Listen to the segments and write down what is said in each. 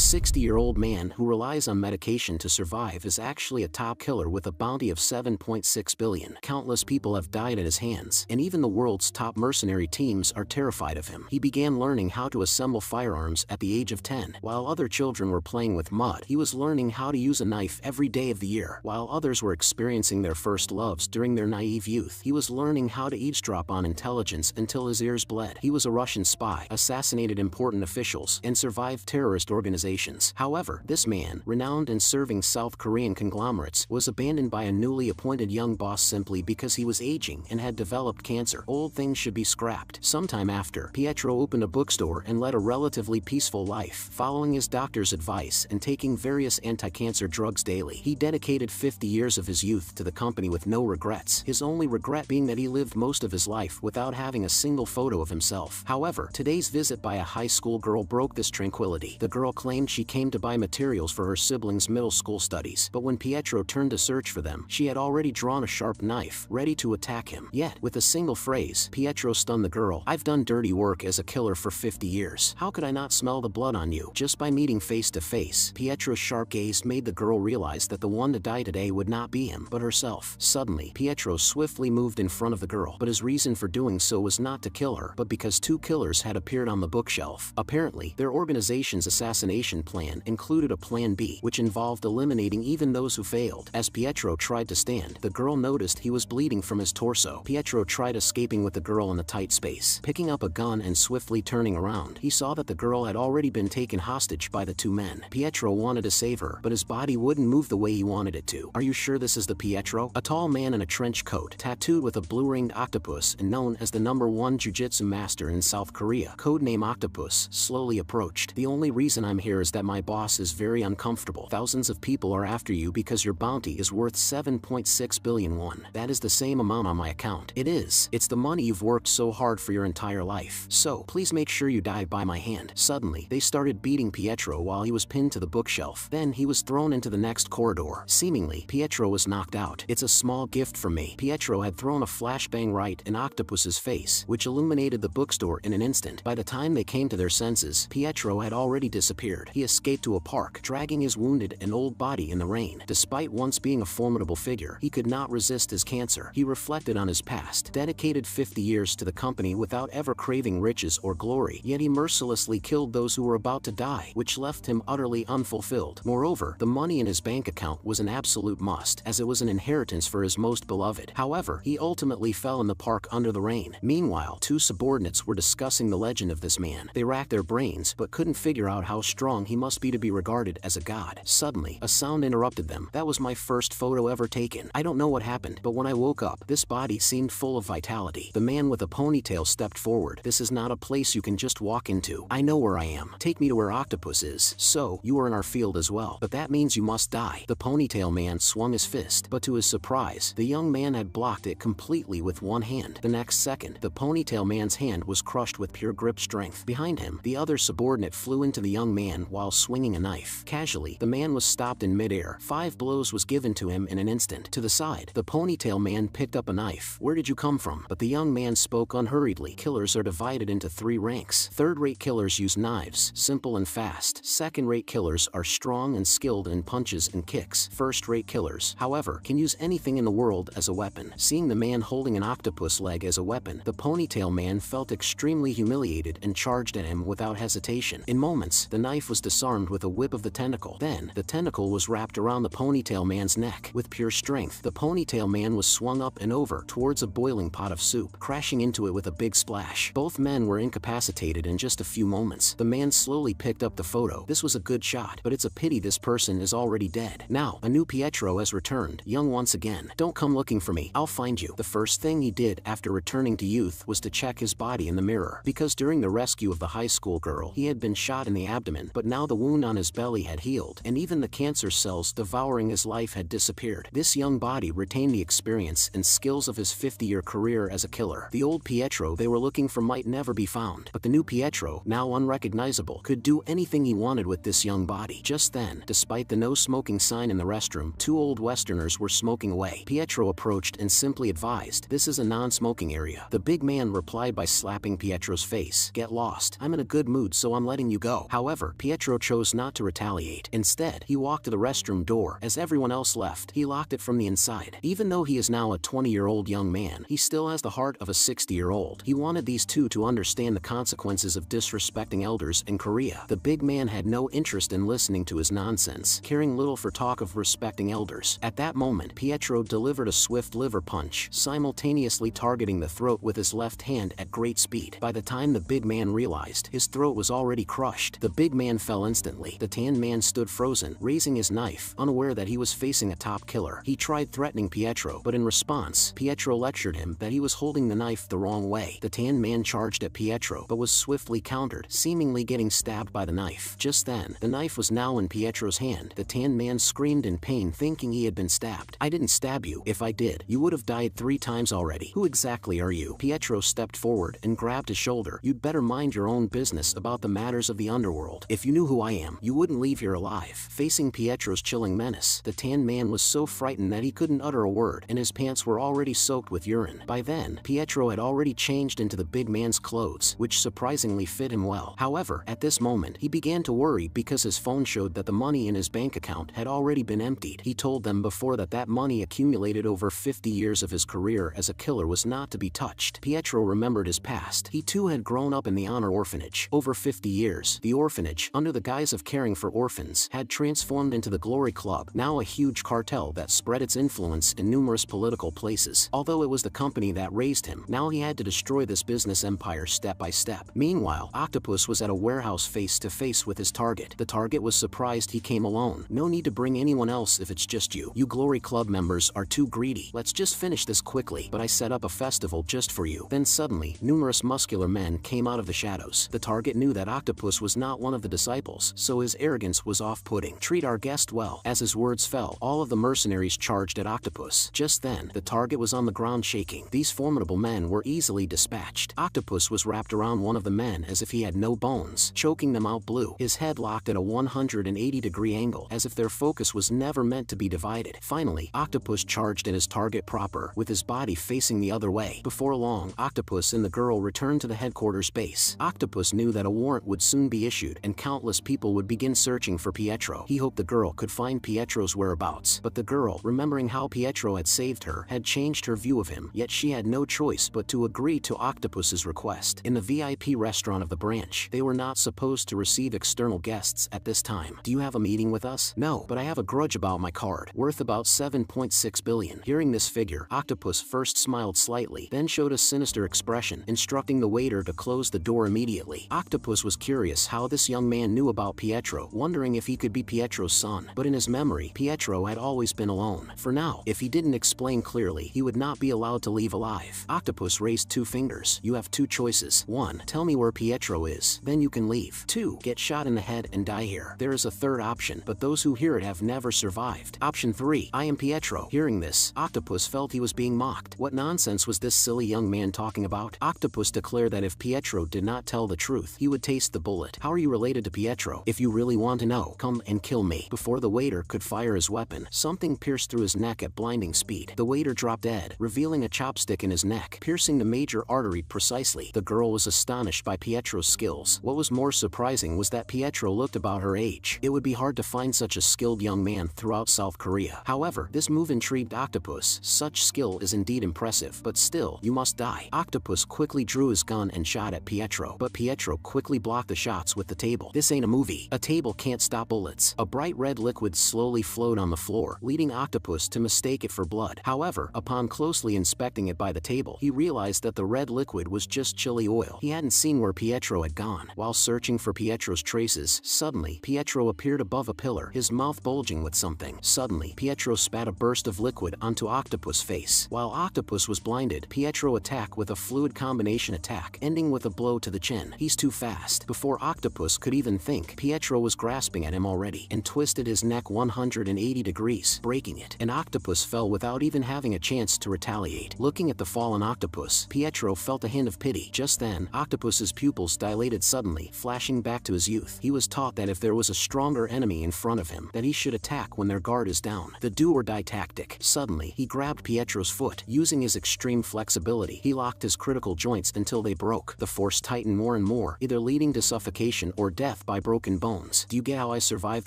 60-year-old man who relies on medication to survive is actually a top killer with a bounty of 7.6 billion. Countless people have died at his hands, and even the world's top mercenary teams are terrified of him. He began learning how to assemble firearms at the age of 10. While other children were playing with mud, he was learning how to use a knife every day of the year. While others were experiencing their first loves during their naive youth, he was learning how to eavesdrop on intelligence until his ears bled. He was a Russian spy, assassinated important officials, and survived terrorist organizations. However, this man, renowned in serving South Korean conglomerates, was abandoned by a newly appointed young boss simply because he was aging and had developed cancer. Old things should be scrapped. Sometime after, Pietro opened a bookstore and led a relatively peaceful life, following his doctor's advice and taking various anti-cancer drugs daily. He dedicated 50 years of his youth to the company with no regrets, his only regret being that he lived most of his life without having a single photo of himself. However, today's visit by a high school girl broke this tranquility. The girl claimed she came to buy materials for her siblings' middle school studies, but when Pietro turned to search for them, she had already drawn a sharp knife, ready to attack him. Yet, with a single phrase, Pietro stunned the girl. "I've done dirty work as a killer for 50 years. How could I not smell the blood on you?" Just by meeting face to face, Pietro's sharp gaze made the girl realize that the one to die today would not be him, but herself. Suddenly, Pietro swiftly moved in front of the girl, but his reason for doing so was not to kill her, but because two killers had appeared on the bookshelf. Apparently, their organization's assassination plan included a plan B, which involved eliminating even those who failed. As Pietro tried to stand, the girl noticed he was bleeding from his torso. Pietro tried escaping with the girl in the tight space. Picking up a gun and swiftly turning around, he saw that the girl had already been taken hostage by the two men. Pietro wanted to save her, but his body wouldn't move the way he wanted it to. "Are you sure this is the Pietro?" A tall man in a trench coat, tattooed with a blue-ringed octopus and known as the #1 jiu-jitsu master in South Korea, codename Octopus, slowly approached. "The only reason I'm here is that my boss is very uncomfortable. Thousands of people are after you because your bounty is worth 7.6 billion won. That is the same amount on my account." "It is. It's the money you've worked so hard for your entire life. So, please make sure you die by my hand." Suddenly, they started beating Pietro while he was pinned to the bookshelf. Then he was thrown into the next corridor. Seemingly, Pietro was knocked out. "It's a small gift from me." Pietro had thrown a flashbang right in Octopus's face, which illuminated the bookstore in an instant. By the time they came to their senses, Pietro had already disappeared. He escaped to a park, dragging his wounded and old body in the rain. Despite once being a formidable figure, he could not resist his cancer. He reflected on his past, dedicated 50 years to the company without ever craving riches or glory, yet he mercilessly killed those who were about to die, which left him utterly unfulfilled. Moreover, the money in his bank account was an absolute must, as it was an inheritance for his most beloved. However, he ultimately fell in the park under the rain. Meanwhile, two subordinates were discussing the legend of this man. They racked their brains, but couldn't figure out how strong he must be to be regarded as a god. Suddenly, a sound interrupted them. "That was my first photo ever taken. I don't know what happened, but when I woke up, this body seemed full of vitality." The man with a ponytail stepped forward. "This is not a place you can just walk into. I know where I am. Take me to where Octopus is." "So, you are in our field as well, but that means you must die." The ponytail man swung his fist, but to his surprise, the young man had blocked it completely with one hand. The next second, the ponytail man's hand was crushed with pure grip strength. Behind him, the other subordinate flew into the young man while swinging a knife. Casually, the man was stopped in midair. 5 blows was given to him in an instant. To the side, the ponytail man picked up a knife. "Where did you come from?" But the young man spoke unhurriedly. "Killers are divided into 3 ranks. Third-rate killers use knives, simple and fast. Second-rate killers are strong and skilled in punches and kicks. First-rate killers, however, can use anything in the world as a weapon." Seeing the man holding an octopus leg as a weapon, the ponytail man felt extremely humiliated and charged at him without hesitation. In moments, the knife was disarmed with a whip of the tentacle. Then, the tentacle was wrapped around the ponytail man's neck. With pure strength, the ponytail man was swung up and over towards a boiling pot of soup, crashing into it with a big splash. Both men were incapacitated in just a few moments. The man slowly picked up the photo. "This was a good shot, but it's a pity this person is already dead. Now, a new Pietro has returned, young once again. Don't come looking for me. I'll find you." The first thing he did after returning to youth was to check his body in the mirror, because during the rescue of the high school girl, he had been shot in the abdomen, but now the wound on his belly had healed, and even the cancer cells devouring his life had disappeared. This young body retained the experience and skills of his 50-year career as a killer. The old Pietro they were looking for might never be found, but the new Pietro, now unrecognizable, could do anything he wanted with this young body. Just then, despite the no smoking sign in the restroom, 2 old Westerners were smoking away. Pietro approached and simply advised, "This is a non-smoking area." The big man replied by slapping Pietro's face. "Get lost. I'm in a good mood, so I'm letting you go." However, Pietro Pietro chose not to retaliate. Instead, he walked to the restroom door. As everyone else left, he locked it from the inside. Even though he is now a 20-year-old young man, he still has the heart of a 60-year-old. He wanted these two to understand the consequences of disrespecting elders in Korea. The big man had no interest in listening to his nonsense, caring little for talk of respecting elders. At that moment, Pietro delivered a swift liver punch, simultaneously targeting the throat with his left hand at great speed. By the time the big man realized, his throat was already crushed. The big man fell instantly. The tan man stood frozen, raising his knife, unaware that he was facing a top killer. He tried threatening Pietro, but in response, Pietro lectured him that he was holding the knife the wrong way. The tan man charged at Pietro, but was swiftly countered, seemingly getting stabbed by the knife. Just then, the knife was now in Pietro's hand. The tan man screamed in pain, thinking he had been stabbed. "I didn't stab you. If I did, you would have died 3 times already. Who exactly are you?" Pietro stepped forward and grabbed his shoulder. "You'd better mind your own business about the matters of the underworld. If you knew who I am, you wouldn't leave here alive." Facing Pietro's chilling menace, the tan man was so frightened that he couldn't utter a word, and his pants were already soaked with urine. By then, Pietro had already changed into the big man's clothes, which surprisingly fit him well. However, at this moment, he began to worry because his phone showed that the money in his bank account had already been emptied. He told them before that that money accumulated over 50 years of his career as a killer was not to be touched. Pietro remembered his past. He too had grown up in the honor orphanage. Over 50 years, the orphanage, under the guise of caring for orphans, had transformed into the Glory Club, now a huge cartel that spread its influence in numerous political places. Although it was the company that raised him, now he had to destroy this business empire step by step. Meanwhile, Octopus was at a warehouse face to face with his target. The target was surprised he came alone. "No need to bring anyone else if it's just you. You Glory Club members are too greedy. Let's just finish this quickly, but I set up a festival just for you." Then suddenly, numerous muscular men came out of the shadows. The target knew that Octopus was not one of the disciples, so his arrogance was off-putting. "Treat our guest well." As his words fell, all of the mercenaries charged at Octopus. Just then, the target was on the ground shaking. These formidable men were easily dispatched. Octopus was wrapped around one of the men as if he had no bones, choking them out blue. His head locked at a 180-degree angle, as if their focus was never meant to be divided. Finally, Octopus charged at his target proper, with his body facing the other way. Before long, Octopus and the girl returned to the headquarters base. Octopus knew that a warrant would soon be issued, and countless people would begin searching for Pietro. He hoped the girl could find Pietro's whereabouts, but the girl, remembering how Pietro had saved her, had changed her view of him, yet she had no choice but to agree to Octopus's request. In the VIP restaurant of the branch, they were not supposed to receive external guests at this time. "Do you have a meeting with us?" "No, but I have a grudge about my card, worth about 7.6 billion. Hearing this figure, Octopus first smiled slightly, then showed a sinister expression, instructing the waiter to close the door immediately. Octopus was curious how this young man knew about Pietro, wondering if he could be Pietro's son. But in his memory, Pietro had always been alone. For now, if he didn't explain clearly, he would not be allowed to leave alive. Octopus raised 2 fingers. "You have 2 choices. 1. Tell me where Pietro is. Then you can leave. 2. Get shot in the head and die here. There is a third option, but those who hear it have never survived. Option 3. I am Pietro." Hearing this, Octopus felt he was being mocked. What nonsense was this silly young man talking about? Octopus declared that if Pietro did not tell the truth, he would taste the bullet. "How are you related to Pietro? If you really want to know, come and kill me." Before the waiter could fire his weapon, something pierced through his neck at blinding speed. The waiter dropped dead, revealing a chopstick in his neck, piercing the major artery precisely. The girl was astonished by Pietro's skills. What was more surprising was that Pietro looked about her age. It would be hard to find such a skilled young man throughout South Korea. However, this move intrigued Octopus. Such skill is indeed impressive, but still, you must die. Octopus quickly drew his gun and shot at Pietro, but Pietro quickly blocked the shots with the table. This ain't a movie. A table can't stop bullets. A bright red liquid slowly flowed on the floor, leading Octopus to mistake it for blood. However, upon closely inspecting it by the table, he realized that the red liquid was just chili oil. He hadn't seen where Pietro had gone. While searching for Pietro's traces, suddenly, Pietro appeared above a pillar, his mouth bulging with something. Suddenly, Pietro spat a burst of liquid onto Octopus' face. While Octopus was blinded, Pietro attacked with a fluid combination attack, ending with a blow to the chin. He's too fast. Before Octopus could even think, Pietro was grasping at him already, and twisted his neck 180 degrees, breaking it. And Octopus fell without even having a chance to retaliate. Looking at the fallen Octopus, Pietro felt a hint of pity. Just then, Octopus's pupils dilated suddenly, flashing back to his youth. He was taught that if there was a stronger enemy in front of him, that he should attack when their guard is down. The do-or-die tactic. Suddenly, he grabbed Pietro's foot. Using his extreme flexibility, he locked his critical joints until they broke. The force tightened more and more, either leading to suffocation or death death by broken bones. Do you get how I survived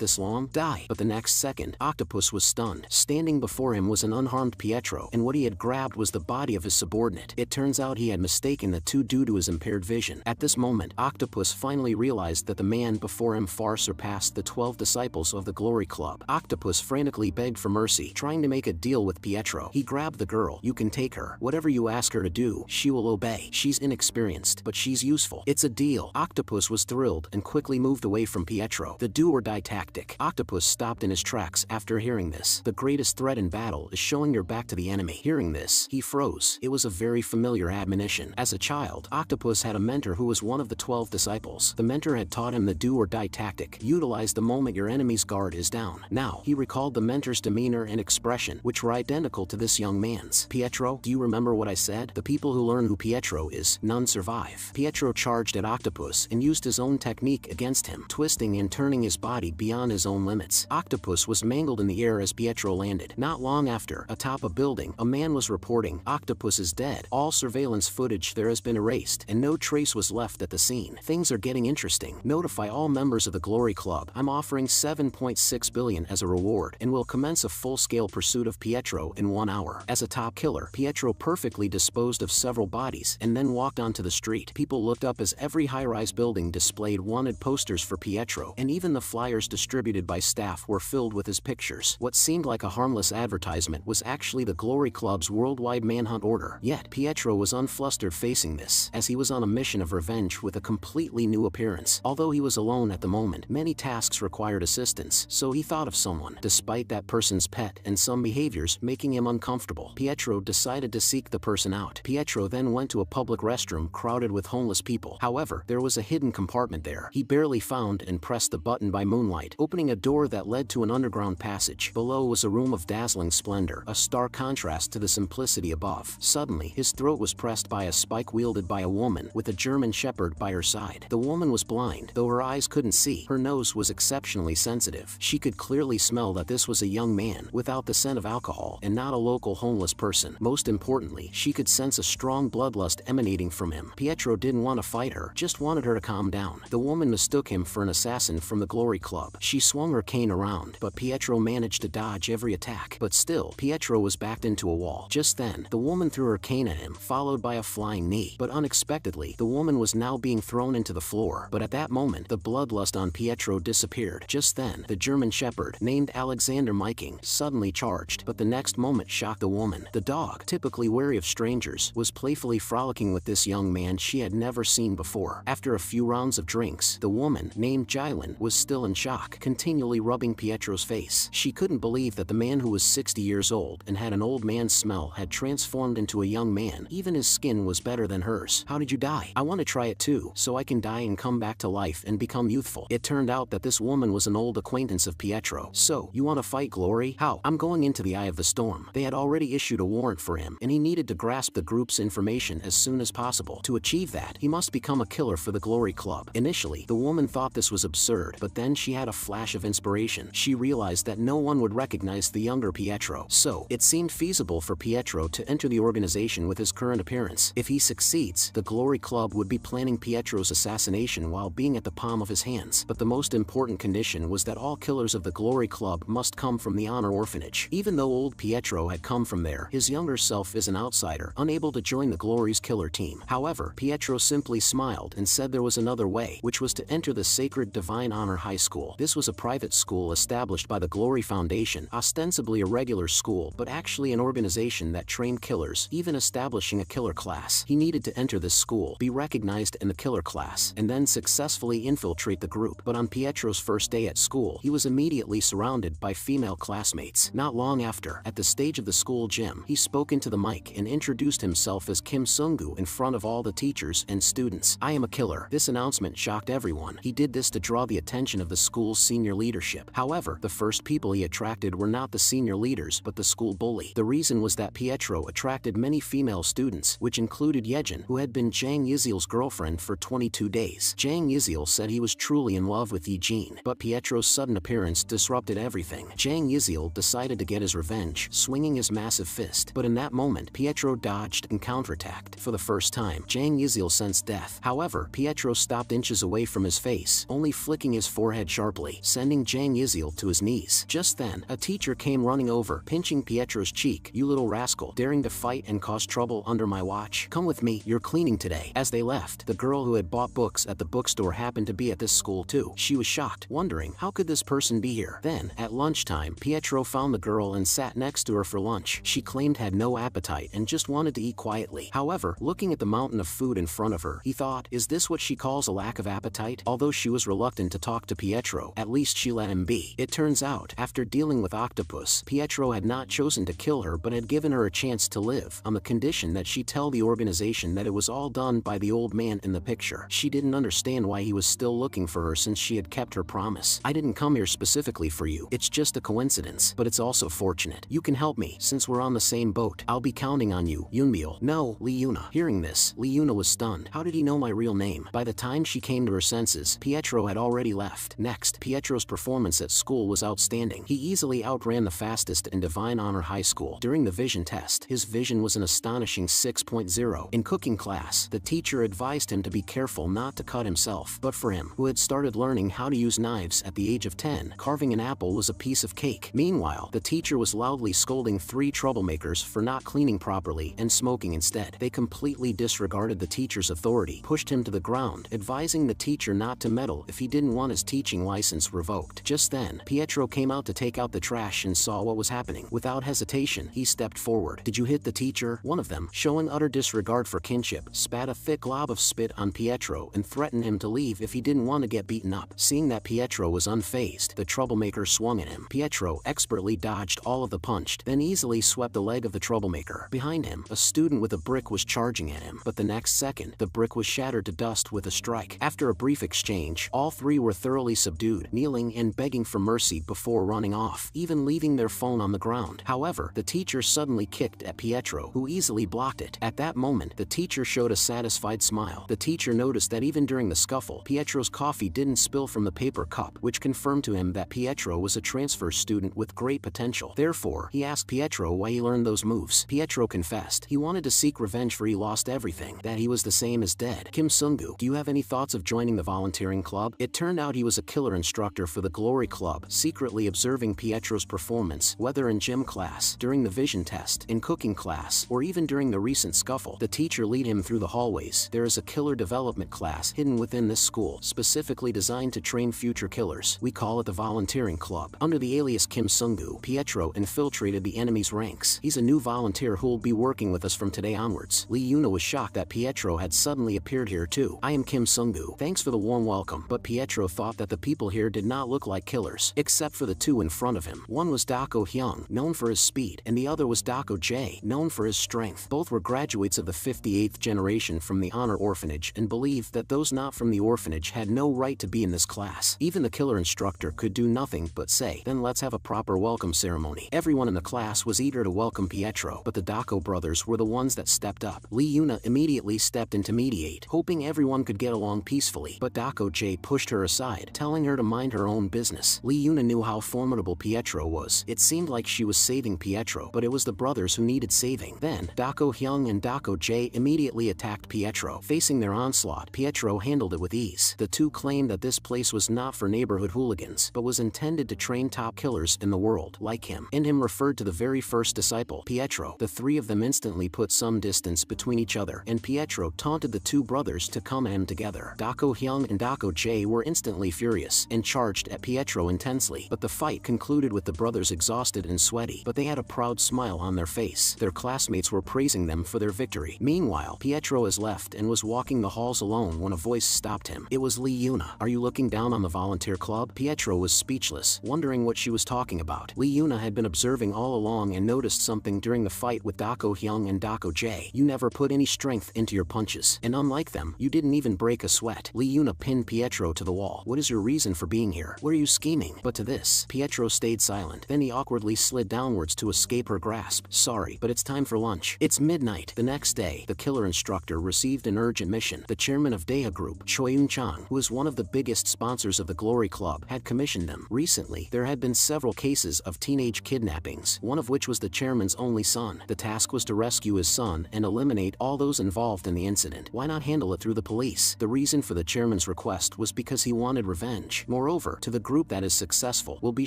this long? Die. But the next second, Octopus was stunned. Standing before him was an unharmed Pietro, and what he had grabbed was the body of his subordinate. It turns out he had mistaken the two due to his impaired vision. At this moment, Octopus finally realized that the man before him far surpassed the 12 disciples of the Glory Club. Octopus frantically begged for mercy, trying to make a deal with Pietro. He grabbed the girl. You can take her. Whatever you ask her to do, she will obey. She's inexperienced, but she's useful. It's a deal. Octopus was thrilled and quickly moved away from Pietro. The do-or-die tactic. Octopus stopped in his tracks after hearing this. The greatest threat in battle is showing your back to the enemy. Hearing this, he froze. It was a very familiar admonition. As a child, Octopus had a mentor who was one of the 12 disciples. The mentor had taught him the do-or-die tactic. Utilize the moment your enemy's guard is down. Now, he recalled the mentor's demeanor and expression, which were identical to this young man's. Pietro, do you remember what I said? The people who learn who Pietro is, none survive. Pietro charged at Octopus and used his own technique against him, twisting and turning his body beyond his own limits. Octopus was mangled in the air as Pietro landed. Not long after, atop a building, a man was reporting, Octopus is dead. All surveillance footage there has been erased, and no trace was left at the scene. Things are getting interesting. Notify all members of the Glory Club. I'm offering 7.6 billion as a reward, and will commence a full-scale pursuit of Pietro in 1 hour. As a top killer, Pietro perfectly disposed of several bodies, and then walked onto the street. People looked up as every high-rise building displayed wanted posters for Pietro, and even the flyers distributed by staff were filled with his pictures. What seemed like a harmless advertisement was actually the Glory Club's worldwide manhunt order. Yet, Pietro was unflustered facing this, as he was on a mission of revenge with a completely new appearance. Although he was alone at the moment, many tasks required assistance, so he thought of someone, despite that person's pet and some behaviors making him uncomfortable. Pietro decided to seek the person out. Pietro then went to a public restroom crowded with homeless people. However, there was a hidden compartment there. He barely found and pressed the button by moonlight, opening a door that led to an underground passage. Below was a room of dazzling splendor, a stark contrast to the simplicity above. Suddenly, his throat was pressed by a spike wielded by a woman with a German shepherd by her side. The woman was blind, though her eyes couldn't see. Her nose was exceptionally sensitive. She could clearly smell that this was a young man without the scent of alcohol and not a local homeless person. Most importantly, she could sense a strong bloodlust emanating from him. Pietro didn't want to fight her, just wanted her to calm down. The woman mistook him for an assassin from the Glory Club. She swung her cane around, but Pietro managed to dodge every attack. But still, Pietro was backed into a wall. Just then, the woman threw her cane at him, followed by a flying knee. But unexpectedly, the woman was now being thrown into the floor. But at that moment, the bloodlust on Pietro disappeared. Just then, the German shepherd, named Alexander Miking, suddenly charged, but the next moment shocked the woman. The dog, typically wary of strangers, was playfully frolicking with this young man she had never seen before. After a few rounds of drinks, the woman, named Jylin, was still in shock, continually rubbing Pietro's face. She couldn't believe that the man who was 60 years old and had an old man's smell had transformed into a young man. Even his skin was better than hers. How did you die? I want to try it too, so I can die and come back to life and become youthful. It turned out that this woman was an old acquaintance of Pietro. So, you want to fight Glory? How? I'm going into the eye of the storm. They had already issued a warrant for him, and he needed to grasp the group's information as soon as possible. To achieve that, he must become a killer for the Glory Club. Initially, the woman thought this was absurd, but then she had a flash of inspiration. She realized that no one would recognize the younger Pietro. So, it seemed feasible for Pietro to enter the organization with his current appearance. If he succeeds, the Glory Club would be planning Pietro's assassination while being at the palm of his hands. But the most important condition was that all killers of the Glory Club must come from the Honor Orphanage. Even though old Pietro had come from there, his younger self is an outsider, unable to join the Glory's killer team. However, Pietro simply smiled and said there was another way, which was to enter the Sacred Divine Honor High School. This was a private school established by the Glory Foundation, ostensibly a regular school, but actually an organization that trained killers, even establishing a killer class. He needed to enter this school, be recognized in the killer class, and then successfully infiltrate the group. But on Pietro's first day at school, he was immediately surrounded by female classmates. Not long after, at the stage of the school gym, he spoke into the mic and introduced himself as Kim Sungu in front of all the teachers and students. I am a killer. This announcement shocked everyone. He did this to draw the attention of the school's senior leadership. However, the first people he attracted were not the senior leaders but the school bully. The reason was that Pietro attracted many female students, which included Yejin, who had been Jang Yizil's girlfriend for 22 days. Jang Yizil said he was truly in love with Yejin, but Pietro's sudden appearance disrupted everything. Jang Yizil decided to get his revenge, swinging his massive fist. But in that moment, Pietro dodged and counterattacked. For the first time, Jang Yizil sensed death. However, Pietro stopped inches away from his his face, only flicking his forehead sharply, sending Jang Yizil to his knees. Just then, a teacher came running over, pinching Pietro's cheek. "You little rascal, daring to fight and cause trouble under my watch. Come with me, you're cleaning today." As they left, the girl who had bought books at the bookstore happened to be at this school too. She was shocked, wondering, how could this person be here? Then, at lunchtime, Pietro found the girl and sat next to her for lunch. She claimed had no appetite and just wanted to eat quietly. However, looking at the mountain of food in front of her, he thought, is this what she calls a lack of appetite? Although she was reluctant to talk to Pietro, at least she let him be. It turns out, after dealing with Octopus, Pietro had not chosen to kill her but had given her a chance to live, on the condition that she tell the organization that it was all done by the old man in the picture. She didn't understand why he was still looking for her since she had kept her promise. "I didn't come here specifically for you. It's just a coincidence, but it's also fortunate. You can help me, since we're on the same boat. I'll be counting on you, Yunmyeol." "No, Lee Yuna." Hearing this, Lee Yuna was stunned. How did he know my real name? By the time she came to her senses, Pietro had already left. Next, Pietro's performance at school was outstanding. He easily outran the fastest in Divine Honor High School. During the vision test, his vision was an astonishing 6.0. In cooking class, the teacher advised him to be careful not to cut himself. But for him, who had started learning how to use knives at the age of 10, carving an apple was a piece of cake. Meanwhile, the teacher was loudly scolding 3 troublemakers for not cleaning properly and smoking instead. They completely disregarded the teacher's authority, pushed him to the ground, advising the teacher not to meddle if he didn't want his teaching license revoked. Just then, Pietro came out to take out the trash and saw what was happening. Without hesitation, he stepped forward. "Did you hit the teacher?" One of them, showing utter disregard for kinship, spat a thick glob of spit on Pietro and threatened him to leave if he didn't want to get beaten up. Seeing that Pietro was unfazed, the troublemaker swung at him. Pietro expertly dodged all of the punch, then easily swept the leg of the troublemaker. Behind him, a student with a brick was charging at him, but the next second, the brick was shattered to dust with a strike. After a brief exchange, all 3 were thoroughly subdued, kneeling and begging for mercy before running off, even leaving their phone on the ground. However, the teacher suddenly kicked at Pietro, who easily blocked it. At that moment, the teacher showed a satisfied smile. The teacher noticed that even during the scuffle, Pietro's coffee didn't spill from the paper cup, which confirmed to him that Pietro was a transfer student with great potential. Therefore, he asked Pietro why he learned those moves. Pietro confessed he wanted to seek revenge for he lost everything, that he was the same as dead. "Kim Sung-gu, do you have any thoughts of joining the volunteering club?" It turned out he was a killer instructor for the Glory Club, secretly observing Pietro's performance, whether in gym class, during the vision test, in cooking class, or even during the recent scuffle. The teacher lead him through the hallways. There is a killer development class hidden within this school, specifically designed to train future killers. We call it the volunteering club. Under the alias Kim Sung-gu, Pietro infiltrated the enemy's ranks. He's a new volunteer who'll be working with us from today onwards. Lee Yuna was shocked that Pietro had suddenly appeared here too. "I am Kim Sung-gu. Thanks for the warm welcome." But Pietro thought that the people here did not look like killers, except for the 2 in front of him. One was Dako Hyung, known for his speed, and the other was Dako Jae, known for his strength. Both were graduates of the 58th generation from the Honor Orphanage and believed that those not from the orphanage had no right to be in this class. Even the killer instructor could do nothing but say, "Then let's have a proper welcome ceremony." Everyone in the class was eager to welcome Pietro, but the Dako brothers were the ones that stepped up. Lee Yuna immediately stepped in to mediate, hoping everyone could get along peacefully, but Dako Jae pushed her aside, telling her to mind her own business. Lee Yuna knew how formidable Pietro was. It seemed like she was saving Pietro, but it was the brothers who needed saving. Then, Dako Hyung and Dako Jae immediately attacked Pietro. Facing their onslaught, Pietro handled it with ease. The 2 claimed that this place was not for neighborhood hooligans, but was intended to train top killers in the world, like him. And him referred to the very first disciple, Pietro. The 3 of them instantly put some distance between each other, and Pietro taunted the 2 brothers to come at him together. Dako Hyung and Dako Jae were instantly furious, and charged at Pietro intensely. But the fight concluded with the brothers exhausted and sweaty, but they had a proud smile on their face. Their classmates were praising them for their victory. Meanwhile, Pietro has left and was walking the halls alone when a voice stopped him. It was Lee Yuna. "Are you looking down on the volunteer club?" Pietro was speechless, wondering what she was talking about. Lee Yuna had been observing all along and noticed something during the fight with Dako Hyung and Dako Jae. "You never put any strength into your punches, and unlike them, you didn't even break a sweat." Lee Yuna pinned Pietro to the wall. "What is your reason for being here? What are you scheming?" But to this, Pietro stayed silent. Then he awkwardly slid downwards to escape her grasp. "Sorry, but it's time for lunch." It's midnight. The next day, the killer instructor received an urgent mission. The chairman of Deha Group, Choi Eun-chang, who is one of the biggest sponsors of the Glory Club, had commissioned them. Recently, there had been several cases of teenage kidnappings, one of which was the chairman's only son. The task was to rescue his son and eliminate all those involved in the incident. Why not handle it through the police? The reason for the chairman's chairman's request was because he wanted revenge. Moreover, to the group that is successful will be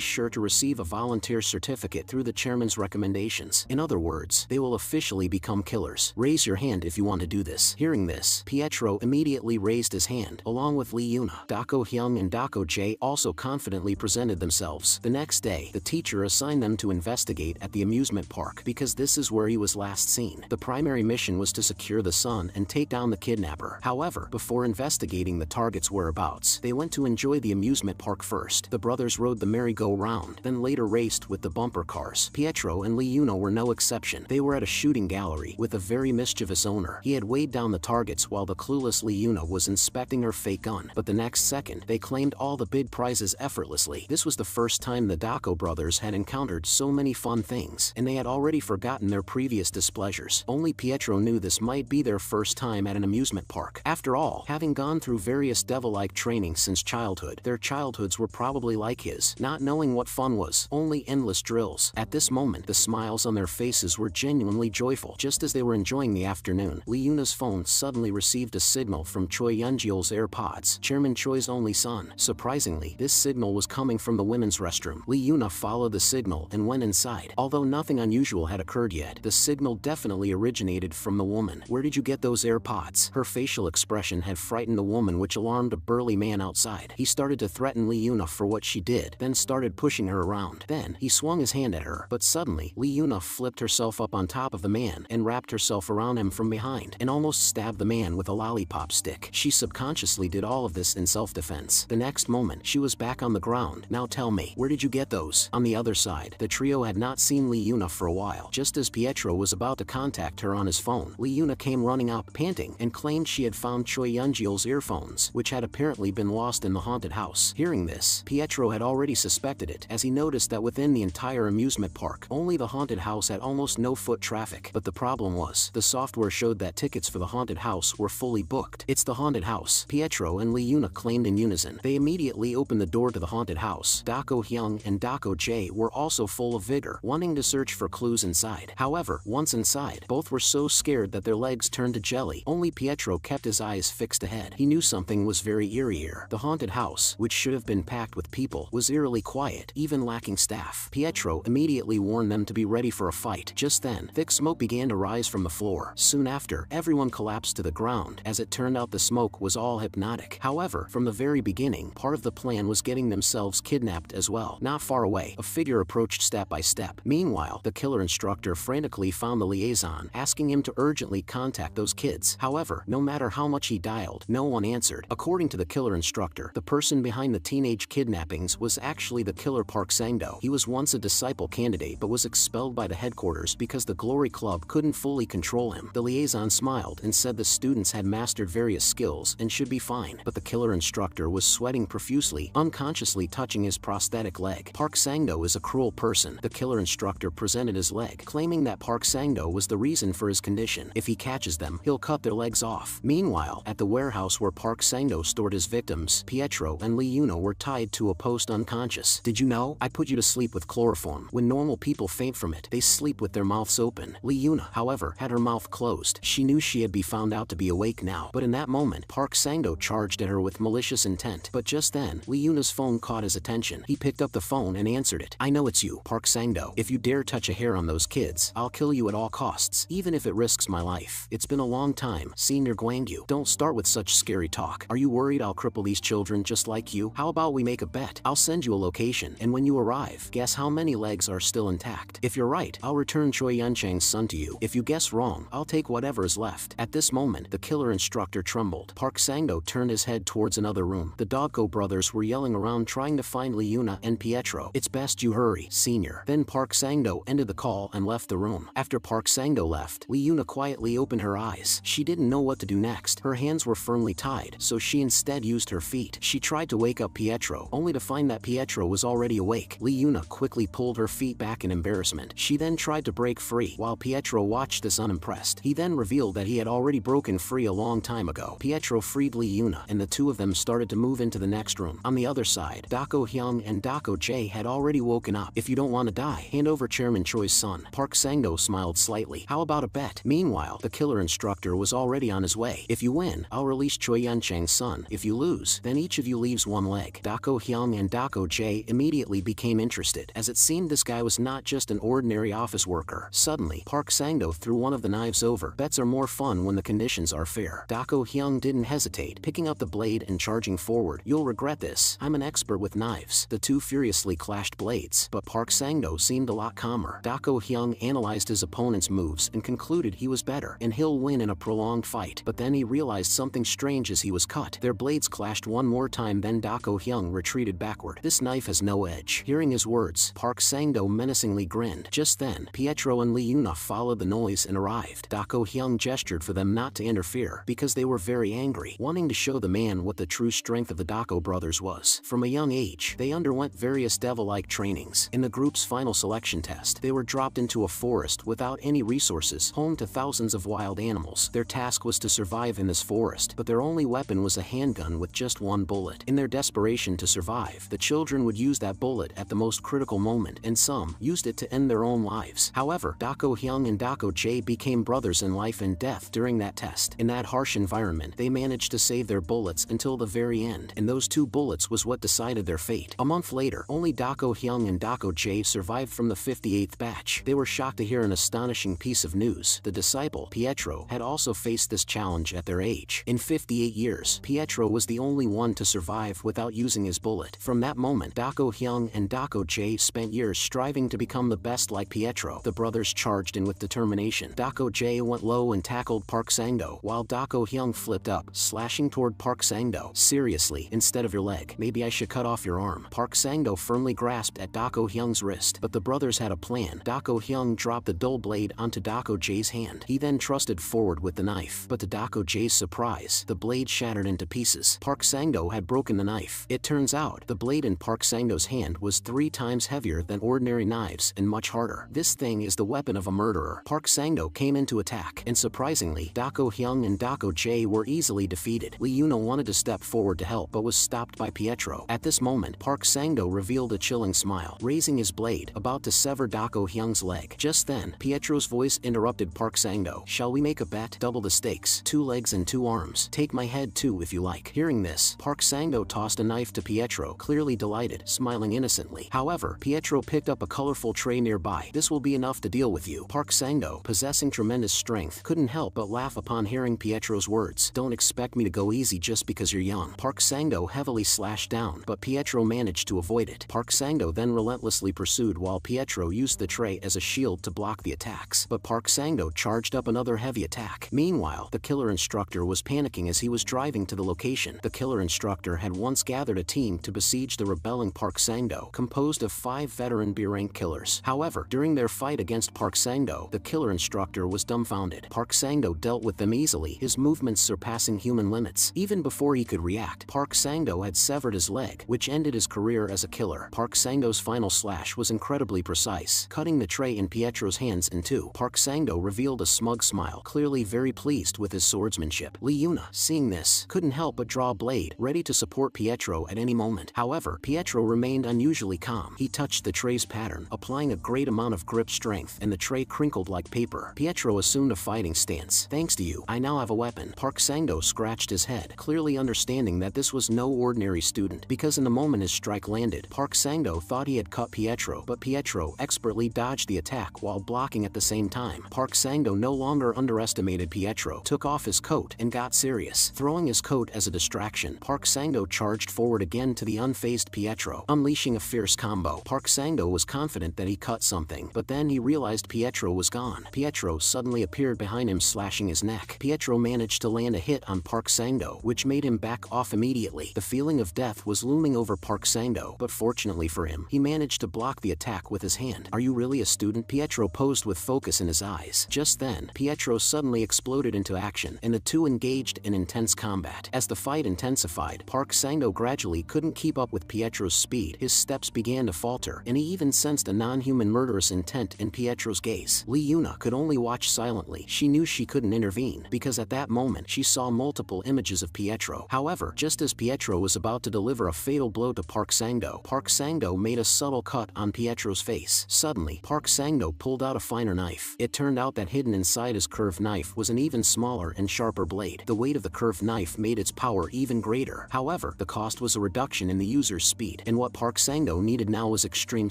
sure to receive a volunteer certificate through the chairman's recommendations. In other words, they will officially become killers. Raise your hand if you want to do this. Hearing this, Pietro immediately raised his hand, along with Lee Yuna. Dako Hyung and Dako Jae also confidently presented themselves. The next day, the teacher assigned them to investigate at the amusement park because this is where he was last seen. The primary mission was to secure the son and take down the kidnapper. However, before investigating the target's whereabouts, they went to enjoy the amusement park first. The brothers rode the merry-go-round, then later raced with the bumper cars. Pietro and Lee Yuna were no exception. They were at a shooting gallery with a very mischievous owner. He had weighed down the targets while the clueless Lee Yuna was inspecting her fake gun. But the next second, they claimed all the big prizes effortlessly. This was the first time the Dako brothers had encountered so many fun things, and they had already forgotten their previous displeasures. Only Pietro knew this might be their first time at an amusement park. After all, having gone through various devil-like training since childhood, their childhoods were probably like his, not knowing what fun was, only endless drills. At this moment, the smiles on their faces were genuinely joyful. Just as they were enjoying the afternoon, Lee Yuna's phone suddenly received a signal from Choi Yunjeol's AirPods, Chairman Choi's only son. Surprisingly, this signal was coming from the women's restroom. Lee Yuna followed the signal and went inside. Although nothing unusual had occurred yet, the signal definitely originated from the woman. "Where did you get those AirPods?" Her facial expression had frightened the woman, which alarmed a burly man outside. He started to threaten Lee Yuna for what she did, then started pushing her around. Then, he swung his hand at her, but suddenly, Lee Yuna flipped herself up on top of the man and wrapped herself around him from behind and almost stabbed the man with a lollipop stick. She subconsciously did all of this in self-defense. The next moment, she was back on the ground. "Now tell me, where did you get those?" On the other side, the trio had not seen Lee Yuna for a while. Just as Pietro was about to contact her on his phone, Lee Yuna came running up, panting, and claimed she had found Choi Yunjeol's earphones, which had apparently been lost in the haunted house. Hearing this, Pietro had already suspected it, as he noticed that within the entire amusement park, only the haunted house had almost no foot traffic. But the problem was, the software showed that tickets for the haunted house were fully booked. "It's the haunted house," Pietro and Lee Yuna claimed in unison. They immediately opened the door to the haunted house. Dako Hyung and Dako Jae were also full of vigor, wanting to search for clues inside. However, once inside, both were so scared that their legs turned to jelly. Only Pietro kept his eyes fixed ahead. He knew something was very eerie here. The haunted house, which should have been packed with people, was eerily quiet, even lacking staff. Pietro immediately warned them to be ready for a fight. Just then, thick smoke began to rise from the floor. Soon after, everyone collapsed to the ground. As it turned out, the smoke was all hypnotic. However, from the very beginning, part of the plan was getting themselves kidnapped as well. Not far away, a figure approached step by step. Meanwhile, the killer instructor frantically found the liaison, asking him to urgently contact those kids. However, no matter how much he dialed, no one answered. According to the killer instructor, the person behind the teenage kidnappings was actually the killer Park Sang-do. He was once a disciple candidate but was expelled by the headquarters because the Glory Club couldn't fully control him. The liaison smiled and said the students had mastered various skills and should be fine, but the killer instructor was sweating profusely, unconsciously touching his prosthetic leg. Park Sang-do is a cruel person. The killer instructor presented his leg, claiming that Park Sang-do was the reason for his condition. If he catches them, he'll cut their legs off. Meanwhile, at the warehouse where Park Sang-do stored his victims, Pietro and Lee Yuna were tied to a post unconscious. "Did you know? I put you to sleep with chloroform. When normal people faint from it, they sleep with their mouths open." Lee Yuna, however, had her mouth closed. She knew she had been found out to be awake now, but in that moment, Park Sang-do charged at her with malicious intent. But just then, Lee Yuna's phone caught his attention. He picked up the phone and answered it. "I know it's you, Park Sang-do. If you dare touch a hair on those kids, I'll kill you at all costs, even if it risks my life. It's been a long time, Senior Gwangyu. Don't start with such scary talk. Are you worried I'll cripple these children just like you? How about we make a bet? I'll send you a location, and when you arrive, guess how many legs are still intact. If you're right, I'll return Choi Yunchang's son to you. If you guess wrong, I'll take whatever is left." At this moment, the killer instructor trembled. Park Sang-do turned his head towards another room. The Doggo brothers were yelling around trying to find Lee Yuna and Pietro. "It's best you hurry, Senior." Then Park Sang-do ended the call and left the room. After Park Sang-do left, Lee Yuna quietly opened her eyes. She didn't know what to do next. Her hands were firmly tied, so she instead used her feet. She tried to wake up Pietro, only to find that Pietro was already awake. Lee Yuna quickly pulled her feet back in embarrassment. She then tried to break free, while Pietro watched this unimpressed. He then revealed that he had already broken free a long time ago. Pietro freed Lee Yuna, and the two of them started to move into the next room. On the other side, Dako Hyung and Dako Jae had already woken up. "If you don't want to die, hand over Chairman Choi's son." Park Sang-do smiled slightly. "How about a bet?" Meanwhile, the killer instructor was already on his way. "If you win, I'll release Choi Yunchang's son. If you lose, then each of you leaves one leg. Dako Hyung and Dako Jae immediately became interested, as it seemed this guy was not just an ordinary office worker. Suddenly, Park Sang-do threw one of the knives over. Bets are more fun when the conditions are fair. Dako Hyung didn't hesitate, picking up the blade and charging forward. You'll regret this. I'm an expert with knives. The two furiously clashed blades, but Park Sang-do seemed a lot calmer. Dako Hyung analyzed his opponent's moves and concluded he was better, and he'll win in a prolonged fight. But then he realized something strange as he was cut. Their blades clashed one more time, then Dako Hyung retreated backward. This knife has no edge. Hearing his words, Park Sang-do menacingly grinned. Just then, Pietro and Lee Yuna followed the noise and arrived. Dako Hyung gestured for them not to interfere, because they were very angry, wanting to show the man what the true strength of the Dako brothers was. From a young age, they underwent various devil-like trainings. In the group's final selection test, they were dropped into a forest without any resources, home to thousands of wild animals. Their task was to survive in this forest, but their only weapon was a handgun with just one bullet. In their desperation to survive, the children would use that bullet at the most critical moment, and some used it to end their own lives. However, Dako Hyung and Dako Jae became brothers in life and death during that test. In that harsh environment, they managed to save their bullets until the very end, and those two bullets was what decided their fate. A month later, only Dako Hyung and Dako Jae survived from the 58th batch. They were shocked to hear an astonishing piece of news. The disciple, Pietro, had also faced this challenge at their age. In 58 years, Pietro was the only one to survive without using his bullet. From that moment, Dako Hyung and Dako Jae spent years striving to become the best like Pietro. The brothers charged in with determination. Dako Jae went low and tackled Park Sang-do, while Dako Hyung flipped up, slashing toward Park Sang-do. Seriously, instead of your leg, maybe I should cut off your arm. Park Sang-do firmly grasped at Dako Hyung's wrist, but the brothers had a plan. Dako Hyung dropped the dull blade onto Dako Jae's hand. He then thrusted forward with the knife, but to Dako Jae's surprise, the blade shattered into pieces. Park Sang-do had broken the knife. It turns out, the blade in Park Sang-do's hand was 3 times heavier than ordinary knives and much harder. This thing is the weapon of a murderer. Park Sang-do came into attack, and surprisingly, Dako Hyung and Dako Jae were easily defeated. Lee Yuna wanted to step forward to help but was stopped by Pietro. At this moment, Park Sang-do revealed a chilling smile, raising his blade, about to sever Dako Hyung's leg. Just then, Pietro's voice interrupted Park Sang-do. Shall we make a bet? Double the stakes. 2 legs and 2 arms. Take my head too if you like. Hearing this, Park Sang-do tossed a knife to Pietro, clearly delighted, smiling innocently. However, Pietro picked up a colorful tray nearby. This will be enough to deal with you. Park Sang-do, possessing tremendous strength, couldn't help but laugh upon hearing Pietro's words. Don't expect me to go easy just because you're young. Park Sang-do heavily slashed down, but Pietro managed to avoid it. Park Sang-do then relentlessly pursued while Pietro used the tray as a shield to block the attacks, but Park Sang-do charged up another heavy attack. Meanwhile, the killer instructor was panicking as he was driving to the location. The killer instructor had once gathered a team to besiege the rebelling Park Sang-do, composed of 5 veteran B-rank killers. However, during their fight against Park Sang-do, the killer instructor was dumbfounded. Park Sang-do dealt with them easily, his movements surpassing human limits. Even before he could react, Park Sang-do had severed his leg, which ended his career as a killer. Park Sang-do's final slash was incredibly precise, cutting the tray in Pietro's hands in 2. Park Sang-do revealed a smug smile, clearly very pleased with his swordsmanship. Lee Yuna, seeing this, couldn't help but draw a blade, ready to support Pietro at any moment. However, Pietro remained unusually calm. He touched the tray's pattern, applying a great amount of grip strength, and the tray crinkled like paper. Pietro assumed a fighting stance. Thanks to you, I now have a weapon. Park Sang-do scratched his head, clearly understanding that this was no ordinary student, because in the moment his strike landed, Park Sang-do thought he had cut Pietro, but Pietro expertly dodged the attack while blocking at the same time. Park Sang-do no longer underestimated Pietro, took off his coat, and got serious. Throwing his coat as a distraction, Park Sang-do charged forward again to the unfazed Pietro, unleashing a fierce combo. Park Sang-do was confident that he cut something, but then he realized Pietro was gone. Pietro suddenly appeared behind him, slashing his neck. Pietro managed to land a hit on Park Sang-do, which made him back off immediately. The feeling of death was looming over Park Sang-do, but fortunately for him, he managed to block the attack with his hand. Are you really a student? Pietro posed with focus in his eyes. Just then, Pietro suddenly exploded into action, and the two engaged in intense combat. As the fight intensified, Park Sang-do gradually couldn't keep up with Pietro's speed. His steps began to falter, and he even sensed a non-human murderous intent in Pietro's gaze. Lee Yuna could only watch silently. She knew she couldn't intervene, because at that moment she saw multiple images of Pietro. However, just as Pietro was about to deliver a fatal blow to Park Sang-do made a subtle cut on Pietro's face. Suddenly, Park Sang-do pulled out a finer knife. It turned out that hidden inside his curved knife was an even smaller and sharper blade. The weight of the curved knife knife made its power even greater. However, the cost was a reduction in the user's speed, and what Park Sang-do needed now was extreme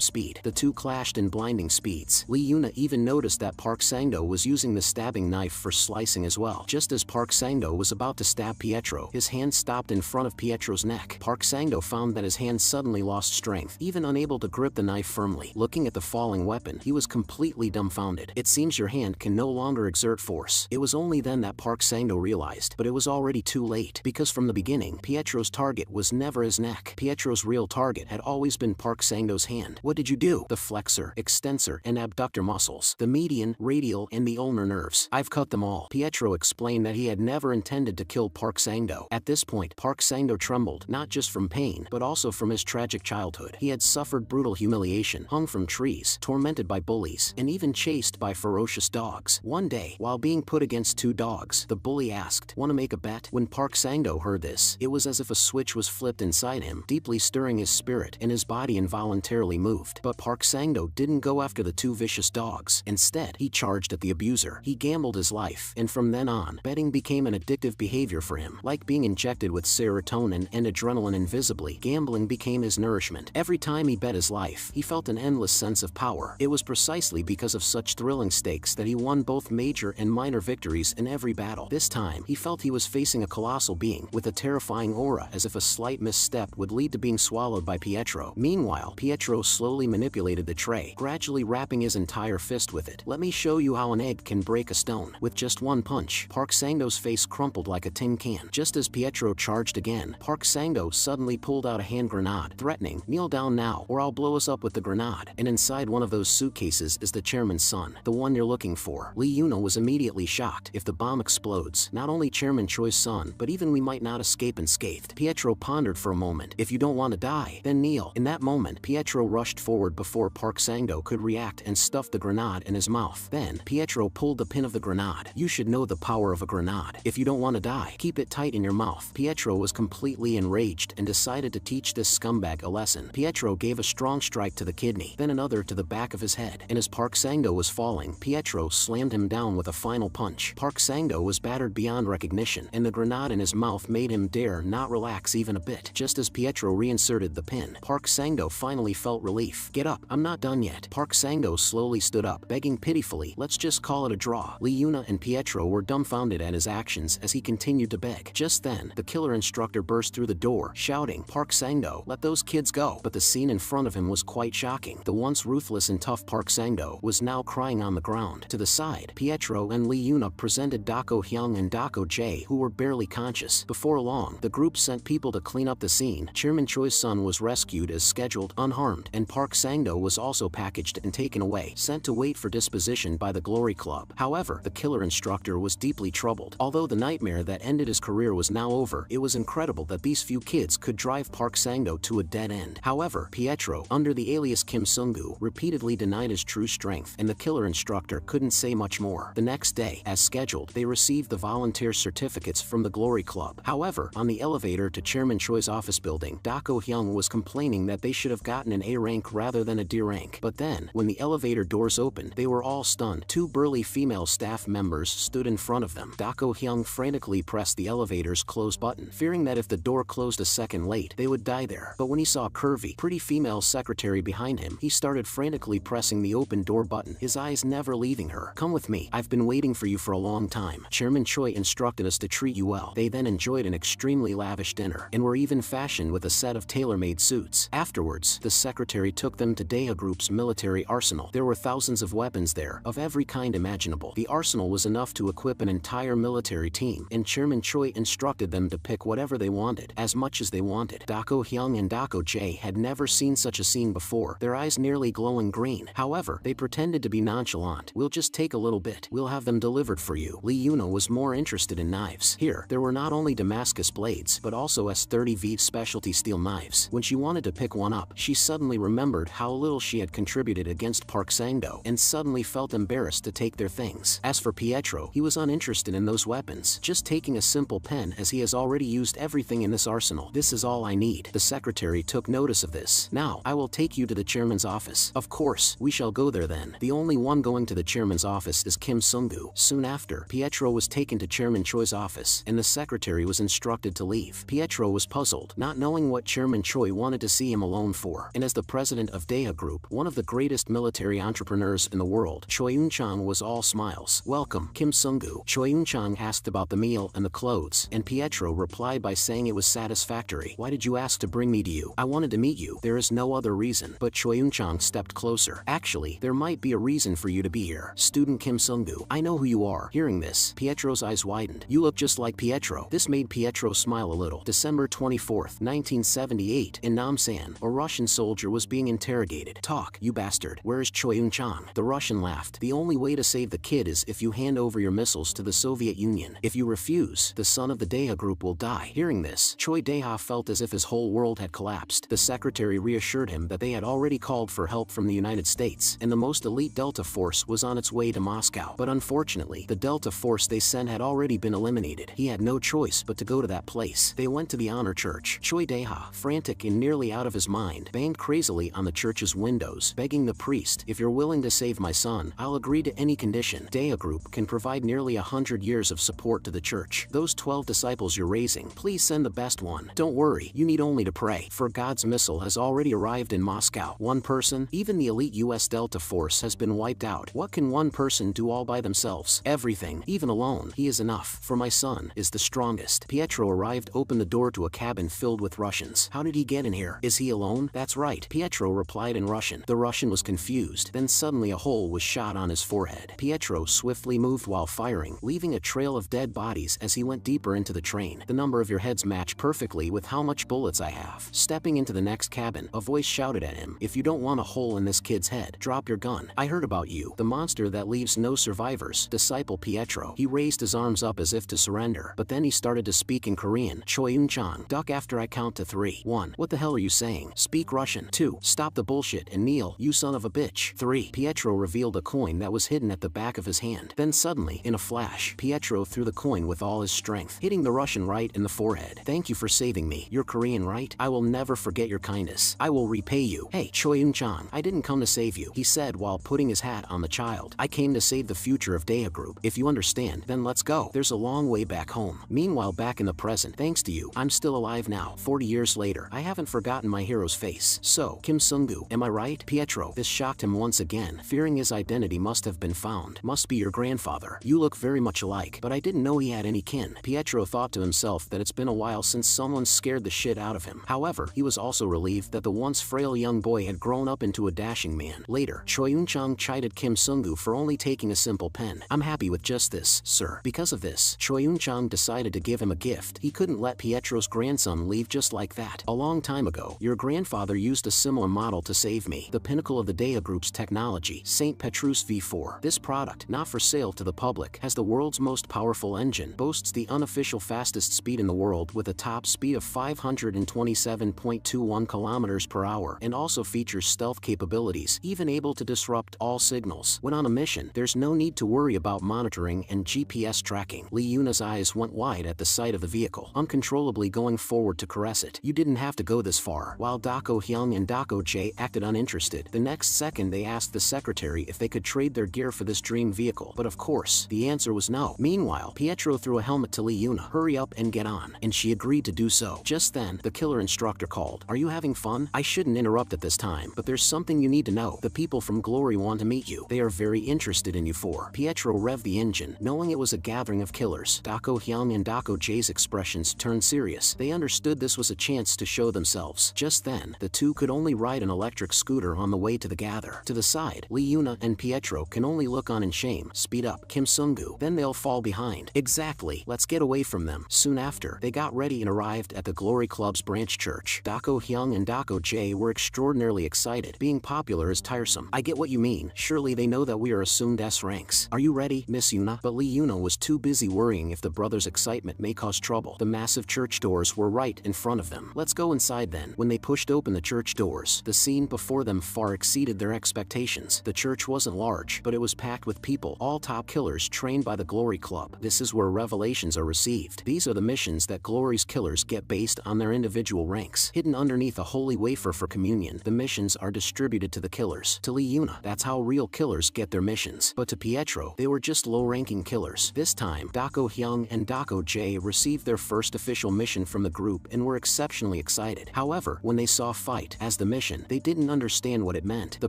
speed. The two clashed in blinding speeds. Lee Yuna even noticed that Park Sang-do was using the stabbing knife for slicing as well. Just as Park Sang-do was about to stab Pietro, his hand stopped in front of Pietro's neck. Park Sang-do found that his hand suddenly lost strength, even unable to grip the knife firmly. Looking at the falling weapon, he was completely dumbfounded. It seems your hand can no longer exert force. It was only then that Park Sang-do realized, but it was already too late, because from the beginning, Pietro's target was never his neck. Pietro's real target had always been Park Sang-do's hand. What did you do? The flexor, extensor, and abductor muscles, the median, radial, and the ulnar nerves. I've cut them all. Pietro explained that he had never intended to kill Park Sang-do. At this point, Park Sang-do trembled, not just from pain, but also from his tragic childhood. He had suffered brutal humiliation, hung from trees, tormented by bullies, and even chased by ferocious dogs. One day, while being put against two dogs, the bully asked, "Want to make a bet?" When Park Sang-do heard this, it was as if a switch was flipped inside him, deeply stirring his spirit, and his body involuntarily moved. But Park Sang-do didn't go after the two vicious dogs. Instead, he charged at the abuser. He gambled his life, and from then on, betting became an addictive behavior for him. Like being injected with serotonin and adrenaline invisibly, gambling became his nourishment. Every time he bet his life, he felt an endless sense of power. It was precisely because of such thrilling stakes that he won both major and minor victories in every battle. This time, he felt he was facing a colossal being with a terrifying aura, as if a slight misstep would lead to being swallowed by Pietro. Meanwhile, Pietro slowly manipulated the tray, gradually wrapping his entire fist with it. "Let me show you how an egg can break a stone." With just one punch, Park Sang-do's face crumpled like a tin can. Just as Pietro charged again, Park Sang-do suddenly pulled out a hand grenade, threatening, "Kneel down now, or I'll blow us up with the grenade." And inside one of those suitcases is the chairman's son, the one you're looking for. Lee Yuna was immediately shocked. If the bomb explodes, not only Chairman Choi's son, but even we might not escape unscathed. Pietro pondered for a moment. If you don't want to die, then kneel. In that moment, Pietro rushed forward before Park Sang-do could react and stuffed the grenade in his mouth. Then, Pietro pulled the pin of the grenade. "You should know the power of a grenade. If you don't want to die, keep it tight in your mouth." Pietro was completely enraged and decided to teach this scumbag a lesson. Pietro gave a strong strike to the kidney, then another to the back of his head, and as Park Sang-do was falling, Pietro slammed him down with a final punch. Park Sang-do was battered beyond recognition, and the grenade in his mouth made him dare not relax even a bit. Just as Pietro reinserted the pin, Park Sang-do finally felt relief. "Get up, I'm not done yet." Park Sang-do slowly stood up, begging pitifully, "Let's just call it a draw." Lee Yuna and Pietro were dumbfounded at his actions as he continued to beg. Just then, the killer instructor burst through the door, shouting, "Park Sang-do, let those kids go." But the scene in front of him was quite shocking. The once ruthless and tough Park Sang-do was now crying on the ground. To the side, Pietro and Lee Yuna presented Dako Hyung and Dako Jae, who were barely conscious. Before long, the group sent people to clean up the scene. Chairman Choi's son was rescued as scheduled, unharmed, and Park Sang-do was also packaged and taken away, sent to wait for disposition by the Glory Club. However, the killer instructor was deeply troubled. Although the nightmare that ended his career was now over, it was incredible that these few kids could drive Park Sang-do to a dead end. However, Pietro, under the alias Kim Sung-gu, repeatedly denied his true strength, and the killer instructor couldn't say much more. The next day, as scheduled, they received the volunteer certificates from the Glory Club. However, on the elevator to Chairman Choi's office building, Dako Hyung was complaining that they should have gotten an A rank rather than a D rank. But then, when the elevator doors opened, they were all stunned. Two burly female staff members stood in front of them. Dako Hyung frantically pressed the elevator's close button, fearing that if the door closed a second late, they would die there. But when he saw a curvy, pretty female secretary behind him, he started frantically pressing the open door button, his eyes never leaving her. "Come with me. I've been waiting for you for a long time. Chairman Choi instructed us to treat you well." They then enjoyed an extremely lavish dinner, and were even fashioned with a set of tailor-made suits. Afterwards, the secretary took them to Deha Group's military arsenal. There were thousands of weapons there, of every kind imaginable. The arsenal was enough to equip an entire military team, and Chairman Choi instructed them to pick whatever they wanted, as much as they wanted. Dako Hyung and Dako Jae had never seen such a scene before, their eyes nearly glowing green. However, they pretended to be nonchalant. "We'll just take a little bit. We'll have them delivered for you." Lee Yuna was more interested in knives. Here, there were not only Damascus blades, but also S30V specialty steel knives. When she wanted to pick one up, she suddenly remembered how little she had contributed against Park Sang-do, and suddenly felt embarrassed to take their things. As for Pietro, he was uninterested in those weapons, just taking a simple pen as he has already used everything in this arsenal. "This is all I need." The secretary took notice of this. "Now, I will take you to the chairman's office." "Of course, we shall go there then." The only one going to the chairman's office is Kim Sung-gu. Soon after, Pietro was taken to Chairman Choi's office, and the secretary was instructed to leave. Pietro was puzzled, not knowing what Chairman Choi wanted to see him alone for. And as the president of Deha Group, one of the greatest military entrepreneurs in the world, Choi Eun-chang was all smiles. "Welcome, Kim Sung-gu." Choi Eun-chang asked about the meal and the clothes, and Pietro replied by saying it was satisfactory. "Why did you ask to bring me to you?" "I wanted to meet you. There is no other reason." But Choi Eun-chang stepped closer. "Actually, there might be a reason for you to be here. Student Kim Sung-gu, I know who you are." Hearing this, Pietro's eyes widened. "You look just like Pietro." This made Pietro smile a little. December 24th, 1978, in Namsan, a Russian soldier was being interrogated. "Talk, you bastard. Where is Choi Eun-chang?" The Russian laughed. "The only way to save the kid is if you hand over your missiles to the Soviet Union. If you refuse, the son of the Deha Group will die." Hearing this, Choi Deha felt as if his whole world had collapsed. The secretary reassured him that they had already called for help from the United States, and the most elite Delta Force was on its way to Moscow. But unfortunately, the Delta Force they sent had already been eliminated. He had no choice but to go to that place. They went to the honor church. Choi Deha, frantic and nearly out of his mind, banged crazily on the church's windows, begging the priest, "If you're willing to save my son, I'll agree to any condition." Deha Group can provide nearly 100 years of support to the church. Those 12 disciples you're raising, please send the best one. Don't worry, you need only to pray, for God's missile has already arrived in Moscow. One person, even the elite US Delta Force has been wiped out. What can one person do all by themselves? Everything, even alone. He is enough, for my son is the strongest. Pietro arrived, opened the door to a cabin filled with Russians. "How did he get in here? Is he alone?" "That's right," Pietro replied in Russian. The Russian was confused. Then suddenly a hole was shot on his forehead. Pietro swiftly moved while firing, leaving a trail of dead bodies as he went deeper into the train. "The number of your heads match perfectly with how much bullets I have." Stepping into the next cabin, a voice shouted at him, "If you don't want a hole in this kid's head, drop your gun. I heard about you, the monster that leaves no survivors." Disciple Pietro. He raised his arms up as if to surrender, but then he started to speak in Korean. "Choi Eun-chang, duck after I count to 3. 1. What the hell are you saying? Speak Russian. 2. Stop the bullshit and kneel, you son of a bitch. 3. Pietro revealed a coin that was hidden at the back of his hand. Then suddenly, in a flash, Pietro threw the coin with all his strength, hitting the Russian right in the forehead. "Thank you for saving me. You're Korean, right? I will never forget your kindness. I will repay you." "Hey, Choi Eun-chang, I didn't come to save you," he said while putting his hat on the child. "I came to save the future of Deha Group. If you understand, then let's go. There's a long way back home." Meanwhile, back in the present, thanks to you, I'm still alive now. 40 years later, I haven't forgotten my hero's face. "So, Kim Sung-gu, am I right?" Pietro. This shocked him once again, fearing his identity must have been found. "Must be your grandfather. You look very much alike, but I didn't know he had any kin." Pietro thought to himself that it's been a while since someone scared the shit out of him. However, he was also relieved that the once frail young boy had grown up into a dashing man. Later, Choi Eun-chang chided Kim Sung-gu for only taking a simple pen. "I'm happy with just this, sir." Because of this, Choi Eun-chang decided to give him a gift. He couldn't let Pietro's grandson leave just like that. "A long time ago, your grandfather used a similar model to save me. The pinnacle of the Deha Group's technology, St. Petrus V4. This product, not for sale to the public, has the world's most powerful engine, boasts the unofficial fastest speed in the world with a top speed of 527.21 kilometers per hour, and also features stealth capabilities, even able to disrupt all signals. When on a mission, there's no need to worry about monitoring and GPS tracking." Lee Yuna's eyes went wide at the sight of the vehicle, uncontrollably going forward to caress it. "You didn't have to go this far." While Dako Hyung and Dako Jae acted uninterested, the next second they asked the secretary if they could trade their gear for this dream vehicle. But of course, the answer was no. Meanwhile, Pietro threw a helmet to Lee Yuna. "Hurry up and get on." And she agreed to do so. Just then, the killer instructor called. "Are you having fun? I shouldn't interrupt at this time, but there's something you need to know. The people from Glory want to meet you. They are very interested in you." For Pietro revved the engine, knowing it was a gathering of killers. Dako Hyung and Dako Jae's expressions turned serious. They understood this was a chance to show themselves. Just then, the two could only ride an electric scooter on the way to the gather. To the side, Lee Yuna and Pietro can only look on in shame. "Speed up, Kim Sung-gu, then they'll fall behind." "Exactly, let's get away from them." Soon after, they got ready and arrived at the Glory Club's branch church. Dako Hyung and Dako Jae were extraordinarily excited. Being popular is tiresome. "I get what you mean. Surely they know that we are assumed S ranks. Are you ready, Miss Yuna?" But Lee Yuna was too busy worrying if the brothers' excitement may cause trouble. The massive church doors were right in front of them. "Let's go inside then." When they pushed open the church doors, the scene before them far exceeded their expectations. The church wasn't large, but it was packed with people, all top killers trained by the Glory Club. This is where revelations are received. These are the missions that Glory's killers get based on their individual ranks. Hidden underneath a holy wafer for communion, the missions are distributed to the killers. To Lee Yuna, that's how real killers get their missions. But to Pietro, they were just low-ranking killers. This time, Dako Hyung and Dako J received their first official mission from the group and were exceptionally excited. However, when they saw fight as the mission, they didn't understand what it meant. The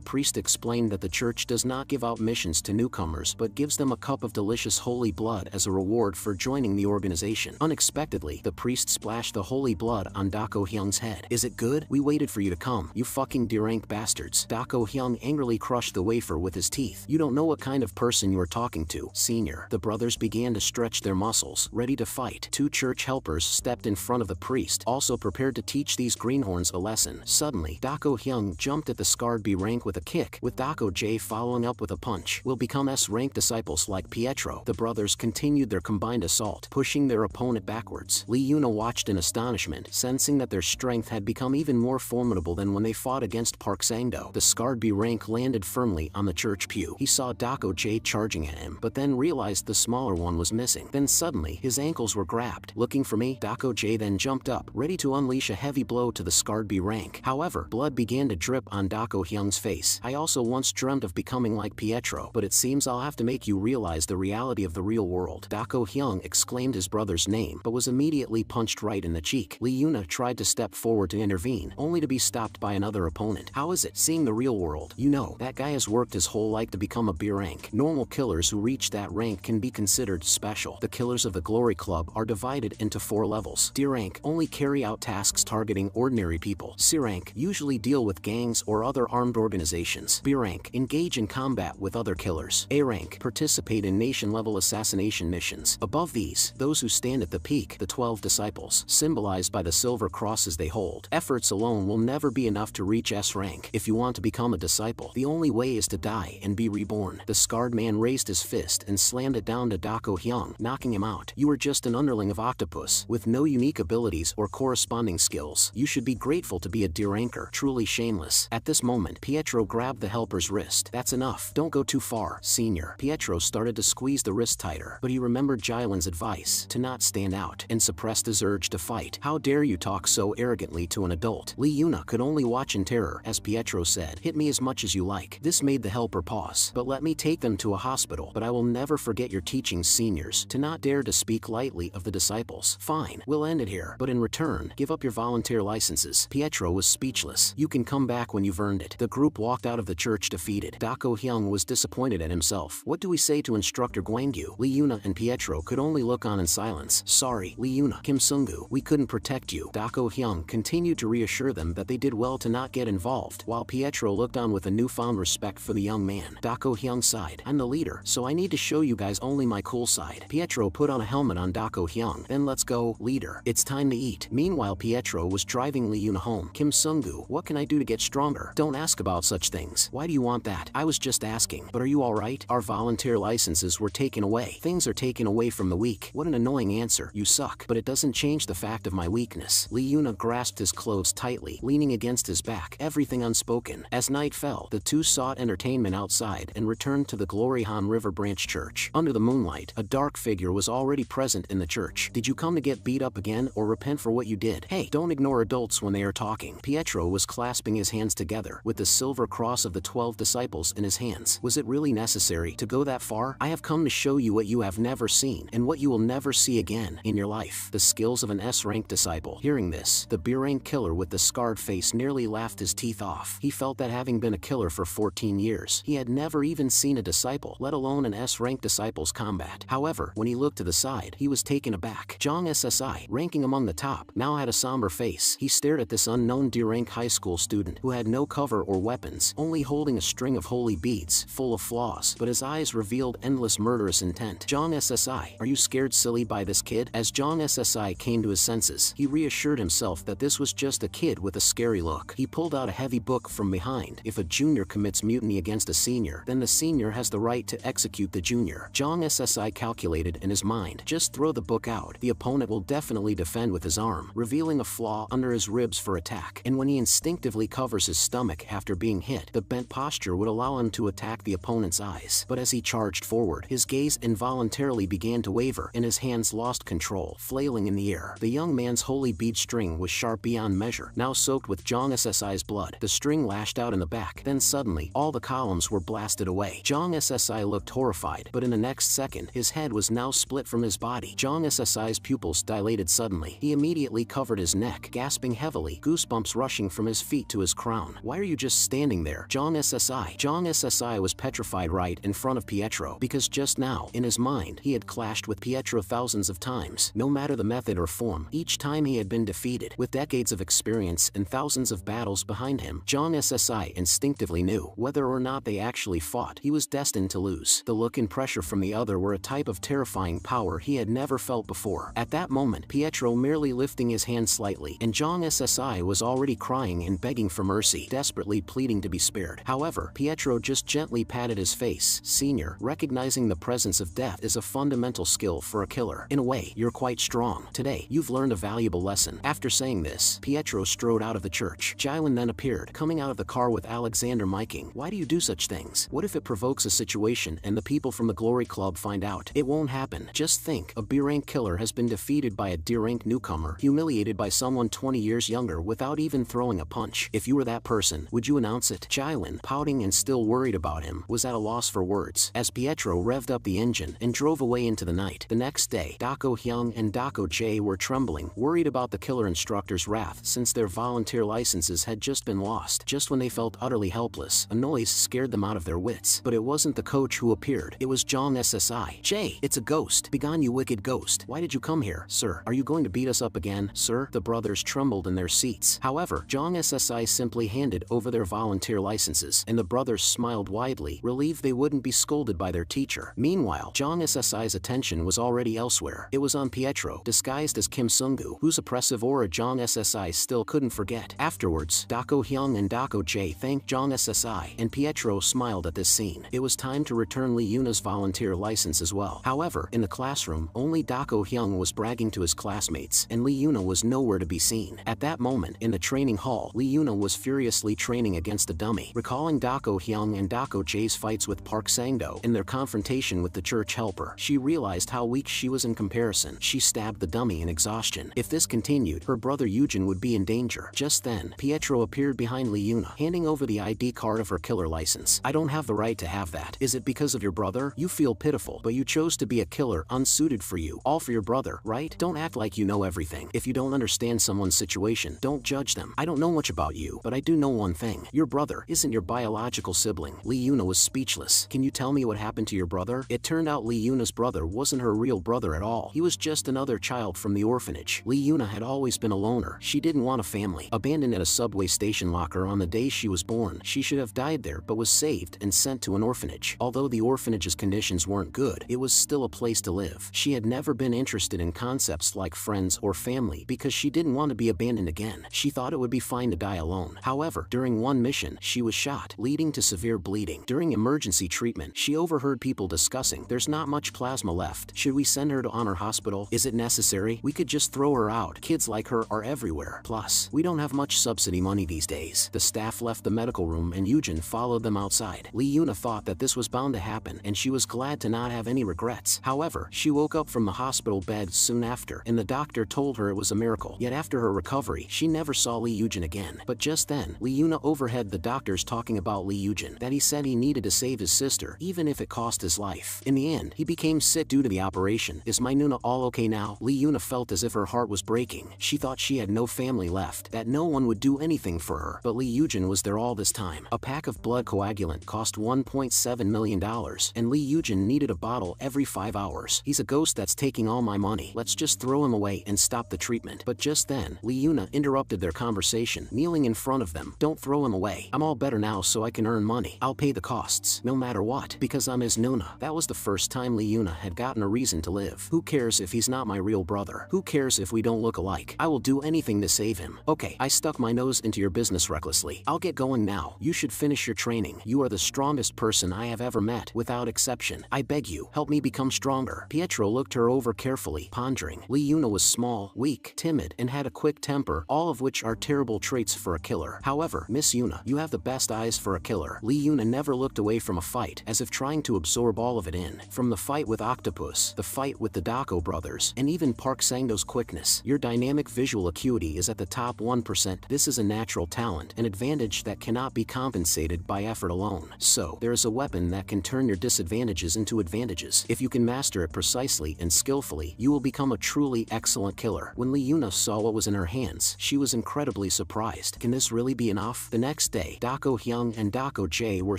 priest explained that the church does not give out missions to newcomers but gives them a cup of delicious holy blood as a reward for joining the organization. Unexpectedly, the priest splashed the holy blood on Dako Hyung's head. "Is it good? We waited for you to come, you fucking derank bastards." Dako Hyung angrily crushed the wafer with his teeth. "You don't know what kind of person you are talking to, senior." The brothers began to stretch their muscles, ready to fight. Two church helpers stepped in front of the priest, also prepared to teach these greenhorns a lesson. Suddenly, Dako Hyung jumped at the scarred B rank with a kick, with Dako J following up with a punch. "Will become S-rank disciples like Pietro." The brothers continued their combined assault, pushing their opponent backwards. Lee Yuna watched in astonishment, sensing that their strength had become even more formidable than when they fought against Park Sang-do. The scarred B rank landed firmly on the church pew. He saw Dako J charging at him, but then realized the smaller one was missing. Then suddenly, his ankles were grabbed. "Looking for me?" Dako J then jumped up, ready to unleash a heavy blow to the scarred B rank. However, blood began to drip on Dako Hyung's face. "I also once dreamt of becoming like Pietro, but it seems I'll have to make you realize the reality of the real world." Dako Hyung exclaimed his brother's name, but was immediately punched right in the cheek. Lee Yuna tried to step forward to intervene, only to be stopped by another opponent. "How is it, seeing the real world? You know, that guy has worked his whole life to become a B rank. Normal killers who reach that rank can be considered special. The killers of the Glory Club are divided into 4 levels. D rank only carry out tasks targeting ordinary people. C rank usually deal with gangs or other armed organizations. B rank engage in combat with other killers. A rank participate in nation-level assassination missions. Above these, those who stand at the peak, the 12 disciples, symbolized by the silver crosses they hold. Efforts alone will never be enough to reach S rank. If you want to become a disciple, the only way is to die and be reborn." The scarred man raised his fist and slammed it down to Dako Hyung, knocking him out. "You are just an underling of Octopus, with no unique abilities or corresponding skills. You should be grateful to be a deranker. Truly shameless." At this moment, Pietro grabbed the helper's wrist. "That's enough. Don't go too far, senior." Pietro started to squeeze the wrist tighter, but he remembered Jailin's advice to not stand out and suppressed his urge to fight. "How dare you talk so arrogantly to an adult?" Lee Yuna could only watch in terror as Pietro said, "Hit me as much as you like." This made the helper pause. "But let me take them to a hospital. But I will never forget your teachings, seniors, to not dare to speak lightly of the disciples." "Fine, we'll end it here. But in return, give up your volunteer licenses." Pietro was speechless. "You can come back when you've earned it." The group walked out of the church defeated. Dako Hyung was disappointed at himself. What do we say to Instructor Gwangyu? Lee Yuna and Pietro could only look on in silence. "Sorry, Lee Yuna, Kim Sung-gu, we couldn't protect you." Dako Hyung continued to reassure them that they did well to not get involved, while Pietro looked on with a newfound respect for the young man. Dako Hyung sighed. "I'm the leader, so I need to show you guys only my cool side." Pietro put on a helmet on Dako Hyung. "Then let's go, leader. It's time to eat." Meanwhile, Pietro was driving Lee Yuna home. "Kim Sung-gu, what can I do to get stronger?" "Don't ask about such things. Why do you want that?" "I was just asking. But are you alright? Our volunteer licenses were taken away." "Things are taken away from the weak." "What an annoying answer. You suck." "But it doesn't change the fact of my weakness." Lee Yuna grasped his clothes tightly, leaning against his back, everything unspoken. As night fell, the two sought entertainment outside and returned to the Glory Han River Branch Church. Under the moonlight, a dark figure was already present in the church. "Did you come to get beat up again or repent for what you did?" "Hey, don't ignore adults when they are talking." Pietro was clasping his hands together, with the silver cross of the 12 disciples in his hands. "Was it really necessary to go that far? I have come to show you what you have never seen and what you will never see again in your life. The skills of an S-rank disciple." Hearing this, the B-rank killer with the scarred face nearly laughed his teeth off. He felt that having been a killer for 14 years, he had never even seen a disciple, let alone an S-rank disciple's combat. However, when he looked to the side, he was taken aback. Jong SSI, ranking among the top, now had a somber face. He stared at this unknown D-rank high school student who had no cover or weapons, only holding a string of holy beads, full of flaws, but his eyes revealed endless murderous intent. "Jong SSI, are you scared silly by this kid?" As Jong SSI came to his senses, he reassured himself that this was just a kid with a scary look. He pulled out a heavy book from behind. "If a junior commits mutiny against a senior, then the senior has the right to execute the junior." Jong SSI calculated in his mind, just throw the book out. The opponent will definitely defend with his arm, revealing a flaw under his ribs for attack. And when he instinctively covers his stomach after being hit, the bent posture would allow him to attack the opponent's eyes. But as he charged forward, his gaze involuntarily began to waver, and his hands lost control, flailing in the air. The young man's holy bead string was sharp beyond measure, now soaked with Jong SSI's blood. The string lashed out in the back. Then suddenly, all the columns were blasted away. Jong SSI looked horrified, but in the next second, his head was now split from his body. Jong Ssi's pupils dilated suddenly. He immediately covered his neck, gasping heavily, goosebumps rushing from his feet to his crown. Why are you just standing there? Jong Ssi was petrified right in front of Pietro, because just now, in his mind, he had clashed with Pietro thousands of times. No matter the method or form, each time he had been defeated. With decades of experience and thousands of battles behind him, Jong Ssi instinctively knew, whether or not they actually fought, he was destined to lose. The look and pressure from the other were a type of terrifying power he had never felt before. At that moment, Pietro merely lifting his hand slightly, and Jong Ssi was already crying and begging for mercy, desperately pleading to be spared. However, Pietro just gently patted his face. Senior, recognizing the presence of death is a fundamental skill for a killer. In a way, you're quite strong. Today, you've learned a valuable lesson. After saying this, Pietro strode out of the church. Jilin then appeared, coming out of the car with Alexander miking. Why do you do such things? What if it provokes a situation and the people from the Glory Club find out? It won't happen. Just think, a B-rank killer has been defeated by a D-rank newcomer, humiliated by someone 20 years younger without even throwing a punch. If you were that person, would you announce it? Jilin, pouting and still worried about him, was at a loss for words, as Pietro revved up the engine and drove away into the night. The next day, Dako Hyung and Dako Jae were trembling, worried about the killer instructor's wrath since their volunteer licenses had just been lost. Just when they felt utterly helpless, a noise scared them out of their wits. But it wasn't the coach who appeared, it was Jong Ssi. Jae, it's a ghost. Begone, you wicked ghost. Why did you come here? Sir, are you going to beat us up again? Sir? The brothers trembled in their seats. However, Jong Ssi simply handed over their volunteer licenses, and the brothers smiled widely, relieved they wouldn't be scolded by their teacher. Meanwhile, Jong Ssi's attention was already elsewhere. It was on Pietro, disguised as Kim Sung-gu, whose oppressive aura Jong Ssi still couldn't forget. Afterwards, Dako Hyung and Dako Jae thanked Jong Ssi, and Pietro smiled at this scene. It was time to return Lee Yuna's volunteer license as well. However, in the classroom, only Dako Hyung was bragging to his classmates, and Lee Yuna was nowhere to be seen. At that moment, in the training hall, Lee Yuna was furiously training against a dummy. Recalling Dako Hyung and Dako Jae's fights with Park Sang-do and their confrontation with the church helper, she realized how weak she was in comparison. She stabbed the dummy in exhaustion. If this continued, her brother Yujin would be in danger. Just then, Pietro appeared behind Lee Yuna, handing over the ID card of her killer license. I don't have the right to have that. Is it because of your brother? You feel pitiful, but you chose to be a killer unsuited for you. All for your brother, right? Don't act like you know everything. If you don't understand someone's situation, don't judge them. I don't know much about you, but I do know one thing. Your brother isn't your biological sibling. Lee Yuna was speechless. Can you tell me what happened to your brother? It turned out Lee Yuna's brother wasn't her real brother at all. He was just another child from the orphanage. Lee Yuna had always been a loner. She didn't want a family. Abandoned at a subway station locker on the day she was born, she should have died there but was saved and sent to an orphanage. Although the orphanage's conditions weren't good, it was still a place to live. She had never been interested in concepts like friends or family because she didn't want to be abandoned again. She thought it would be fine to die alone. However, during one mission, she was shot, leading to severe bleeding. During emergency treatment, she overheard people discussing, there's not much plasma left. Should we send her to Honor Hospital? Is it necessary? We could just throw her out. Kids like her are everywhere. Plus, we don't have much subsidy money these days. The staff left the medical room and Yujin followed them outside. Lee Yuna thought that this was bound to happen and she was glad to not have any regrets. However, she woke up from the hospital bed soon after, and the doctor told her it was a miracle. Yet after her recovery, she never saw Lee Yujin again. But just then, Lee Yuna overheard the doctors talking about Lee Yujin, that he said he needed to save his sister, even if it cost his life. In the end, he became sick due to the operation. Is my Nuna all okay now? Lee Yuna felt as if her heart was breaking. She thought she had no family left, that no one would do anything for her. But Lee Yujin was there all this time. A pack of blood coagulant cost $1.7 million, and Lee Yujin needed a bottle every 5 hours. He's a ghost that's taking all my money. Let's just throw him away and stop the treatment. But just then, Lee Yuna interrupted their conversation, kneeling in front of them. Don't throw him away. I'm all better now so I can earn money. I'll pay the costs, no matter what, because I'm his Nuna. That was the first time Lee Yuna had gotten a reason to live. Who cares if he's not my real brother? Who cares if we don't look alike? I will do anything to save him. Okay, I stuck my nose into your business recklessly. I'll get going now. You should finish your training. You are the strongest person I have ever met, without exception. I beg you, help me become stronger. Pietro looked her over carefully, pondering. Lee Yuna was small, weak, timid, and had a quick temper, all of which are terrible traits for a killer. However, Miss Yuna, you have the best eyes for a killer. Lee Yuna never looked away from a fight, as if trying to absorb all of it in. From the fight with Octopus, the fight with the Dako brothers, and even Park Sang-do's quickness, your dynamic visual acuity is at the top 1%. This is a natural talent, an advantage that cannot be compensated by effort alone. So, there is a weapon that can turn your disadvantages into advantages. If you can master it precisely precisely and skillfully, you will become a truly excellent killer. When Lee Yuna saw what was in her hands, she was incredibly surprised. Can this really be enough? The next day, Dako Hyung and Dako Jae were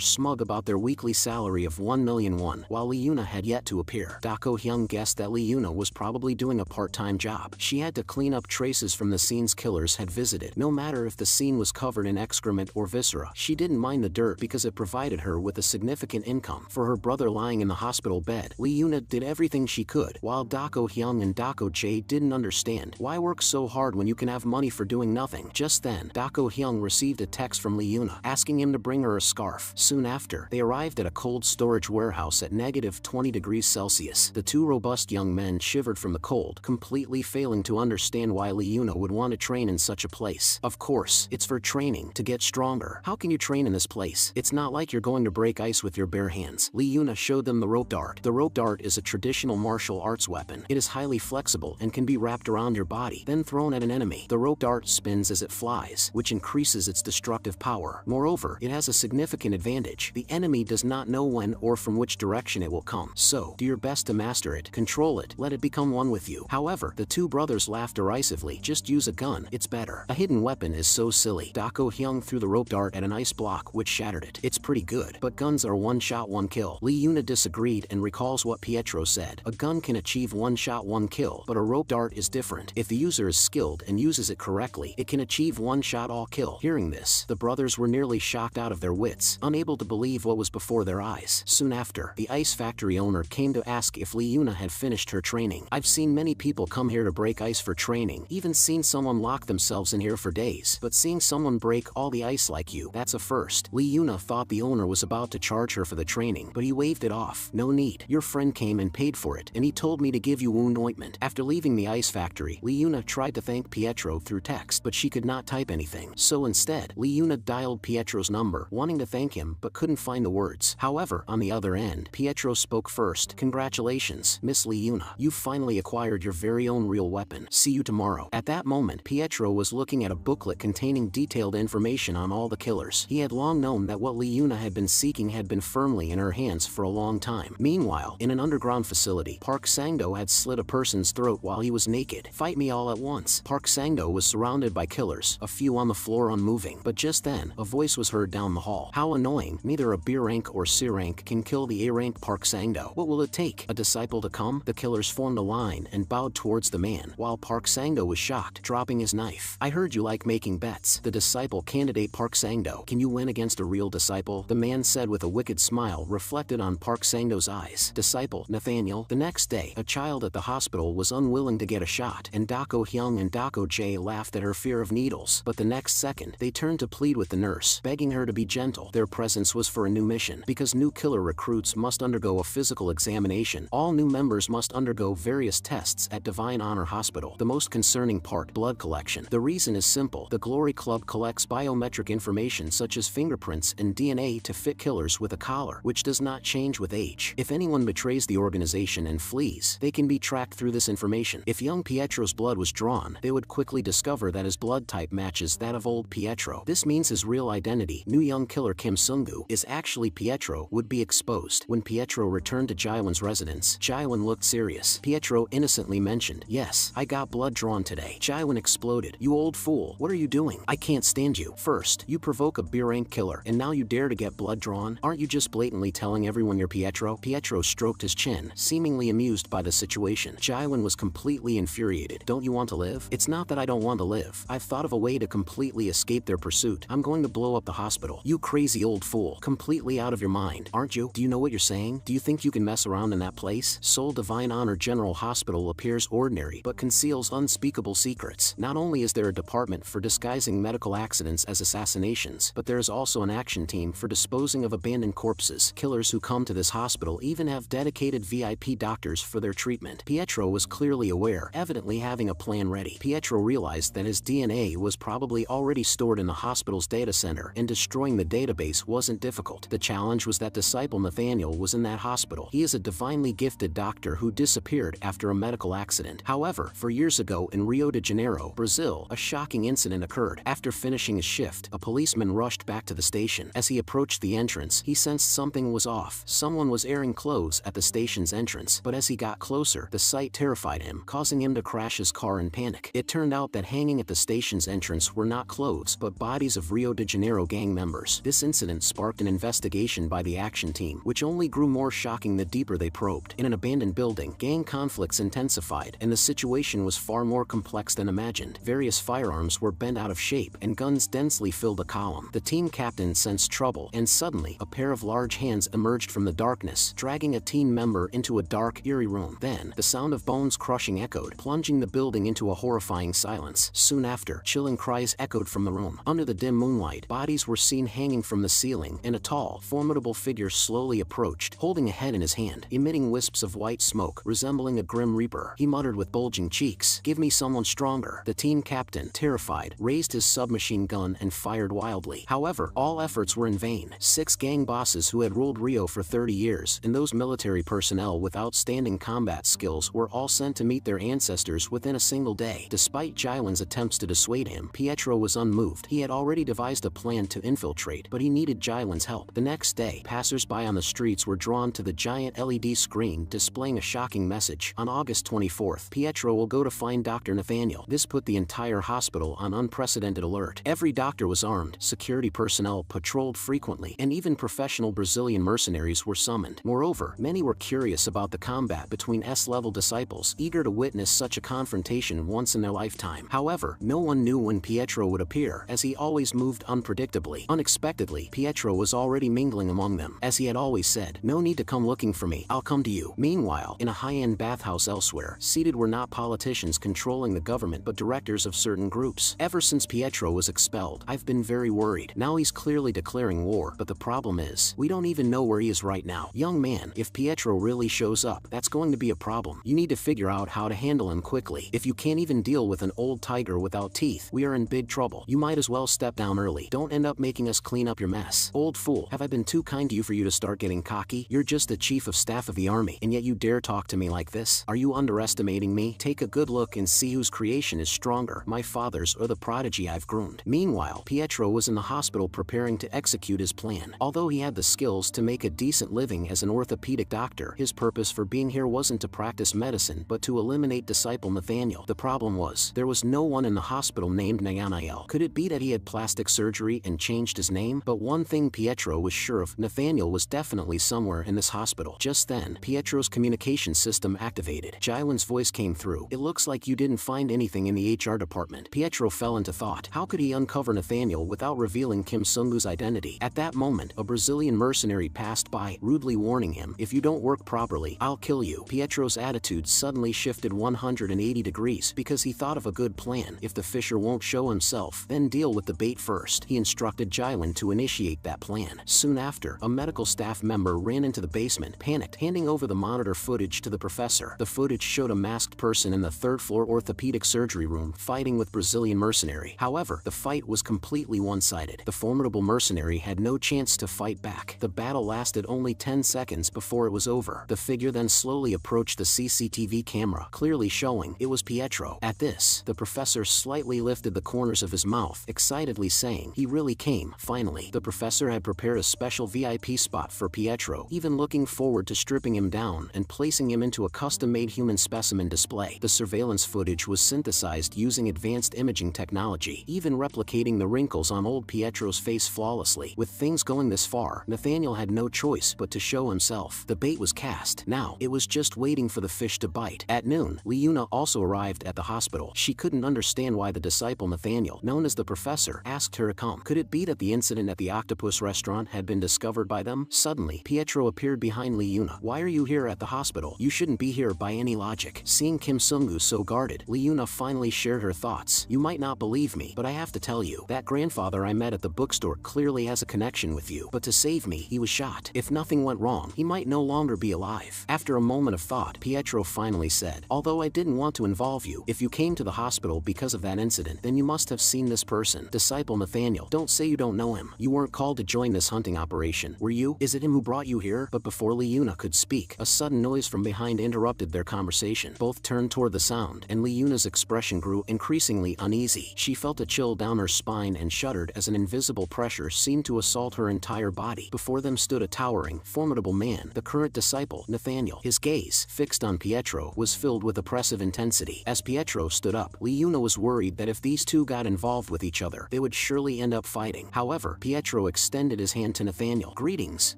smug about their weekly salary of 1 million won, while Lee Yuna had yet to appear. Dako Hyung guessed that Lee Yuna was probably doing a part-time job. She had to clean up traces from the scenes killers had visited. No matter if the scene was covered in excrement or viscera, she didn't mind the dirt because it provided her with a significant income. For her brother lying in the hospital bed, Lee Yuna did everything she could, while Dako Hyung and Dako Jae didn't understand. Why work so hard when you can have money for doing nothing? Just then, Dako Hyung received a text from Lee Yuna, asking him to bring her a scarf. Soon after, they arrived at a cold storage warehouse at -20°C. The two robust young men shivered from the cold, completely failing to understand why Lee Yuna would want to train in such a place. Of course, it's for training, to get stronger. How can you train in this place? It's not like you're going to break ice with your bare hands. Lee Yuna showed them the rope dart. The rope dart is a traditional martial arts weapon. It is highly flexible and can be wrapped around your body, then thrown at an enemy. The rope dart spins as it flies, which increases its destructive power. Moreover, it has a significant advantage. The enemy does not know when or from which direction it will come. So, do your best to master it, control it, let it become one with you. However, the two brothers laughed derisively. Just use a gun, it's better. A hidden weapon is so silly. Dako Hyung threw the rope dart at an ice block which shattered it. It's pretty good, but guns are one shot, one kill. Lee Yuna disagreed and recalls what Pietro said. A gun can achieve one shot, one kill, but a rope dart is different. If the user is skilled and uses it correctly, it can achieve one shot, all kill. Hearing this, the brothers were nearly shocked out of their wits, unable to believe what was before their eyes. Soon after, the ice factory owner came to ask if Lee Yuna had finished her training. I've seen many people come here to break ice for training, even seen someone lock themselves in here for days, but seeing someone break all the ice like you, that's a first. Lee Yuna thought the owner was about to charge her for the training, but he waved it off. No need. Your friend came and paid for it, and he told me to give you wound ointment. After leaving the ice factory, Lee Yuna tried to thank Pietro through text, but she could not type anything. So instead, Lee Yuna dialed Pietro's number, wanting to thank him, but couldn't find the words. However, on the other end, Pietro spoke first. Congratulations, Miss Lee Yuna. You've finally acquired your very own real weapon. See you tomorrow. At that moment, Pietro was looking at a booklet containing detailed information on all the killers. He had long known that what Lee Yuna had been seeking had been firmly in her hands for a long time. Meanwhile, in an underground facility, Park Sang-do had slit a person's throat while he was naked. Fight me all at once. Park Sang-do was surrounded by killers, a few on the floor unmoving. But just then, a voice was heard down the hall. How annoying. Neither a B rank or C rank can kill the A rank Park Sang-do. What will it take? A disciple to come? The killers formed a line and bowed towards the man, while Park Sang-do was shocked, dropping his knife. I heard you like making bets. The disciple candidate Park Sang-do. Can you win against a real disciple? The man said with a wicked smile reflected on Park Sang-do's eyes. Disciple, Nathaniel. The next day, a child at the hospital was unwilling to get a shot, and Dako Hyung and Dako Jae laughed at her fear of needles. But the next second, they turned to plead with the nurse, begging her to be gentle. Their presence was for a new mission. Because new killer recruits must undergo a physical examination, all new members must undergo various tests at Divine Honor Hospital. The most concerning part, blood collection. The reason is simple. The Glory Club collects biometric information such as fingerprints and DNA to fit killers with a collar, which does not change with age. If anyone betrays the organization and flees, they can be tracked through this information. If young Pietro's blood was drawn, they would quickly discover that his blood type matches that of old Pietro. This means his real identity, new young killer Kim Sung-gu, is actually Pietro, would be exposed. When Pietro returned to Jaewon's residence, Jaewon looked serious. Pietro innocently mentioned, "Yes, I got blood drawn today." Jaewon exploded. "You old fool, what are you doing? I can't stand you. First, you provoke a B-rank killer, and now you dare to get blood drawn? Aren't you just blatantly telling everyone you're Pietro?" Pietro stroked his chin, seemingly amused by the situation. Jaewon was completely infuriated. "Don't you want to live?" "It's not that I don't want to live. I've thought of a way to completely escape their pursuit. I'm going to blow up the hospital." "You crazy old fool. Completely out of your mind, aren't you? Do you know what you're saying? Do you think you can mess around in that place?" Seoul Divine Honor General Hospital appears ordinary but conceals unspeakable secrets. Not only is there a department for disguising medical accidents as assassinations, but there is also an action team for disposing of abandoned corpses. Killers who come to this hospital even have dedicated VIP doctors for their treatment. Pietro was clearly aware, evidently having a plan ready. Pietro realized that his DNA was probably already stored in the hospital's data center, and destroying the database wasn't difficult. The challenge was that disciple Nathaniel was in that hospital. He is a divinely gifted doctor who disappeared after a medical accident. However, 4 years ago in Rio de Janeiro, Brazil, a shocking incident occurred. After finishing his shift, a policeman rushed back to the station. As he approached the entrance, he sensed something was off. Someone was airing clothes at the station's entrance. but as he got closer, the sight terrified him, causing him to crash his car in panic. It turned out that hanging at the station's entrance were not clothes but bodies of Rio de Janeiro gang members. This incident sparked an investigation by the action team, which only grew more shocking the deeper they probed. In an abandoned building, gang conflicts intensified, and the situation was far more complex than imagined. Various firearms were bent out of shape, and guns densely filled the column. The team captain sensed trouble, and suddenly, a pair of large hands emerged from the darkness, dragging a team member into a dark, eerie room. Then, the sound of bones crushing echoed, plunging the building into a horrifying silence. Soon after, chilling cries echoed from the room. Under the dim moonlight, bodies were seen hanging from the ceiling, and a tall, formidable figure slowly approached, holding a head in his hand, emitting wisps of white smoke, resembling a grim reaper. He muttered with bulging cheeks, "Give me someone stronger." The team captain, terrified, raised his submachine gun and fired wildly. However, all efforts were in vain. 6 gang bosses who had ruled Rio for 30 years, and those military personnel with outstanding combat skills were all sent to meet their ancestors within a single day. Despite Jailen's attempts to dissuade him, Pietro was unmoved. He had already devised a plan to infiltrate, but he needed Jailen's help. The next day, passers-by on the streets were drawn to the giant LED screen displaying a shocking message. On August 24th, Pietro will go to find Dr. Nathaniel. This put the entire hospital on unprecedented alert. Every doctor was armed, security personnel patrolled frequently, and even professional Brazilian mercenaries were summoned. Moreover, many were curious about the combat between S-level disciples, eager to witness such a confrontation once in their lifetime. However, no one knew when Pietro would appear, as he always moved unpredictably. Unexpectedly, Pietro was already mingling among them. As he had always said, "No need to come looking for me, I'll come to you." Meanwhile, in a high-end bathhouse elsewhere, seated were not politicians controlling the government but directors of certain groups. Ever since Pietro was expelled, I've been very worried. Now he's clearly declaring war, but the problem is, we don't even know where he is right now. Young man, if Pietro really shows up, that's going to be a problem. You need to figure out how to handle him quickly. If you can't even deal with an old tiger without teeth, we are in big trouble. You might as well step down early. Don't end up making us clean up your mess. Old fool, have I been too kind to you for you to start getting cocky? You're just the chief of staff of the army, and yet you dare talk to me like this? Are you underestimating me? Take a good look and see whose creation is stronger, my father's or the prodigy I've groomed. Meanwhile, Pietro was in the hospital preparing to execute his plan. Although he had the skills to make a decent living as an orthopedic doctor, his purpose for being here wasn't to practice medicine but to eliminate disciple Nathaniel. The problem was, there was no one in the hospital named Nathaniel. Could it be that he had plastic surgery and changed his name? But one thing Pietro was sure of, Nathaniel was definitely somewhere in this hospital. Just then, Pietro's communication system activated. Jailen's voice came through. "It looks like you didn't find anything in the HR department." Pietro fell into thought. How could he uncover Nathaniel without revealing Kim Sungu's identity? At that moment, a Brazilian mercenary passed by, rudely warning him, "If you don't work properly, I'll kill you." Pietro's attitude suddenly shifted 180 degrees because he thought of a good plan. If the fisher won't show himself, then deal with the bait first. He instructed Jailen to initiate that plan. Soon after, a medical staff member ran into the basement, panicked, handing over the monitor footage to the professor. The footage showed a masked person in the third-floor orthopedic surgery room fighting with Brazilian mercenary. However, the fight was completely one-sided. The formidable mercenary had no chance to fight back. The battle lasted only 10 seconds before it was over. The figure then slowly approached the CCTV camera, clearly showing it was Pietro. At this, the professor slightly lifted the corners of his mouth, excitedly saying, "He really came, finally." The professor had prepared a special VIP spot for Pietro, even looking forward to stripping him down and placing him into a custom-made human specimen display. The surveillance footage was synthesized using advanced imaging technology, even replicating the wrinkles on old Pietro's face flawlessly. With things going this far, Nathaniel had no choice but to show himself. The bait was cast. Now, it was just waiting for the fish to bite. At noon, Liuna also arrived at the hospital. She couldn't understand why the disciple Nathaniel, known as the professor, asked her to come. Could it be that the incident at the octopus restaurant had been discovered by them? Suddenly, Pietro appeared behind Liuna. "Why are you here at the hospital? You shouldn't be here by any logic." Seeing Kim Sungu so guarded, Liuna finally shared her thoughts. "You might not believe me, but I have to tell you, that grandfather I met at the bookstore clearly has a connection with you. But to save me, he was shot. If nothing went wrong, he might no longer be alive." After a moment of thought, Pietro finally said, "Although I didn't want to involve you, if you came to the hospital because of that incident, then you must have seen this person. Disciple Nathaniel. Don't say you don't know him. You weren't called to join this hunting operation, were you? Is it him who brought you here?" But before Liuna could speak, a sudden noise from behind interrupted their conversation. Both turned toward the sound, and Liuna's expression grew increasingly uneasy. She felt a chill down her spine and shuddered as an invisible pressure seemed to assault her entire body. Before them stood a towering, formidable man, the current disciple, Nathaniel. Nathaniel. His gaze, fixed on Pietro, was filled with oppressive intensity. As Pietro stood up, Liuna was worried that if these two got involved with each other, they would surely end up fighting. However, Pietro extended his hand to Nathaniel. "Greetings,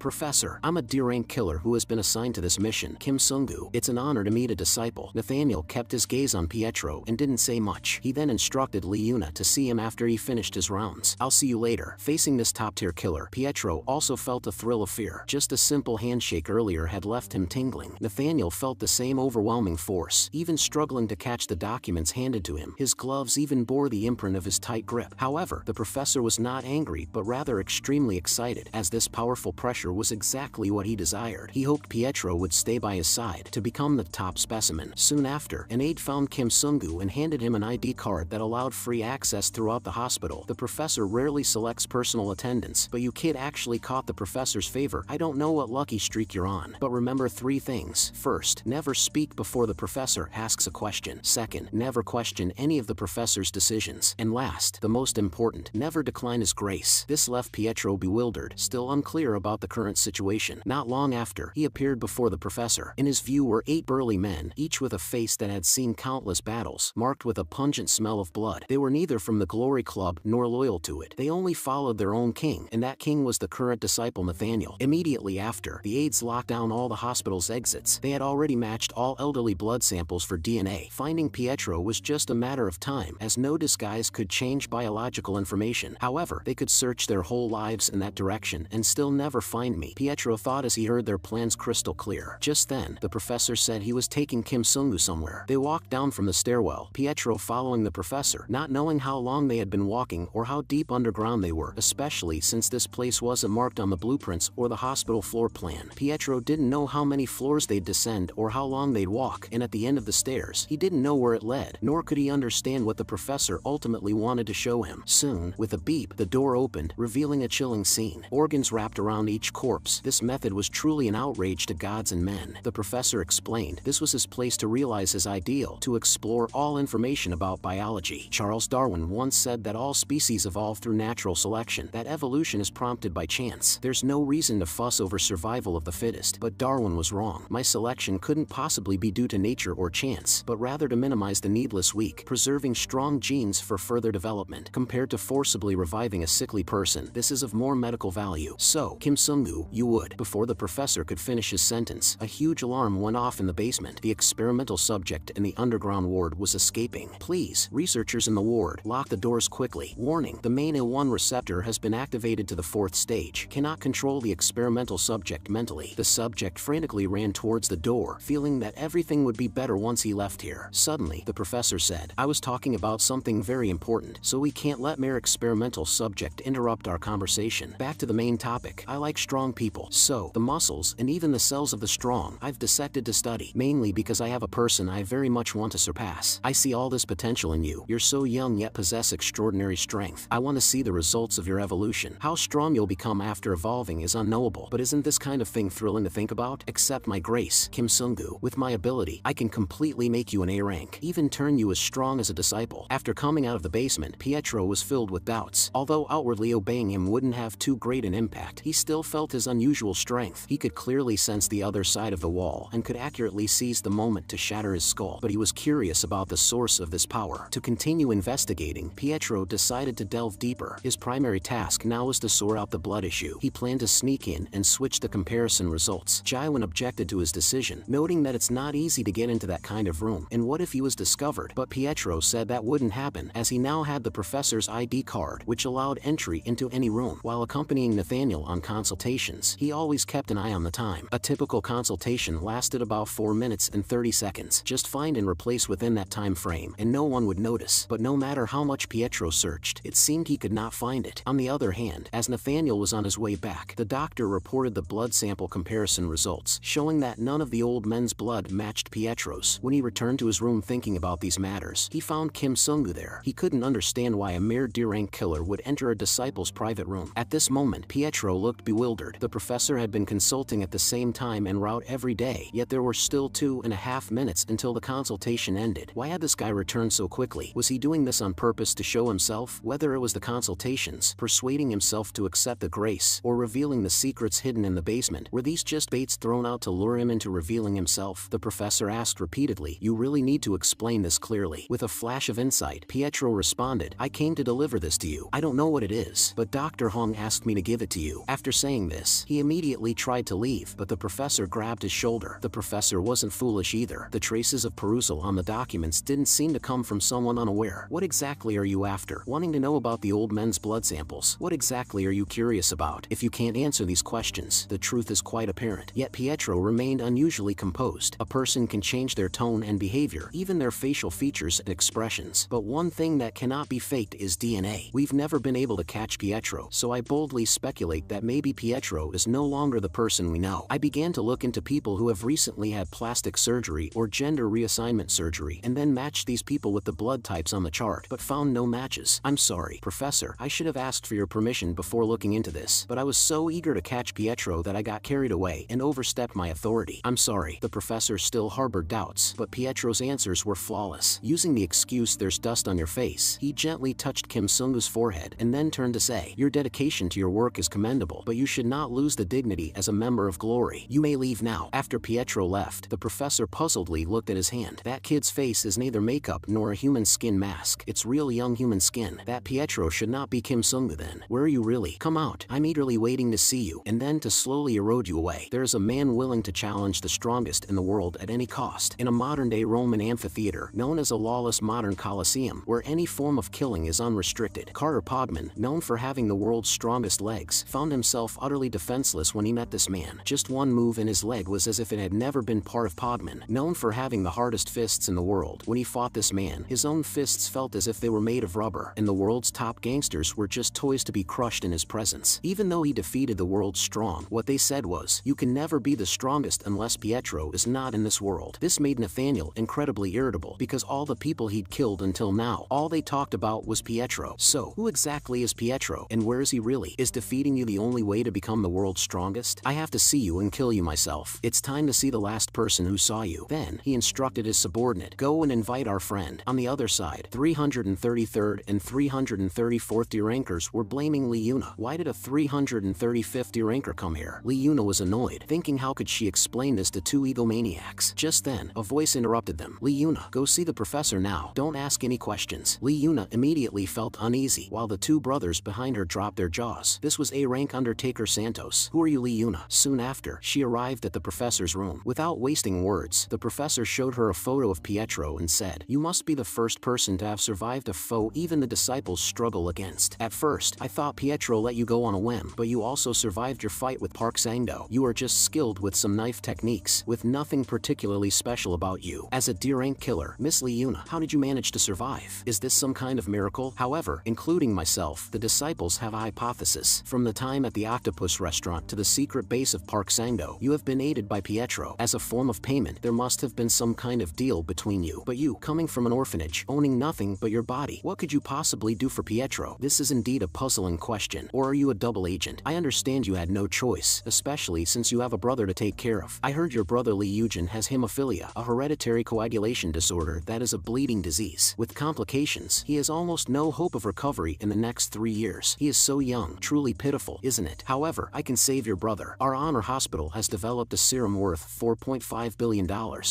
Professor. I'm a D-rank killer who has been assigned to this mission, Kim Sungu. It's an honor to meet a disciple." Nathaniel kept his gaze on Pietro and didn't say much. He then instructed Liuna to see him after he finished his rounds. "I'll see you later." Facing this top-tier killer, Pietro also felt a thrill of fear. Just a simple handshake earlier had left him tingling. Nathaniel felt the same overwhelming force, even struggling to catch the documents handed to him. His gloves even bore the imprint of his tight grip. However, the professor was not angry but rather extremely excited, as this powerful pressure was exactly what he desired. He hoped Pietro would stay by his side to become the top specimen. Soon after, an aide found Kim Sungu and handed him an ID card that allowed free access throughout the hospital. The professor rarely selects personal attendants, but you kid actually caught the professor's favor. "I don't know what lucky streak you're on, but remember 3 things. First, never speak before the professor asks a question. Second, never question any of the professor's decisions. And last, the most important, never decline his grace." This left Pietro bewildered, still unclear about the current situation. Not long after, he appeared before the professor. In his view were 8 burly men, each with a face that had seen countless battles, marked with a pungent smell of blood. They were neither from the Glory Club nor loyal to it. They only followed their own king, and that king was the current disciple Nathaniel. Immediately after, the aides locked down all the hospital's exits. They had already matched all elderly blood samples for DNA. Finding Pietro was just a matter of time, as no disguise could change biological information. However, they could search their whole lives in that direction and still never find me, Pietro thought as he heard their plans crystal clear. Just then, the professor said he was taking Kim Sungu somewhere. They walked down from the stairwell, Pietro following the professor, not knowing how long they had been walking or how deep underground they were, especially since this place wasn't marked on the blueprints or the hospital floor plan. Pietro didn't know how many floors they'd descend or how long they'd walk, and at the end of the stairs, he didn't know where it led, nor could he understand what the professor ultimately wanted to show him. Soon, with a beep, the door opened, revealing a chilling scene. Organs wrapped around each corpse. This method was truly an outrage to gods and men. The professor explained this was his place to realize his ideal, to explore all information about biology. Charles Darwin once said that all species evolve through natural selection, that evolution is prompted by chance. There's no reason to fuss over survival of the fittest, but Darwin was wrong. My selection couldn't possibly be due to nature or chance, but rather to minimize the needless weak, preserving strong genes for further development. Compared to forcibly reviving a sickly person, this is of more medical value. So, Kim Sungu, you would. Before the professor could finish his sentence, a huge alarm went off in the basement. The experimental subject in the underground ward was escaping. "Please, researchers in the ward, lock the doors quickly. Warning, the main A1 receptor has been activated to the 4th stage. Cannot control the experimental subject mentally." The subject frantically ran towards the door, feeling that everything would be better once he left here. Suddenly, the professor said, "I was talking about something very important, so we can't let mere experimental subject interrupt our conversation. Back to the main topic. I like strong people. So, the muscles, and even the cells of the strong, I've dissected to study, mainly because I have a person I very much want to surpass. I see all this potential in you. You're so young yet possess extraordinary strength. I want to see the results of your evolution. How strong you'll become after evolving is unknowable, but isn't this kind of thing thrilling to think about? Accept my grace, Kim Sungu. With my ability, I can completely make you an A rank, even turn you as strong as a disciple." After coming out of the basement, Pietro was filled with doubts. Although outwardly obeying him wouldn't have too great an impact, he still felt his unusual strength. He could clearly sense the other side of the wall and could accurately seize the moment to shatter his skull, but he was curious about the source of this power. To continue investigating, Pietro decided to delve deeper. His primary task now was to sort out the blood issue. He planned to sneak in and switch the comparison results. Jaiwan objected to his decision, noting that it's not easy to get into that kind of room, and what if he was discovered? But Pietro said that wouldn't happen, as he now had the professor's ID card, which allowed entry into any room. While accompanying Nathaniel on consultations, he always kept an eye on the time. A typical consultation lasted about 4 minutes and 30 seconds. Just find and replace within that time frame, and no one would notice. But no matter how much Pietro searched, it seemed he could not find it. On the other hand, as Nathaniel was on his way back, the doctor reported the blood sample comparison results, showing that none of the old men's blood matched Pietro's. When he returned to his room thinking about these matters, he found Kim Sungu there. He couldn't understand why a mere D-rank killer would enter a disciple's private room. At this moment, Pietro looked bewildered. The professor had been consulting at the same time en route every day, yet there were still 2.5 minutes until the consultation ended. Why had this guy returned so quickly? Was he doing this on purpose to show himself? Whether it was the consultations, persuading himself to accept the grace, or revealing the secrets hidden in the basement, were these just baits thrown out to lure him into revealing himself? The professor asked repeatedly. You really need to explain this clearly. With a flash of insight, Pietro responded, I came to deliver this to you. I don't know what it is, but Dr. Hong asked me to give it to you. After saying this, he immediately tried to leave, but the professor grabbed his shoulder. The professor wasn't foolish either. The traces of perusal on the documents didn't seem to come from someone unaware. What exactly are you after? Wanting to know about the old men's blood samples? What exactly are you curious about? If you can't answer these questions, the truth is quite apparent. Yet Pietro remained unusually composed. A person can change their tone and behavior, even their facial features and expressions. But one thing that cannot be faked is DNA. We've never been able to catch Pietro, so I boldly speculate that maybe Pietro is no longer the person we know. I began to look into people who have recently had plastic surgery or gender reassignment surgery, and then matched these people with the blood types on the chart, but found no matches. I'm sorry, Professor, I should have asked for your permission before looking into this, but I was so eager to catch Pietro that I got carried away and overstepped my authority. I'm sorry. The professor still harbored doubts, but Pietro's answers were flawless. Using the excuse there's dust on your face, he gently touched Kim Sung-woo's forehead and then turned to say, your dedication to your work is commendable, but you should not lose the dignity as a member of Glory. You may leave now. After Pietro left, the professor puzzledly looked at his hand. That kid's face is neither makeup nor a human skin mask. It's real young human skin. That Pietro should not be Kim Sung-woo then. Where are you really? Come out. I'm eagerly waiting to see you, and then to slowly erode you away. There is a man willing to challenge the strongest in the world at any cost. In a modern-day Roman amphitheater, known as a lawless modern coliseum, where any form of killing is unrestricted, Carter Podman, known for having the world's strongest legs, found himself utterly defenseless when he met this man. Just one move and his leg was as if it had never been part of Podman. Known for having the hardest fists in the world, when he fought this man, his own fists felt as if they were made of rubber, and the world's top gangsters were just toys to be crushed in his presence. Even though he defeated the world's strong, what they said was, you can never be the strongest unless Pietro is not in this world. This made Nathaniel incredibly irritable, because all the people he'd killed until now, all they talked about was Pietro. So, who exactly is Pietro, and where is he really? Is defeating you the only way to become the world's strongest? I have to see you and kill you myself. It's time to see the last person who saw you. Then, he instructed his subordinate, go and invite our friend. On the other side, 333rd and 334th D-Rankers were blaming Lee Yuna. Why did a 335th D-Ranker come here? Lee Yuna was annoyed, thinking how could she explain this to two egomaniacs. Just then, a voice interrupted them. Lee Yuna, go see the professor now. Don't ask any questions. Lee Yuna immediately felt uneasy, while the two brothers behind her dropped their jaws. This was A-Rank Undertaker Santos. Who are you, Lee Yuna? Soon after, she arrived at the professor's room. Without wasting words, the professor showed her a photo of Pietro and said, you must be the first person to have survived a foe even the disciples struggle against. At first, I thought Pietro let you go on a whim, but you also survived your fight with Park Sang-do. You are just skilled with some knife techniques, with nothing particularly special about you. As a D-Rank killer, Miss Lee Yuna, how did you manage to survive? Is this some kind of miracle? However, including myself, the disciples have a hypothesis. From the time at the Octopus Restaurant to the secret base of Park Sang-do, you have been aided by Pietro. As a form of payment, there must have been some kind of deal between you. But you, coming from an orphanage, owning nothing but your body, what could you possibly do for Pietro? This is indeed a puzzling question. Or are you a double agent? I understand you had no choice, especially since you have a brother to take care of. I heard your brother Lee Eugen has hemophilia, a hereditary coagulation disorder that is a bleeding disease. With complications, he has almost no hope of recovery in the next 3 years. He is so young, truly pitiful, isn't it? However, I can save your brother. Our honor hospital has developed a serum worth $4.5 billion.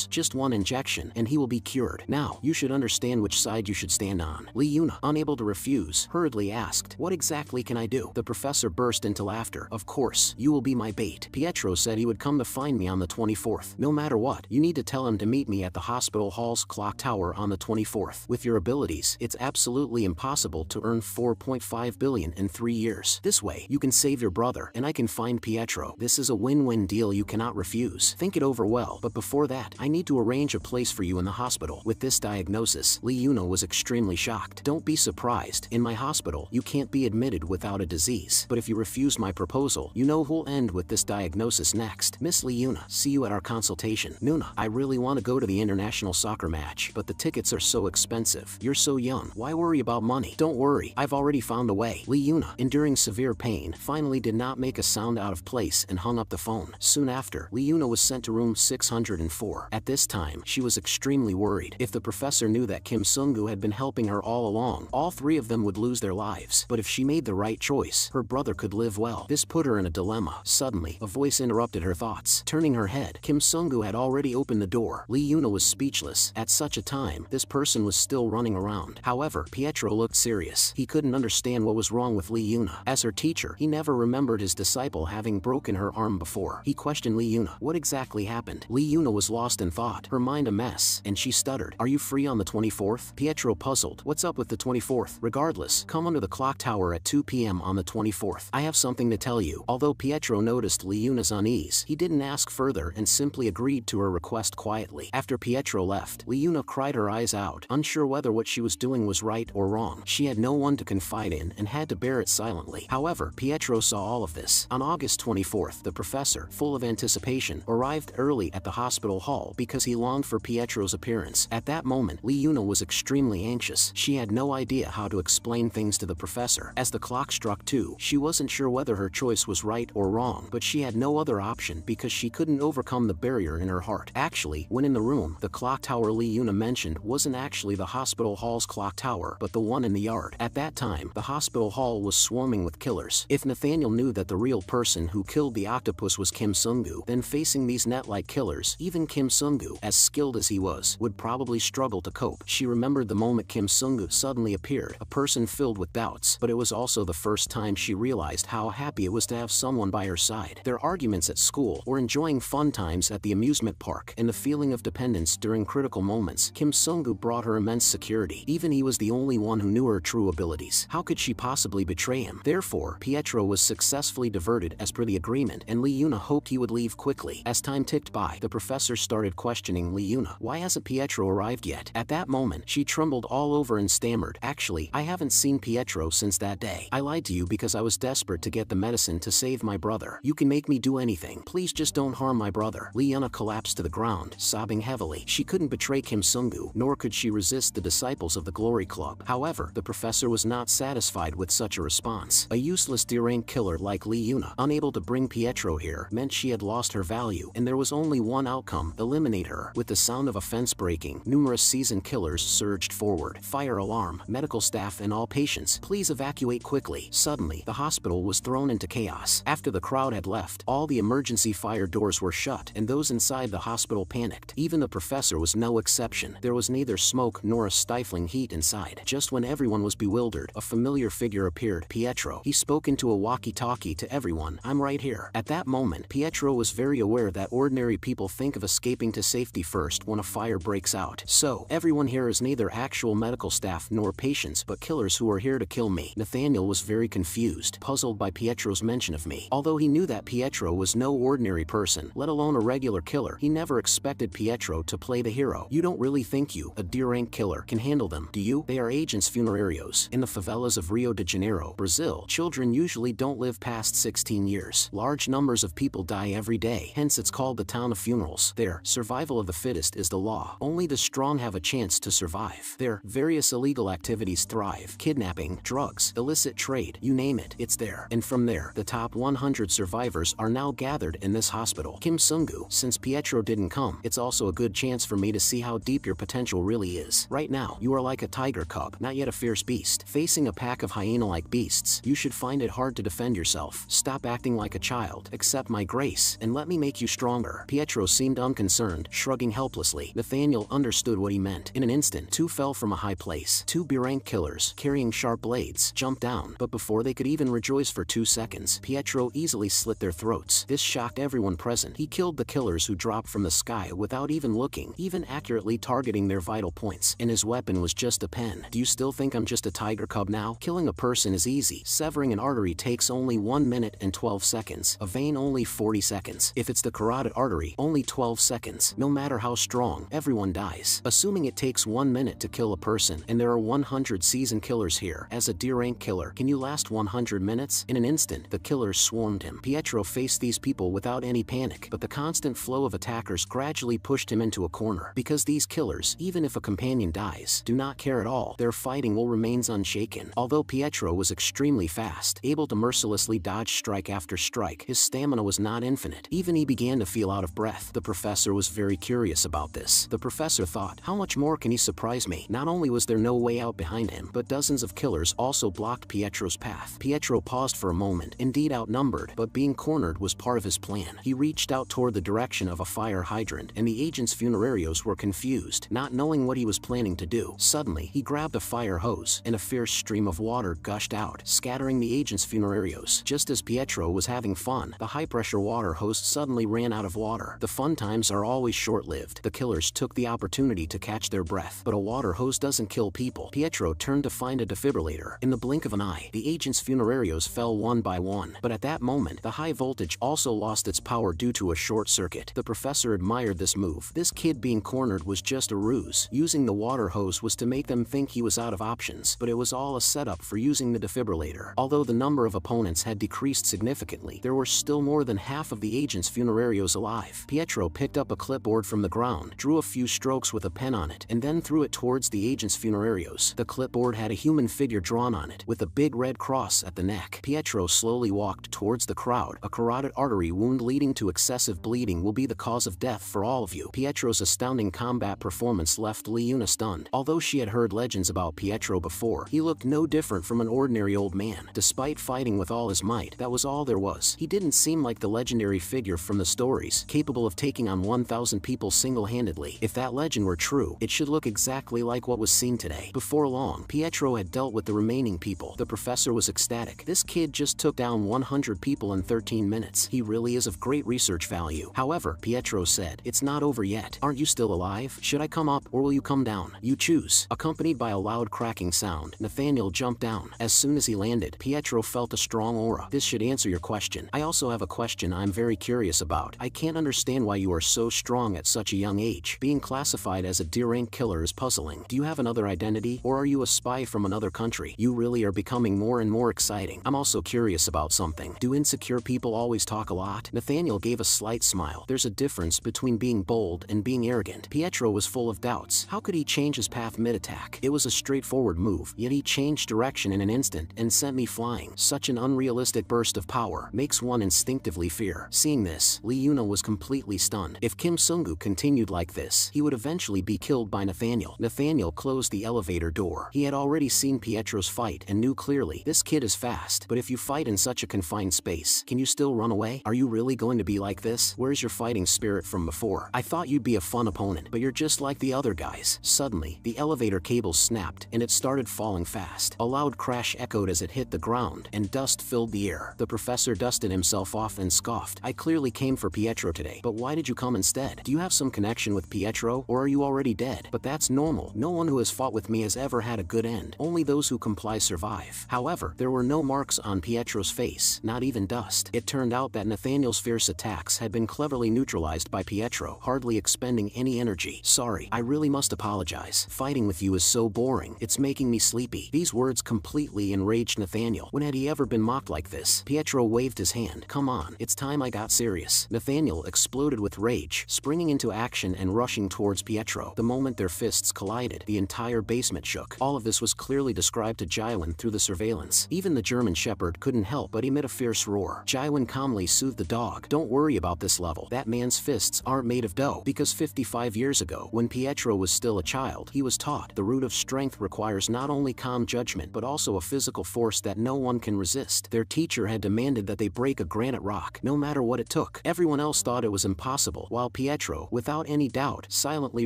Just one injection, and he will be cured. Now, you should understand which side you should stand on. Lee Yuna, unable to refuse, hurriedly asked, what exactly can I do? The professor burst into laughter. Of course, you will be my bait. Pietro said he would come to find me on the 24th. No matter what, you need to tell him to meet me at the hospital hall's clock tower on the 24th. With your abilities, it's absolutely impossible to earn $4.5 billion in 3 years. This way, you can save your brother, and I can find Pietro. This is a win-win deal you cannot refuse. Think it over well, but before that, I need to arrange a place for you in the hospital. With this diagnosis, Lee Yuna was extremely shocked. Don't be surprised. In my hospital, you can't be admitted without a disease. But if you refuse my proposal, you know who'll end with this diagnosis next. Miss Lee Yuna, see you at our consultation. Nuna, I really want to go to the international soccer match, but the tickets are so expensive. You're so young. Why worry about money? Don't worry, I've already found a way. Lee Yuna, enduring severe pain, finally did not make a sound out of place and hung up the phone. Soon after, Lee Yuna was sent to room 604. At this time, she was extremely worried. If the professor knew that Kim Sung-woo had been helping her all along, all three of them would lose their lives. But if she made the right choice, her brother could live well. This put her in a dilemma. Suddenly, a voice interrupted her thoughts. minutes. Turning her head, Kim Sung-gu had already opened the door. Lee Yuna was speechless. At such a time, this person was still running around. However, Pietro looked serious. He couldn't understand what was wrong with Lee Yuna. As her teacher, he never remembered his disciple having broken her arm before. He questioned Lee Yuna. What exactly happened? Lee Yuna was lost in thought, her mind a mess, and she stuttered. Are you free on the 24th? Pietro puzzled. What's up with the 24th? Regardless, come under the clock tower at 2 p.m. on the 24th. I have something to tell you. Although Pietro noticed Lee Yuna's unease, he didn't ask further and simply agreed to her request quietly. After Pietro left, Lee Yuna cried her eyes out, unsure whether what she was doing was right or wrong. She had no one to confide in and had to bear it silently. However, Pietro saw all of this. On August 24th, the professor, full of anticipation, arrived early at the hospital hall because he longed for Pietro's appearance. At that moment, Lee Yuna was extremely anxious. She had no idea how to explain things to the professor. As the clock struck 2, she wasn't sure whether her choice was right or wrong, but she had no other option because she couldn't overcome the barrier in her heart. Actually, when in the room, the clock tower Lee Yuna mentioned wasn't actually the hospital hall's clock tower, but the one in the yard. At that time, the hospital hall was swarming with killers. If Nathaniel knew that the real person who killed the octopus was Kim Sung-gu, then facing these net-like killers, even Kim Sung-gu, as skilled as he was, would probably struggle to cope. She remembered the moment Kim Sung-gu suddenly appeared, a person filled with doubts, but it was also the first time she realized how happy it was to have someone by her side. Their arguments at school, or enjoying fun times at the amusement park, and the feeling of dependence during critical moments, Kim Sung-gu brought her immense security. Even he was the only one who knew her true abilities. How could she possibly betray him? Therefore, Pietro was successfully diverted as per the agreement, and Lee Yuna hoped he would leave quickly. As time ticked by, the professor started questioning Lee Yuna. Why hasn't Pietro arrived yet? At that moment, she trembled all over and stammered, actually, I haven't seen Pietro since that day. I lied to you because I was desperate to get the medicine to save my brother. You can make me do anything. Please just don't harm my brother. Lee Yuna collapsed to the ground, sobbing heavily. She couldn't betray Kim Sung-gu, nor could she resist the disciples of the Glory Club. However, the professor was not satisfied with such a response. A useless D-rank killer like Lee Yuna, unable to bring Pietro here, meant she had lost her value, and there was only one outcome: eliminate her. With the sound of a fence breaking, numerous seasoned killers surged forward. Fire alarm, medical staff and all patients, please evacuate quickly. Suddenly, the hospital was thrown into chaos. After the crowd had left, all the emergency fire doors were shut, and those inside the hospital panicked. Even the professor was no exception. There was neither smoke nor a stifling heat inside. Just when everyone was bewildered, a familiar figure appeared. Pietro. He spoke into a walkie-talkie to everyone. I'm right here. At that moment, Pietro was very aware that ordinary people think of escaping to safety first when a fire breaks out. So, everyone here is neither actual medical staff nor patients, but killers who are here to kill me. Nathaniel was very confused, puzzled by Pietro's mention of me. Although he knew that Pietro was no ordinary person, let alone a regular killer, he never expected Pietro to play the hero. You don't really think you, a D-rank killer, can handle them, do you? They are agents funerarios. In the favelas of Rio de Janeiro, Brazil, children usually don't live past 16 years. Large numbers of people die every day, hence it's called the town of funerals. There, survival of the fittest is the law. Only the strong have a chance to survive. There, various illegal activities thrive. Kidnapping, drugs, illicit trade, you name it, it's there. And from there, the top 100 survivors are now gathered in this hospital. Kim Sung-gu, since Pietro didn't come, it's also a good chance for me to see how deep your potential really is. Right now, you are like a tiger cub, not yet a fierce beast. Facing a pack of hyena-like beasts, you should find it hard to defend yourself. Stop acting like a child, accept my grace, and let me make you stronger. Pietro seemed unconcerned, shrugging helplessly. Nathaniel understood what he meant. In an instant, two fell from a high place. Two B-rank killers, carrying sharp blades, jumped down, but before they could even rejoice for 2 seconds, Pietro easily slit their throats. This shocked everyone present. He killed the killers who dropped from the sky without even looking, even accurately targeting their vital points. And his weapon was just a pen. Do you still think I'm just a tiger cub now? Killing a person is easy. Severing an artery takes only 1 minute and 12 seconds. A vein only 40 seconds. If it's the carotid artery, only 12 seconds. No matter how strong, everyone dies. Assuming it takes 1 minute to kill a person, and there are 100 seasoned killers here, as a D-rank killer, can you last 100 minutes? In an instant, the killers swarmed him. Pietro faced these people without any panic, but the constant flow of attackers gradually pushed him into a corner. Because these killers, even if a companion dies, do not care at all. Their fighting will remain unshaken. Although Pietro was extremely fast, able to mercilessly dodge strike after strike, his stamina was not infinite. Even he began to feel out of breath. The professor was very curious about this. The professor thought, how much more can he surprise me? Not only was there no way out behind him, but dozens of killers also blocked Pietro's path. Pietro paused for a moment, indeed outnumbered, but being cornered was part of his plan. He reached out toward the direction of a fire hydrant, and the agent's funerarios were confused, not knowing what he was planning to do. Suddenly, he grabbed a fire hose, and a fierce stream of water gushed out, scattering the agent's funerarios. Just as Pietro was having fun, the high-pressure water hose suddenly ran out of water. The fun times are always short-lived. The killers took the opportunity to catch their breath, but a water hose doesn't kill people. Pietro turned to find a defibrillator. In the blink of an eye, the agent's funerarios fell one by one, but at that moment, the high voltage also lost its power due to a short circuit. The professor admired this move. This kid being cornered was just a ruse. Using the water hose was to make them think he was out of options, but it was all a setup for using the defibrillator. Although the number of opponents had decreased significantly, there were still more than half of the agent's funerarios alive. Pietro picked up a clipboard from the ground, drew a few strokes with a pen on it, and then threw it towards the agent's funerarios. The clipboard had a human figure drawn on it, with a big red cross at the neck. Pietro slowly walked towards the crowd. A carotid artery wound leading to excessive bleeding will be the cause of death for all of you. Pietro's astounding combat performance left Leona stunned. Although she had heard legends about Pietro before, he looked no different from an ordinary old man. Despite fighting with all his might, that was all there was. He didn't seem like the legendary figure from the stories, capable of taking on 1,000 people single-handedly. If that legend were true, it should look exactly like what was seen today. Before long, Pietro had dealt with the remaining people. The professor was ecstatic. This kid just took down 100 people in 13 minutes. He really is of great research value. However, Pietro said, "It's not over yet. Aren't you still alive? Should I come up, or will you come down? You choose." Accompanied by a loud cracking sound, Nathaniel jumped down. As soon as he landed, Pietro felt a strong aura. "This should answer your question. I also have a question I'm very curious about. I can't understand why you are so strong at such a young age. Being classified as a D-rank killer is puzzling. Do you have another identity, or are you a spy from another country? You really are becoming more and more exciting. I'm also curious about something. Do insecure people always talk a lot?" Nathaniel gave a slight smile. There's a difference between being bold and being arrogant. Pietro was full of doubts. How could he change his path mid-attack? It was a straightforward move, yet he changed direction in an instant and sent me flying. Such an unrealistic burst of power makes one instinctively fear. Seeing this, Leuna was completely stunned. If Kim Sung-gu continued like this, he would eventually be killed by Nathaniel. Nathaniel closed the elevator door. He had already seen Pietro's fight and knew clearly, this kid is fast, but if you fight in such a confined space, can you still run away? Are you really going to be like this? Where's your fighting spirit from before? I thought you'd be a fun opponent, but you're just like the other guys. Suddenly, the elevator cables snapped and it started falling fast. A loud crash echoed as it hit the ground, and dust filled the air. The professor dusted himself off and scoffed. "I clearly came for Pietro today, but why did you come instead? Do you have some connection with Pietro, or are you already dead? But that's normal. No one who has fought with me has ever had a good end. Only those who comply survive." However, there were no marks on Pietro's face, not even dust. It turned out that Nathaniel's fierce attacks had been cleverly neutralized by Pietro, hardly expending any energy. "Sorry, I really must apologize. Fighting with you is so boring. It's making me sleepy." These words completely enraged Nathaniel. When had he ever been mocked like this? Pietro waved his hand. "Come on, it's time I got serious." Nathaniel exploded with rage, springing into action and rushing towards Pietro. The moment their fists collided, the entire basement shook. All of this was clearly described to Jaiwin through the surveillance. Even the German shepherd couldn't help but emit a fierce roar. Jaiwin calmly soothed the dog. "Don't worry about this level. That man's fists aren't made of dough." Because 55 years ago, when Pietro was still a child, he was taught the root of strength requires not only calm judgment but also a physical force that no one can resist. Their teacher had demanded that they break a granite rock, no matter what it took. Everyone else thought it was impossible, while Pietro, without any doubt, silently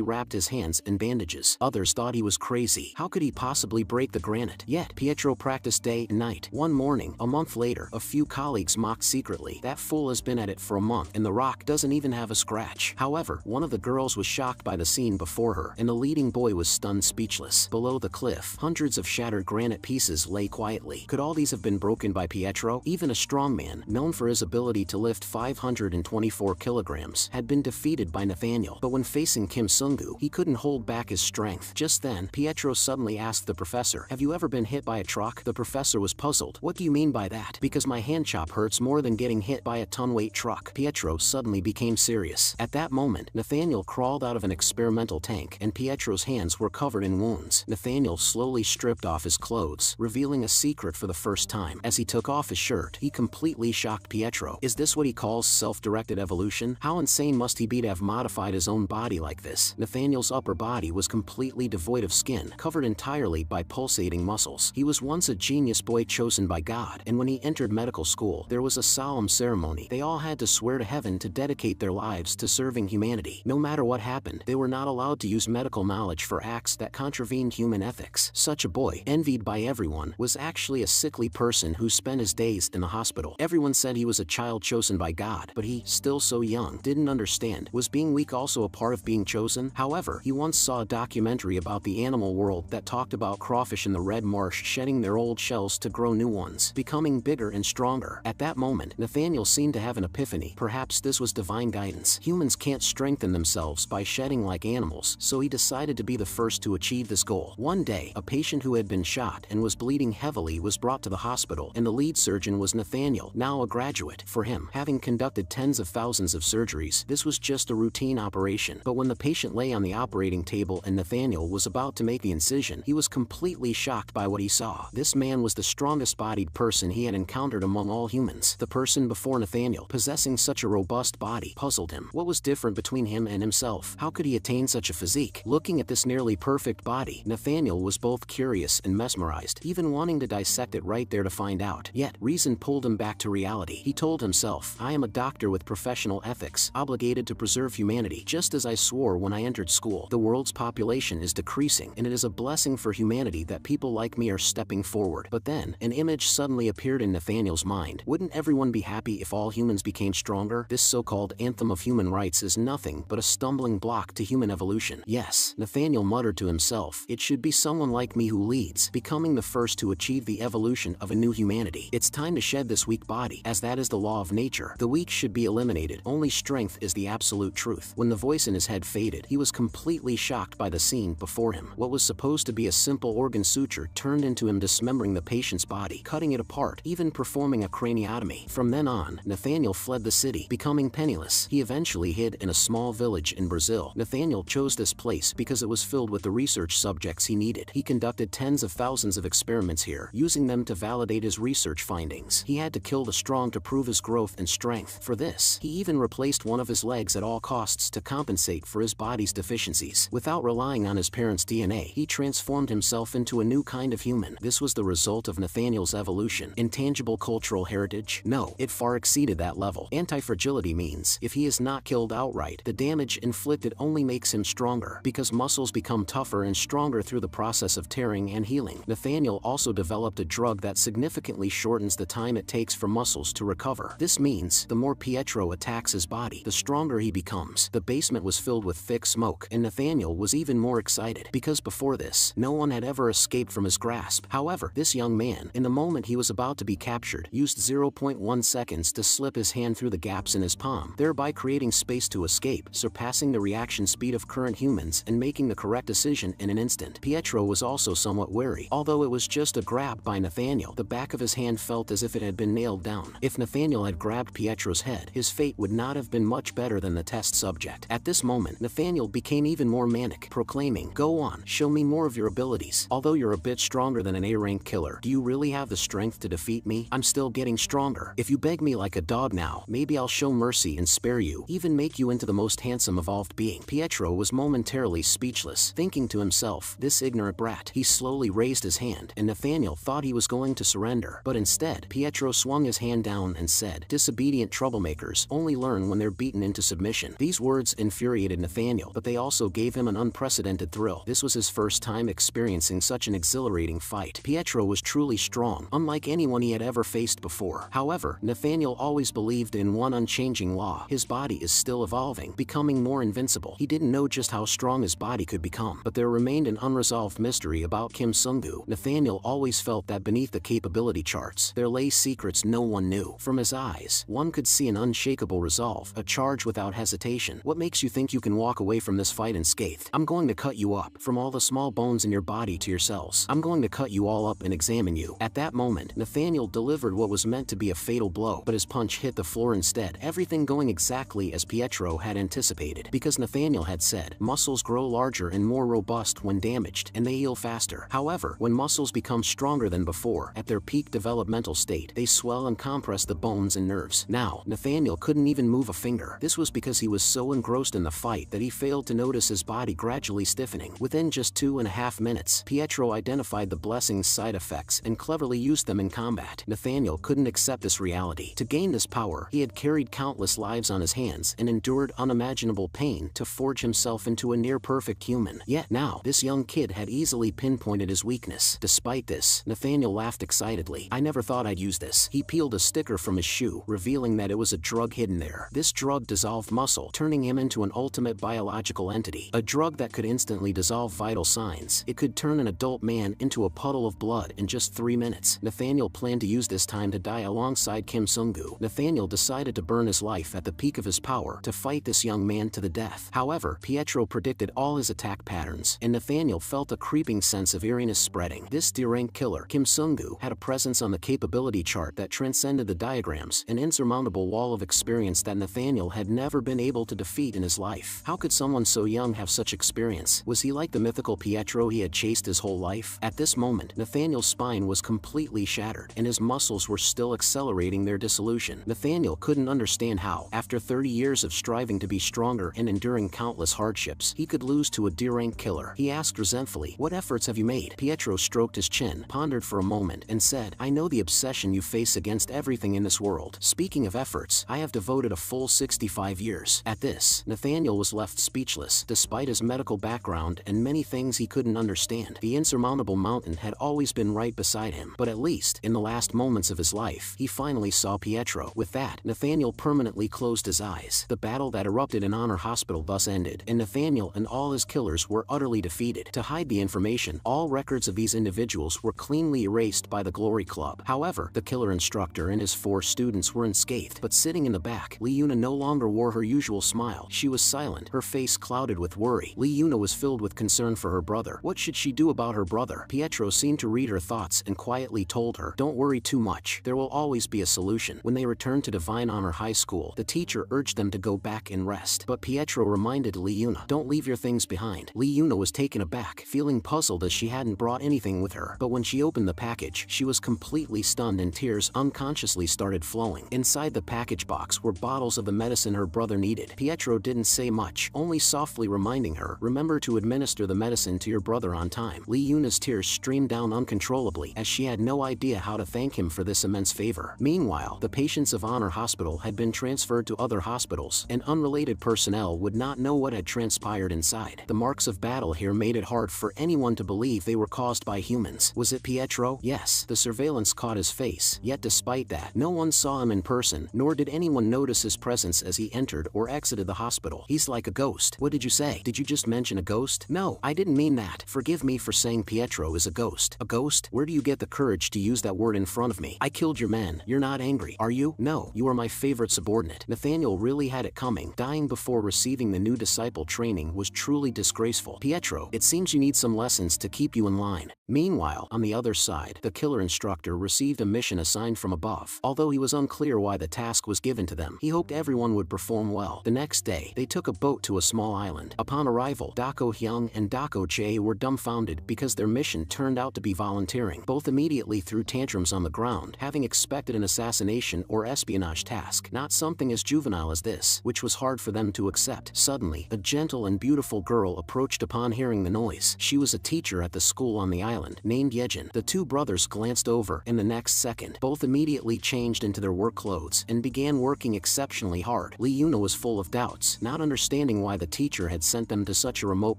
wrapped his hands in bandages. Others thought he was crazy. How could he possibly break the granite? Yet, Pietro practiced day and night. One morning, a month later, a few colleagues mocked secretly. "That fool has been at it for a month, and the rock doesn't even have a scratch." However, one of the girls was shocked by the scene before her, and the leading boy was stunned speechless. Below the cliff, hundreds of shattered granite pieces lay quietly. Could all these have been broken by Pietro? Even a strong man, known for his ability to lift 524 kilograms, had been defeated by Nathaniel. But when facing Kim Sung-gu, he couldn't hold back his strength. Just then, Pietro suddenly asked the professor, "Have you ever been hit by a truck?" The professor was puzzled. "What do you mean by that?" "Because my hand chop hurts more than getting hit by a ton-weight truck." Pietro suddenly became serious. At that moment, Nathaniel crawled out of an experimental tank, and Pietro's hands were covered in wounds. Nathaniel slowly stripped off his clothes, revealing a secret for the first time. As he took off his shirt, he completely shocked Pietro. Is this what he calls self-directed evolution? How insane must he be to have modified his own body like this? Nathaniel's upper body was completely devoid of skin, covered entirely by pulsating muscles. He was once a genius boy chosen by God, and when he entered medical school, there was a solemn ceremony. They all had to swear to heaven to dedicate their lives to serving humanity. No matter what happened, they were not allowed to use medical knowledge for acts that contravened human ethics. Such a boy, envied by everyone, was actually a sickly person who spent his days in the hospital. Everyone said he was a child chosen by God, but he, still so young, didn't understand. Was being weak also a part of being chosen? However, he once saw a documentary about the animal world that talked about crawfish in the red marsh shedding their old shells to grow new ones, becoming bigger and stronger. At that moment, Nathaniel seemed to have an epiphany. Perhaps this was divine guidance. Humans can't strengthen themselves by shedding like animals, so he decided to be the first to achieve this goal. One day, a patient who had been shot and was bleeding heavily was brought to the hospital, and the lead surgeon was Nathaniel, now a graduate. For him, having conducted tens of thousands of surgeries, this was just a routine operation. But when the patient lay on the operating table and Nathaniel was about to make the incision, he was completely shocked by what he saw. This man was the strongest-bodied person he had encountered among all humans. The person before Nathaniel, possessing such a robust body, puzzled him. What was different between him and himself? How could he attain such a physique? Looking at this nearly perfect body, Nathaniel was both curious and mesmerized, even wanting to dissect it right there to find out. Yet, reason pulled him back to reality. He told himself, I am a doctor with professional ethics, obligated to preserve humanity, just as I swore when I entered school. The world's population is decreasing, and it is a blessing for humanity that people like me are stepping forward. But then, an image suddenly appeared in Nathaniel's mind. Wouldn't everyone be happy if all humans became stronger? This so-called anthem of human rights is nothing but a stumbling block to human evolution. Yes, Nathaniel muttered to himself, it should be someone like me who leads, becoming the first to achieve the evolution of a new humanity. It's time to shed this weak body, as that is the law of nature. The weak should be eliminated. Only strength is the absolute truth. When the voice in his head faded, he was completely shocked by the scene before him. What was supposed to be a simple organ suture turned into him dismembering the patient's body, cutting it apart, even performing a craniotomy. From then on, Nathaniel fled the city, becoming penniless. He eventually hid in a small village in Brazil. Nathaniel chose this place because it was filled with the research subjects he needed. He conducted tens of thousands of experiments here, using them to validate his research findings. He had to kill the strong to prove his growth and strength. For this, he even replaced one of his legs at all costs to compensate for his body's deficiencies. Without relying on his parents' DNA, he transformed himself into a new kind of human. This was the result of Nathaniel's evolution. Intangible cultural heritage? No, it far exceeded that level. Anti-fragility means, if he is not killed outright, the damage inflicted only makes him stronger, because muscles become tougher and stronger through the process of tearing and healing. Nathaniel also developed a drug that significantly shortens the time it takes for muscles to recover. This means, the more Pietro attacks his body, the stronger he becomes. The basement was filled with thick smoke, and Nathaniel was even more excited, because before this, no one had ever escaped from his grasp. However, this young man, in the moment he was about to be captured, used 0.1 seconds to slip his hand through the gaps in his palm, thereby creating space to escape, surpassing the reaction speed of current humans and making the correct decision in an instant. Pietro was also somewhat wary. Although it was just a grab by Nathaniel, the back of his hand felt as if it had been nailed down. If Nathaniel had grabbed Pietro's head, his fate would not have been much better than the test subject. At this moment, Nathaniel became even more manic, proclaiming, "Go on, show me more of your abilities. Although you're a bit stronger than an A-rank killer, do you really have the strength to defeat me? I'm still getting stronger. If you beg me like a dog now, maybe I'll show mercy and spare you, even make you into the most handsome evolved being." Pietro was momentarily speechless, thinking to himself, this ignorant brat. He slowly raised his hand, and Nathaniel thought he was going to surrender. But instead, Pietro swung his hand down and said, "Disobedient troublemakers only learn when they're beaten into submission." These words infuriated Nathaniel, but they also gave him an unprecedented thrill. This was his first time experiencing such an exhilarating fight. Pietro was truly strong, unlike anyone he had ever faced before. However, Nathaniel always believed in one unchanging law: his body is still evolving, becoming more invincible. He didn't know just how strong his body could become, but there remained an unresolved mystery about Kim Sung-gu. Nathaniel always felt that beneath the capability charts, there lay secrets no one knew. From his eyes, one could see an unshakable resolve, a charge without hesitation. "What makes you think you can walk away from this fight unscathed? I'm going to cut you up, from all the small bones in your body to your cells. I'm going to cut you all up and examine you." At that moment, Nathaniel delivered what was meant to be a fatal blow, but his punch hit the floor instead, everything going exactly as Pietro had anticipated. Because Nathaniel had said, muscles grow larger and more robust when damaged, and they heal faster. However, when muscles become stronger than before, at their peak developmental state, they swell and compress the bones and nerves. Now, Nathaniel couldn't even move a finger. This was because he was so engrossed in the fight that he failed to notice his body gradually stiffening. Within just 2.5 minutes, Pietro identified the blessing's side effects and cleverly used them in combat. Nathaniel couldn't accept this reality. To gain this power, Tower, he had carried countless lives on his hands and endured unimaginable pain to forge himself into a near-perfect human. Yet now, this young kid had easily pinpointed his weakness. Despite this, Nathaniel laughed excitedly. "I never thought I'd use this." He peeled a sticker from his shoe, revealing that it was a drug hidden there. This drug dissolved muscle, turning him into an ultimate biological entity. A drug that could instantly dissolve vital signs. It could turn an adult man into a puddle of blood in just 3 minutes. Nathaniel planned to use this time to die alongside Kim Sung-gu. Nathaniel decided to burn his life at the peak of his power to fight this young man to the death. However, Pietro predicted all his attack patterns, and Nathaniel felt a creeping sense of eeriness spreading. This D-rank killer, Kim Sung-gu, had a presence on the capability chart that transcended the diagrams, an insurmountable wall of experience that Nathaniel had never been able to defeat in his life. How could someone so young have such experience? Was he like the mythical Pietro he had chased his whole life? At this moment, Nathaniel's spine was completely shattered, and his muscles were still accelerating their dissolution. Nathaniel couldn't understand how, after 30 years of striving to be stronger and enduring countless hardships, he could lose to a D-rank killer. He asked resentfully, "What efforts have you made?" Pietro stroked his chin, pondered for a moment, and said, "I know the obsession you face against everything in this world. Speaking of efforts, I have devoted a full 65 years. At this, Nathaniel was left speechless. Despite his medical background and many things he couldn't understand, the insurmountable mountain had always been right beside him. But at least, in the last moments of his life, he finally saw Pietro. With that, Nathaniel permanently closed his eyes. The battle that erupted in Honor Hospital thus ended, and Nathaniel and all his killers were utterly defeated. To hide the information, all records of these individuals were cleanly erased by the Glory Club. However, the killer instructor and his 4 students were unscathed. But sitting in the back, Lee Yuna no longer wore her usual smile. She was silent, her face clouded with worry. Lee Yuna was filled with concern for her brother. What should she do about her brother? Pietro seemed to read her thoughts and quietly told her, "Don't worry too much. There will always be a solution." When they returned to Divine Honor High School, the teacher urged them to go back and rest. But Pietro reminded Lee Yuna, "Don't leave your things behind." Lee Yuna was taken aback, feeling puzzled as she hadn't brought anything with her. But when she opened the package, she was completely stunned and tears unconsciously started flowing. Inside the package box were bottles of the medicine her brother needed. Pietro didn't say much, only softly reminding her, "Remember to administer the medicine to your brother on time." Lee Yuna's tears streamed down uncontrollably as she had no idea how to thank him for this immense favor. Meanwhile, the patients of Honor Hospital had been transferred to other hospitals, and unrelated personnel would not know what had transpired inside. The marks of battle here made it hard for anyone to believe they were caused by humans. Was it Pietro? Yes, the surveillance caught his face, yet despite that, no one saw him in person, nor did anyone notice his presence as he entered or exited the hospital. "He's like a ghost." "What did you say? Did you just mention a ghost?" "No, I didn't mean that. Forgive me for saying Pietro is a ghost." "A ghost? Where do you get the courage to use that word in front of me? I killed your men. You're not angry, are you?" "No, you are my favorite subordinate." Nathaniel really had it coming. Dying before receiving the new disciple training was truly disgraceful. "Pietro, it seems you need some lessons to keep you in line." Meanwhile, on the other side, the killer instructor received a mission assigned from above. Although he was unclear why the task was given to them, he hoped everyone would perform well. The next day, they took a boat to a small island. Upon arrival, Dako Hyung and Dako Jae were dumbfounded because their mission turned out to be volunteering. Both immediately threw tantrums on the ground, having expected an assassination or espionage task, not something as juvenile as this, which was hard for them to accept. Suddenly, a gentle and beautiful girl approached upon hearing the noise. She was a teacher at the school on the island, named Yejin. The 2 brothers glanced over, and the next second, both immediately changed into their work clothes and began working exceptionally hard. Lee Yuna was full of doubts, not understanding why the teacher had sent them to such a remote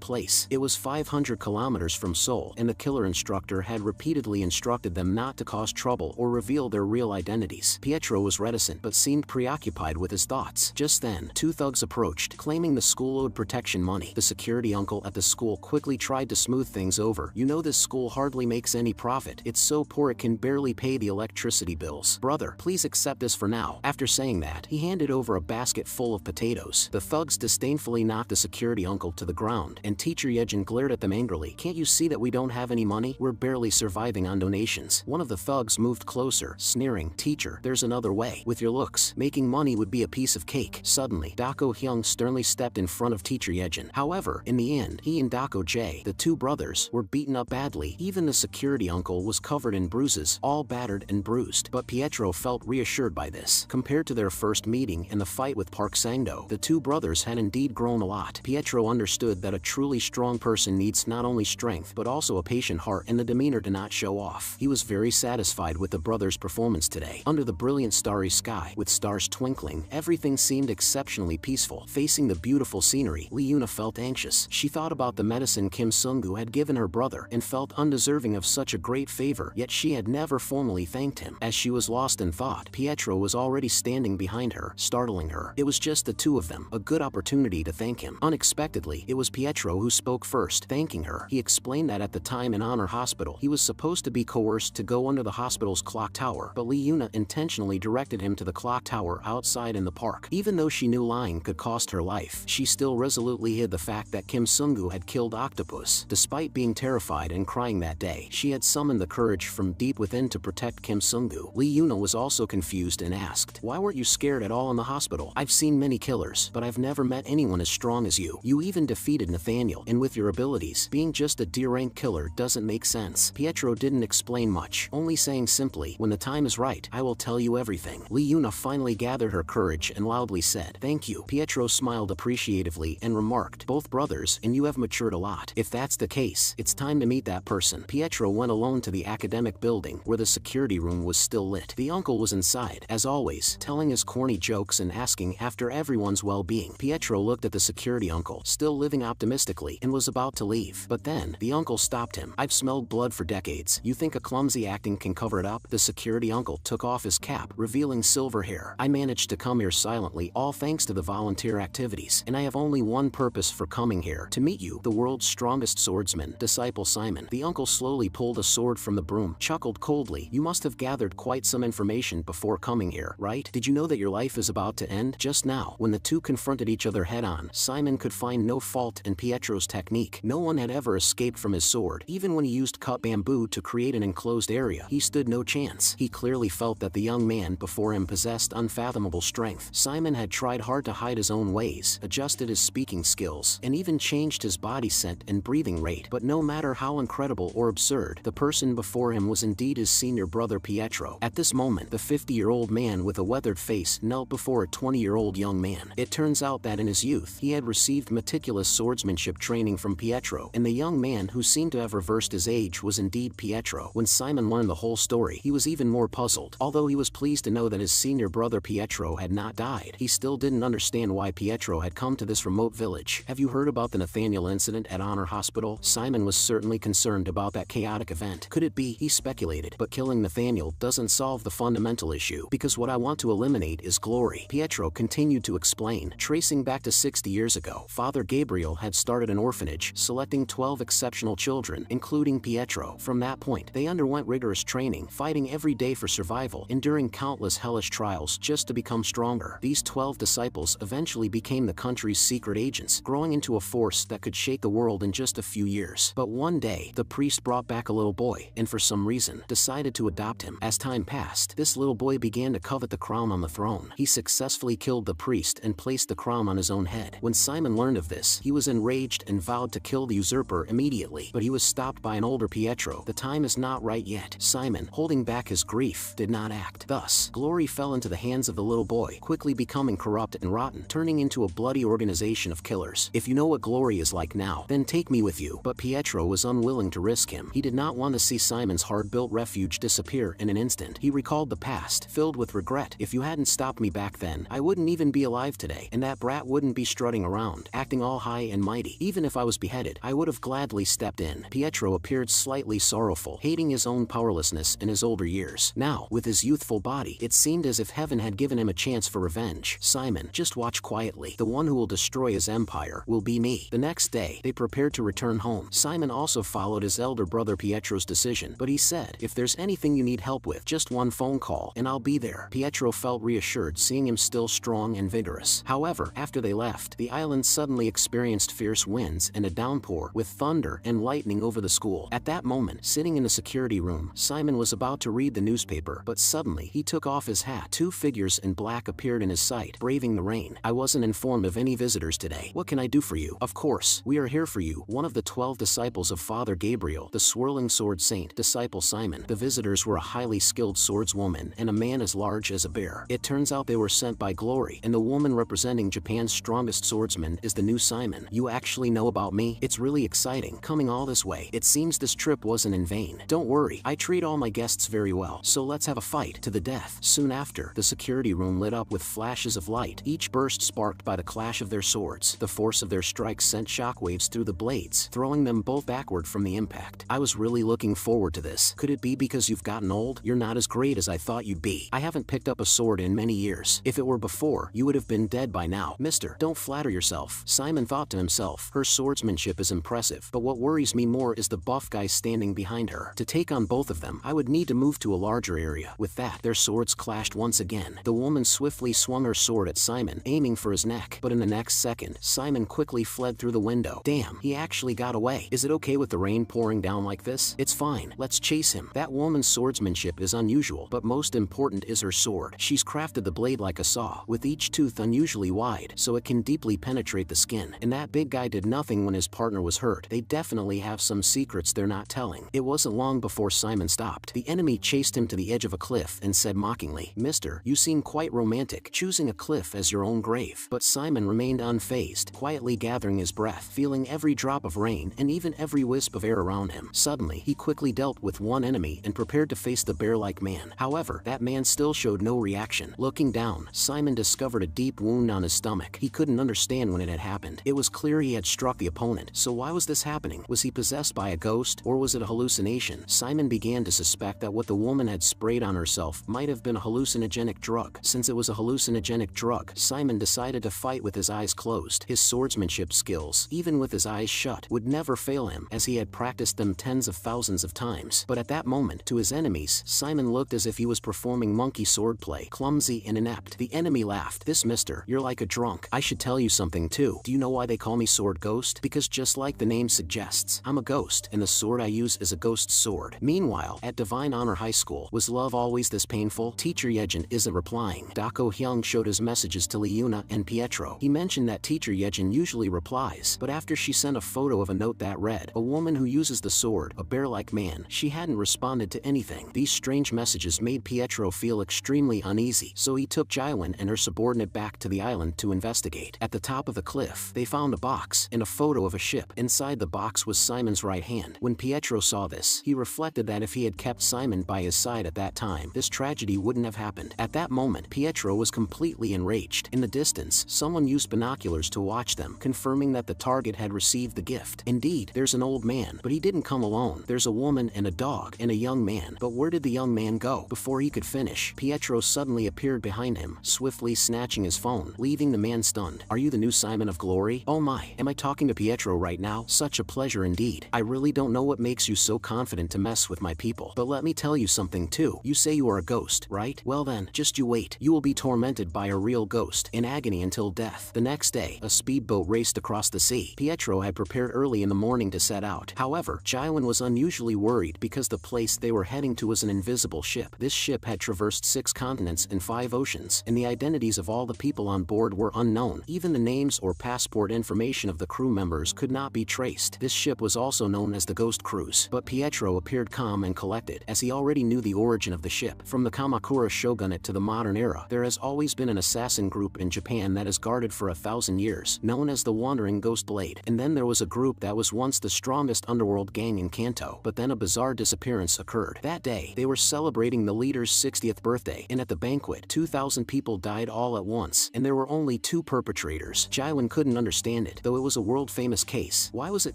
place. It was 500 kilometers from Seoul, and the killer instructor had repeatedly instructed them not to cause trouble or reveal their real identities. Pietro was reticent but seemed preoccupied with his thoughts. Just then, 2 thugs approached, claiming the school owed protection money. The security uncle at the school quickly tried to smooth things over. "You know this school hardly makes any profit. It's so poor it can barely pay the electricity bills. Brother, please accept this for now." After saying that, he handed over a basket full of potatoes. The thugs disdainfully knocked the security uncle to the ground, and teacher Yejin glared at them angrily. "Can't you see that we don't have any money? We're barely surviving on donations." One of the thugs moved closer, sneering, "Teacher, there's another way. With your looks, making money would be a piece of cake." Suddenly, Dako Hyung sternly stepped in front of teacher Yejin. However, in the end, he and Dako Jae, the 2 brothers, were beaten up badly. Even the security uncle was covered in bruises, all battered and bruised. But Pietro felt reassured by this. Compared to their first meeting and the fight with Park Sang-do, the 2 brothers had indeed grown a lot. Pietro understood that a truly strong person needs not only strength but also a patient heart and the demeanor to not show off. He was very satisfied with the brothers' performance today. Under the brilliant starry sky, with stars twinkling. Everything seemed exceptionally peaceful. Facing the beautiful scenery, Lee Yuna felt anxious. She thought about the medicine Kim Sung-gu had given her brother and felt undeserving of such a great favor, yet she had never formally thanked him. As she was lost in thought, Pietro was already standing behind her, startling her. It was just the two of them, a good opportunity to thank him. Unexpectedly, it was Pietro who spoke first, thanking her. He explained that at the time in Honor Hospital, he was supposed to be coerced to go under the hospital's clock tower, but Lee Yuna intentionally directed him to the clock tower outside in the park. Even though she knew lying could cost her life, she still resolutely hid the fact that Kim Sung-gu had killed Octopus. Despite being terrified and crying that day, she had summoned the courage from deep within to protect Kim Sung-gu. Lee Yuna was also confused and asked, "Why weren't you scared at all in the hospital? I've seen many killers, but I've never met anyone as strong as you. You even defeated Nathaniel, and with your abilities, being just a D-rank killer doesn't make sense." Pietro didn't explain much, only saying simply, "When the time is right, I will tell you everything." Lee Yuna finally gathered her courage and loudly said, "Thank you." Pietro smiled appreciatively and remarked, "Both brothers, and you have matured a lot. If that's the case, it's time to meet that person." Pietro went alone to the academic building, where the security room was still lit. The uncle was inside, as always, telling his corny jokes and asking after everyone's well-being. Pietro looked at the security uncle, still living optimistically, and was about to leave. But then, the uncle stopped him. "I've smelled blood for decades. You think a clumsy acting can cover it up?" The security uncle took off his cap, revealing silver hair. "I managed to come here silently, all thanks to the volunteer activities, and I have only one purpose for coming here, to meet you, the world's strongest swordsman, Disciple Simon." The uncle slowly pulled a sword from the broom, chuckled coldly. "You must have gathered quite some information before coming here, right? Did you know that your life is about to end?" Just now, when the two confronted each other head-on, Simon could find no fault in Pietro's technique. No one had ever escaped from his sword. Even when he used cut bamboo to create an enclosed area, he stood no chance. He clearly felt that the young man before him possessed unfathomable strength. Simon had tried hard to hide his own ways, adjusted his speaking skills, and even changed his body scent and breathing rate. But no matter how incredible or absurd, the person before him was indeed his senior brother Pietro. At this moment, the 50-year-old man with a weathered face knelt before a 20-year-old young man. It turns out that in his youth, he had received meticulous swordsmanship training from Pietro, and the young man who seemed to have reversed his age was indeed Pietro. When Simon learned the whole story, he was even more puzzled. Although he was pleased to know that his senior brother Pietro had not died, he still didn't understand why Pietro had come to this remote village. "Have you heard about the Nathaniel incident at Honor Hospital?" Simon was certainly concerned about that chaotic event. Could it be, he speculated, but killing Nathaniel doesn't solve the fundamental issue, because what I want to eliminate is glory. Pietro continued to explain, tracing back to 60 years ago, Father Gabriel had started an orphanage, selecting 12 exceptional children, including Pietro. From that point, they underwent rigorous training, fighting every day for survival, enduring countless hellish trials just to become stronger. These 12 disciples eventually became the country's secret agents, growing into a force that could shake the world in just a few years. But one day, the priest brought back a little boy, and for some reason, decided to adopt him. As time passed, this little boy began to covet the crown on the throne. He successfully killed the priest and placed the crown on his own head. When Simon learned of this, he was enraged and vowed to kill the usurper immediately, but he was stopped by an older Pietro. "The time is not right yet." Simon, holding back his grief, did not act. Thus, glory fell into the hands of the little boy, quickly becoming corrupt and rotten, turning into a bloody organization of killers. "If you know what glory is like now, then take me with you." But Pietro was unwilling to risk him. He did not want to see Simon's hard-built refuge disappear in an instant. He recalled the past, filled with regret. "If you hadn't stopped me back then, I wouldn't even be alive today, and that brat wouldn't be strutting around, acting all high and mighty. Even if I was beheaded, I would have gladly stepped in." Pietro appeared slightly sorrowful, hating his own powerlessness in his older years. Now, with his youthful body, it seemed as if heaven had given him a chance for revenge. "Simon, just watch quietly. The one who will destroy his empire will be me." The next day, they prepared to return home. Simon also followed his elder brother Pietro's decision, but he said, "If there's anything you need help with, just one phone call, and I'll be there." Pietro felt reassured seeing him still strong and vigorous. However, after they left, the island suddenly experienced fierce winds and a downpour, with thunder and lightning over the school. At that moment, sitting in the security room, Simon was about to read the newspaper, but suddenly he took off his hat. Two figures in black appeared in his sight, braving the rain. "I wasn't informed of any visitors today. What can I do for you?" "Of course, we are here for you." One of the 12 disciples of Father Gabriel, the swirling sword saint, Disciple Simon. The visitors were a highly skilled swordswoman and a man as large as a bear. It turns out they were sent by Glory, and the woman representing Japan's strongest swordsman is the new Simon. "You actually know about me? It's really exciting, coming all this way. It seems this trip wasn't in vain." "Don't worry, I treat all my guests very well, so let's have a fight to the death." Soon Soon after, the security room lit up with flashes of light, each burst sparked by the clash of their swords. The force of their strikes sent shockwaves through the blades, throwing them both backward from the impact. I was really looking forward to this. Could it be because you've gotten old? You're not as great as I thought you'd be. I haven't picked up a sword in many years. If it were before, you would have been dead by now. Mister, don't flatter yourself. Simon thought to himself. Her swordsmanship is impressive, but what worries me more is the buff guy standing behind her. To take on both of them, I would need to move to a larger area. With that, their swords clashed once again. The woman swiftly swung her sword at Simon, aiming for his neck, but in the next second, Simon quickly fled through the window. Damn, he actually got away. Is it okay with the rain pouring down like this? It's fine. Let's chase him. That woman's swordsmanship is unusual, but most important is her sword. She's crafted the blade like a saw, with each tooth unusually wide, so it can deeply penetrate the skin. And that big guy did nothing when his partner was hurt. They definitely have some secrets they're not telling. It wasn't long before Simon stopped. The enemy chased him to the edge of a cliff and said mockingly, "Mister, you seem quite romantic, choosing a cliff as your own grave." But Simon remained unfazed, quietly gathering his breath, feeling every drop of rain and even every wisp of air around him. Suddenly, he quickly dealt with one enemy and prepared to face the bear-like man. However, that man still showed no reaction. Looking down, Simon discovered a deep wound on his stomach. He couldn't understand when it had happened. It was clear he had struck the opponent. So why was this happening? Was he possessed by a ghost, or was it a hallucination? Simon began to suspect that what the woman had sprayed on herself might have been a hallucinogenic drug. Since it was a hallucinogenic drug, Simon decided to fight with his eyes closed. His swordsmanship skills, even with his eyes shut, would never fail him, as he had practiced them tens of thousands of times. But at that moment, to his enemies, Simon looked as if he was performing monkey swordplay, clumsy and inept. The enemy laughed. "This mister, you're like a drunk. I should tell you something too. Do you know why they call me Sword Ghost? Because just like the name suggests, I'm a ghost, and the sword I use is a ghost sword." Meanwhile, at Divine Honor High School, was love always this painful? Teacher Yejin isn't replying. Dako Hyung showed his messages to Liuna and Pietro. He mentioned that Teacher Yejin usually replies, but after she sent a photo of a note that read, "A woman who uses the sword, a bear-like man," she hadn't responded to anything. These strange messages made Pietro feel extremely uneasy, so he took Jaiwin and her subordinate back to the island to investigate. At the top of the cliff, they found a box and a photo of a ship. Inside the box was Simon's right hand. When Pietro saw this, he reflected that if he had kept Simon by his side at that time, this tragedy wouldn't have happened. At that moment, Pietro was completely enraged. In the distance, someone used binoculars to watch them, confirming that the target had received the gift. Indeed, there's an old man, but he didn't come alone. There's a woman and a dog and a young man. But where did the young man go? Before he could finish, Pietro suddenly appeared behind him, swiftly snatching his phone, leaving the man stunned. "Are you the new Simon of Glory? Oh my, am I talking to Pietro right now? Such a pleasure indeed. I really don't know what makes you so confident to mess with my people. But let me tell you something too. You say you are a ghost, right? Well then, just you wait. You will be tormented by a real ghost, in agony until death." The next day, a speedboat raced across the sea. Pietro had prepared early in the morning to set out. However, Jaiwin was unusually worried because the place they were heading to was an invisible ship. This ship had traversed 6 continents and 5 oceans, and the identities of all the people on board were unknown. Even the names or passport information of the crew members could not be traced. This ship was also known as the Ghost Cruise. But Pietro appeared calm and collected, as he already knew the origin of the ship. From the Kamakura shogunate to the modern era, there has always been an assassin group in Japan that has guarded for 1,000 years, known as the Wandering Ghost Blade. And then there was a group that was once the strongest underworld gang in Kanto, but then a bizarre disappearance occurred. That day, they were celebrating the leader's 60th birthday, and at the banquet, 2,000 people died all at once, and there were only 2 perpetrators. Jaiwin couldn't understand it, though it was a world-famous case. Why was it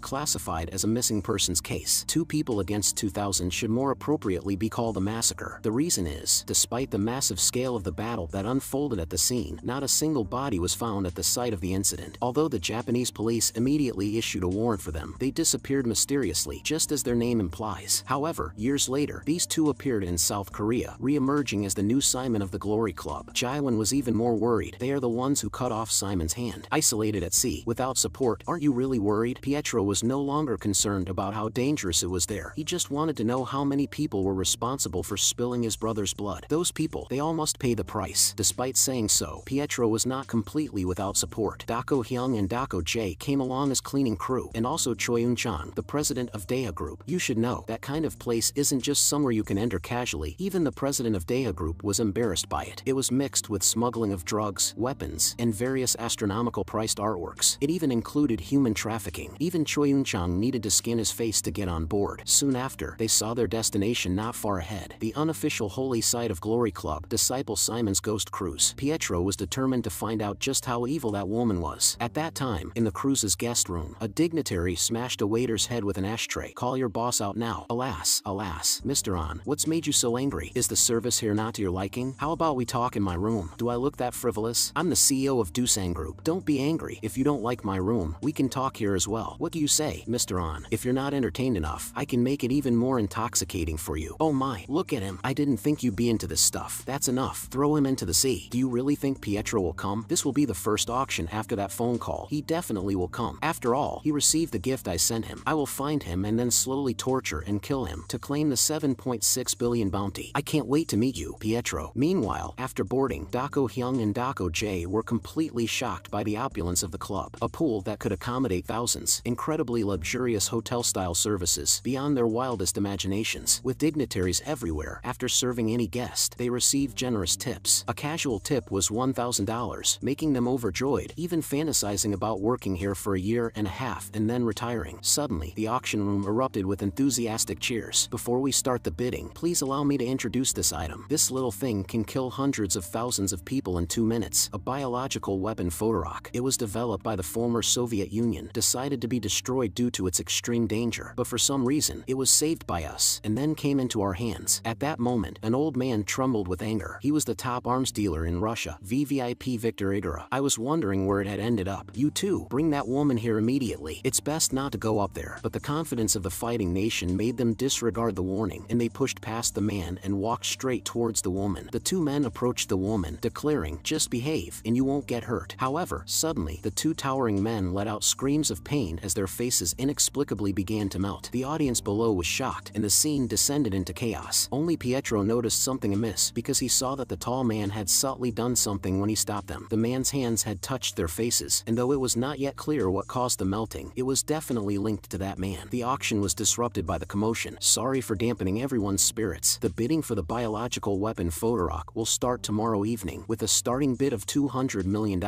classified as a missing persons case? 2 people against 2,000 should more appropriately be called a massacre. The reason is, despite the massive scale of the battle that unfolded at the scene, not a single body was found at the site of the incident. Although the Japanese police immediately issued a warrant for them, they disappeared mysteriously, just as their name implies. However, years later, these 2 appeared in South Korea, re-emerging as the new Simon of the Glory Club. Jaiwin was even more worried. They are the ones who cut off Simon's hand. Isolated at sea, without support, aren't you really worried? Pietro was no longer concerned about how dangerous it was there. He just wanted to know how many people were responsible for spilling his brother's blood. Those people, they all must pay the price. Despite saying so, Pietro was not completely without support. Dako Hyung and Dako Jae came along as cleaning crew, and also Choi Eun-chang, the president of Deha Group. You should know, that kind of place isn't just somewhere you can enter casually. Even the president of Deha Group was embarrassed by it. It was mixed with smuggling of drugs, weapons, and various astronomical priced artworks. It even included human trafficking. Even Choi Eun-chang needed to skin his face to get on board. Soon after, they saw their destination not far ahead, the unofficial holy site of Glory Story Club, Disciple Simon's Ghost Cruise. Pietro was determined to find out just how evil that woman was. At that time, in the cruise's guest room, a dignitary smashed a waiter's head with an ashtray. Call your boss out now. Alas, Mr. On, what's made you so angry? Is the service here not to your liking? How about we talk in my room? Do I look that frivolous? I'm the CEO of Dusang Group. Don't be angry. If you don't like my room, we can talk here as well. What do you say, Mr. On? If you're not entertained enough, I can make it even more intoxicating for you. Oh my, look at him. I didn't think you'd be into this stuff. That's enough. Throw him into the sea. Do you really think Pietro will come? This will be the first auction after that phone call. He definitely will come. After all, he received the gift I sent him. I will find him and then slowly torture and kill him to claim the 7.6 billion bounty. I can't wait to meet you, Pietro. Meanwhile, after boarding, Dako Hyung and Dako Jae were completely shocked by the opulence of the club. A pool that could accommodate thousands, incredibly luxurious hotel-style services beyond their wildest imaginations, with dignitaries everywhere. After serving any guest, they received generous tips. A casual tip was $1,000, making them overjoyed, even fantasizing about working here for a year and a half and then retiring. Suddenly, the auction room erupted with enthusiastic cheers. Before we start the bidding, please allow me to introduce this item. This little thing can kill hundreds of thousands of people in 2 minutes. A biological weapon Photorok. It was developed by the former Soviet Union, decided to be destroyed due to its extreme danger, but for some reason, it was saved by us, and then came into our hands. At that moment, an old man trembled with anger. He was the top arms dealer in Russia, VVIP Victor Igora. I was wondering where it had ended up. You too, bring that woman here immediately. It's best not to go up there. But the confidence of the fighting nation made them disregard the warning, and they pushed past the man and walked straight towards the woman. The two men approached the woman, declaring, "Just behave, and you won't get hurt." However, suddenly, the two towering men let out screams of pain as their faces inexplicably began to melt. The audience below was shocked, and the scene descended into chaos. Only Pietro noticed something amiss, because he saw that the tall man had subtly done something when he stopped them. The man's hands had touched their faces, and though it was not yet clear what caused the melting, it was definitely linked to that man. The auction was disrupted by the commotion. Sorry for dampening everyone's spirits. The bidding for the biological weapon Photorok will start tomorrow evening, with a starting bid of $200 million.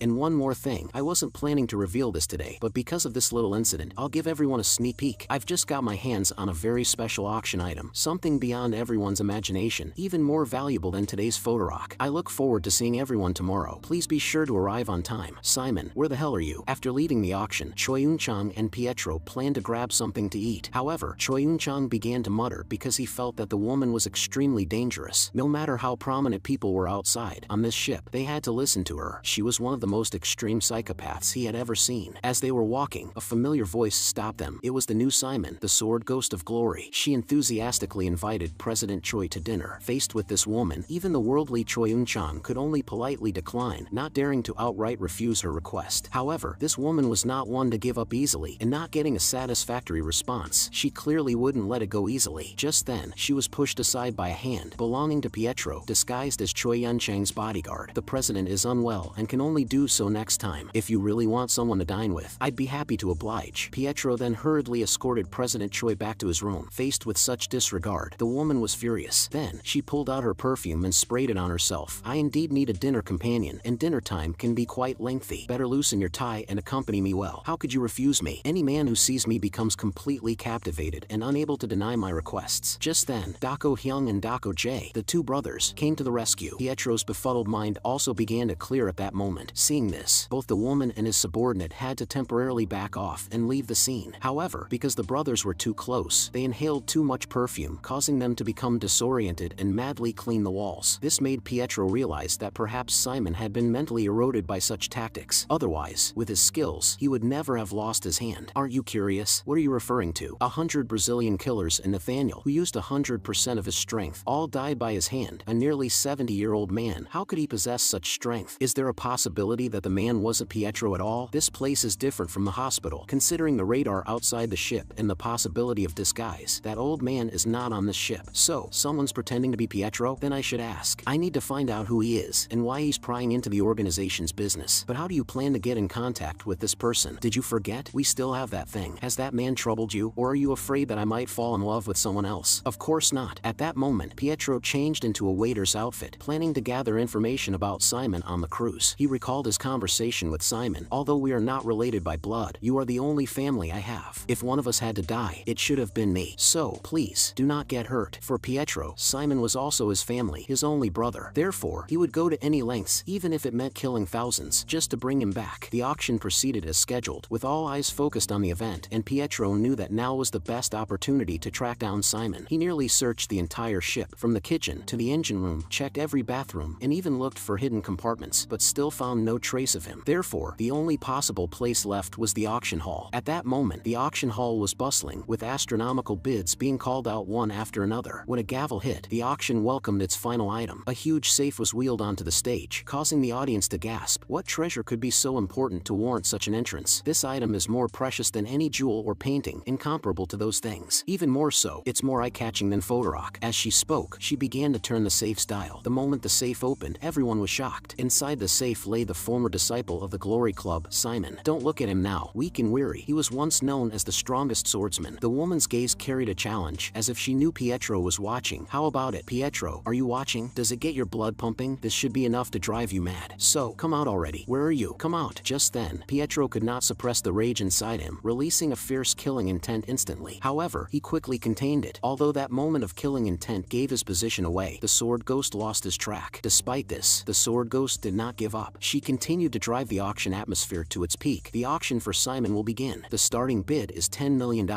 And one more thing, I wasn't planning to reveal this today, but because of this little incident, I'll give everyone a sneak peek. I've just got my hands on a very special auction item, something beyond everyone's imagination, even more valuable than today's Photorok. I look forward to seeing everyone tomorrow. Please be sure to arrive on time. Simon, where the hell are you? After leaving the auction, Choi Eun-chang and Pietro planned to grab something to eat. However, Choi Eun-chang began to mutter because he felt that the woman was extremely dangerous. No matter how prominent people were outside on this ship, they had to listen to her. She was one of the most extreme psychopaths he had ever seen. As they were walking, a familiar voice stopped them. It was the new Simon, the sword ghost of glory. She enthusiastically invited President Choi to dinner. Faced with this woman, even the worldly Choi Eun-chang could only politely decline, not daring to outright refuse her request. However, this woman was not one to give up easily, and not getting a satisfactory response, she clearly wouldn't let it go easily. Just then, she was pushed aside by a hand belonging to Pietro, disguised as Choi Eun-chang's bodyguard. The president is unwell and can only do so next time. If you really want someone to dine with, I'd be happy to oblige. Pietro then hurriedly escorted President Choi back to his room. Faced with such disregard, the woman was furious. Then, she pulled out her perfume and sprayed it on herself. I indeed need a dinner companion, and dinner time can be quite lengthy. Better loosen your tie and accompany me well. How could you refuse me? Any man who sees me becomes completely captivated and unable to deny my requests. Just then, Dako Hyung and Dako Jae, the two brothers, came to the rescue. Pietro's befuddled mind also began to clear at that moment. Seeing this, both the woman and his subordinate had to temporarily back off and leave the scene. However, because the brothers were too close, they inhaled too much perfume, causing them to become disoriented and madly clean the walls. This made Pietro realize that perhaps Simon had been mentally eroded by such tactics. Otherwise, with his skills, he would never have lost his hand. Aren't you curious? What are you referring to? 100 Brazilian killers and Nathaniel, who used 100% of his strength, all died by his hand. A nearly 70-year-old man. How could he possess such strength? Is there a possibility that the man wasn't Pietro at all? This place is different from the hospital. Considering the radar outside the ship and the possibility of disguise, that old man is not on this ship. So, someone's pretending to be Pietro? Then I should ask. I need to find out who he is and why he's prying into the organization's business. But how do you plan to get in contact with this person? Did you forget? We still have that thing. Has that man troubled you? Or are you afraid that I might fall in love with someone else? Of course not. At that moment, Pietro changed into a waiter's outfit, planning to gather information about Simon on the cruise. He recalled his conversation with Simon. Although we are not related by blood, you are the only family I have. If one of us had to die, it should have been me. So, please, do not get hurt. For Pietro, Simon was also also his family, his only brother. Therefore, he would go to any lengths, even if it meant killing thousands, just to bring him back. The auction proceeded as scheduled, with all eyes focused on the event, and Pietro knew that now was the best opportunity to track down Simon. He nearly searched the entire ship, from the kitchen to the engine room, checked every bathroom, and even looked for hidden compartments, but still found no trace of him. Therefore, the only possible place left was the auction hall. At that moment, the auction hall was bustling, with astronomical bids being called out one after another. When a gavel hit, the auction welcomed its final item. A huge safe was wheeled onto the stage, causing the audience to gasp. What treasure could be so important to warrant such an entrance? This item is more precious than any jewel or painting, incomparable to those things. Even more so, it's more eye-catching than Photorock. As she spoke, she began to turn the safe's dial. The moment the safe opened, everyone was shocked. Inside the safe lay the former disciple of the Glory Club, Simon. Don't look at him now, weak and weary. He was once known as the strongest swordsman. The woman's gaze carried a challenge, as if she knew Pietro was watching. How about it, Pietro? Are you watching? Does it get your blood pumping? This should be enough to drive you mad. So, come out already. Where are you? Come out. Just then, Pietro could not suppress the rage inside him, releasing a fierce killing intent instantly. However, he quickly contained it. Although that moment of killing intent gave his position away, the sword ghost lost his track. Despite this, the sword ghost did not give up. She continued to drive the auction atmosphere to its peak. The auction for Simon will begin. The starting bid is $10 million.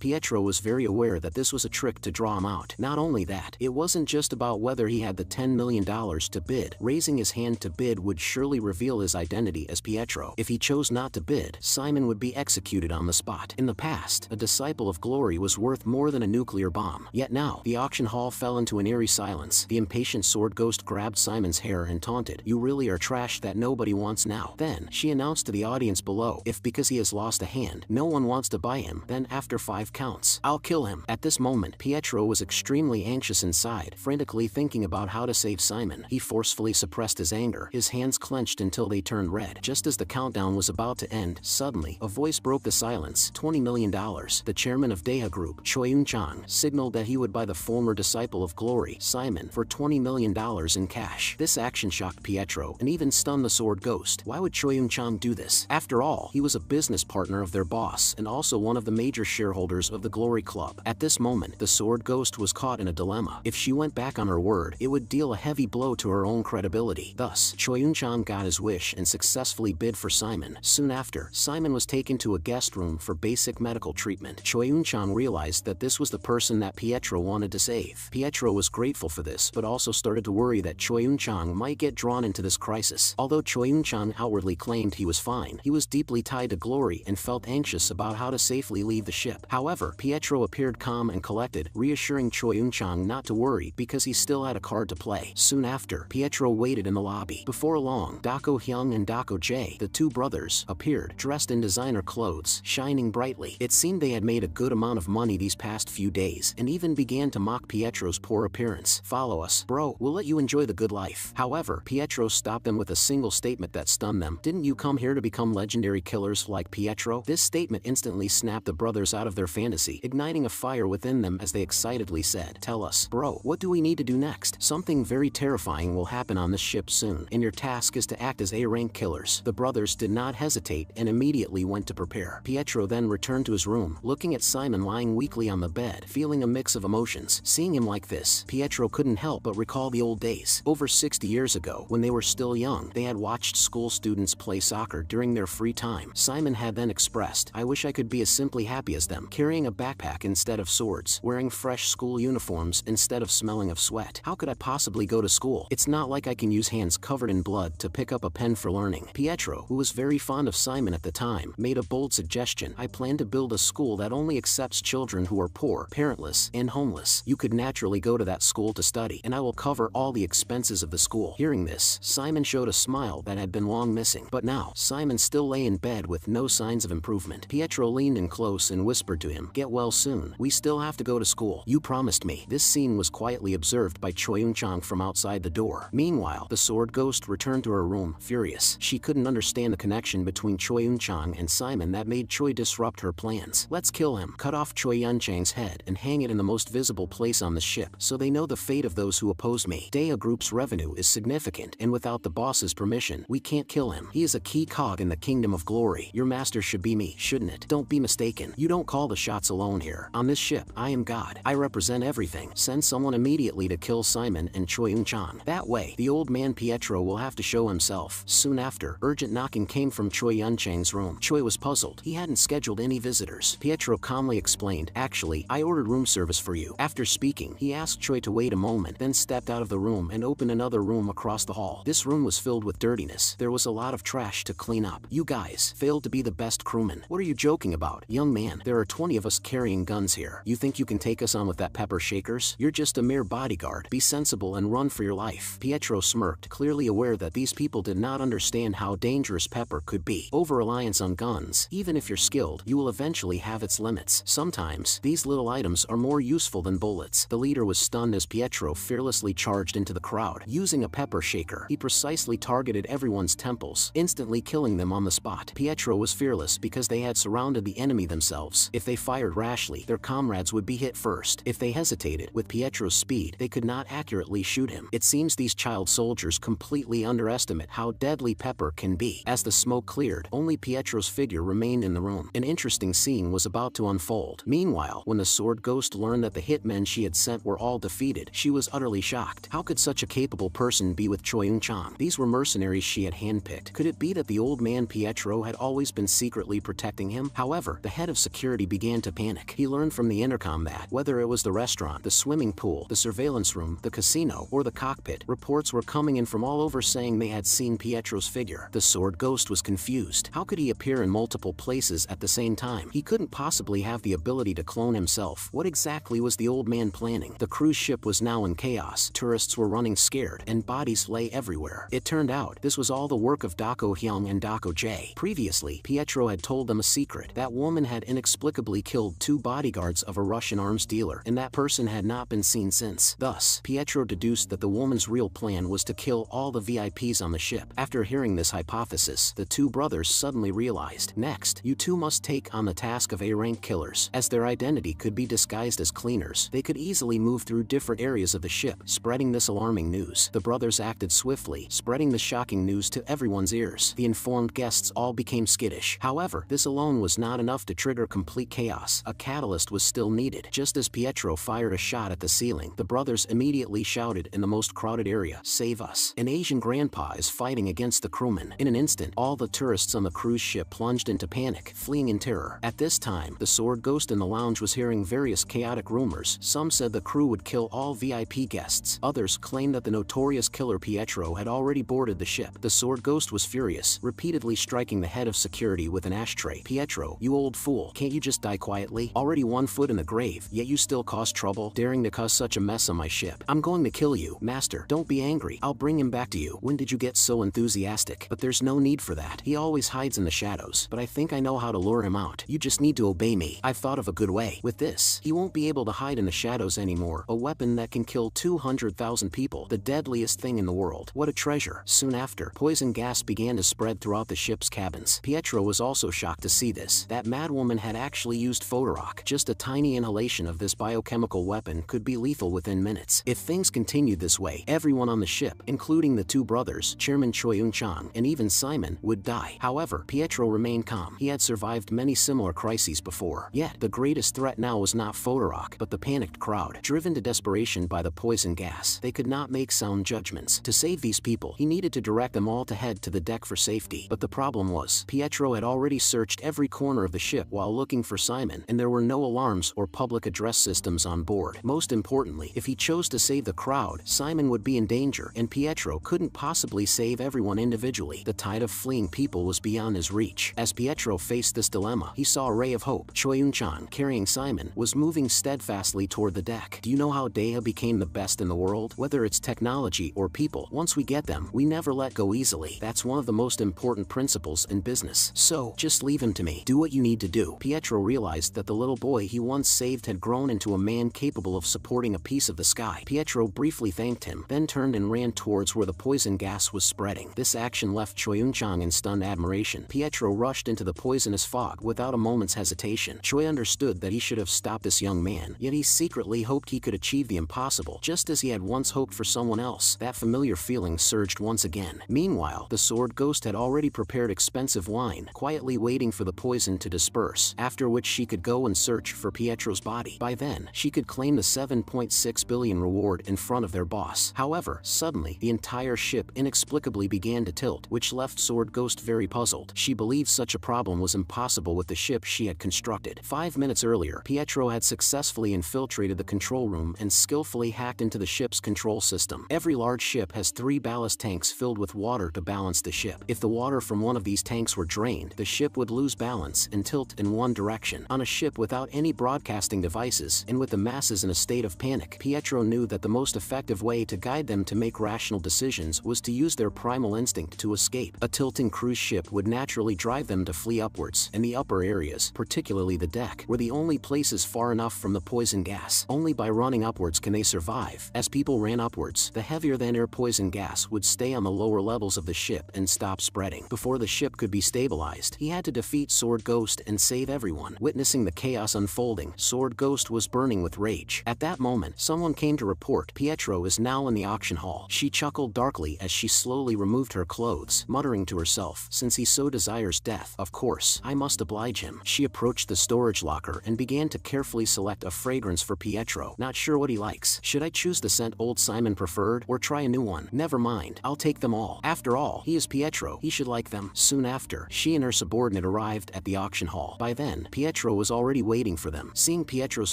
Pietro was very aware that this was a trick to draw him out. Not only that, it wasn't just about whether he had the $10 million to bid. Raising his hand to bid would surely reveal his identity as Pietro. If he chose not to bid, Simon would be executed on the spot. In the past, a disciple of glory was worth more than a nuclear bomb. Yet now, the auction hall fell into an eerie silence. The impatient sword ghost grabbed Simon's hair and taunted, "You really are trash that nobody wants now." Then, she announced to the audience below, if because he has lost a hand, no one wants to buy him, then after 5 counts, I'll kill him. At this moment, Pietro was extremely anxious inside, frantically thinking about how to save Simon. He forcefully suppressed his anger, his hands clenched until they turned red. Just as the countdown was about to end, suddenly, a voice broke the silence. $20 million. The chairman of Deha Group, Choi Eun-chang, signaled that he would buy the former disciple of glory, Simon, for $20 million in cash. This action shocked Pietro, and even stunned the sword ghost. Why would Choi Eun-chang do this? After all, he was a business partner of their boss, and also one of the major shareholders of the Glory Club. At this moment, the sword ghost was caught in a dilemma. If she went back on her word, it would deal a heavy blow to her own credibility. Thus, Choi Eun-chang got his wish and successfully bid for Simon. Soon after, Simon was taken to a guest room for basic medical treatment. Choi Eun-chang realized that this was the person that Pietro wanted to save. Pietro was grateful for this, but also started to worry that Choi Eun-chang might get drawn into this crisis. Although Choi Eun-chang outwardly claimed he was fine, he was deeply tied to glory and felt anxious about how to safely leave the ship. However, Pietro appeared calm and collected, reassuring Choi Eun-chang not to worry because he still had a card to play. Soon after, Pietro waited in the lobby. Before long, Dako Hyung and Dako Jae, the two brothers, appeared, dressed in designer clothes, shining brightly. It seemed they had made a good amount of money these past few days, and even began to mock Pietro's poor appearance. "Follow us, bro, we'll let you enjoy the good life." However, Pietro stopped them with a single statement that stunned them. "Didn't you come here to become legendary killers like Pietro?" This statement instantly snapped the brothers out of their fantasy, igniting a fire within them as they excitedly said, "Tell us, bro, what do we need to do next? Something very terrifying will happen on this ship soon, and your task is to act as A-rank killers." The brothers did not hesitate and immediately went to prepare. Pietro then returned to his room, looking at Simon lying weakly on the bed, feeling a mix of emotions. Seeing him like this, Pietro couldn't help but recall the old days. Over 60 years ago, when they were still young, they had watched school students play soccer during their free time. Simon had then expressed, "I wish I could be as simply happy as them, carrying a backpack instead of swords, wearing fresh school uniforms instead of smelling of sweat. How could I possibly go to school? It's not like I can use hands covered in blood to pick up a pen for learning." Pietro, who was very fond of Simon at the time, made a bold suggestion. "I plan to build a school that only accepts children who are poor, parentless, and homeless. You could naturally go to that school to study, and I will cover all the expenses of the school." Hearing this, Simon showed a smile that had been long missing. But now, Simon still lay in bed with no signs of improvement. Pietro leaned in close and whispered to him, "Get well soon. We still have to go to school. You promised me." This scene was quietly observed by Choi Eun-chang from outside the door. Meanwhile, the sword ghost returned to her room, furious. She couldn't understand the connection between Choi Eun-chang and Simon that made Choi disrupt her plans. "Let's kill him. Cut off Choi Eun-chang's head and hang it in the most visible place on the ship, so they know the fate of those who oppose me. Deha Group's revenue is significant, and without the boss's permission, we can't kill him. He is a key cog in the kingdom of glory. Your master should be me, shouldn't it? Don't be mistaken. You don't call the shots alone here. On this ship, I am God. I represent everything. Send someone immediately immediately to kill Simon and Choi Eun-chang. That way, the old man Pietro will have to show himself. Soon after, urgent knocking came from Choi Eun-chang's room. Choi was puzzled. He hadn't scheduled any visitors. Pietro calmly explained, "Actually, I ordered room service for you." After speaking, he asked Choi to wait a moment, then stepped out of the room and opened another room across the hall. This room was filled with dirtiness. There was a lot of trash to clean up. "You guys failed to be the best crewmen." "What are you joking about, young man? There are 20 of us carrying guns here. You think you can take us on with that pepper shakers? You're just a mere bodyguard. Be sensible and run for your life." Pietro smirked, clearly aware that these people did not understand how dangerous pepper could be. Over-reliance on guns, even if you're skilled, you will eventually have its limits. Sometimes, these little items are more useful than bullets. The leader was stunned as Pietro fearlessly charged into the crowd. Using a pepper shaker, he precisely targeted everyone's temples, instantly killing them on the spot. Pietro was fearless because they had surrounded the enemy themselves. If they fired rashly, their comrades would be hit first. If they hesitated, with Pietro's speed, they could not accurately shoot him. It seems these child soldiers completely underestimate how deadly pepper can be. As the smoke cleared, only Pietro's figure remained in the room. An interesting scene was about to unfold. Meanwhile, when the sword ghost learned that the hitmen she had sent were all defeated, she was utterly shocked. How could such a capable person be with Choi Eun-chang? These were mercenaries she had handpicked. Could it be that the old man Pietro had always been secretly protecting him? However, the head of security began to panic. He learned from the intercom that, whether it was the restaurant, the swimming pool, the surveillance room, the casino, or the cockpit, reports were coming in from all over saying they had seen Pietro's figure. The sword ghost was confused. How could he appear in multiple places at the same time? He couldn't possibly have the ability to clone himself. What exactly was the old man planning? The cruise ship was now in chaos. Tourists were running scared, and bodies lay everywhere. It turned out, this was all the work of Dako Hyung and Dako Jae. Previously, Pietro had told them a secret. That woman had inexplicably killed 2 bodyguards of a Russian arms dealer, and that person had not been seen since. Thus, Pietro deduced that the woman's real plan was to kill all the VIPs on the ship. After hearing this hypothesis, the 2 brothers suddenly realized, next, you two must take on the task of A-rank killers. As their identity could be disguised as cleaners, they could easily move through different areas of the ship, spreading this alarming news. The brothers acted swiftly, spreading the shocking news to everyone's ears. The informed guests all became skittish. However, this alone was not enough to trigger complete chaos. A catalyst was still needed. Just as Pietro fired a shot at the ceiling, the brothers immediately shouted in the most crowded area, "Save us! An Asian grandpa is fighting against the crewmen." In an instant, all the tourists on the cruise ship plunged into panic, fleeing in terror. At this time, the sword ghost in the lounge was hearing various chaotic rumors. Some said the crew would kill all VIP guests. Others claimed that the notorious killer Pietro had already boarded the ship. The sword ghost was furious, repeatedly striking the head of security with an ashtray. "Pietro, you old fool, can't you just die quietly? Already 1 foot in the grave, yet you still cause trouble, daring to cause such a mess on my ship. I'm going to kill you." "Master, don't be angry. I'll bring him back to you." "When did you get so enthusiastic?" "But there's no need for that. He always hides in the shadows, but I think I know how to lure him out. You just need to obey me. I've thought of a good way. With this, he won't be able to hide in the shadows anymore. A weapon that can kill 200,000 people, the deadliest thing in the world. What a treasure." Soon after, poison gas began to spread throughout the ship's cabins. Pietro was also shocked to see this. That madwoman had actually used Photorock. Just a tiny inhalation of this biochemical weapon could be lethal within minutes. If things continued this way, everyone on the ship, including the 2 brothers, Chairman Choi Eun-chang, and even Simon, would die. However, Pietro remained calm. He had survived many similar crises before. Yet, the greatest threat now was not Photorock, but the panicked crowd. Driven to desperation by the poison gas, they could not make sound judgments. To save these people, he needed to direct them all to head to the deck for safety. But the problem was, Pietro had already searched every corner of the ship while looking for Simon, and there were no alarms or public address systems on board. Most importantly, if he chose to save the crowd, Simon would be in danger, and Pietro couldn't possibly save everyone individually. The tide of fleeing people was beyond his reach. As Pietro faced this dilemma, he saw a ray of hope. Choi Eun-chang, carrying Simon, was moving steadfastly toward the deck. "Do you know how Deha became the best in the world? Whether it's technology or people, once we get them, we never let go easily. That's one of the most important principles in business. So, just leave him to me. Do what you need to do." Pietro realized that the little boy he once saved had grown into a man capable of supporting a piece of the sky. Pietro briefly thanked him, then turned and ran towards where the poison gas was spreading. This action left Choi Eun-chang in stunned admiration. Pietro rushed into the poisonous fog without a moment's hesitation. Choi understood that he should have stopped this young man, yet he secretly hoped he could achieve the impossible, just as he had once hoped for someone else. That familiar feeling surged once again. Meanwhile, the sword ghost had already prepared expensive wine, quietly waiting for the poison to disperse, after which she could go and search for Pietro's body. By then, she could claim the 7.6 7.6 billion reward in front of their boss. However, suddenly, the entire ship inexplicably began to tilt, which left Sword Ghost very puzzled. She believed such a problem was impossible with the ship she had constructed. 5 minutes earlier, Pietro had successfully infiltrated the control room and skillfully hacked into the ship's control system. Every large ship has 3 ballast tanks filled with water to balance the ship. If the water from one of these tanks were drained, the ship would lose balance and tilt in one direction. On a ship without any broadcasting devices, and with the masses in a state of panic, Pietro knew that the most effective way to guide them to make rational decisions was to use their primal instinct to escape. A tilting cruise ship would naturally drive them to flee upwards, and the upper areas, particularly the deck, were the only places far enough from the poison gas. Only by running upwards can they survive. As people ran upwards, the heavier-than-air poison gas would stay on the lower levels of the ship and stop spreading. Before the ship could be stabilized, he had to defeat Sword Ghost and save everyone. Witnessing the chaos unfolding, Sword Ghost was burning with rage. At that moment, someone came to report Pietro is now in the auction hall. She chuckled darkly as she slowly removed her clothes, muttering to herself, since he so desires death, of course, I must oblige him. She approached the storage locker and began to carefully select a fragrance for Pietro, not sure what he likes. Should I choose the scent Old Simon preferred, or try a new one? Never mind, I'll take them all. After all, he is Pietro, he should like them. Soon after, she and her subordinate arrived at the auction hall. By then, Pietro was already waiting for them. Seeing Pietro's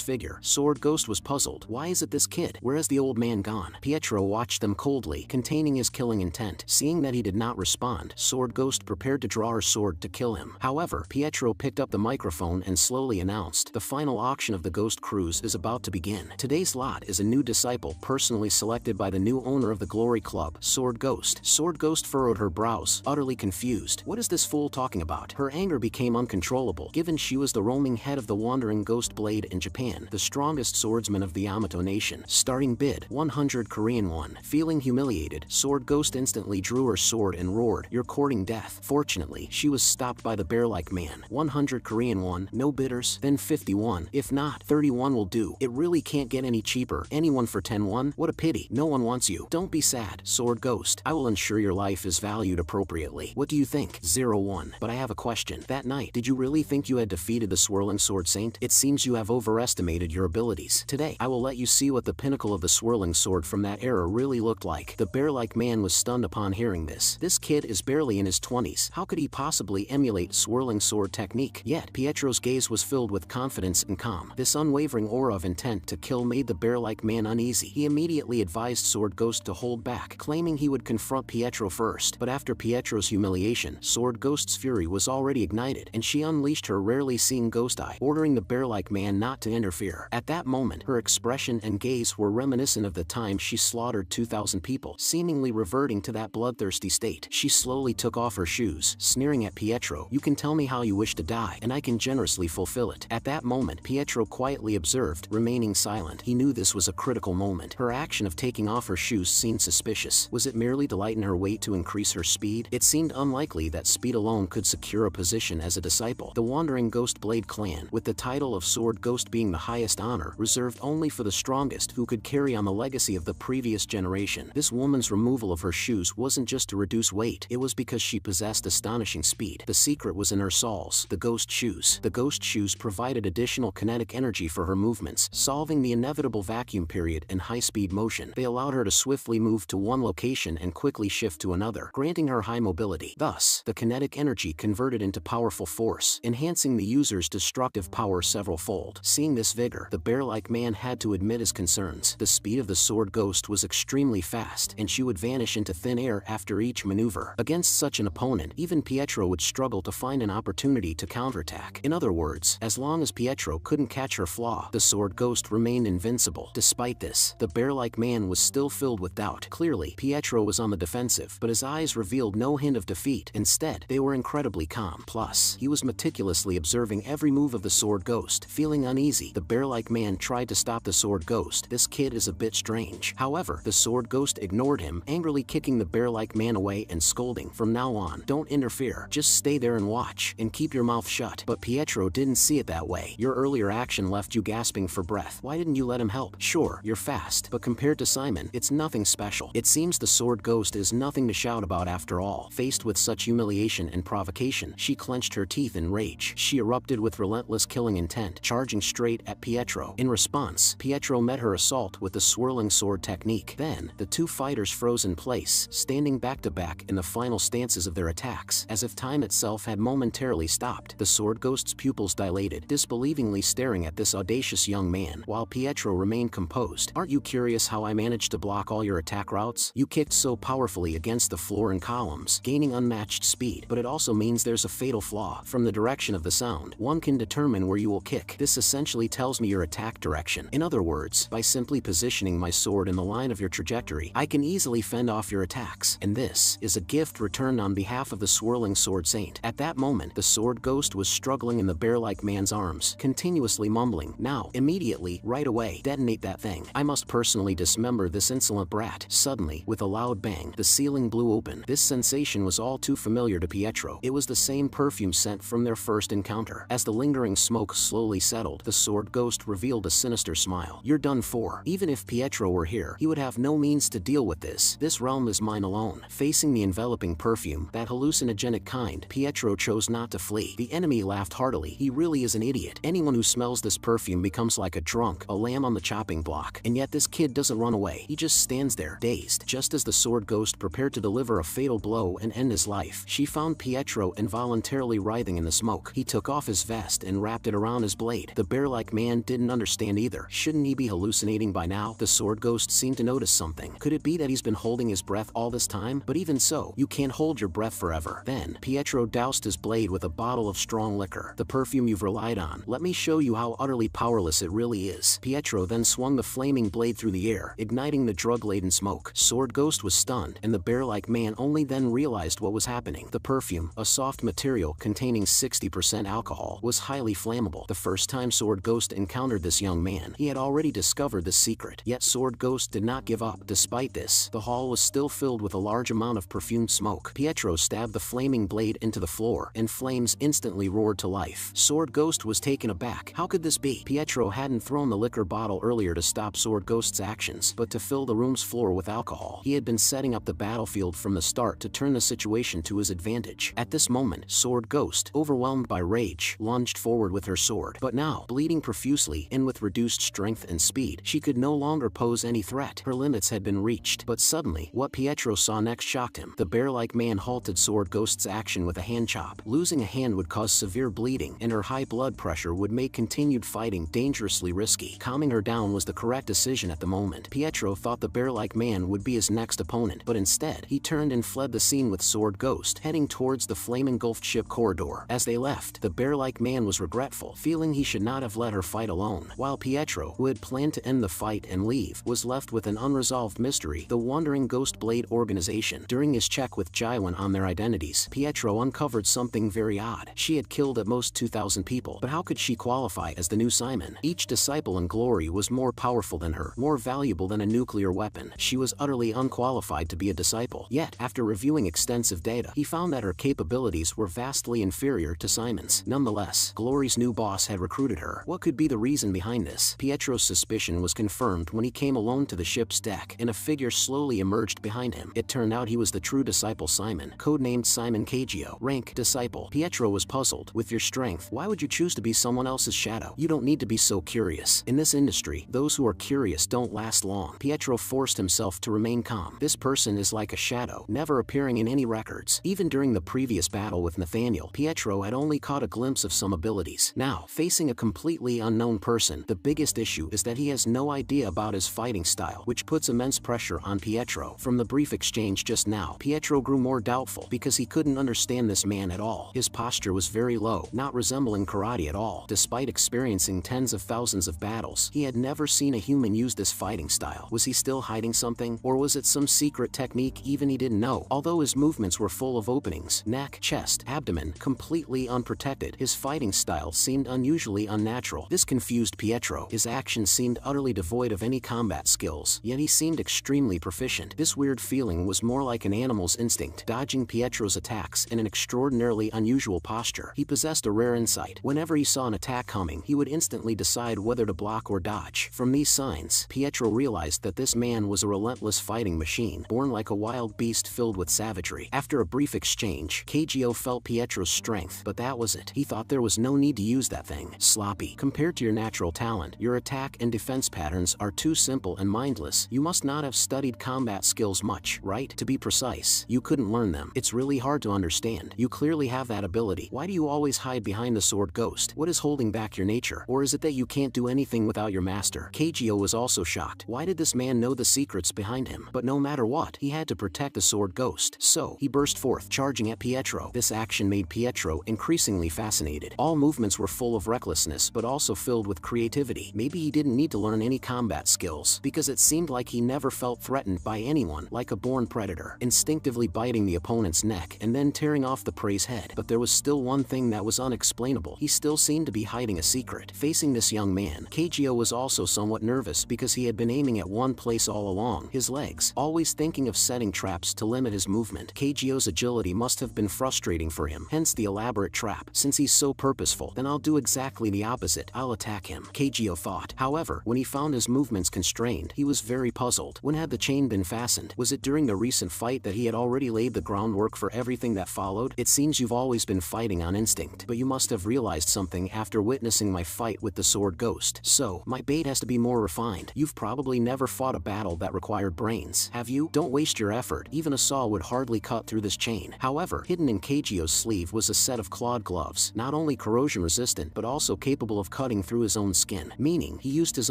figure, Sword Ghost was puzzled. Why is it this kid? Where has the old man gone? Pietro watched them coldly, containing his killing intent. Seeing that he did not respond, Sword Ghost prepared to draw her sword to kill him. However, Pietro picked up the microphone and slowly announced, the final auction of the Ghost Cruise is about to begin. Today's lot is a new disciple personally selected by the new owner of the Glory Club, Sword Ghost. Sword Ghost furrowed her brows, utterly confused. What is this fool talking about? Her anger became uncontrollable, given she was the roaming head of the Wandering Ghost Blade in Japan, the strongest swordsman of the Yamato nation. Starting bid, 100 Korean won. Feeling humiliated, Sword Ghost instantly drew her sword and roared, "You're courting death." Fortunately, she was stopped by the bear-like man. 100 Korean won, no bidders, then 51. If not, 31 will do. It really can't get any cheaper. Anyone for 10 won? What a pity. No one wants you. Don't be sad, Sword Ghost. I will ensure your life is valued appropriately. What do you think? 01. But I have a question. That night, did you really think you had defeated the Swirling Sword Saint? It seems you have overestimated your abilities. Today, I will let you see what the pinnacle of the Swirling Sword from that era really looked like. The bear-like man was stunned upon hearing this. This kid is barely in his 20s. How could he possibly emulate Swirling Sword technique? Yet, Pietro's gaze was filled with confidence and calm. This unwavering aura of intent to kill made the bear-like man uneasy. He immediately advised Sword Ghost to hold back, claiming he would confront Pietro first. But after Pietro's humiliation, Sword Ghost's fury was already ignited, and she unleashed her rarely seen ghost eye, ordering the bear-like man not to interfere. At that moment, her expression and gaze were reminiscent of the time she slaughtered 2,000 people, seemingly reverting to that bloodthirsty state. She slowly took off her shoes, sneering at Pietro, "You can tell me how you wish to die, and I can generously fulfill it." At that moment, Pietro quietly observed, remaining silent. He knew this was a critical moment. Her action of taking off her shoes seemed suspicious. Was it merely to lighten her weight to increase her speed? It seemed unlikely that speed alone could secure a position as a disciple. The Wandering Ghost Blade clan, with the title of Sword Ghost being the highest honor, reserved only for the strongest who could carry on the legacy of the previous generation. This woman's removal of her shoes wasn't just to reduce weight, it was because she possessed astonishing speed. The secret was in her soles, the ghost shoes. The ghost shoes provided additional kinetic energy for her movements, solving the inevitable vacuum period in high-speed motion. They allowed her to swiftly move to one location and quickly shift to another, granting her high mobility. Thus, the kinetic energy converted into powerful force, enhancing the user's destructive power several-fold. Seeing this vigor, the bear-like man had to admit his concerns. The speed of the Sword Ghost was extremely fast, and she would vanish into thin air after each maneuver. Against such an opponent, even Pietro would struggle to find an opportunity to counterattack. In other words, as long as Pietro couldn't catch her flaw, the Sword Ghost remained invincible. Despite this, the bear-like man was still filled with doubt. Clearly, Pietro was on the defensive, but his eyes revealed no hint of defeat. Instead, they were incredibly calm. Plus, he was meticulously observing every move of the Sword Ghost. Feeling uneasy, the bear-like man tried to stop the Sword Ghost. This kid is a bit strange. However, the Sword Ghost ignored him, angrily kicking the bear-like man away and scolding, "From now on, don't interfere. Just stay there and watch, and keep your mouth shut." But Pietro didn't see it that way. Your earlier action left you gasping for breath. Why didn't you let him help? Sure, you're fast, but compared to Simon, it's nothing special. It seems the Sword Ghost is nothing to shout about after all. Faced with such humiliation and provocation, she clenched her teeth in rage. She erupted with relentless killing intent, charging straight at Pietro. In response, Pietro met her assault with the swirling sword technique. Then, the two fighters froze in place, standing back to back in the final stances of their attacks, as if time itself had momentarily stopped. The sword ghost's pupils dilated, disbelievingly staring at this audacious young man, while Pietro remained composed. "Aren't you curious how I managed to block all your attack routes? You kicked so powerfully against the floor and columns, gaining unmatched speed, but it also means there's a fatal flaw. From the direction of the sound, one can determine where you will kick. This essentially tells me your attack direction. In other words, by simply positioning my sword in the line of your trajectory, I can easily fend off your attacks. And this is a gift returned on behalf of the swirling sword saint." At that moment, the sword ghost was struggling in the bear-like man's arms, continuously mumbling, "Now, immediately, right away, detonate that thing. I must personally dismember this insolent brat." Suddenly, with a loud bang, the ceiling blew open. This sensation was all too familiar to Pietro. It was the same perfume scent from their first encounter. As the lingering smoke slowly settled, the sword ghost revealed a sinister smile. "You're done for. Even if Pietro were here, he would have no means to deal with this. This realm is mine alone." Facing the enveloping perfume, that hallucinogenic kind, Pietro chose not to flee. The enemy laughed heartily. "He really is an idiot. Anyone who smells this perfume becomes like a drunk, a lamb on the chopping block. And yet this kid doesn't run away. He just stands there, dazed." Just as the sword ghost prepared to deliver a fatal blow and end his life, she found Pietro involuntarily writhing in the smoke. He took off his vest and wrapped it around his blade. The bear-like man didn't understand either. Shouldn't he be hallucinating by now? The sword ghost seemed to notice something. Could it be that he's been holding his breath all this time? But even so, you can't hold your breath forever. Then, Pietro doused his blade with a bottle of strong liquor. "The perfume you've relied on. Let me show you how utterly powerless it really is." Pietro then swung the flaming blade through the air, igniting the drug-laden smoke. Sword ghost was stunned, and the bear-like man only then realized what was happening. The perfume, a soft material containing 60% alcohol, was highly flammable. The first time Sword Ghost encountered this young man, he had already discovered the secret. Yet Sword Ghost did not give up. Despite this, the hall was still filled with a large amount of perfumed smoke. Pietro stabbed the flaming blade into the floor, and flames instantly roared to life. Sword Ghost was taken aback. How could this be? Pietro hadn't thrown the liquor bottle earlier to stop Sword Ghost's actions, but to fill the room's floor with alcohol. He had been setting up the battlefield from the start to turn the situation to his advantage. At this moment, Sword Ghost, overwhelmed by rage, lunged forward with her sword. But now, bleeding profusely and with reduced strength and speed, she could no longer pose any threat. Her limits had been reached. But suddenly, what Pietro saw next shocked him. The bear-like man halted Sword Ghost's action with a hand chop. Losing a hand would cause severe bleeding, and her high blood pressure would make continued fighting dangerously risky. Calming her down was the correct decision at the moment. Pietro thought the bear-like man would be his next opponent, but instead, he turned and fled the scene with Sword Ghost, heading towards the flame-engulfed ship corridor. As they left, the bear-like man was regretful, feeling he should not have let her fight alone. While Pietro, who had planned to end the fight and leave, was left with an unresolved mystery: the Wandering Ghost Blade organization. During his check with Jaiwan on their identities, Pietro uncovered something very odd. She had killed at most 2,000 people, but how could she qualify as the new Simon? Each disciple in glory was more powerful than her, more valuable than a nuclear weapon. She was utterly unqualified to be a disciple. Yet, after reviewing extensive data, he found that her capabilities were vastly inferior to Simon's. Nonetheless, Glory's new boss had recruited her. What could be the reason behind this? Pietro's suspicion was confirmed when he came alone to the ship's deck, and a figure slowly emerged behind him. It turned out he was the true disciple Simon, codenamed Simon Kagio. Rank: Disciple. Pietro was puzzled. With your strength, why would you choose to be someone else's shadow? You don't need to be so curious. In this industry, those who are curious don't last long. Pietro forced himself to remain calm. This person is like a shadow, never appearing in any records. Even during the previous battle with Nathaniel, Pietro had only caught a glimpse of some abilities. Now, facing a completely unknown person, the biggest issue is that he has no idea about his fighting style, which puts immense pressure on Pietro. From the brief exchange just now, Pietro grew more doubtful because he couldn't understand this man at all. His posture was very low, not resembling karate at all. Despite experiencing tens of thousands of battles, he had never seen a human use this fighting style. Was he still hiding something, or was it some secret technique even he didn't know? Although his movements were full of openings, neck, chest, abdomen, completely unprotected, his fighting style seemed unusually unnatural. This confused Pietro. His actions seemed utterly devoid of any combat skills, yet he seemed extremely proficient. This weird feeling was more like an animal's instinct, dodging Pietro's attacks in an extraordinarily unusual posture. He possessed a rare insight. Whenever he saw an attack coming, he would instantly decide whether to block or dodge. From these signs, Pietro realized that this man was a relentless fighting machine, born like a wild beast filled with savagery. After a brief exchange, Kagio felt Pietro's strength, but that was it. He thought there was no need to use that thing. Sloppy. Compared to your natural talent, your attack and defense patterns are too simple and mindless. You must not have studied combat skills much, right? To be precise, you couldn't learn them. It's really hard to understand. You clearly have that ability. Why do you always hide behind the sword ghost? What is holding back your nature? Or is it that you can't do anything without your master? Kageo was also shocked. Why did this man know the secrets behind him? But no matter what, he had to protect the sword ghost. So, he burst forth, charging at Pietro. This action made Pietro increasingly fascinated. All movements were full of recklessness but also filled with creativity. Maybe he didn't need to learn any combat skills, because it seemed like he never felt threatened by anyone, like a born predator, instinctively biting the opponent's neck and then tearing off the prey's head. But there was still one thing that was unexplainable. He still seemed to be hiding a secret. Facing this young man, Kageo was also somewhat nervous because he had been aiming at one place all along, his legs, always thinking of setting traps to limit his movement. Kageo's agility must have been frustrating for him, hence the elaborate trap. Since he's so purposeful, then I'll do exactly the opposite. I'll attack him, Kageo thought. However, when he found his movements constrained, he was very puzzled. When had the chain been fastened? Was it during the recent fight that he had already laid the groundwork for everything that followed? It seems you've always been fighting on instinct, but you must have realized something after witnessing my fight with the sword ghost. So, my bait has to be more refined. You've probably never fought a battle that required brains, have you? Don't waste your effort. Even a saw would hardly cut through this chain. However, hidden in Kageo's sleeve was a set of clawed gloves, not only corrosion resistant but also capable of cutting through his own skin, meaning he used his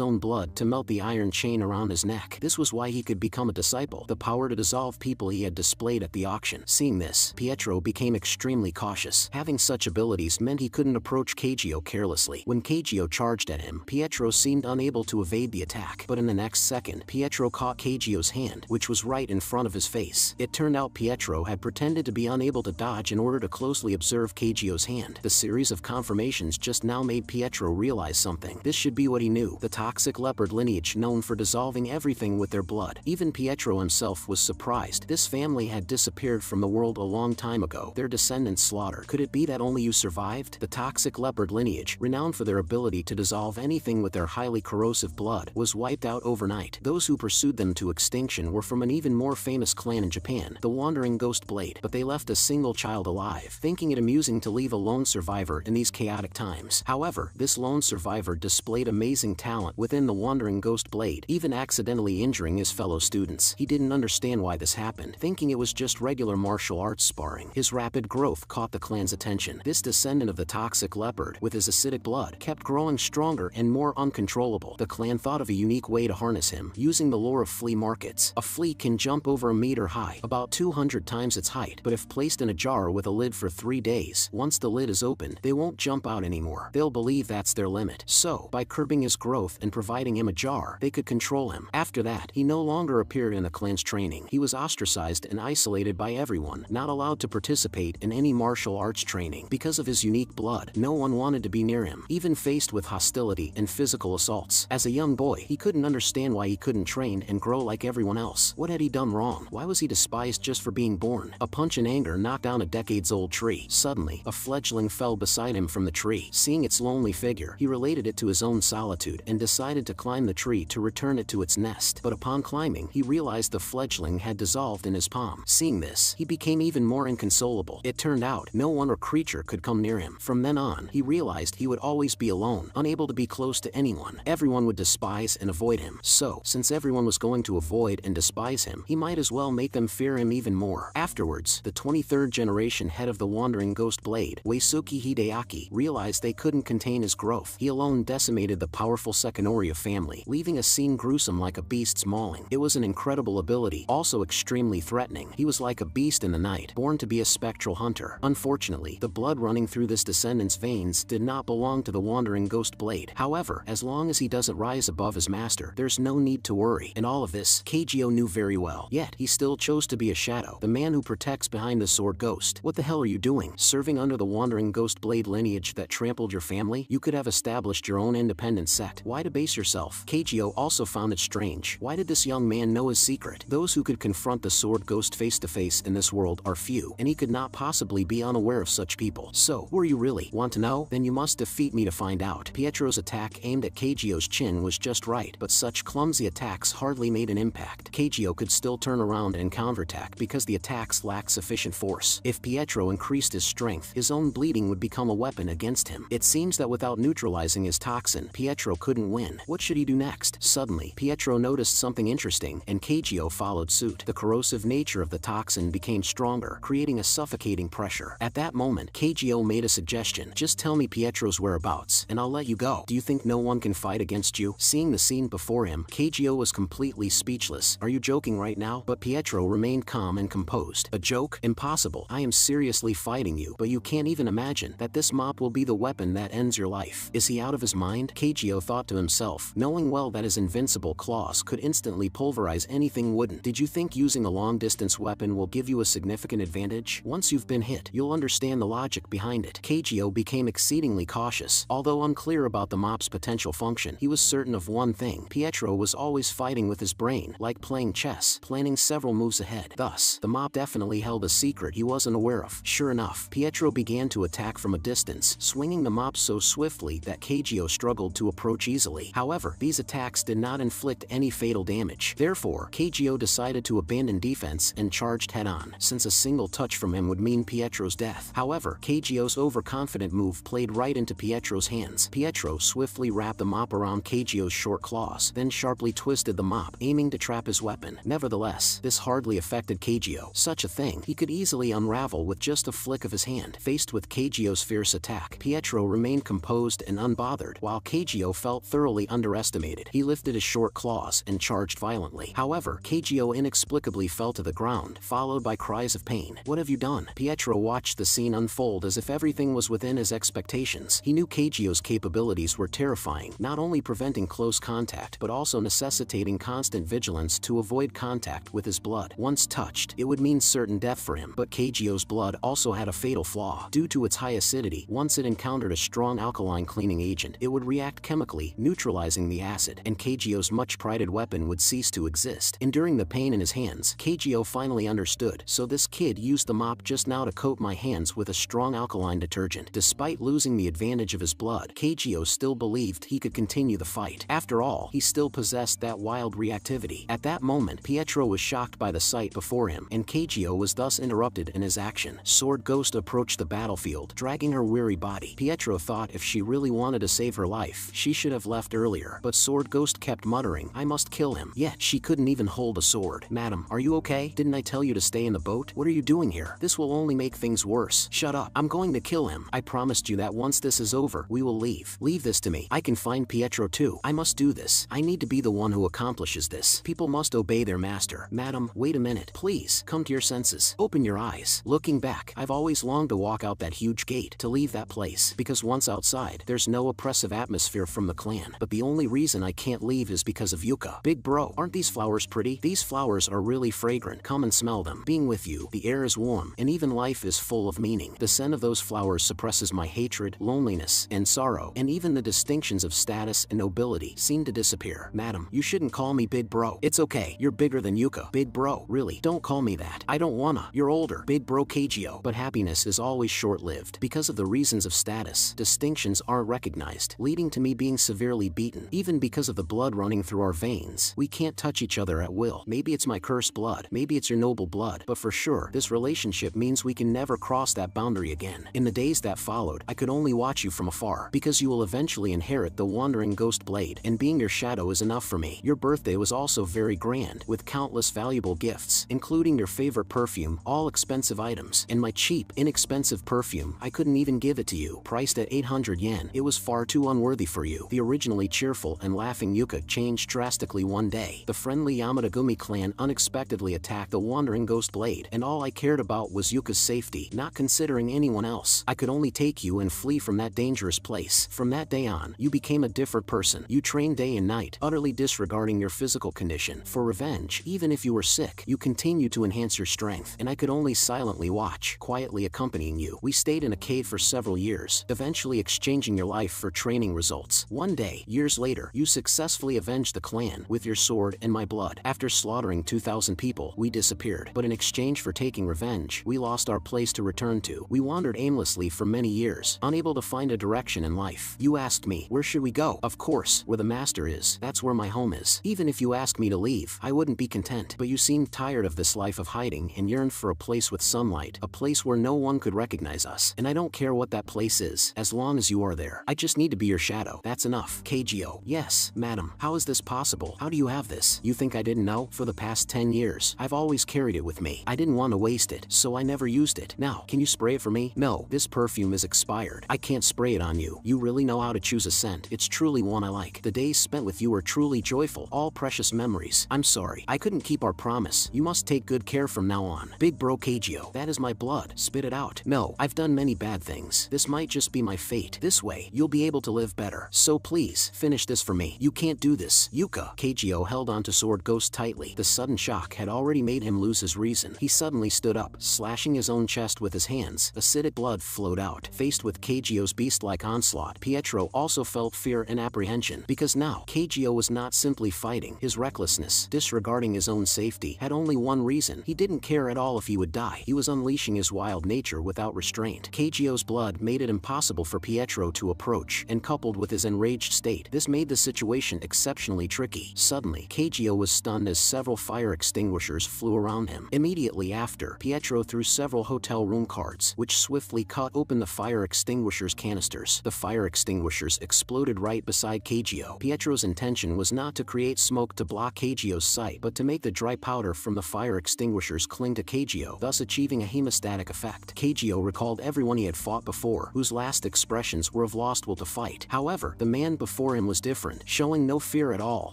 own blood to melt the iron chain around his neck. This was why he could become a disciple, the power to dissolve people he had displayed at the auction. Seeing this, Pietro became extremely cautious. Having such abilities meant he couldn't approach Kageo carelessly. When Kageo charged at him, Pietro seemed unable to evade the attack, but in the next second, Pietro caught Kageo's hand, which was right in front of his face. It turned out Pietro had pretended to be unable to dodge in order to closely observe Kageo's hand. The series of confirmations just now made Pietro realize something. This should be what he knew, the toxic leopard lineage known for dissolving everything with their blood. Even Pietro himself was surprised. This family had disappeared from the world a long time ago, their descendants slaughtered. Could it be that only you survived? The toxic leopard lineage, renowned for their ability to dissolve anything with their highly corrosive blood, was wiped out overnight. Those who pursued them to extinction were from an even more famous clan in Japan, the Wandering Ghost Blade, but they left a single child alive, thinking it amusing to leave a lone survivor in these chaotic times. However, this lone survivor displayed amazing talent within the Wandering Ghost Blade, even accidentally injuring his fellow students. He didn't understand why this happened, thinking it was just regular martial arts sparring. His rapid growth caught the clan's attention. This descendant of the toxic leopard, with his acidic blood, kept growing stronger and more uncontrollable. The clan thought of a unique way to harness him, using the lore of flea markets. A flea can jump over a meter high, about 200 times its height, but if placed in a jar with a lid for 3 days, once the lid is opened, they won't jump out anymore. They'll believe that's their limit. So, by curbing his growth and providing him a jar, they could control him. After that, he no longer appeared in the clan's training. He was ostracized and isolated by everyone, not allowed to participate in any martial arts training. Because of his unique blood, no one wanted to be near him, even faced with hostility and physical assaults. As a young boy, he couldn't understand why he couldn't train and grow like everyone else. What had he done wrong? Why was he despised just for being born? A punch in anger knocked down a decades-old tree. Suddenly, a fledgling fell beside him from the tree. Seeing its lonely figure, he related it to his own solitude and decided to climb the tree to return it to its nest. But upon climbing, he realized the fledgling had dissolved in his palm. Seeing this, he became even more inconsolable. It turned out, no one or creature could come near him. From then on, he realized he would always be alone, unable to be close to anyone. Everyone would despise and avoid him. So, since everyone was going to avoid and despise him, he might as well make them fear him even more. Afterwards, the 23rd generation head of the Wandering Ghost Blade, Uesugi Hideaki, realized they couldn't contain his growth. He alone decimated the powerful Sekinori family, leaving a scene gruesome like a beast's mauling. It was an incredible ability, also extremely threatening. He was like a beast in the night, born to be a spectral hunter. Unfortunately, the blood running through this descendant's veins did not belong to the Wandering Ghost Blade. However, as long as he doesn't rise above his master, there's no need to worry. And all of this, Kageo knew very well. Yet, he still chose to be a shadow, the man who protects behind the sword ghost. What the hell are you doing? Serving under the Wandering Ghost Blade lineage that trampled your family? You could have established your own independent sect. Why debase yourself? Kageo also found it strange. Why did this young man know his secret? Those who could confront the sword ghost face to face in this world are few, and he could not possibly be unaware of such people. So, who are you really? Want to know? Then you must defeat me to find out. Pietro's attack aimed at Kageo's chin was just right, but such clumsy attacks hardly made an impact. Kageo could still turn around and counterattack because the attacks lacked sufficient force. If Pietro increased his strength, his own bleeding would become a weapon against him. It seems that without neutralizing his toxin, Pietro couldn't win. What should he do next? Suddenly, Pietro noticed something interesting, and Kageo followed suit. The corrosive nature of the toxin became stronger, creating a suffocating pressure. At that moment, Kageo made a suggestion. Just tell me Pietro's whereabouts, and I'll let you go. Do you think no one can fight against you? Seeing the scene before him, Kageo was completely speechless. Are you joking right now? But Pietro remained calm and composed. A joke? Impossible. I am seriously fighting you, but you can't even imagine that this mop will be the weapon that ends your life. Is he out of his mind? Kageo thought to himself, knowing well that his invincible claws could instantly pulverize anything wooden. Did you think using a long-distance weapon will give you a significant advantage? Once you've been hit, you'll understand the logic behind it. Kageo became exceedingly cautious. Although unclear about the mop's potential function, he was certain of one thing. Pietro was always fighting with his brain, like playing chess, planning several moves ahead. Thus, the mop definitely held a secret he wasn't aware of. Sure enough, Pietro began to attack from a distance, swinging the mop so swiftly that Kageo struggled to approach easily. However, these attacks did not inflict any fatal damage. Therefore, Kageo decided to abandon defense and charged head-on, since a single touch from him would mean Pietro's death. However, Kageo's overconfident move played right into Pietro's hands. Pietro swiftly wrapped the mop around Kageo's short claws, then sharply twisted the mop, aiming to trap his weapon. Nevertheless, this hardly affected Kageo. Such a thing he could easily unravel with just a flick of his hand. Faced with Kageo's fierce attack, Pietro remained composed and unbothered, while Kageo felt thoroughly underestimated. He lifted his short claws and charged violently. However, Kageo inexplicably fell to the ground, followed by cries of pain. What have you done? Pietro watched the scene unfold as if everything was within his expectations. He knew Kageo's capabilities were terrifying, not only preventing close contact, but also necessitating constant vigilance to avoid contact with his blood. Once touched, it would mean certain death for him. But Kageo's blood also had a fatal flaw. Due to its high acidity, once it encountered a strong alkaline cleaning agent, it would react chemically, neutralizing the acid, and Kageo's much-prided weapon would cease to exist. Enduring the pain in his hands, Kageo finally understood. So this kid used the mop just now to coat my hands with a strong alkaline detergent. Despite losing the advantage of his blood, Kageo still believed he could continue the fight. After all, he still possessed that wild reactivity. At that moment, Pietro was shocked by the sight before him, and Kageo was thus interrupted in his action. Sword Ghost approached the battlefield, dragging her weary body. Pietro thought if she really wanted to save her life, she should have left earlier, but Sword Ghost kept muttering, I must kill him. Yet, she couldn't even hold a sword. Madam, are you okay? Didn't I tell you to stay in the boat? What are you doing here? This will only make things worse. Shut up. I'm going to kill him. I promised you that once this is over, we will leave. Leave this to me. I can find Pietro too. I must do this. I need to be the one who accomplishes this. People must obey their master. Madam, wait a minute. Please, come to your senses. Open your eyes. Looking back, I've always longed to walk out that huge gate, to leave that place, because once outside, there's no oppressive atmosphere from the clan. But the only reason I can't leave is because of Yuka. Big bro, aren't these flowers pretty? These flowers are really fragrant. Come and smell them. Being with you, the air is warm, and even life is full of meaning. The scent of those flowers suppresses my hatred, loneliness, and sorrow, and even the distinctions of status and nobility seem to disappear. Madam, you shouldn't call me big bro. It's okay. You're bigger than Yuka. Big bro, really, don't call me that. I don't wanna. You're older. Big bro Kageo. But happiness is always short-lived. Because of the reasons of status, distinctions aren't recognized, leading to me being severely beaten. Even because of the blood running through our veins, we can't touch each other at will. Maybe it's my cursed blood. Maybe it's your noble blood. But for sure, this relationship means we can never cross that boundary again. In the days that followed, I could only watch you from afar, because you will eventually inherit the wandering ghost blade, and being your shadow is enough for me. Your birthday was also very grand, with countless valuable gifts, including your favorite perfume, all expensive items, and my cheap, inexpensive perfume. I couldn't even give it to you. Priced at 800 yen, it was far too unworthy for you. The originally cheerful and laughing Yuka changed drastically one day. The friendly Yamadagumi clan unexpectedly attacked the wandering ghost blade, and all I cared about was Yuka's safety, not considering anyone else. I could only take you and flee from that dangerous place. From that day on, you became a different person. You trained day and night, utterly disregarding your physical condition. For revenge, even if you were sick, you continued to enhance your strength, and I could only silently watch, quietly accompanying you. We stayed in a cave for several years, eventually exchanging your life for training results. One day, years later, you successfully avenged the clan with your sword and my blood. After slaughtering 2,000 people, we disappeared. But in exchange for taking revenge, we lost our place to return to. We wandered aimlessly for many years, unable to find a direction in life. You asked me, where should we go? Of course, where the master is. That's where my home is. Even if you ask me to leave, I wouldn't be content. But you seemed tired of this life of hiding and yearned for a place with sunlight, a place where no one could recognize us. And I don't care what that place is, as long as you are there. I just need to be your shadow. That's enough. off. Kageo: yes, madam. How is this possible? How do you have this? You think I didn't know? For the past 10 years, I've always carried it with me. I didn't want to waste it, so I never used it. Now, can you spray it for me? No, this perfume is expired. I can't spray it on you. You really know how to choose a scent. It's truly one I like. The days spent with you are truly joyful, all precious memories. I'm sorry, I couldn't keep our promise. You must take good care from now on. Big bro Kageo: that is my blood. Spit it out. No, I've done many bad things. This might just be my fate. This way, you'll be able to live better. So please, finish this for me. You can't do this. Yuka. Kageo held onto Sword Ghost tightly. The sudden shock had already made him lose his reason. He suddenly stood up, slashing his own chest with his hands. Acidic blood flowed out. Faced with Kageo's beast-like onslaught, Pietro also felt fear and apprehension, because now, Kageo was not simply fighting. His recklessness, disregarding his own safety, had only one reason. He didn't care at all if he would die. He was unleashing his wild nature without restraint. Kageo's blood made it impossible for Pietro to approach, and coupled with his enraged state, this made the situation exceptionally tricky. Suddenly, Kageo was stunned as several fire extinguishers flew around him. Immediately after, Pietro threw several hotel room cards, which swiftly cut open the fire extinguishers canisters. The fire extinguishers exploded right beside Kageo. Pietro's intention was not to create smoke to block Kageo's sight, but to make the dry powder from the fire extinguishers cling to Kageo, thus achieving a hemostatic effect. Kageo recalled everyone he had fought before, whose last expressions were of lost will to fight. However, the man before him was different, showing no fear at all,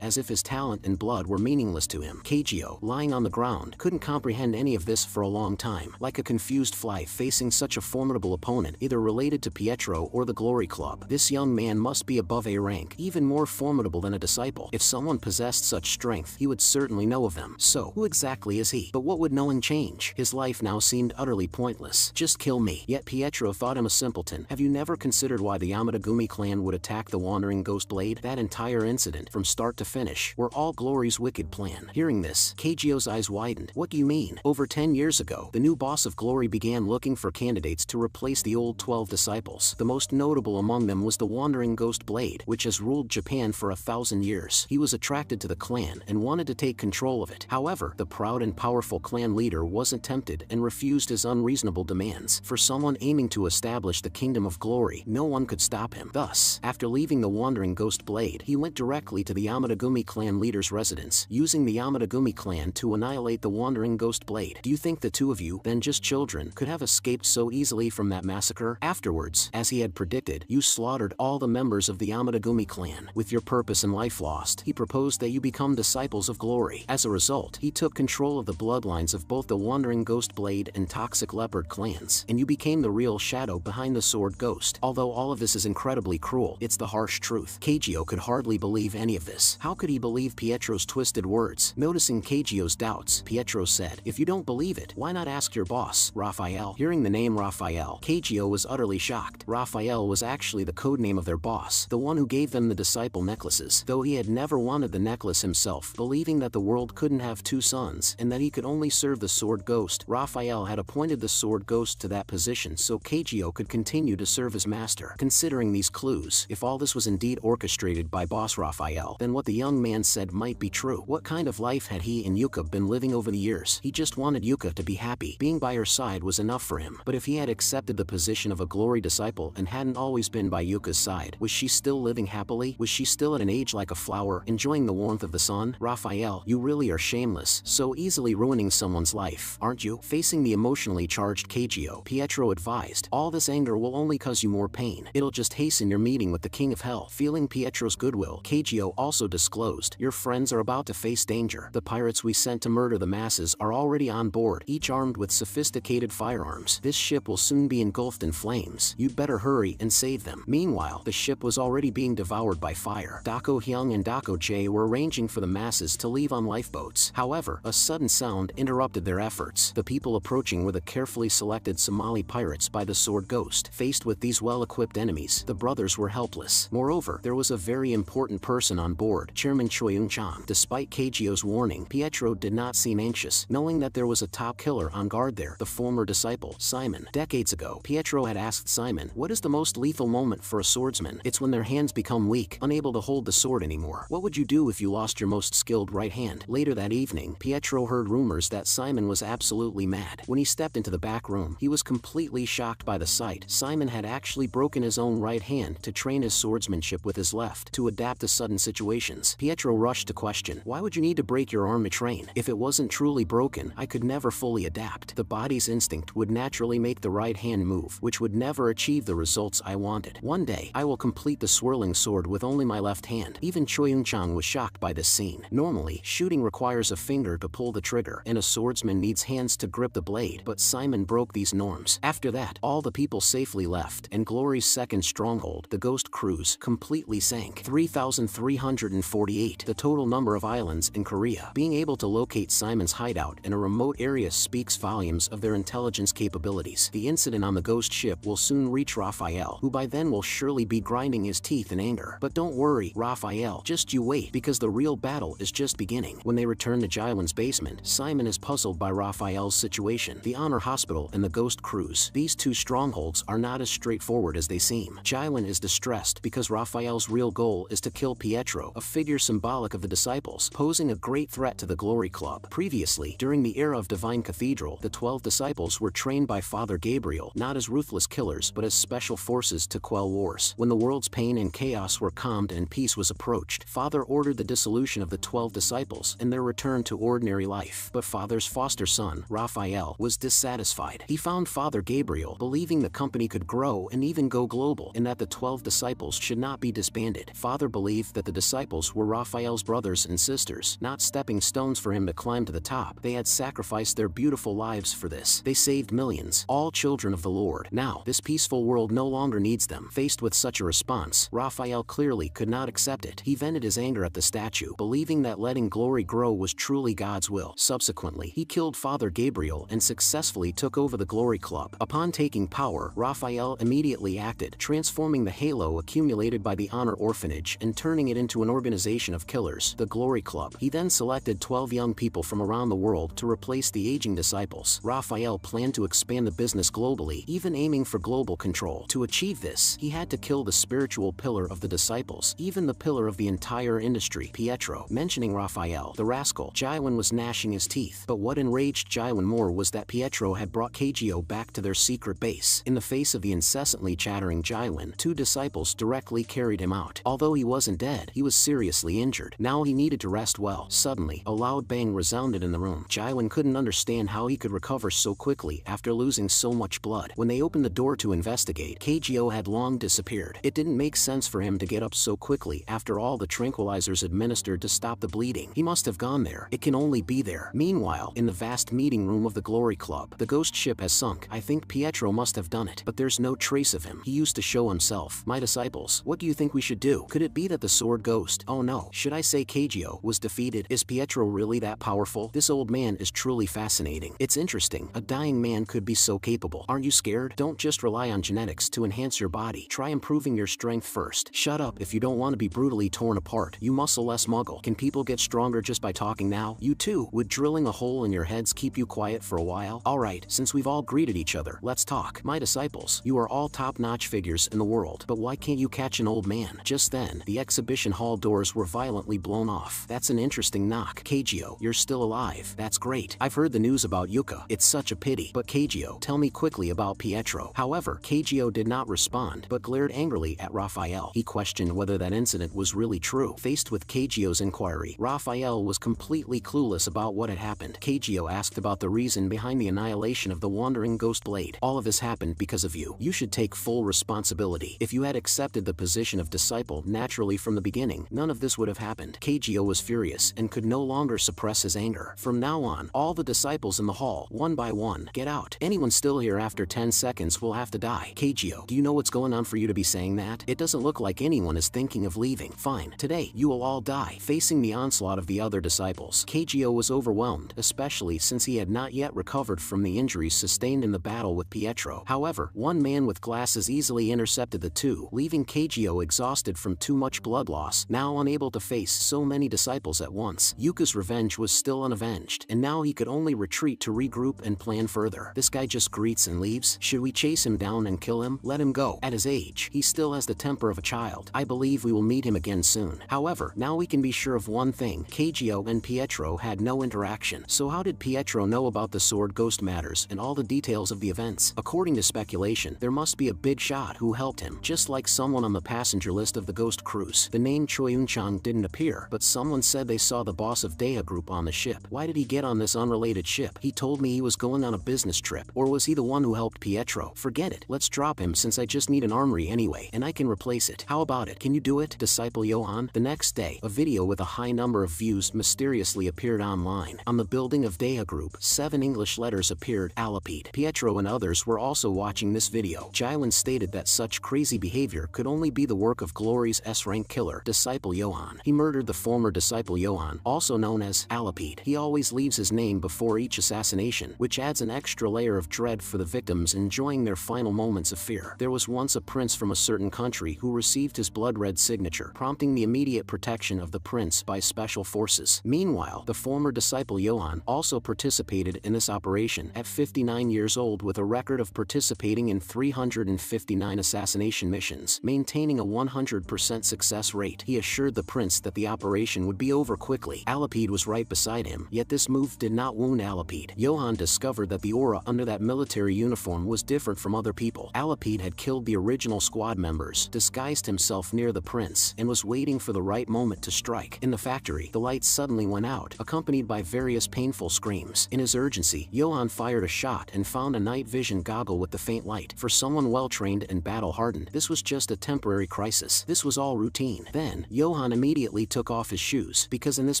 as if his talent and blood were meaningless to him. Kageo, lying on the ground, couldn't comprehend any of this for a long time, like a confused fly facing such a formidable opponent, either related to Pietro or the Glory Club. This young man must be above A rank, even more formidable than a disciple. If someone possessed such strength, he would certainly know of them. So, who exactly is he? But what would knowing change? His life now seemed utterly pointless. Just kill me. Yet Pietro thought him a simpleton. Have you never considered why the Yamadagumi clan would attack the Wandering Ghost Blade? That entire incident, from start to finish, were all Glory's wicked plan. Hearing this, Kageo's eyes widened. What do you mean? Over 10 years ago, the new boss of Glory began looking for candidates to replace the old 12 disciples. The most notable among them was the Wandering Ghost Blade, which has ruled Japan for 1,000 years. He was attracted to the clan and wanted to take control of it. However, the proud and powerful clan leader wasn't tempted and refused his unreasonable demands. For someone aiming to establish the Kingdom of Glory, no one could stop him. Thus, after leaving the Wandering Ghost Blade, he went directly to the Yamadagumi clan leader's residence, using the Yamadagumi clan to annihilate the Wandering Ghost Blade. Do you think the two of you, then just children, could have escaped so easily from that massacre? Afterwards, as he had predicted, you slaughtered all the members of the Yamadagumi clan. With your purpose and life lost, he proposed that you become disciples of Glory. As a result, he took control of the bloodlines of both the Wandering Ghost Blade and Toxic Leopard clans, and you became the real shadow behind the Sword Ghost. Although all of this is incredibly cruel, it's the harsh truth. Kageo could hardly believe any of this. How could he believe Pietro's twisted words? Noticing Kageo's doubts, Pietro said, "If you don't believe it, why not ask your boss, Raphael?" Hearing the name Raphael, Kageo was utterly shocked. Raphael was actually the codename of their boss, the one who gave them the disciple necklaces. Though he had never wanted the necklace himself, believing that the world couldn't have two sons, and that he could only serve the Sword Ghost, Raphael had appointed the Sword Ghost to that position so Kageo could continue to serve his master. Considering these clues, if all this was indeed orchestrated by boss Raphael, then what the young man said might be true. What kind of life had he and Yuka been living over the years? He just wanted Yuka to be happy. Being by her side was enough for him. But if he had accepted the position of a Glory disciple and hadn't always been by Yuka's side, was she still living happily? Was she still at an age like a flower, enjoying the warmth of the sun? Raphael, you really are shameless, so easily ruining someone's life, aren't you? Facing the emotionally charged Kageo, Pietro advised, all this anger will only cause you more pain. It'll just hasten your meeting with the King of Hell. Feeling Pietro's goodwill, Kageo also disclosed, your friends are about to face danger. The pirates we sent to murder the masses are already on board, each armed with sophisticated firearms. This ship will soon be engulfed in flames. You'd better hurry and save them. Meanwhile, the ship was already being devoured by fire. Dako Hyung and Dako Jae were arranging for the masses to leave on lifeboats. However, a sudden sound interrupted their efforts. The people approaching were the carefully selected Somali pirates by the Sword Ghost. Faced with these well-equipped enemies, the brothers were helpless. Moreover, there was a very important person on board, Chairman Choi Eun-chang. Despite Kageo's warning, Pietro did not seem anxious, knowing that there was a top killer on guard there, the former disciple, Simon. Decades ago, Pietro had asked Simon, what is the most lethal moment for a swordsman? It's when their hands become weak, unable to hold the sword anymore. What would you do if you lost your most skilled right hand? Later that evening, Pietro heard rumors that Simon was absolutely mad. When he stepped into the back room, he was completely shocked by the sight. Simon had actually broken his own right hand to train his swordsmanship. ship with his left to adapt to sudden situations. Pietro rushed to question, "Why would you need to break your arm to train? If it wasn't truly broken, I could never fully adapt. The body's instinct would naturally make the right hand move, which would never achieve the results I wanted. One day, I will complete the swirling sword with only my left hand." Even Choi Eun-chang was shocked by this scene. Normally, shooting requires a finger to pull the trigger, and a swordsman needs hands to grip the blade, but Simon broke these norms. After that, all the people safely left, and Glory's second stronghold, the Ghost Cruise, completely sank. 3,348, the total number of islands in Korea. Being able to locate Simon's hideout in a remote area speaks volumes of their intelligence capabilities. The incident on the ghost ship will soon reach Raphael, who by then will surely be grinding his teeth in anger. But don't worry, Raphael, just you wait, because the real battle is just beginning. When they return to Jailin's basement, Simon is puzzled by Raphael's situation. The Honor Hospital and the Ghost Cruise. These two strongholds are not as straightforward as they seem. Jailin is distressed because Raphael's real goal is to kill Pietro, a figure symbolic of the disciples, posing a great threat to the Glory Club. Previously, during the era of Divine Cathedral, the 12 disciples were trained by Father Gabriel not as ruthless killers but as special forces to quell wars. When the world's pain and chaos were calmed and peace was approached, Father ordered the dissolution of the 12 disciples and their return to ordinary life. But Father's foster son, Raphael, was dissatisfied. He found Father Gabriel believing the company could grow and even go global, and that the 12 disciples should not be disbanded. Father believed that the disciples were Raphael's brothers and sisters, not stepping stones for him to climb to the top. They had sacrificed their beautiful lives for this. They saved millions, all children of the Lord. Now, this peaceful world no longer needs them. Faced with such a response, Raphael clearly could not accept it. He vented his anger at the statue, believing that letting glory grow was truly God's will. Subsequently, he killed Father Gabriel and successfully took over the Glory Club. Upon taking power, Raphael immediately acted, transforming the halo accumulated by the Honor Orphanage and turning it into an organization of killers, the Glory Club. He then selected 12 young people from around the world to replace the aging disciples. Raphael planned to expand the business globally, even aiming for global control. To achieve this, he had to kill the spiritual pillar of the disciples, even the pillar of the entire industry, Pietro. Mentioning Raphael, the rascal, Jailin was gnashing his teeth. But what enraged Jailin more was that Pietro had brought Kagyo back to their secret base. In the face of the incessantly chattering Jailin, 2 disciples directly carried him out. Although he wasn't dead, he was seriously injured. Now he needed to rest well. Suddenly, a loud bang resounded in the room. Jailin couldn't understand how he could recover so quickly after losing so much blood. When they opened the door to investigate, Kagyo had long disappeared. It didn't make sense for him to get up so quickly after all the tranquilizers administered to stop the bleeding. He must have gone there. It can only be there. Meanwhile, in the vast meeting room of the Glory Club, the ghost ship has sunk. I think Pietro must have done it, but there's no trace of him. He used to show himself. My disciples, what do you think we should do? Could it be that the sword ghost, oh no, should I say Kagyo, was defeated? Is Pietro really that powerful? This old man is truly fascinating. It's interesting. A dying man could be so capable. Aren't you scared? Don't just rely on genetics to enhance your body. Try improving your strength first. Shut up if you don't want to be brutally torn apart. You muscle-less muggle. Can people get stronger just by talking now? You too. Would drilling a hole in your heads keep you quiet for a while? Alright, since we've all greeted each other, let's talk. My disciples, you are all top-notch figures in the world, but why can't you catch an old man? Just then, the exhibition hall doors were violently blown off. That's an interesting knock. Kagyo, you're still alive. That's great. I've heard the news about Yuka. It's such a pity. But Kagyo, tell me quickly about Pietro. However, Kagyo did not respond, but glared angrily at Raphael. He questioned whether that incident was really true. Faced with Kagyo's inquiry, Raphael was completely clueless about what had happened. Kagyo asked about the reason behind the annihilation of the wandering ghost blade. All of this happened because of you. You should take full responsibility. If you had accepted the position of disciple naturally from the beginning, none of this would have happened. Kagyo was furious and could no longer suppress his anger. From now on, all the disciples in the hall, one by one, get out. Anyone still here after 10 seconds will have to die. Kagyo, do you know what's going on for you to be saying that? It doesn't look like anyone is thinking of leaving. Fine. Today, you will all die. Facing the onslaught of the other disciples, Kagyo was overwhelmed, especially since he had not yet recovered from the injuries sustained in the battle with Pietro. However, one man with glasses easily intercepted the two, leaving Kagyo exhausted from too much blood loss, now unable to face so many disciples at once. Yuka's revenge was still unavenged, and now he could only retreat to regroup and plan further. This guy just greets and leaves? Should we chase him down and kill him? Let him go. At his age, he still has the temper of a child. I believe we will meet him again soon. However, now we can be sure of one thing. Kagyo and Pietro had no interaction. So how did Pietro know about the sword ghost matters and all the details of the events? According to speculation, there must be a big shot who helped him, just like someone on the passenger list of the Ghost Cruise. The name Choi Eun-chang didn't appear, but someone said they saw the boss of Dea Group on the ship. Why did he get on this unrelated ship? He told me he was going on a business trip. Or was he the one who helped Pietro? Forget it. Let's drop him since I just need an armory anyway, and I can replace it. How about it? Can you do it, Disciple Johan? The next day, a video with a high number of views mysteriously appeared online. On the building of Dea Group, 7 English letters appeared, Alipede. Pietro and others were also watching this video. Jaiwan stated that such crazy behavior could only be the work of Glory's S-rank killer, Disciple Johan. He murdered the former Disciple Johan, also known as Alipede. He always leaves his name before each assassination, which adds an extra layer of dread for the victims enjoying their final moments of fear. There was once a prince from a certain country who received his blood-red signature, prompting the immediate protection of the prince by special forces. Meanwhile, the former Disciple Johan also participated in this operation at 59 years old with a record of participating in 359 assassination missions, maintaining a 100% success rate. He assured the prince that the operation would be over quickly. Alipede was right beside him, yet this move did not wound Alipede. Johan discovered that the aura under that military uniform was different from other people. Alipede had killed the original squad members, disguised himself near the prince, and was waiting for the right moment to strike. In the factory, the lights suddenly went out, accompanied by various painful screams. In his urgency, Johan fired a shot and found a night vision goggle with the faint light. For someone well-trained and battle-hardened, this was just a temporary crisis. This was all routine. Then, Johan immediately took off his shoes, because in this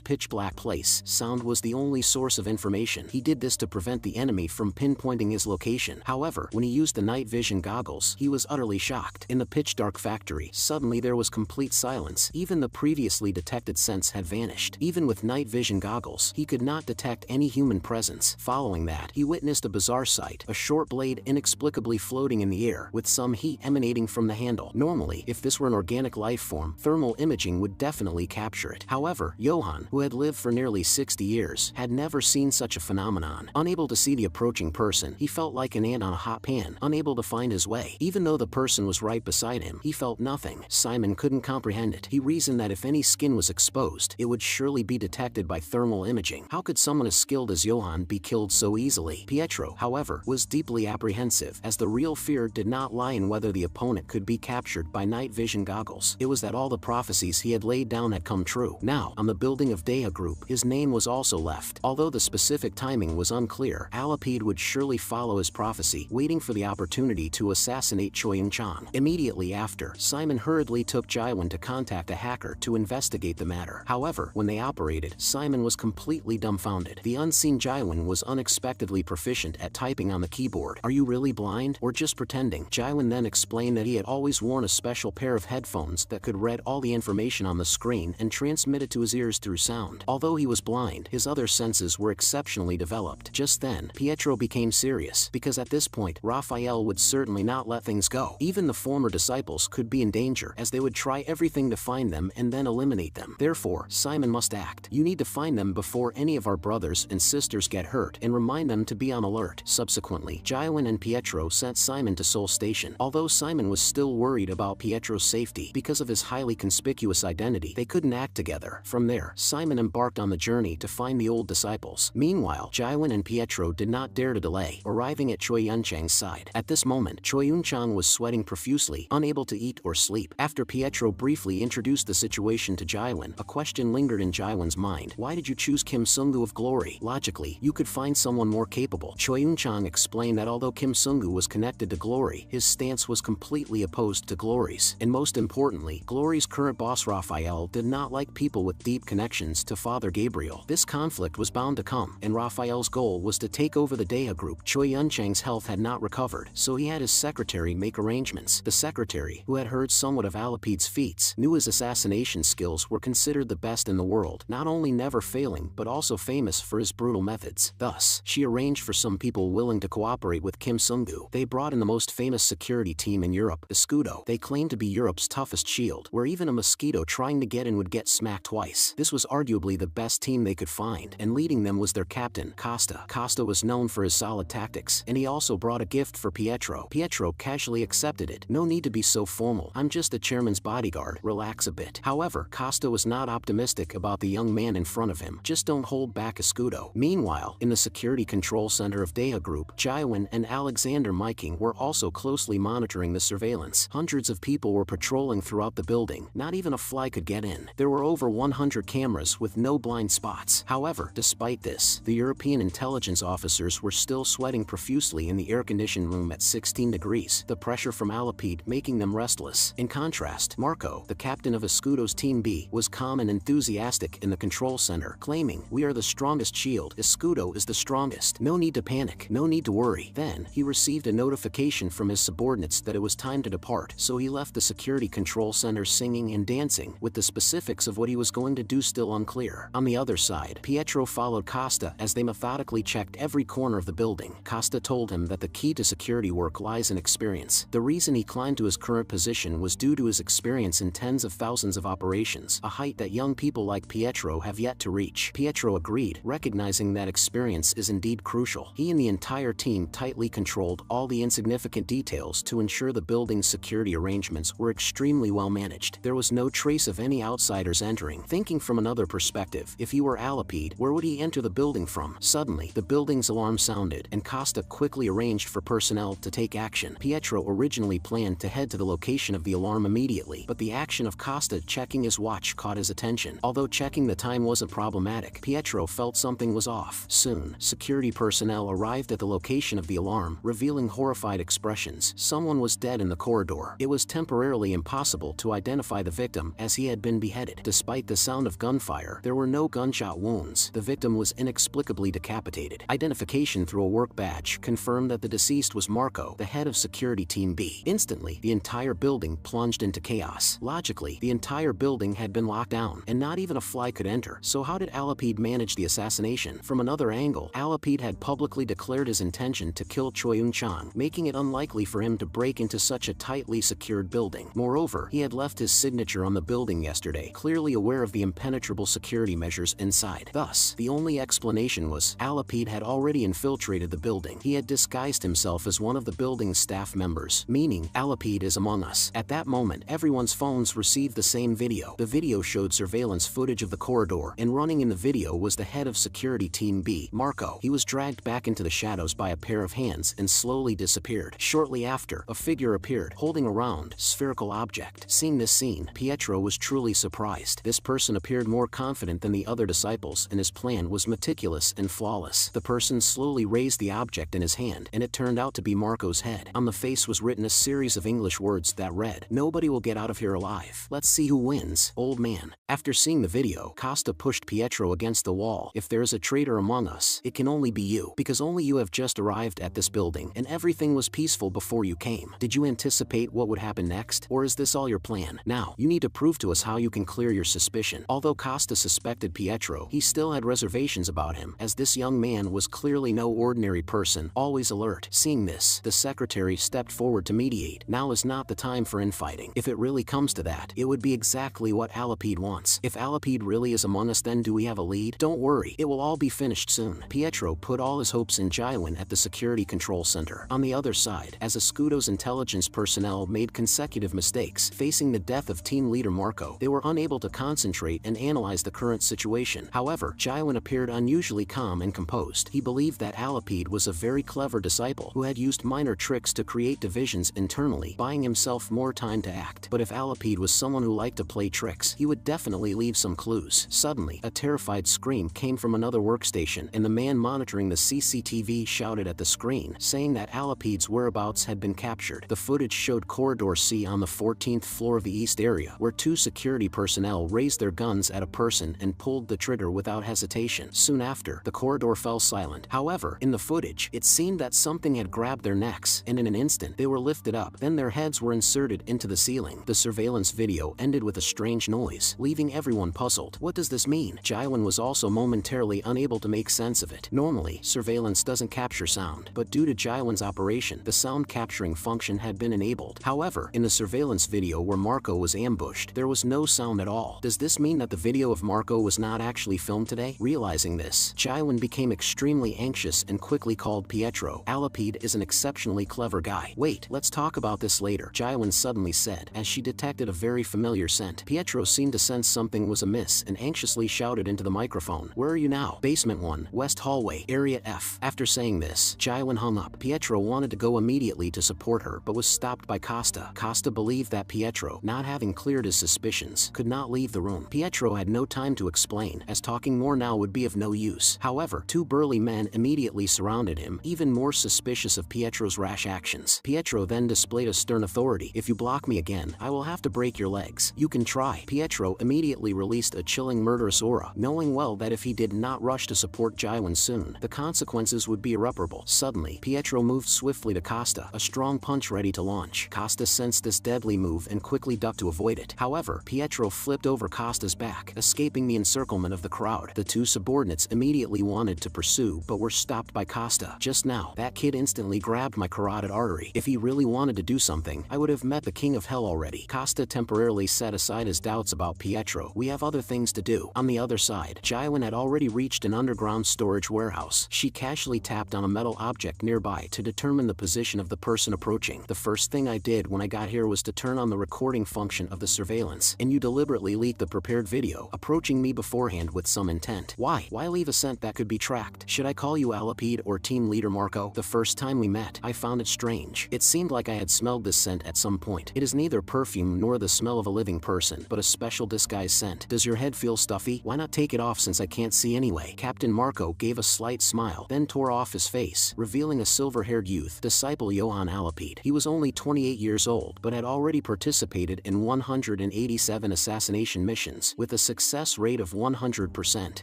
pitch-black place, sound was the only source of information. He did this to prevent the enemy from pinpointing his location. However, when he used the night vision goggles, he was utterly shocked. In the pitch-dark factory, suddenly there was complete silence. Even the previously detected scents had vanished. Even with night vision goggles, he could not detect any human presence. Following that, he witnessed a bizarre sight, a short blade inexplicably floating in the air, with some heat emanating from the handle. Normally, if this were an organic life form, thermal imaging would definitely capture it. However, Johan, who had lived for nearly 60 years, had never seen such a phenomenon. Unable to see the approaching person, he felt like an ant on a hot pan, unable to find his way. Even though the person was right beside him, he felt nothing. Simon couldn't comprehend it. He reasoned that if any skin was exposed, it would surely be detected by thermal imaging. How could someone as skilled as Johan be killed so easily? Pietro, however, was deeply apprehensive, as the real fear did not lie in whether the opponent could be captured by night vision goggles. It was that all the prophecies he had laid down had come true. Now, on the building of Dea Group, his name was also left. Although the specific timing was unclear, Alipede would surely follow his prophecy, waiting for the opportunity to assassinate Choi Eun-chang. Immediately after, Simon hurriedly took Jaiwan to contact a hacker to investigate the matter. However, when they operated, Simon was completely dumbfounded. The unseen Jaiwan was unexpectedly proficient at typing on the keyboard. Are you really blind, or just pretending? Jaiwan then explained that he had always worn a special pair of headphones that could read all the information on the screen and transmit it to his ears through sound. Although he was blind, his other senses were exceptionally developed. Just then, Pietro became serious, because at this point, Raphael would certainly not let things go. Even the former disciples could be in danger, as they would try everything to find them and then eliminate them. Therefore, Simon must act. You need to find them before any of our brothers and sisters get hurt, and remind them to be on alert. Subsequently, Jaiwan and Pietro sent Simon to Seoul Station. Although Simon was still worried about Pietro's safety because of his highly conspicuous identity, they couldn't act together. From there, Simon embarked on the journey to find the old disciples. Meanwhile, Jaiwan and Pietro did not dare to delay, arriving at Choi Eun-chang's side. At this moment, Choi Eun-chang was sweating profusely, unable to eat or sleep. After Pietro briefly introduced the situation to Jaiwan, a question lingered in Jaiwan's mind. Why did you choose Kim Sung-gu of Glory? Logically, you could find someone more capable. Choi Eun-chang explained that although Kim Sung-gu was connected to Glory, his stance was completely opposed to Glory's. And most importantly, Glory's current boss Raphael did not like people with deep connections to Father Gabriel. This conflict was bound to come, and Raphael's goal was to take over the Dea Group. Choi Eun-chang's health had not recovered, so he had his secretary make arrangements. The secretary, who had heard somewhat of Alipede's feats, knew his assassination skills were considered the best in the world, not only never failing but also famous for his brutal methods. Thus, she arranged for some people willing to cooperate with Kim Sung-gu. They brought in the most famous security team in Europe, Escudo. They claimed to be Europe's toughest shield, where even a mosquito trying to get in would get smacked twice. This was arguably the best team they could find, and leading them was their captain, Costa. Costa was known for his solid tactics, and he also brought a gift for Pietro. Pietro casually accepted it. No need to be so formal. I'm just the chairman's bodyguard. Relax a bit. However, Costa was not optimistic about the young man in front of him. Just don't hold back, Escudo. Meanwhile, in the security control center of Dea Group, Jaiwan and Alexander Miking were also closely monitoring the surveillance. Hundreds of people people were patrolling throughout the building. Not even a fly could get in. There were over 100 cameras with no blind spots. However, despite this, the European intelligence officers were still sweating profusely in the air-conditioned room at 16 degrees, the pressure from Alipede making them restless. In contrast, Marco, the captain of Escudo's Team B, was calm and enthusiastic in the control center, claiming, "We are the strongest shield. Escudo is the strongest. No need to panic. No need to worry." Then, he received a notification from his subordinates that it was time to depart, so he left the security control center singing and dancing, with the specifics of what he was going to do still unclear. On the other side, Pietro followed Costa as they methodically checked every corner of the building. Costa told him that the key to security work lies in experience. The reason he climbed to his current position was due to his experience in tens of thousands of operations, a height that young people like Pietro have yet to reach. Pietro agreed, recognizing that experience is indeed crucial. He and the entire team tightly controlled all the insignificant details to ensure the building's security arrangements were extremely well managed. There was no trace of any outsiders entering. Thinking from another perspective, if he were Alipede, where would he enter the building from? Suddenly, the building's alarm sounded, and Costa quickly arranged for personnel to take action. Pietro originally planned to head to the location of the alarm immediately, but the action of Costa checking his watch caught his attention. Although checking the time wasn't problematic, Pietro felt something was off. Soon, security personnel arrived at the location of the alarm, revealing horrified expressions. Someone was dead in the corridor. It was temporarily impossible to identify the victim, as he had been beheaded. Despite the sound of gunfire, there were no gunshot wounds. The victim was inexplicably decapitated. Identification through a work badge confirmed that the deceased was Marco, the head of security Team B. Instantly, the entire building plunged into chaos. Logically, the entire building had been locked down, and not even a fly could enter. So how did Alipede manage the assassination? From another angle, Alipede had publicly declared his intention to kill Choi Eun-chang, making it unlikely for him to break into such a tightly secured building. Moreover, he had left his signature on the building yesterday, clearly aware of the impenetrable security measures inside. Thus, the only explanation was, Alipede had already infiltrated the building. He had disguised himself as one of the building's staff members, meaning, Alipede is among us. At that moment, everyone's phones received the same video. The video showed surveillance footage of the corridor, and running in the video was the head of security Team B, Marco. He was dragged back into the shadows by a pair of hands and slowly disappeared. Shortly after, a figure appeared, holding a round, spherical object. Seeing this scene, Pietro was truly surprised. This person appeared more confident than the other disciples, and his plan was meticulous and flawless. The person slowly raised the object in his hand, and it turned out to be Marco's head. On the face was written a series of English words that read, "Nobody will get out of here alive. Let's see who wins, old man." After seeing the video, Costa pushed Pietro against the wall. "If there is a traitor among us, it can only be you, because only you have just arrived at this building, and everything was peaceful before you came. Did you anticipate what would happen next, or is this all your plan? Now, you need to prove to us how you can clear your suspicion." Although Costa suspected Pietro, he still had reservations about him, as this young man was clearly no ordinary person, always alert. Seeing this, the secretary stepped forward to mediate. Now is not the time for infighting. If it really comes to that, it would be exactly what Alipede wants. If Alipede really is among us, then do we have a lead? Don't worry, it will all be finished soon. Pietro put all his hopes in Jaiwan at the security control center. On the other side, as Escudo's intelligence personnel made consecutive mistakes, facing the death of team leader Marco, they were unable to concentrate and analyze the current situation. However, Jaiwan appeared unusually calm and composed. He believed that Alipede was a very clever disciple who had used minor tricks to create divisions internally, buying himself more time to act. But if Alipede was someone who liked to play tricks, he would definitely leave some clues. Suddenly, a terrified scream came from another workstation, and the man monitoring the CCTV shouted at the screen, saying that Alipede's whereabouts had been captured. The footage showed Corridor C on the 14th floor of the East area, where two security personnel raised their guns at a person and pulled the trigger without hesitation. Soon after, the corridor fell silent. However, in the footage, it seemed that something had grabbed their necks, and in an instant, they were lifted up. Then their heads were inserted into the ceiling. The surveillance video ended with a strange noise, leaving everyone puzzled. What does this mean? Jaiwan was also momentarily unable to make sense of it. Normally, surveillance doesn't capture sound, but due to Jaiwan's operation, the sound capturing function had been enabled. However, in the surveillance video where Marco was ambushed, there was no sound at all. Does this mean that the video of Marco was not actually filmed today? Realizing this, Jaiwan became extremely anxious and quickly called Pietro. Alipede is an exceptionally clever guy. Wait, let's talk about this later, Jaiwan suddenly said, as she detected a very familiar scent. Pietro seemed to sense something was amiss and anxiously shouted into the microphone, "Where are you now?" "Basement 1, West Hallway, Area F." After saying this, Jaiwan hung up. Pietro wanted to go immediately to support her, but was stopped by Costa. Costa Costa believed that Pietro, not having cleared his suspicions, could not leave the room. Pietro had no time to explain, as talking more now would be of no use. However, two burly men immediately surrounded him, even more suspicious of Pietro's rash actions. Pietro then displayed a stern authority. "If you block me again, I will have to break your legs. You can try." Pietro immediately released a chilling murderous aura, knowing well that if he did not rush to support Jaiwan soon, the consequences would be irreparable. Suddenly, Pietro moved swiftly to Costa, a strong punch ready to launch. Costa sensed this deadly move and quickly ducked to avoid it. However, Pietro flipped over Costa's back, escaping the encirclement of the crowd. The two subordinates immediately wanted to pursue but were stopped by Costa. "Just now, that kid instantly grabbed my carotid artery. If he really wanted to do something, I would have met the king of hell already." Costa temporarily set aside his doubts about Pietro. "We have other things to do." On the other side, Jaiwan had already reached an underground storage warehouse. She casually tapped on a metal object nearby to determine the position of the person approaching. "The first thing I did when I got here was to turn on the recording function of the surveillance, and you deliberately leaked the prepared video, approaching me beforehand with some intent. Why? Why leave a scent that could be tracked? Should I call you Alipede or Team Leader Marco? The first time we met, I found it strange. It seemed like I had smelled this scent at some point. It is neither perfume nor the smell of a living person, but a special disguised scent. Does your head feel stuffy? Why not take it off since I can't see anyway?" Captain Marco gave a slight smile, then tore off his face, revealing a silver-haired youth, disciple Johann Alipede. He was only 28 years old, but had already participated in 187 assassination missions, with a success rate of 100%.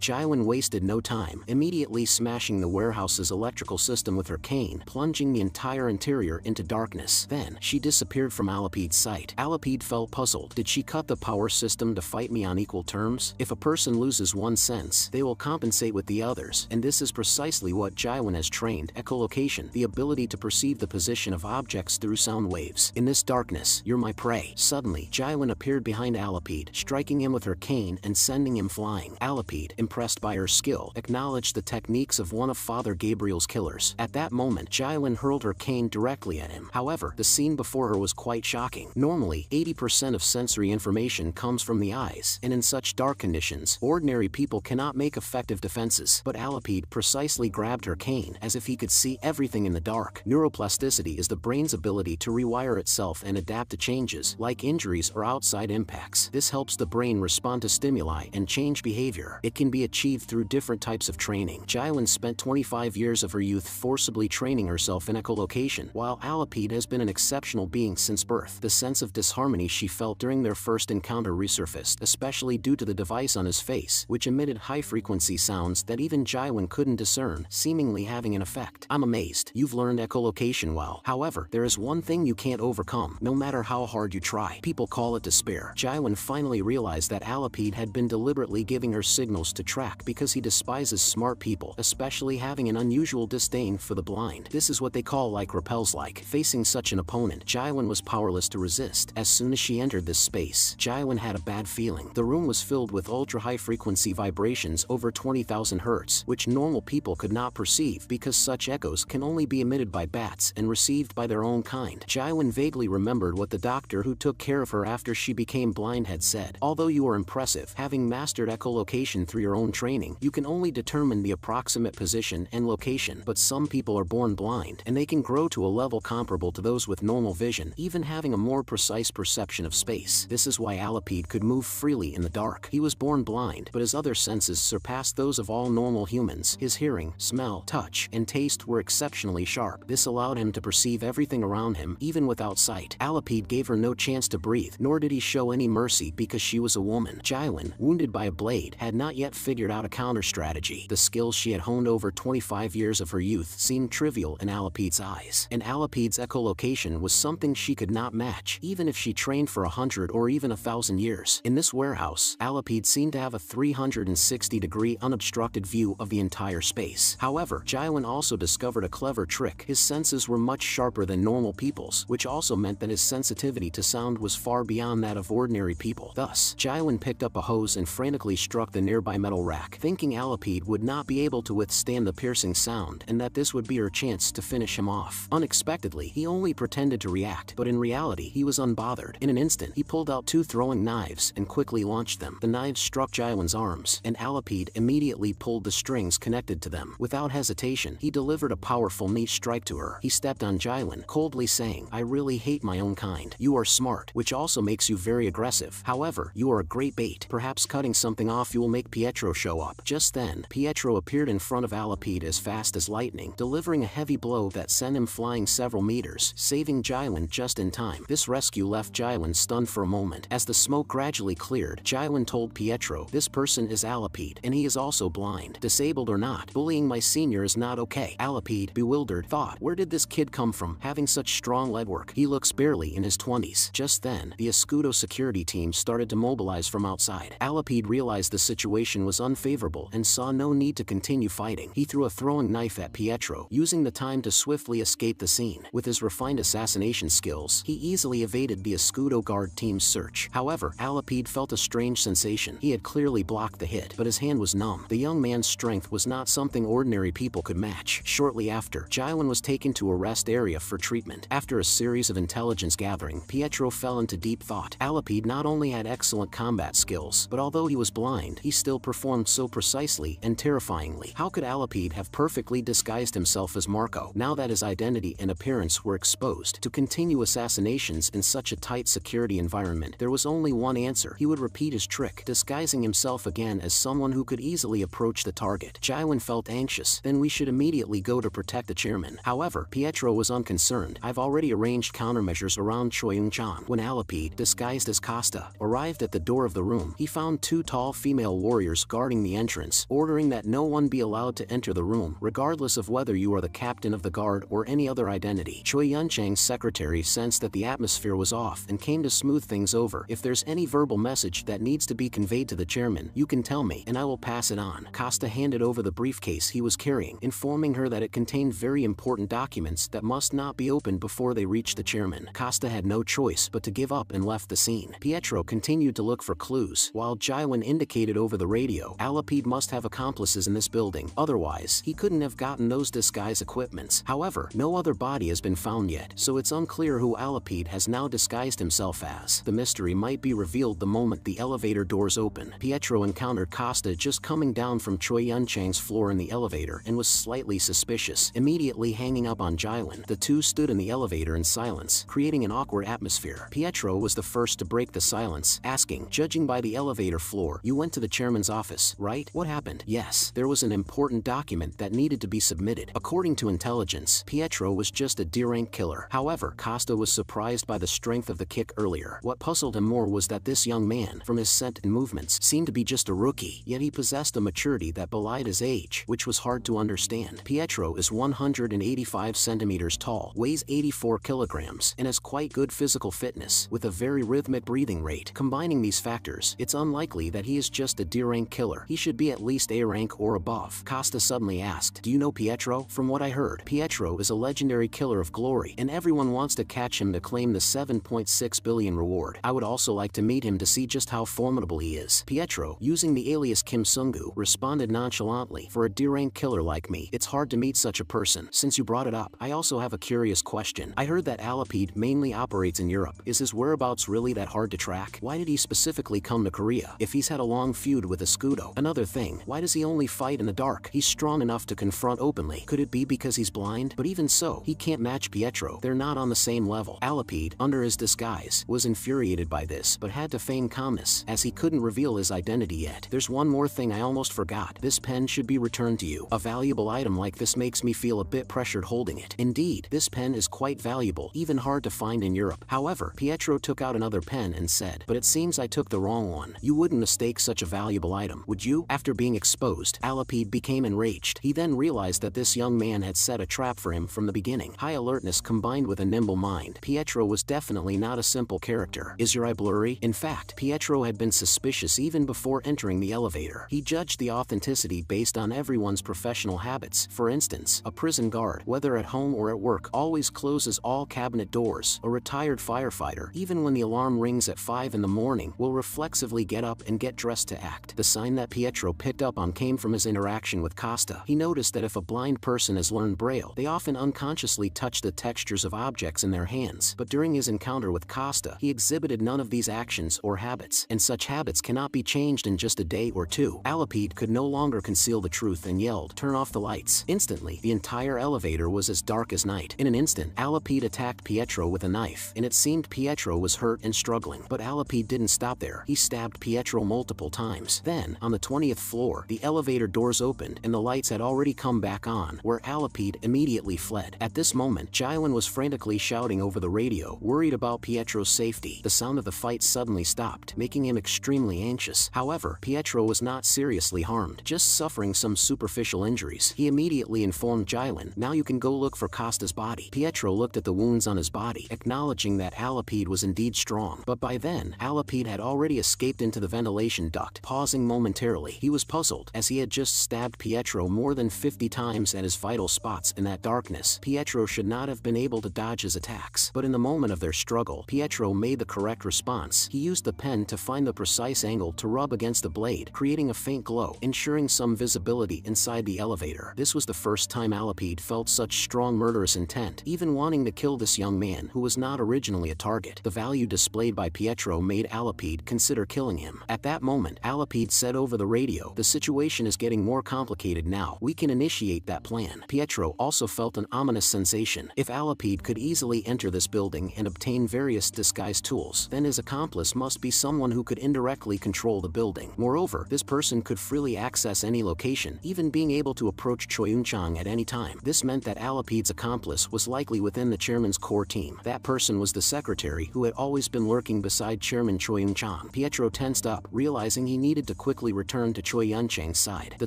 Jaiwan wasted no time, immediately smashing the warehouse's electrical system with her cane, plunging the entire interior into darkness. Then, she disappeared from Alipede's sight. Alipede felt puzzled. Did she cut the power system to fight me on equal terms? If a person loses one sense, they will compensate with the others, and this is precisely what Jaiwan has trained: echolocation, the ability to perceive the position of objects through sound waves. "In this darkness, you're my prey." Suddenly, Jaiwan appeared behind Alipede, striking him with her cane and sending him flying. Alipede, impressed by her skill, acknowledged the techniques of one of Father Gabriel's killers. At that moment, Jaiwan hurled her cane directly at him. However, the scene before her was quite shocking. Normally, 80% of sensory information comes from the eyes, and in such dark conditions, ordinary people cannot make effective defenses. But Alipede precisely grabbed her cane, as if he could see everything in the dark. Neuroplasticity is the brain's ability to rewire itself and adapt to changes, like injuries or outside impacts. This helps the brain respond to stimuli and change behavior. It can be achieved through different types of training. Jaiwan spent 25 years of her youth forcibly training herself in echolocation, while Alipede has been an exceptional being since birth. The sense of disharmony she felt during their first encounter resurfaced, especially due to the device on his face, which emitted high-frequency sounds that even Jaiwan couldn't discern, seemingly having an effect. "I'm amazed. You've learned echolocation well. However, there is one thing you can't overcome, no matter how hard you try. People call it despair." Jaiwan finally realized that Alipede had been deliberately giving her signals to track because he despises smart people, especially having an unusual disdain for the blind. This is what they call like repels like. Facing such an opponent, Jaiwan was powerless to resist. As soon as she entered this space, Jaiwan had a bad feeling. The room was filled with ultra-high-frequency vibrations over 20,000 Hz, which normal people could not perceive because such echoes can only be emitted by bats and received by their own kind. Jaiwan vaguely remembered what the doctor who took care of her after she became blind had said. "Although you are impressive, having mastered echolocation through your own training, you can only determine the approximate position and location. But some people are born blind, and they can grow to a level comparable to those with normal vision, even having a more precise perception of space. This is why Alipede could move freely in the dark. He was born blind, but his other senses surpassed those of all normal humans. His hearing, smell, touch, and taste were exceptionally sharp. This allowed him to perceive everything around him, even without sight. Alipede gave her no chance to breathe, nor did he show any mercy because she was a woman. Jaiwan, wounded by a blade, had not yet figured out a counter-strategy. The skills she had honed over 25 years of her youth seemed trivial in Alipede's eyes. And Alipede's echolocation was something she could not match, even if she trained for 100 or even 1,000 years. In this warehouse, Alipede seemed to have a 360-degree unobstructed view of the entire space. However, Jaiwan also discovered a clever trick. His senses were much sharper than normal people's, which also meant that his sensitivity to sound was far beyond that of ordinary people. Thus, Jaiwan picked up a hose and frantically struck the nearby metal rack, thinking Alipede would not be able to withstand the piercing sound and that this would be her chance to finish him off. Unexpectedly, he only pretended to react, but in reality, he was unbothered. In an instant, he pulled out two throwing knives and quickly launched them. The knives struck Jaiwan's arms, and Alipede immediately pulled the strings connected to them. Without hesitation, he delivered a powerful knee strike to her. He stepped on Jaiwan, coldly saying, "I really hate my my own kind. You are smart, which also makes you very aggressive. However, you are a great bait. Perhaps cutting something off you will make Pietro show up. Just then, Pietro appeared in front of Alipede as fast as lightning, delivering a heavy blow that sent him flying several meters, saving Jylin just in time. This rescue left Jylin stunned for a moment. As the smoke gradually cleared, Jylin told Pietro, "This person is Alipede, and he is also blind. Disabled or not, bullying my senior is not okay." Alipede, bewildered, thought, where did this kid come from, having such strong legwork? He looks barely in his 20s. Just then, the Escudo security team started to mobilize from outside. Alipede realized the situation was unfavorable and saw no need to continue fighting. He threw a throwing knife at Pietro, using the time to swiftly escape the scene. With his refined assassination skills, he easily evaded the Escudo guard team's search. However, Alipede felt a strange sensation. He had clearly blocked the hit, but his hand was numb. The young man's strength was not something ordinary people could match. Shortly after, Jylin was taken to a rest area for treatment. After a series of intelligence gathering, Pietro fell into deep thought. Alipede not only had excellent combat skills, but although he was blind, he still performed so precisely and terrifyingly. How could Alipede have perfectly disguised himself as Marco, now that his identity and appearance were exposed? To continue assassinations in such a tight security environment, there was only one answer. He would repeat his trick, disguising himself again as someone who could easily approach the target. Jylin felt anxious. Then we should immediately go to protect the chairman. However, Pietro was unconcerned. I've already arranged countermeasures around Choi Yung-chan. When Alipede, disguised as Costa, arrived at the door of the room, he found two tall female warriors guarding the entrance, ordering that no one be allowed to enter the room, regardless of whether you are the captain of the guard or any other identity. Choi Yun-chang's secretary sensed that the atmosphere was off and came to smooth things over. If there's any verbal message that needs to be conveyed to the chairman, you can tell me, and I will pass it on. Costa handed over the briefcase he was carrying, informing her that it contained very important documents that must not be opened before they reach the chairman. Costa had no choice but to give up and left the scene. Pietro continued to look for clues, while Jylin indicated over the radio, Alipede must have accomplices in this building, otherwise, he couldn't have gotten those disguise equipments. However, no other body has been found yet, so it's unclear who Alipede has now disguised himself as. The mystery might be revealed the moment the elevator doors open. Pietro encountered Costa just coming down from Choi Yun-chang's floor in the elevator and was slightly suspicious. Immediately hanging up on Jylin, the two stood in the elevator in silence, creating an awkward atmosphere. Pietro was the first to break the silence, asking, "Judging by the elevator floor, you went to the chairman's office, right? What happened?" "Yes, there was an important document that needed to be submitted." According to intelligence, Pietro was just a D-rank killer. However, Costa was surprised by the strength of the kick earlier. What puzzled him more was that this young man, from his scent and movements, seemed to be just a rookie, yet he possessed a maturity that belied his age, which was hard to understand. Pietro is 185 centimeters tall, weighs 84 kilograms, and has quite good physical fitness, with a very rhythmic breathing rate. Combining these factors, it's unlikely that he is just a D-rank killer. He should be at least A rank or above. Costa suddenly asked, "Do you know Pietro?" "From what I heard, Pietro is a legendary killer of glory, and everyone wants to catch him to claim the 7.6 billion reward. I would also like to meet him to see just how formidable he is." Pietro, using the alias Kim Sungu, responded nonchalantly, "For a D-rank killer like me, it's hard to meet such a person. Since you brought it up, I also have a curious question. I heard that Alipede mainly operates in Europe. Is his whereabouts really that hard to track? Why did he specifically come to Korea, if he's had a long feud with Escudo? Another thing, why does he only fight in the dark? He's strong enough to confront openly. Could it be because he's blind? But even so, he can't match Pietro. They're not on the same level." Alipede, under his disguise, was infuriated by this, but had to feign calmness, as he couldn't reveal his identity yet. "There's one more thing I almost forgot. This pen should be returned to you. A valuable item like this makes me feel a bit pressured holding it." Indeed, this pen is quite valuable, even hard to find in Europe. However, Pietro took out another pen and said, "But it seems I took the wrong one. You wouldn't mistake such a valuable item, would you?" After being exposed, Alipede became enraged. He then realized that this young man had set a trap for him from the beginning. High alertness combined with a nimble mind, Pietro was definitely not a simple character. "Is your eye blurry?" In fact, Pietro had been suspicious even before entering the elevator. He judged the authenticity based on everyone's professional habits. For instance, a prison guard, whether at home or at work, always closes all cabinet doors. A retired firefighter, even when the alarm rings at 5 in the morning, will reflexively get up and get dressed to act. The sign that Pietro picked up on came from his interaction with Costa. He noticed that if a blind person has learned Braille, they often unconsciously touch the textures of objects in their hands. But during his encounter with Costa, he exhibited none of these actions or habits, and such habits cannot be changed in just a day or two. Alipede could no longer conceal the truth and yelled, "Turn off the lights." Instantly, the entire elevator was as dark as night. In an instant, Alipede attacked Pietro with a knife, and it seemed Pietro was hurt and struggling. But Alipede didn't stop there. He stabbed Pietro multiple times. Then, on the 20th floor, the elevator doors opened and the lights had already come back on, where Alipede immediately fled. At this moment, Jilin was frantically shouting over the radio, worried about Pietro's safety. The sound of the fight suddenly stopped, making him extremely anxious. However, Pietro was not seriously harmed, just suffering some superficial injuries. He immediately informed Jilin, "Now you can go look for Costa's body." Pietro looked at the wounds on his body, acknowledging that Alipede was indeed strong. But by then, Alipede had already escaped into the ventilation duct. Pausing momentarily, he was puzzled, as he had just stabbed Pietro more than 50 times at his vital spots in that darkness. Pietro should not have been able to dodge his attacks. But in the moment of their struggle, Pietro made the correct response. He used the pen to find the precise angle to rub against the blade, creating a faint glow, ensuring some visibility inside the elevator. This was the first time Alipede felt such strong murderous intent, even wanting to kill this young man who was not originally a target. The value displayed by Pietro made Alipede consider killing him. At that moment, Alipede said over the radio, "The situation is getting more complicated now. We can initiate that plan." Pietro also felt an ominous sensation. If Alipede could easily enter this building and obtain various disguise tools, then his accomplice must be someone who could indirectly control the building. Moreover, this person could freely access any location, even being able to approach Choi Eun-chang at any time. This meant that Alipede's accomplice was likely within the chairman's core team. That person was the secretary who had always been lurking beside Chairman Choi Eun-chang. Pietro tensed up, realizing he needed to quickly return to Choi Eun-chang's side. The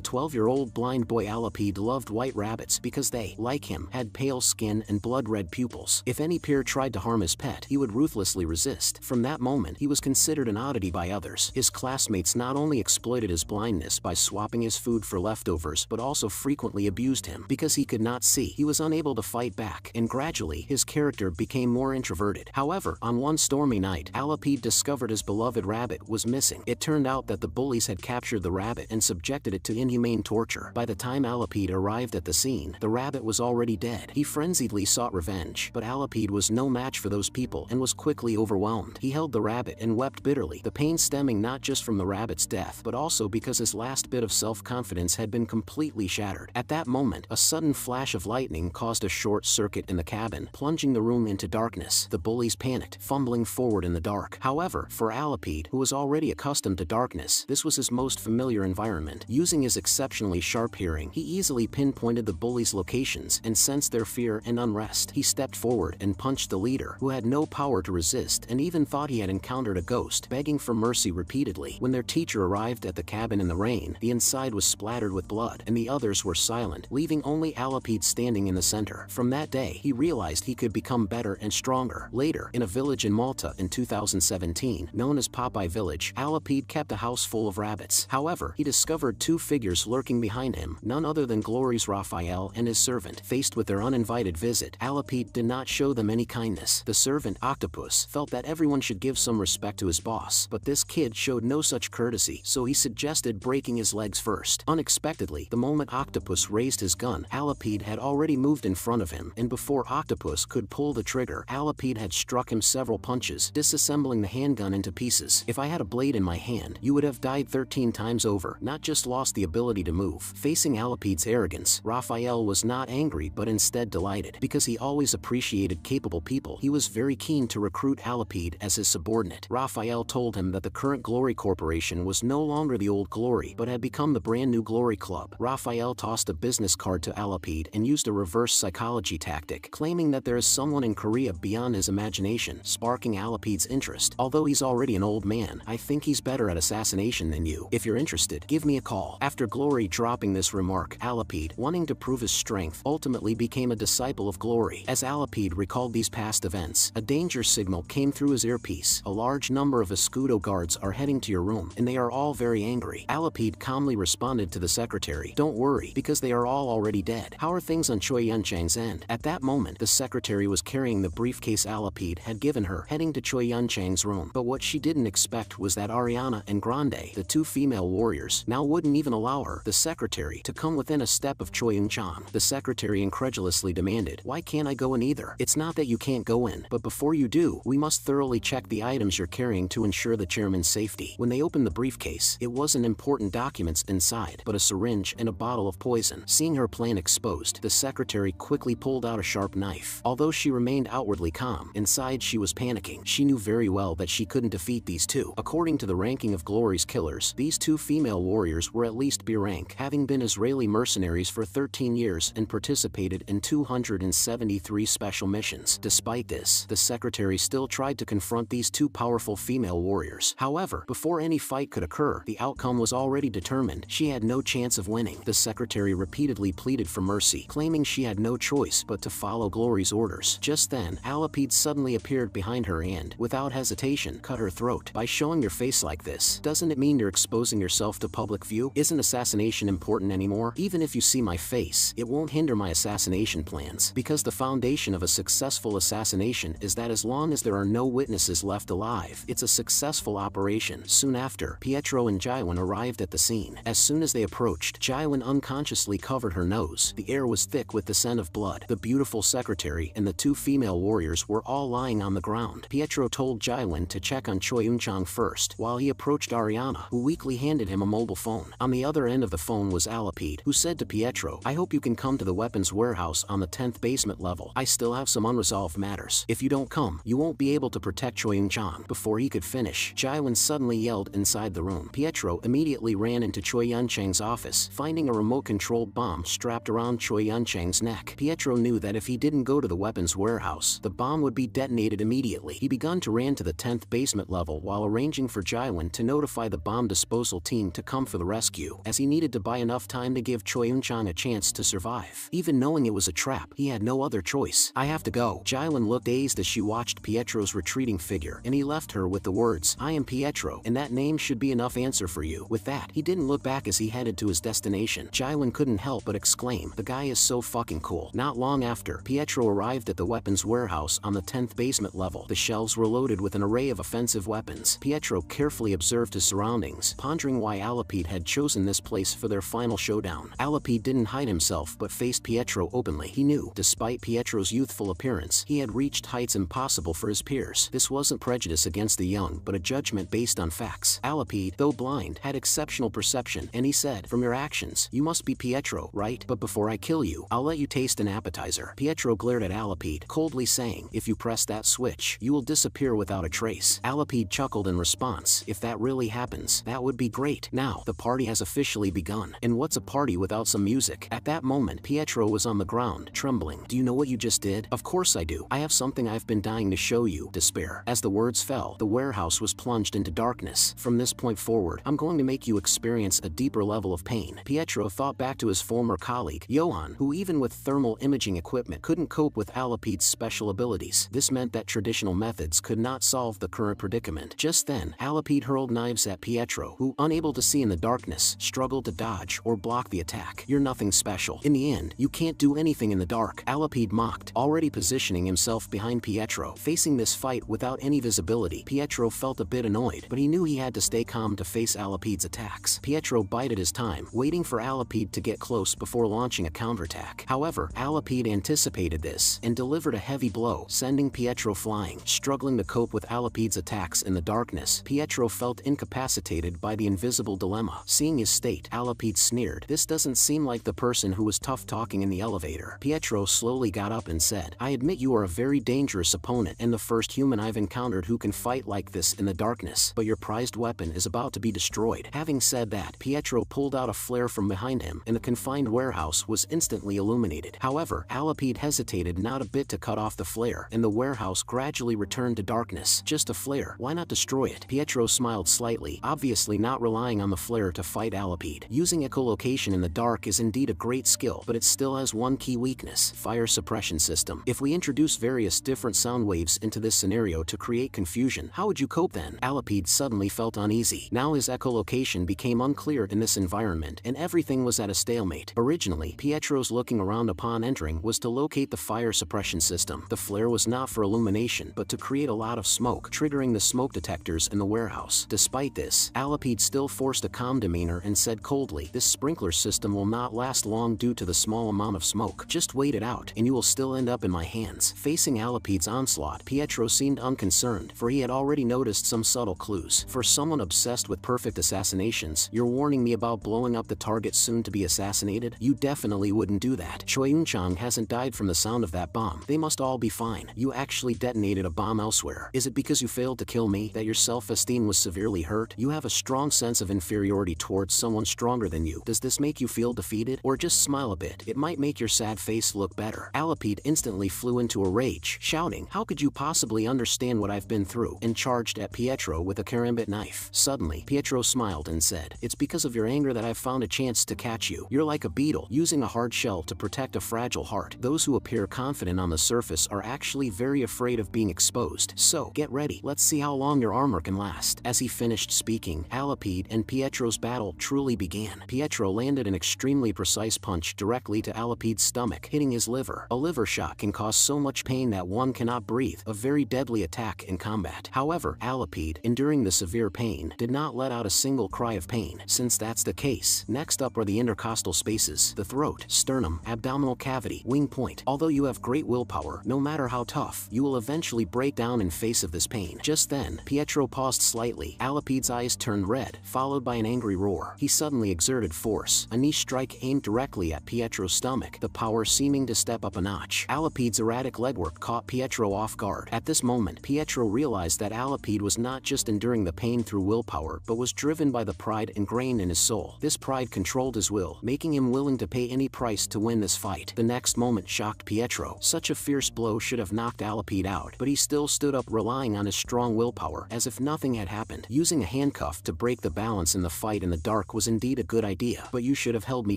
12-year-old blind boy Alipede loved white rabbits because they, like him, had pale skin and blood-red pupils. If any peer tried to harm his pet, he would ruthlessly resist. From that moment, he was considered an oddity by others. His classmates not only exploited his blindness by swapping his food for leftovers, but also frequently abused him. Because he could not see, he was unable to fight back, and gradually, his character became more introverted. However, on one stormy night, Alipede discovered his beloved rabbit was missing. It turned out that the bullies had captured the rabbit and subjected it to inhumane torture. By the time Alipede arrived at the scene, the rabbit was already dead. He frenziedly sought revenge, but Alipede was no match for those people and was quickly overwhelmed. He held the rabbit and wept bitterly, the pain stemming not just from the rabbit's death, but also because his last bit of self-confidence had been completely shattered. At that moment, a sudden flash of lightning caused a short circuit in the cabin, plunging the room into darkness. The bullies panicked, fumbling forward in the dark. However, for Alipede, who was already accustomed to darkness, this was his most familiar environment. Using his exceptionally sharp hearing, he easily pinpointed the bullies' locations and sensed their fear and unrest. He stepped forward and punched the leader, who had no power to resist and even thought he had encountered a ghost, begging for mercy repeatedly. When their teacher arrived at the cabin in the rain, the inside was splattered with blood, and the others were silent, leaving only Alipede standing in the center. From that day, he realized he could become better and stronger. Later, in a village in Malta in 2017, known as Popeye Village, Alipede kept a house full of rabbits. However, he discovered two figures lurking behind him, none other than Glory's Raphael and his servant. Faced with their uninvited visit, Alipede did not show them any kindness. The servant, Octopus, felt that everyone should give some respect to his boss, but this kid showed no such courtesy, so he suggested breaking his legs first. Unexpectedly, the moment Octopus raised his gun, Alipede had already moved in front of him, and before Octopus could pull the trigger, Alipede had struck him several punches, disassembling the handgun into pieces. "If I had a blade in my hand, you would have died 13 times over, not just lost the ability to move." Facing Alipede's arrogance, Raphael was not angry but instead delighted. Because he always appreciated capable people, he was very keen to recruit Alipede as his subordinate. Raphael told him that the current Glory Corporation was no longer the old Glory but had become the brand new Glory Club. Raphael tossed a business card to Alipede and used a reverse psychology tactic, claiming that there is someone in Korea beyond his imagination, sparking Alipede's interest. "Although he's already an old man, I think he's better at assassination than you. If you're interested, give me a call." After Glory dropping this remark, Alipede, wanting to prove his strength, ultimately became a disciple of Glory. As Alipede recalled these past events, a danger signal came through his earpiece. "A large number of Escudo guards are heading to your room, and they are all very angry." Alipede calmly responded to the secretary, "Don't worry, because they are all already dead. How are things on Choi Eun-chang's end?" At that moment, the secretary was carrying the briefcase Alipede had given her, heading to Choi Eun-chang's room. But what she didn't expect was that Ariana and Grande, the two female warriors, now wouldn't even allow her, the secretary, to come within a step of Choi Eun-chang. The secretary incredulously demanded, "Why can't I go in either? It's not that you can't go in, but before you do, we must thoroughly check the items you're carrying to ensure the chairman's safety." When they opened the briefcase, it wasn't important documents inside, but a syringe and a bottle of poison. Seeing her plan exposed, the secretary quickly pulled out a sharp knife. Although she remained outwardly calm. Inside she was panicking. She knew very well that she couldn't defeat these two. According to the ranking of Glory's killers, these two female warriors were at least B rank, having been Israeli mercenaries for 13 years and participated in 273 special missions. Despite this, the secretary still tried to confront these two powerful female warriors. However, before any fight could occur, the outcome was already determined. She had no chance of winning. The secretary repeatedly pleaded for mercy, claiming she had no choice but to follow Glory's orders. Just then, Alipede suddenly appeared behind her and, without hesitation, cut her throat. By showing your face like this, doesn't it mean you're exposing yourself to public view? Isn't assassination important anymore? Even if you see my face, it won't hinder my assassination plans, because the foundation of a successful assassination is that as long as there are no witnesses left alive, it's a successful operation. Soon after, Pietro and Jaiwan arrived at the scene. As soon as they approached, Jaiwan unconsciously covered her nose. The air was thick with the scent of blood. The beautiful secretary and the two female warriors were all lying on the ground. Pietro told Jaiwan to check on Choi Eun-chang first, while he approached Ariana, who weakly handed him a mobile phone. On the other end of the phone was Alipede, who said to Pietro, "I hope you can come to the weapons warehouse on the 10th basement level. I still have some unresolved matters. If you don't come, you won't be able to protect Choi Eun-chang." Before he could finish, Jaiwan suddenly yelled inside the room. Pietro immediately ran into Choi Eun-chang's office, finding a remote-controlled bomb strapped around Choi Eun-chang's neck. Pietro knew that if he didn't go to the weapons warehouse, the bomb would be detonated immediately. He began to ran to the 10th basement level while arranging for Jaiwan to notify the bomb disposal team to come for the rescue, as he needed to buy enough time to give Choi Eun-chang a chance to survive. Even knowing it was a trap, he had no other choice. "I have to go." Jaiwan looked dazed as she watched Pietro's retreating figure, and he left her with the words, "I am Pietro, and that name should be enough answer for you." With that, he didn't look back as he headed to his destination. Jaiwan couldn't help but exclaim, "The guy is so fucking cool." Not long after, Pietro arrived at the weapons warehouse on the 10th basement level. The shelves were loaded with an array of offensive weapons. Pietro carefully observed his surroundings, pondering why Alipede had chosen this place for their final showdown. Alipede didn't hide himself but faced Pietro openly. He knew, despite Pietro's youthful appearance, he had reached heights impossible for his peers. This wasn't prejudice against the young, but a judgment based on facts. Alipede, though blind, had exceptional perception, and he said, "From your actions, you must be Pietro, right? But before I kill you, I'll let you taste an appetizer." Pietro glared at Alipede, coldly saying, "If you press that switch, you will disappear without a trace." Alipede chuckled in response, "If that really happens, that would be great. Now, the party has officially begun. And what's a party without some music?" At that moment, Pietro was on the ground, trembling. "Do you know what you just did?" "Of course I do. I have something I've been dying to show you." Despair. As the words fell, the warehouse was plunged into darkness. "From this point forward, I'm going to make you experience a deeper level of pain." Pietro thought back to his former colleague, Johan, who even with thermal imaging equipment couldn't cope with Alipede's special abilities. This meant that traditional methods could not solve the current predicament. Just then, Alipede hurled knives at Pietro, who, unable to see in the darkness, struggled to dodge or block the attack. "You're nothing special. In the end, you can't do anything in the dark," Alipede mocked, already positioning himself behind Pietro. Facing this fight without any visibility, Pietro felt a bit annoyed, but he knew he had to stay calm to face Alipede's attacks. Pietro bided his time, waiting for Alipede to get close before launching a counterattack. However, Alipede anticipated this and delivered a heavy blow, sending Pietro flying. Struggling to cope with Alipede's attacks in the darkness, Pietro felt incapacitated by the invisible dilemma. Seeing his state, Alipede sneered, "This doesn't seem like the person who was tough-talking in the elevator." Pietro slowly got up and said, "I admit you are a very dangerous opponent and the first human I've encountered who can fight like this in the darkness, but your prized weapon is about to be destroyed." Having said that, Pietro pulled out a flare from behind him, and the confined warehouse was instantly illuminated. However, Alipede hesitated not a bit to cut off the flare, and the warehouse gradually returned to darkness. "Just a flare, why not destroy it?" Pietro smiled slightly, obviously not relying on the flare to fight Alipede. Using echolocation in the dark is indeed a great skill, but it still has one key weakness: fire suppression system. If we introduce various different sound waves into this scenario to create confusion, how would you cope then? Alipede suddenly felt uneasy. Now his echolocation became unclear in this environment, and everything was at a stalemate. Originally, Pietro's looking around upon entering was to locate the fire suppression system. The flare was not for illumination, but to create a lot of smoke, triggering the smoke detectors in the warehouse. Despite this, Alipede still forced a calm demeanor and said coldly, "This sprinkler system will not last long due to the small amount of smoke. Just wait it out, and you will still end up in my hands." Facing Alipede's onslaught, Pietro seemed unconcerned, for he had already noticed some subtle clues. "For someone obsessed with perfect assassinations, you're warning me about blowing up the target soon to be assassinated? You definitely wouldn't do that. Choi Eun-chang hasn't died from the sound of that bomb. They must all be fine. You actually detonated a bomb elsewhere. Is it because you failed to kill me that your self-esteem was severely hurt? You have a strong sense of inferiority towards someone stronger than you. Does this make you feel defeated? Or just smile a bit? It might make your sad face look better. Alipede instantly flew into a rage, shouting, "How could you possibly understand what I've been through?" and charged at Pietro with a karambit knife. Suddenly, Pietro smiled and said, "It's because of your anger that I've found a chance to catch you. You're like a beetle, using a hard shell to protect a fragile heart. Those who appear confident on the surface are actually very afraid of being exposed. So, get ready. Let's see how long your armor can last." As he finished speaking, Alipede and Pietro's battle truly began. Pietro landed an extremely precise punch directly to Alipede's stomach, hitting his liver. A liver shot can cause so much pain that one cannot breathe, a very deadly attack in combat. However, Alipede, enduring the severe pain, did not let out a single cry of pain. Since that's the case, next up are the intercostal spaces, the throat, sternum, abdominal cavity, wing point. Although you have great willpower, no matter how tough, you will eventually break down in face of this pain. Just then, Pietro paused slightly. Alipede's eyes turned red, followed by an angry roar. He suddenly exerted force. A knee strike aimed directly at Pietro's stomach, the power seeming to step up a notch. Alipede's erratic legwork caught Pietro off guard. At this moment, Pietro realized that Alipede was not just enduring the pain through willpower, but was driven by the pride ingrained in his soul. This pride controlled his will, making him willing to pay any price to win this fight. The next moment shocked Pietro. Such a fierce blow should have knocked Alipede out, but he still stood up, relying on his strong willpower, as if nothing had happened. Using a handcuff to break the balance in the fight in the dark was indeed a good idea, but you should have held me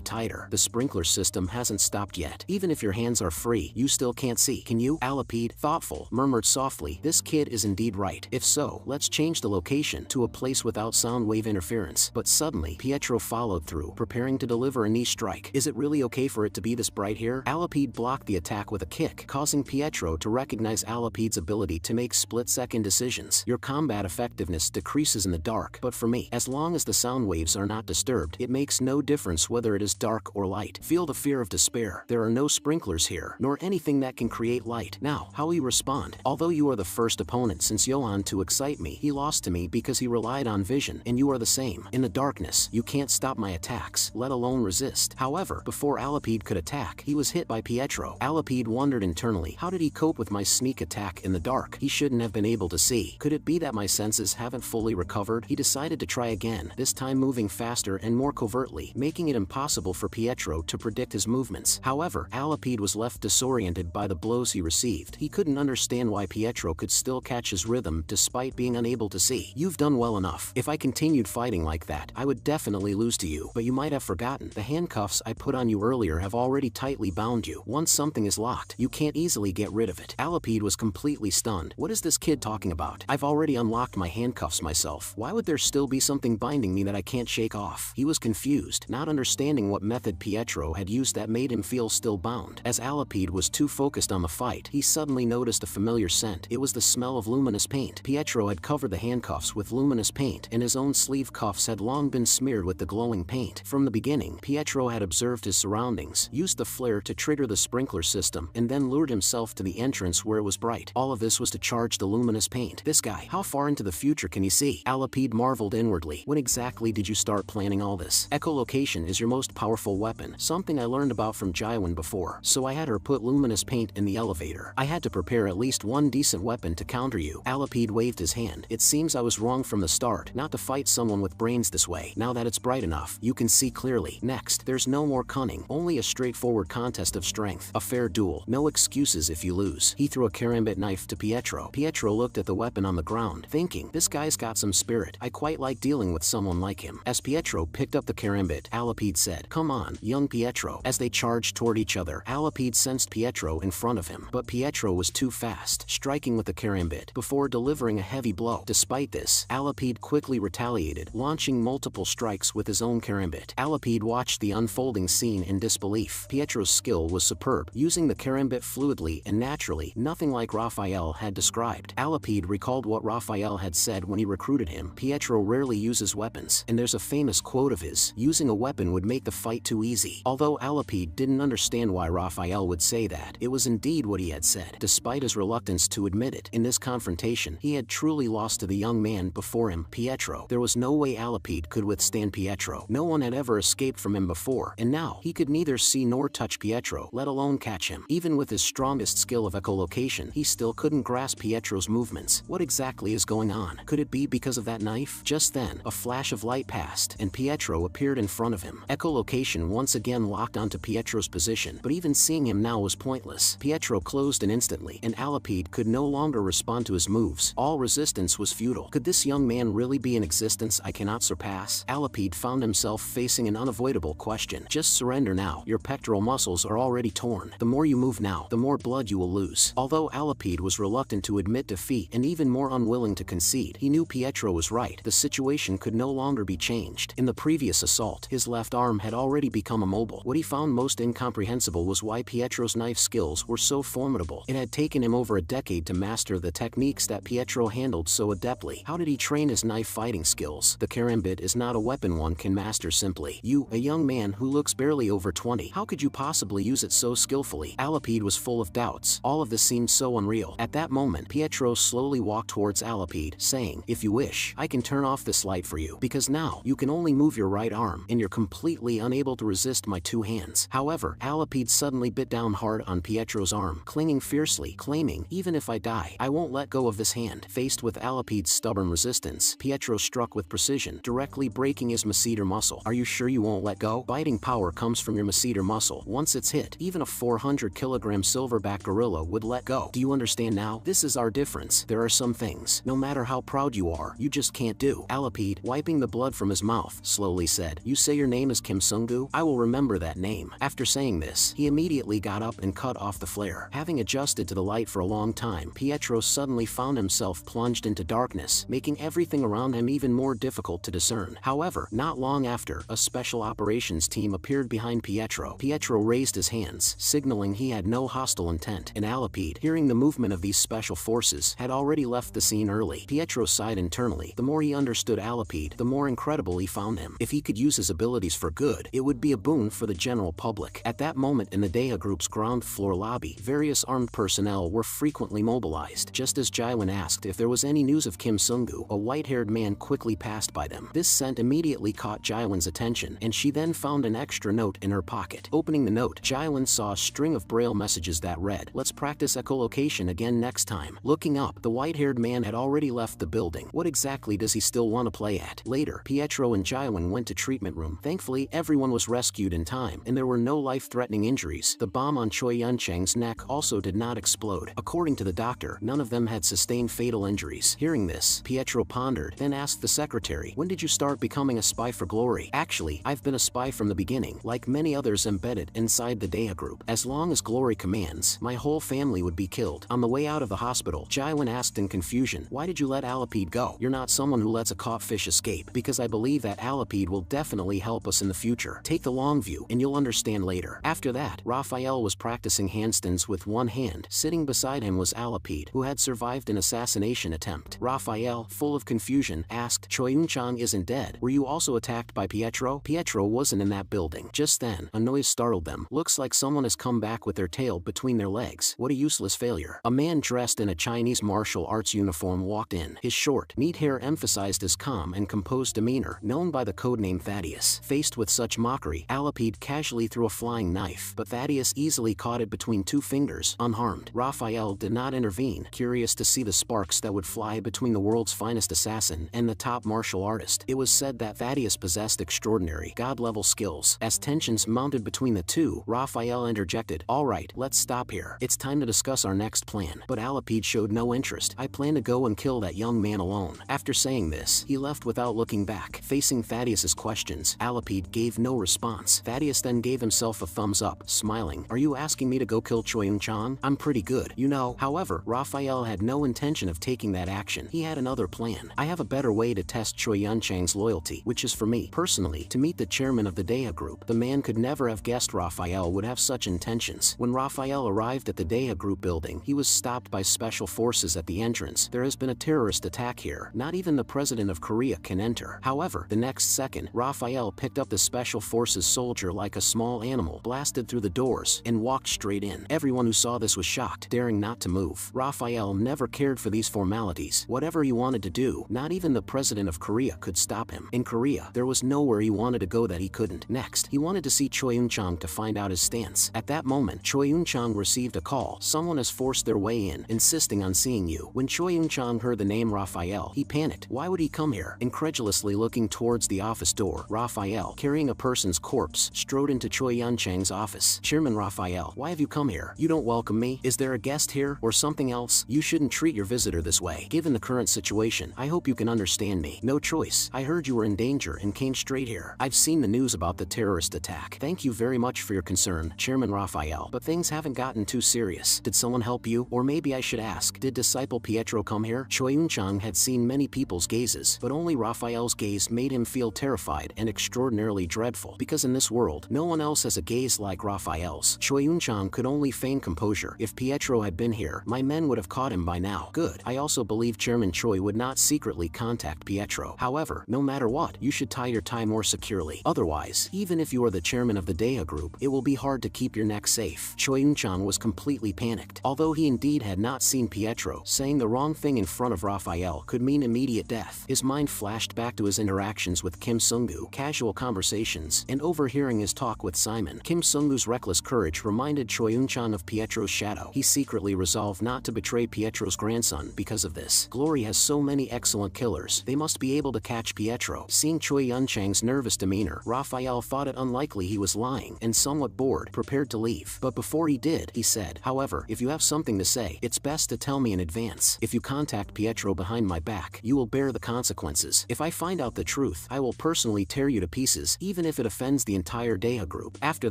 tighter. The sprinkler system hasn't stopped yet. Even if your hands are free, you still can't see. Can you? Alipede, thoughtful, murmured softly, "This kid is indeed right. If so, let's change the location to a place without sound wave interference." But suddenly, Pietro followed through, preparing to deliver a knee strike. "Is it really okay for it to be this bright here?" Alipede blocked the attack with a kick, causing Pietro to recognize Alipede's ability to make split-second decisions. "Your combat effectiveness decreases in the dark, but for me, as long as the sound waves are not disturbed, it makes no difference whether it is dark or light. Feel the fear of despair. There are no sprinklers here, nor anything that can create light. Now, how will you respond? Although you are the first opponent since Johan to excite me, he lost to me because he relied on vision, and you are the same. In the darkness, you can't stop my attacks, let alone resist." However, before Alipede could attack, he was hit by Pietro. Alipede wondered internally, how did he cope with my sneak attack in the dark? He shouldn't have been able to see. Could it be that my senses haven't fully recovered? He decided to try again, this time moving faster and more covertly, making it impossible for Pietro to predict his movements. However, Alipede was left disoriented by the blows he received. He couldn't understand why Pietro could still catch his rhythm despite being unable to see. "You've done well enough. If I continued fighting like that, I would definitely lose to you. But you might have forgotten, the handcuffs I put on you earlier have already tightly bound you. Once something is locked, you can't easily get rid of it." Alipede was completely stunned. What is this kid talking about? I've already unlocked my handcuffs myself. Why would there still be something binding me that I can't shake off? He was confused, not understanding what method Pietro had used that made him feel still bound. As Alipede was too focused on the fight, he suddenly noticed a familiar scent. It was the smell of luminous paint. Pietro had covered the handcuffs with luminous paint, and his own sleeve cuffs had long been smeared with the glowing paint. From the beginning, Pietro had observed his surroundings, used the flare to trigger the sprinkler system, and then lured himself to the entrance where it was bright. All of this was to charge the luminous paint. This guy, how far into the future can he see? Alipede marveled inwardly. When exactly did you start planning all this? Echolocation is your most powerful weapon, something I learned about from Jaiwan before, so I had her put luminous paint in the elevator. I had to prepare at least one decent weapon to counter you. Alipede waved his hand. "It seems I was wrong from the start, not to fight someone with brains this way. Now that it's bright enough, you can see clearly. Next, there's no more cunning, only a straightforward contest of strength. A fair duel. No excuses if you lose." He threw a karambit knife to Pietro. Pietro looked at the weapon on the ground, thinking, this guy's got some spirit. I quite like dealing with someone like him. As Pietro picked up the karambit, Alipede said, "Come on, young Pietro." As they charged toward each other, Alipede sensed Pietro in front of him, but Pietro was too fast, striking with the karambit before delivering a heavy blow. Despite this, Alipede quickly retaliated, launching multiple strikes with his own karambit. Alipede watched the unfolding scene in disbelief. Pietro's skill was superb, using the karambit fluidly and naturally, nothing like Raphael had described. Alipede recalled what Raphael had said when he recruited him. Pietro rarely uses weapons, and there's a famous quote of his, using a weapon would make the fight too easy. Although Alipede didn't understand why Raphael would say that, it was indeed what he had said. Despite his reluctance to admit it, in this confrontation, he had truly lost to the young man before him, Pietro. There was no way Alipede could withstand Pietro. No one had ever escaped from him before, and now, he could neither see nor touch Pietro, let alone catch him. Even with his strong strongest skill of echolocation, he still couldn't grasp Pietro's movements. What exactly is going on? Could it be because of that knife? Just then, a flash of light passed, and Pietro appeared in front of him. Echolocation once again locked onto Pietro's position, but even seeing him now was pointless. Pietro closed in instantly, and Alipede could no longer respond to his moves. All resistance was futile. Could this young man really be an existence I cannot surpass? Alipede found himself facing an unavoidable question. Just surrender now. Your pectoral muscles are already torn. The more you move now, the more blood you will lose. Although Alipede was reluctant to admit defeat and even more unwilling to concede, he knew Pietro was right. The situation could no longer be changed. In the previous assault, his left arm had already become immobile. What he found most incomprehensible was why Pietro's knife skills were so formidable. It had taken him over a decade to master the techniques that Pietro handled so adeptly. How did he train his knife fighting skills? The karambit is not a weapon one can master simply. You, a young man who looks barely over 20, how could you possibly use it so skillfully? Alipede was full of doubts. All of this seemed so unreal. At that moment, Pietro slowly walked towards Alipede, saying, "If you wish, I can turn off this light for you, because now you can only move your right arm, and you're completely unable to resist my two hands." However, Alipede suddenly bit down hard on Pietro's arm, clinging fiercely, claiming, "Even if I die, I won't let go of this hand." Faced with Alipede's stubborn resistance, Pietro struck with precision, directly breaking his masseter muscle. "Are you sure you won't let go? Biting power comes from your masseter muscle. Once it's hit, even a 400-kilogram silverback gorilla would let go. Do you understand now? This is our difference. There are some things, no matter how proud you are, you just can't do." Alipede, wiping the blood from his mouth, slowly said, "You say your name is Kim Sung-gu? I will remember that name." After saying this, he immediately got up and cut off the flare. Having adjusted to the light for a long time, Pietro suddenly found himself plunged into darkness, making everything around him even more difficult to discern. However, not long after, a special operations team appeared behind Pietro. Pietro raised his hands, signaling he had no hostile intent, and Alipede, hearing the movement of these special forces, had already left the scene early. Pietro sighed internally. The more he understood Alipede, the more incredible he found him. If he could use his abilities for good, it would be a boon for the general public. At that moment in the Dea Group's ground floor lobby, various armed personnel were frequently mobilized. Just as Jaiwan asked if there was any news of Kim Sung-gu, a white-haired man quickly passed by them. This scent immediately caught Jaiwan's attention, and she then found an extra note in her pocket. Opening the note, Jaiwan saw a string of braille messages that read, "Let's practice echolocation again next time." Looking up, the white-haired man had already left the building. What exactly does he still want to play at? Later, Pietro and Jaiwan went to treatment room. Thankfully, everyone was rescued in time, and there were no life-threatening injuries. The bomb on Choi Yun-chang's neck also did not explode. According to the doctor, none of them had sustained fatal injuries. Hearing this, Pietro pondered, then asked the secretary, "When did you start becoming a spy for Glory?" "Actually, I've been a spy from the beginning, like many others embedded inside the Dea Group. As long as Glory commands, my whole family would be killed." On the way out of the hospital, Jaiwan asked in confusion, "Why did you let Alipede go?" "You're not someone who lets a caught fish escape, because I believe that Alipede will definitely help us in the future. Take the long view, and you'll understand later." After that, Raphael was practicing handstands with one hand. Sitting beside him was Alipede, who had survived an assassination attempt. Raphael, full of confusion, asked, "Choi Yun-chang isn't dead. Were you also attacked by Pietro?" Pietro wasn't in that building. Just then, a noise startled them. "Looks like someone has come back with their tail between their legs. What a useless failure." A man dressed in a Chinese martial arts uniform walked in. His short, neat hair emphasized his calm and composed demeanor, known by the codename Thaddeus. Faced with such mockery, Alipede casually threw a flying knife, but Thaddeus easily caught it between two fingers, unharmed. Raphael did not intervene, curious to see the sparks that would fly between the world's finest assassin and the top martial artist. It was said that Thaddeus possessed extraordinary, god-level skills. As tensions mounted between the two, Raphael interjected, "All right, let's stop here. It's time to discuss our next plan." But Alipede showed no interest. "I plan to go and kill that young man alone." After saying this, he left without looking back. Facing Thaddeus's questions, Alipede gave no response. Thaddeus then gave himself a thumbs up, smiling, "Are you asking me to go kill Choi Yun-chang? I'm pretty good, you know." However, Raphael had no intention of taking that action. He had another plan. "I have a better way to test Choi Yun-chang's loyalty, which is for me, personally, to meet the chairman of the Dea Group." The man could never have guessed Raphael would have such intentions. When Raphael arrived at the Dea Group building, he was stopped by special forces at the entrance. "There has been a terrorist attack here. Not even the president of Korea can enter." However, the next second, Raphael picked up the special forces soldier like a small animal, blasted through the doors, and walked straight in. Everyone who saw this was shocked, daring not to move. Raphael never cared for these formalities. Whatever he wanted to do, not even the president of Korea could stop him. In Korea, there was nowhere he wanted to go that he couldn't. Next, he wanted to see Choi Yun-chang to find out his stance. At that moment, Choi Yun-chang received a call. Someone has forced their way in, insisting on seeing you. When Choi Yun-chang heard the name Raphael, he panicked. Why would he come here? Incredulously looking towards the office door, Raphael, carrying a person's corpse, strode into Choi Yun-chang's office. Chairman Raphael, why have you come here? You don't welcome me? Is there a guest here, or something else? You shouldn't treat your visitor this way. Given the current situation, I hope you can understand me. No choice. I heard you were in danger and came straight here. I've seen the news about the terrorist attack. Thank you very much for your concern, Chairman Raphael, but things haven't gotten too serious. Did someone help you? Or maybe I should ask, did disciple Pietro come here? Choi Yun-chang had seen many people's gazes, but only Raphael's gaze made him feel terrified and extraordinarily dreadful, because in this world, no one else has a gaze like Raphael's. Choi Yun-chang could only feign composure. If Pietro had been here, my men would have caught him by now. Good. I also believe Chairman Choi would not secretly contact Pietro. However, no matter what, you should tie your tie more securely. Otherwise, even if you are the chairman of the Dea group, it will be hard to keep your neck safe. Choi Yun-chang was completely panicked. Although he indeed had not seen Pietro, saying the wrong thing in front of Raphael could mean immediate death. His mind flashed back to his interactions with Kim Sung-gu, casual conversations, and overhearing his talk with Simon. Kim Sung-gu's reckless courage reminded Choi Yun-chang of Pietro's shadow. He secretly resolved not to betray Pietro's grandson because of this. Glory has so many excellent killers. They must be able to catch Pietro. Seeing Choi Yun-chang's nervous demeanor, Raphael thought it unlikely he was lying, and somewhat bored, prepared to leave. But before he did, he said, however, if you have something to say, it's best to tell me in advance. If you contact Pietro behind my back, you will bear the consequences. If I find out the truth, I will personally tear you to pieces, even if it offends the entire Dea group. After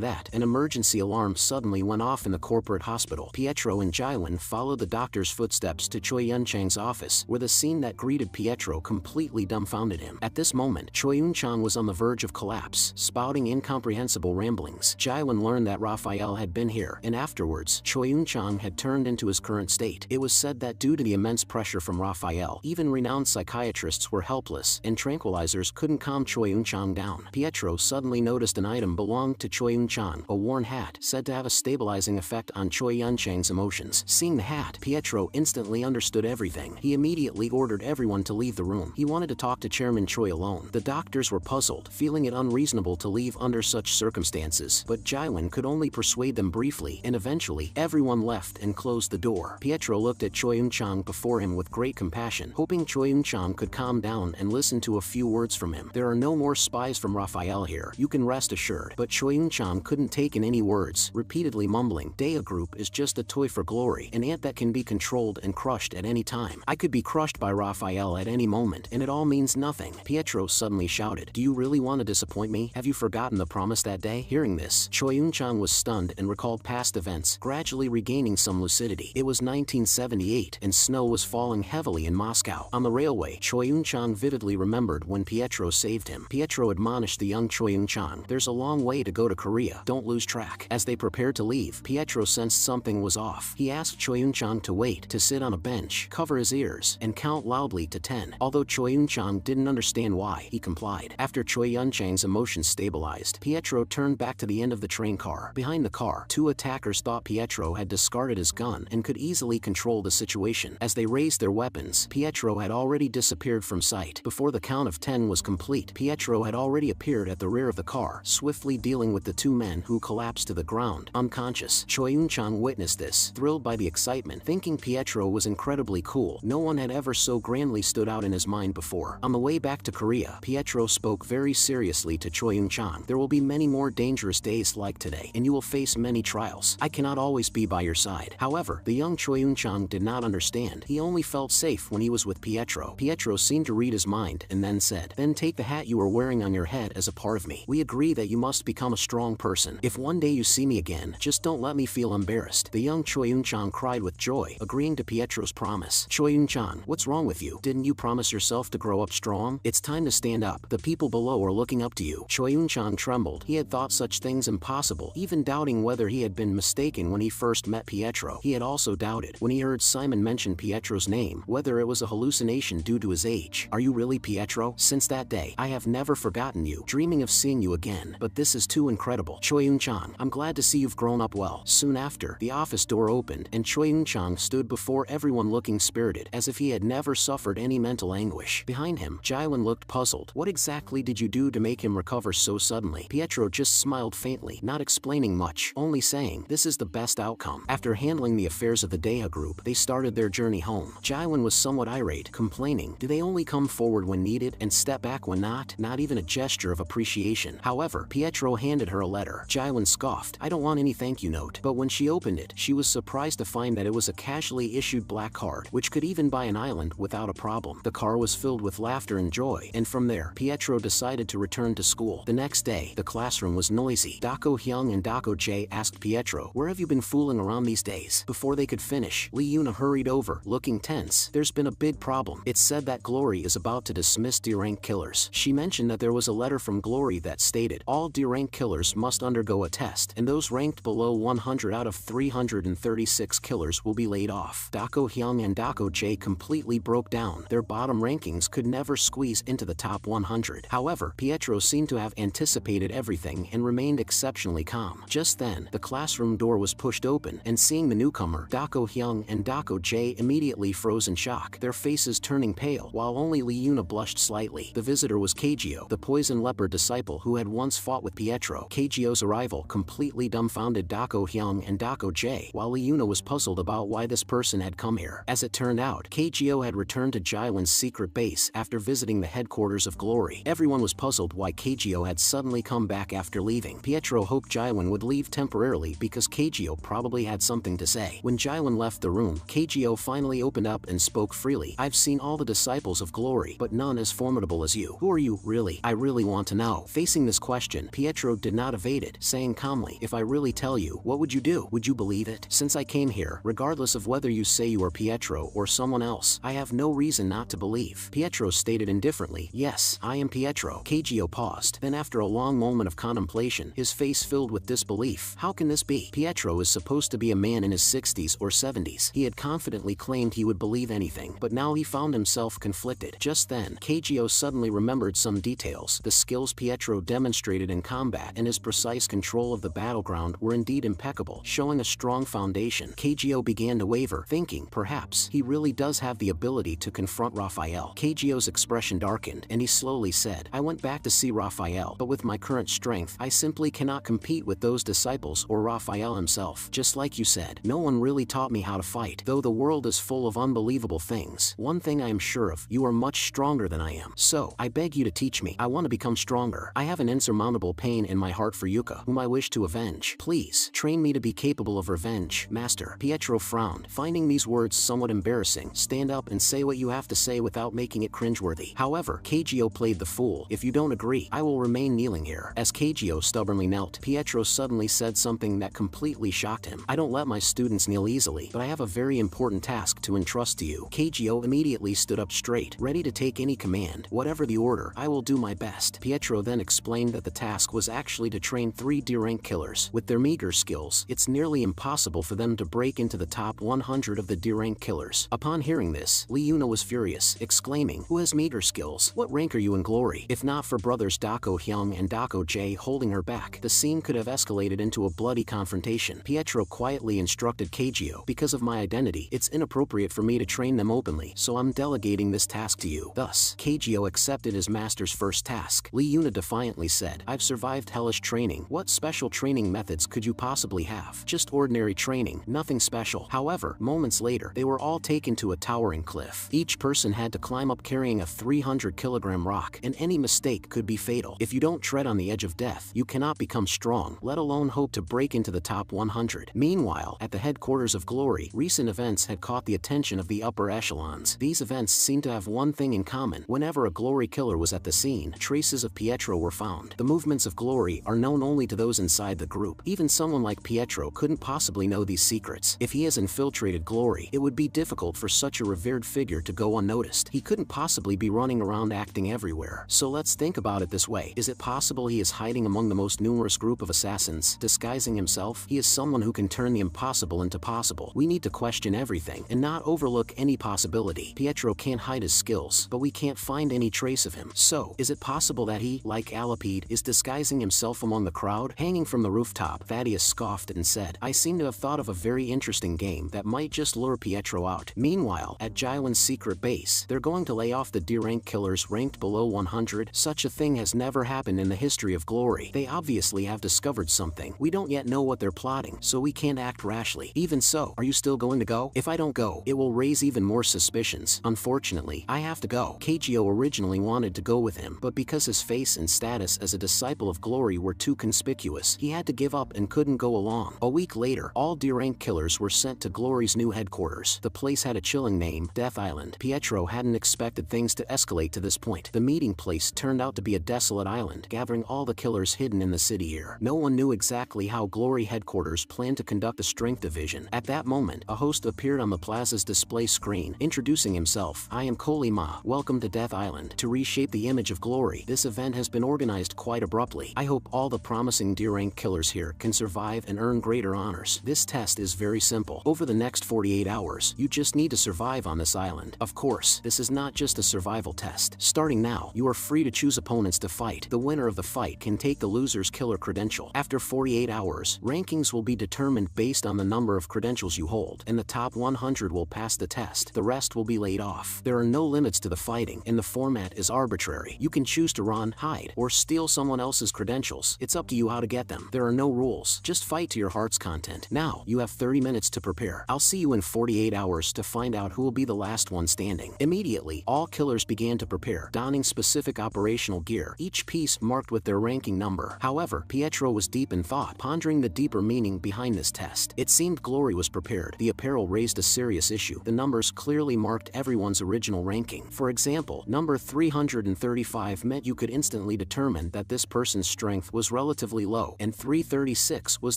that, an emergency alarm suddenly went off in the corporate hospital. Pietro and Jaiwan followed the doctor's footsteps to Choi Yun-chang's office, where the scene that greeted Pietro completely dumbfounded him. At this moment, Choi Yun-chang was on the verge of collapse, spouting incomprehensible ramblings. Jaiwan learned that Raphael had been here, and afterwards, Choi Yun-chang had turned into his current state. It was said that due to the immense pressure from Raphael, even renowned psychiatrists were helpless, and tranquilizers couldn't calm Choi Yun-chang down. Pietro suddenly noticed an item belonged to Choi Yun-chang, a worn hat, said to have a stabilizing effect on Choi Yun-chang's emotions. Seeing the hat, Pietro instantly understood everything. He immediately ordered everyone to leave the room. He wanted to talk to Chairman Choi alone. The doctors were puzzled, feeling it unreasonable to leave under such circumstances, but Jaiwan could only persuade them briefly, and eventually, everyone left and closed the door. Pietro looked at Choi Yun-chang before him with great compassion, hoping Choi Yun-chang could calm down and listen to a few words from him. There are no more spies from Raphael here, you can rest assured. But Choi Yun-chang couldn't take in any words, repeatedly mumbling, Dea Group is just a toy for Glory, an ant that can be controlled and crushed at any time. I could be crushed by Raphael at any moment, and it all means nothing. Pietro suddenly shouted, do you really want to disappoint me? Have you forgotten the promise that day? Hearing this, Choi Yun-chang was stunned and recalled past events, gradually regaining some lucidity. It was 1978, and snow was falling heavily in Moscow. On the railway, Choi Yun-chang vividly remembered when Pietro saved him. Pietro admonished the young Choi Yun-chang, there's a long way to go to Korea, don't lose track. As they prepared to leave, Pietro sensed something was off. He asked Choi Yun-chang to wait, to sit on a bench, cover his ears, and count loudly to 10. Although Choi Yun-chang didn't understand why, he complied. After Choi Yun-chang's emotions stabilized, Pietro turned back to the end of the train car. Behind the car, two attackers thought Pietro had discarded his gun and could easily control the situation. As they raised their weapons, Pietro had already disappeared from sight. Before the count of 10 was complete, Pietro had already appeared at the rear of the car, swiftly dealing with the two men who collapsed to the ground, unconscious. Choi Yun-chang witnessed this, thrilled by the excitement, thinking Pietro was incredibly cool. No one had ever so grandly stood out in his mind before. On the way back to Korea, Pietro spoke very seriously to Choi Yun-chang. There will be many more dangerous days like today, and you will face many trials. I cannot always be by your side. However, the young Choi Yun-chang did not understand. He only felt safe when he was with Pietro. Pietro seemed to read his mind, and then said, then take the hat you are wearing on your head as a part of me. We agree that you must become a strong person. If one day you see me again, just don't let me feel embarrassed. The young Choi Yun-chang cried with joy, agreeing to Pietro's promise. Choi Yun-chang, what's wrong with you? Didn't you promise yourself to grow up strong? It's time to stand up. The people below are looking up to you. Choi Yun-chang trembled. He had thought such things impossible, even doubting whether he had been mistaken when he first met Pietro. He had also doubted, when he heard Simon mention Pietro's name, whether it was a hallucination due to his age. Are you really Pietro? Since that day, I have never forgotten you, dreaming of seeing you again. But this is too incredible. Choi Yun-chang, I'm glad to see you've grown up well. Soon after, the office door opened, and Choi Yun-chang stood before everyone looking spirited, as if he had never suffered any mental anguish. Behind him, Jaiwan looked puzzled. What exactly did you do to make him recover so suddenly? Pietro just smiled faintly, not explaining much, only saying, this is was the best outcome. After handling the affairs of the Deha group, they started their journey home. Jaiwan was somewhat irate, complaining, do they only come forward when needed and step back when not? Not even a gesture of appreciation. However, Pietro handed her a letter. Jaiwan scoffed, I don't want any thank you note. But when she opened it, she was surprised to find that it was a casually issued black card, which could even buy an island without a problem. The car was filled with laughter and joy, and from there, Pietro decided to return to school. The next day, the classroom was noisy. Dako Hyung and Dako Jae asked Pietro, where have you been fooling around these days? Before they could finish, Lee Yuna hurried over, looking tense. There's been a big problem. It's said that Glory is about to dismiss D-rank killers. She mentioned that there was a letter from Glory that stated, all D-rank killers must undergo a test, and those ranked below 100 out of 336 killers will be laid off. Dako Hyung and Dako Jae completely broke down. Their bottom rankings could never squeeze into the top 100. However, Pietro seemed to have anticipated everything and remained exceptionally calm. Just then, the classroom door was pushed open, and seeing the newcomer, Dako Hyung and Dako Jae immediately froze in shock, their faces turning pale, while only Lee Yuna blushed slightly. The visitor was Keijio, the poison leopard disciple who had once fought with Pietro. Keijio's arrival completely dumbfounded Dako Hyung and Dako Jae, while Lee Yuna was puzzled about why this person had come here. As it turned out, Keijio had returned to Jaiwan's secret base after visiting the headquarters of Glory. Everyone was puzzled why Keijio had suddenly come back after leaving. Pietro hoped Jaiwan would leave temporarily because Keijio probably had something to say. When Jaiwan left the room, Keijio finally opened up and spoke freely. I've seen all the disciples of Glory, but none as formidable as you. Who are you, really? I really want to know. Facing this question, Pietro did not evade it, saying calmly, if I really tell you, what would you do? Would you believe it? Since I came here, regardless of whether you say you are Pietro or someone else, I have no reason not to believe. Pietro stated indifferently, yes, I am Pietro. Keijio paused. Then after a long moment of contemplation, his face filled with disbelief. How can this be? Pietro is supposed to be a man in his 60s or 70s. He had confidently claimed he would believe anything, but now he found himself conflicted. Just then, Keijio suddenly remembered some details. The skills Pietro demonstrated in combat and his precise control of the battleground were indeed impeccable, showing a strong foundation. Keijio began to waver, thinking, perhaps, he really does have the ability to confront Raphael. Keijio's expression darkened, and he slowly said, I went back to see Raphael, but with my current strength, I simply cannot compete with those disciples or Raphael himself. Just like you said, no one really taught me how to fight. Though the world is full of unbelievable things, one thing I am sure of, you are much stronger than I am. So, I beg you to teach me. I want to become stronger. I have an insurmountable pain in my heart for Yuka, whom I wish to avenge. Please, train me to be capable of revenge, master. Pietro frowned, finding these words somewhat embarrassing. Stand up and say what you have to say without making it cringeworthy. However, Keijio played the fool. If you don't agree, I will remain kneeling here. As Keijio stubbornly knelt, Pietro suddenly said something that completely shocked him. I don't let my students kneel easily, but I have a very important task to entrust to you. Keijio immediately stood up straight, ready to take any command. Whatever the order, I will do my best. Pietro then explained that the task was actually to train 3 D-rank killers. With their meager skills, it's nearly impossible for them to break into the top 100 of the D-rank killers. Upon hearing this, Lee Yuna was furious, exclaiming, who has meager skills? What rank are you in Glory? If not for brothers Dako Hyung and Dako Jae holding her back, the scene could have escalated into a bloody confrontation. Pietro quietly instructed Keijio, because of my identity, it's inappropriate for me to train them openly, so I'm delegating this task to you. Thus, Keijio accepted his master's first task. Lee Yuna defiantly said, I've survived hellish training. What special training methods could you possibly have? Just ordinary training, nothing special. However, moments later, they were all taken to a towering cliff. Each person had to climb up carrying a 300-kilogram rock, and any mistake could be fatal. If you don't tread on the edge of death, you cannot become strong, let alone hope to break into the top 100. Meanwhile, at the headquarters of Glory, recent events had caught the attention of the upper echelons. These events seemed to have one thing in common. Whenever a Glory killer was at the scene, traces of Pietro were found. The movements of Glory are known only to those inside the group. Even someone like Pietro couldn't possibly know these secrets. If he has infiltrated Glory, it would be difficult for such a revered figure to go unnoticed. He couldn't possibly be running around acting everywhere. So let's think about it this way. Is it possible he is hiding among the most numerous group of assassins, disguising himself? He is someone who can turn the impossible into possible. We need to question everything and not overlook any possibility. Pietro can't hide his skills, but we can't find any trace of him. So, is it possible that he, like Alipede, is disguising himself among the crowd? Hanging from the rooftop, Thaddeus scoffed and said, I seem to have thought of a very interesting game that might just lure Pietro out. Meanwhile, at Jaiwan's secret base, they're going to lay off the D-rank killers ranked below 100. Such a thing has never happened in the history of Glory. They obviously have discovered something. We don't yet know what they're plotting, so we can't act rashly. Even so, are you still going to go? If I don't go, it will raise even more suspicions. Unfortunately, I have to go. Kagyo originally wanted to go with him, but because his face and status as a disciple of Glory were too conspicuous, he had to give up and couldn't go along. A week later, all D-rank killers were sent to Glory's new headquarters. The place had a chilling name, Death Island. Pietro hadn't expected things to escalate to this point. The meeting place turned out to be a desolate island, gathering all the killers hidden in the city here. No one knew exactly how Glory headquarters planned to conduct the strength division. At that moment, a host appeared on the plaza's display screen, introducing himself. I am Kolima. Welcome to Death Island. To reshape the image of Glory, this event has been organized quite abruptly. I hope all the promising D-rank killers here can survive and earn greater honors. This test is very simple. Over the next 48 hours, you just need to survive on this island. Of course, this is not just a survival test. Starting now, you are free to choose opponents to fight. The winner of the fight can take the loser's killer credential. After 48 hours, rankings will be determined based on the number of credentials you hold, and the top 100 will pass the test. The rest will be laid off. There are no limits to the fighting, and the format is arbitrary. You can choose to run, hide, or steal someone else's credentials. It's up to you how to get them. There are no rules. Just fight to your heart's content. Now, you have 30 minutes to prepare. I'll see you in 48 hours to find out who will be the last one standing. Immediately, all killers began to prepare, donning specific operational gear, each piece marked with their ranking number. However, Pietro was deep in thought, pondering the deeper meaning behind this test. It seemed Glory was prepared. The apparel raised a serious issue. The numbers clearly marked everyone's original ranking. For example, number 335 meant you could instantly determine that this person's strength was relatively low, and 336 was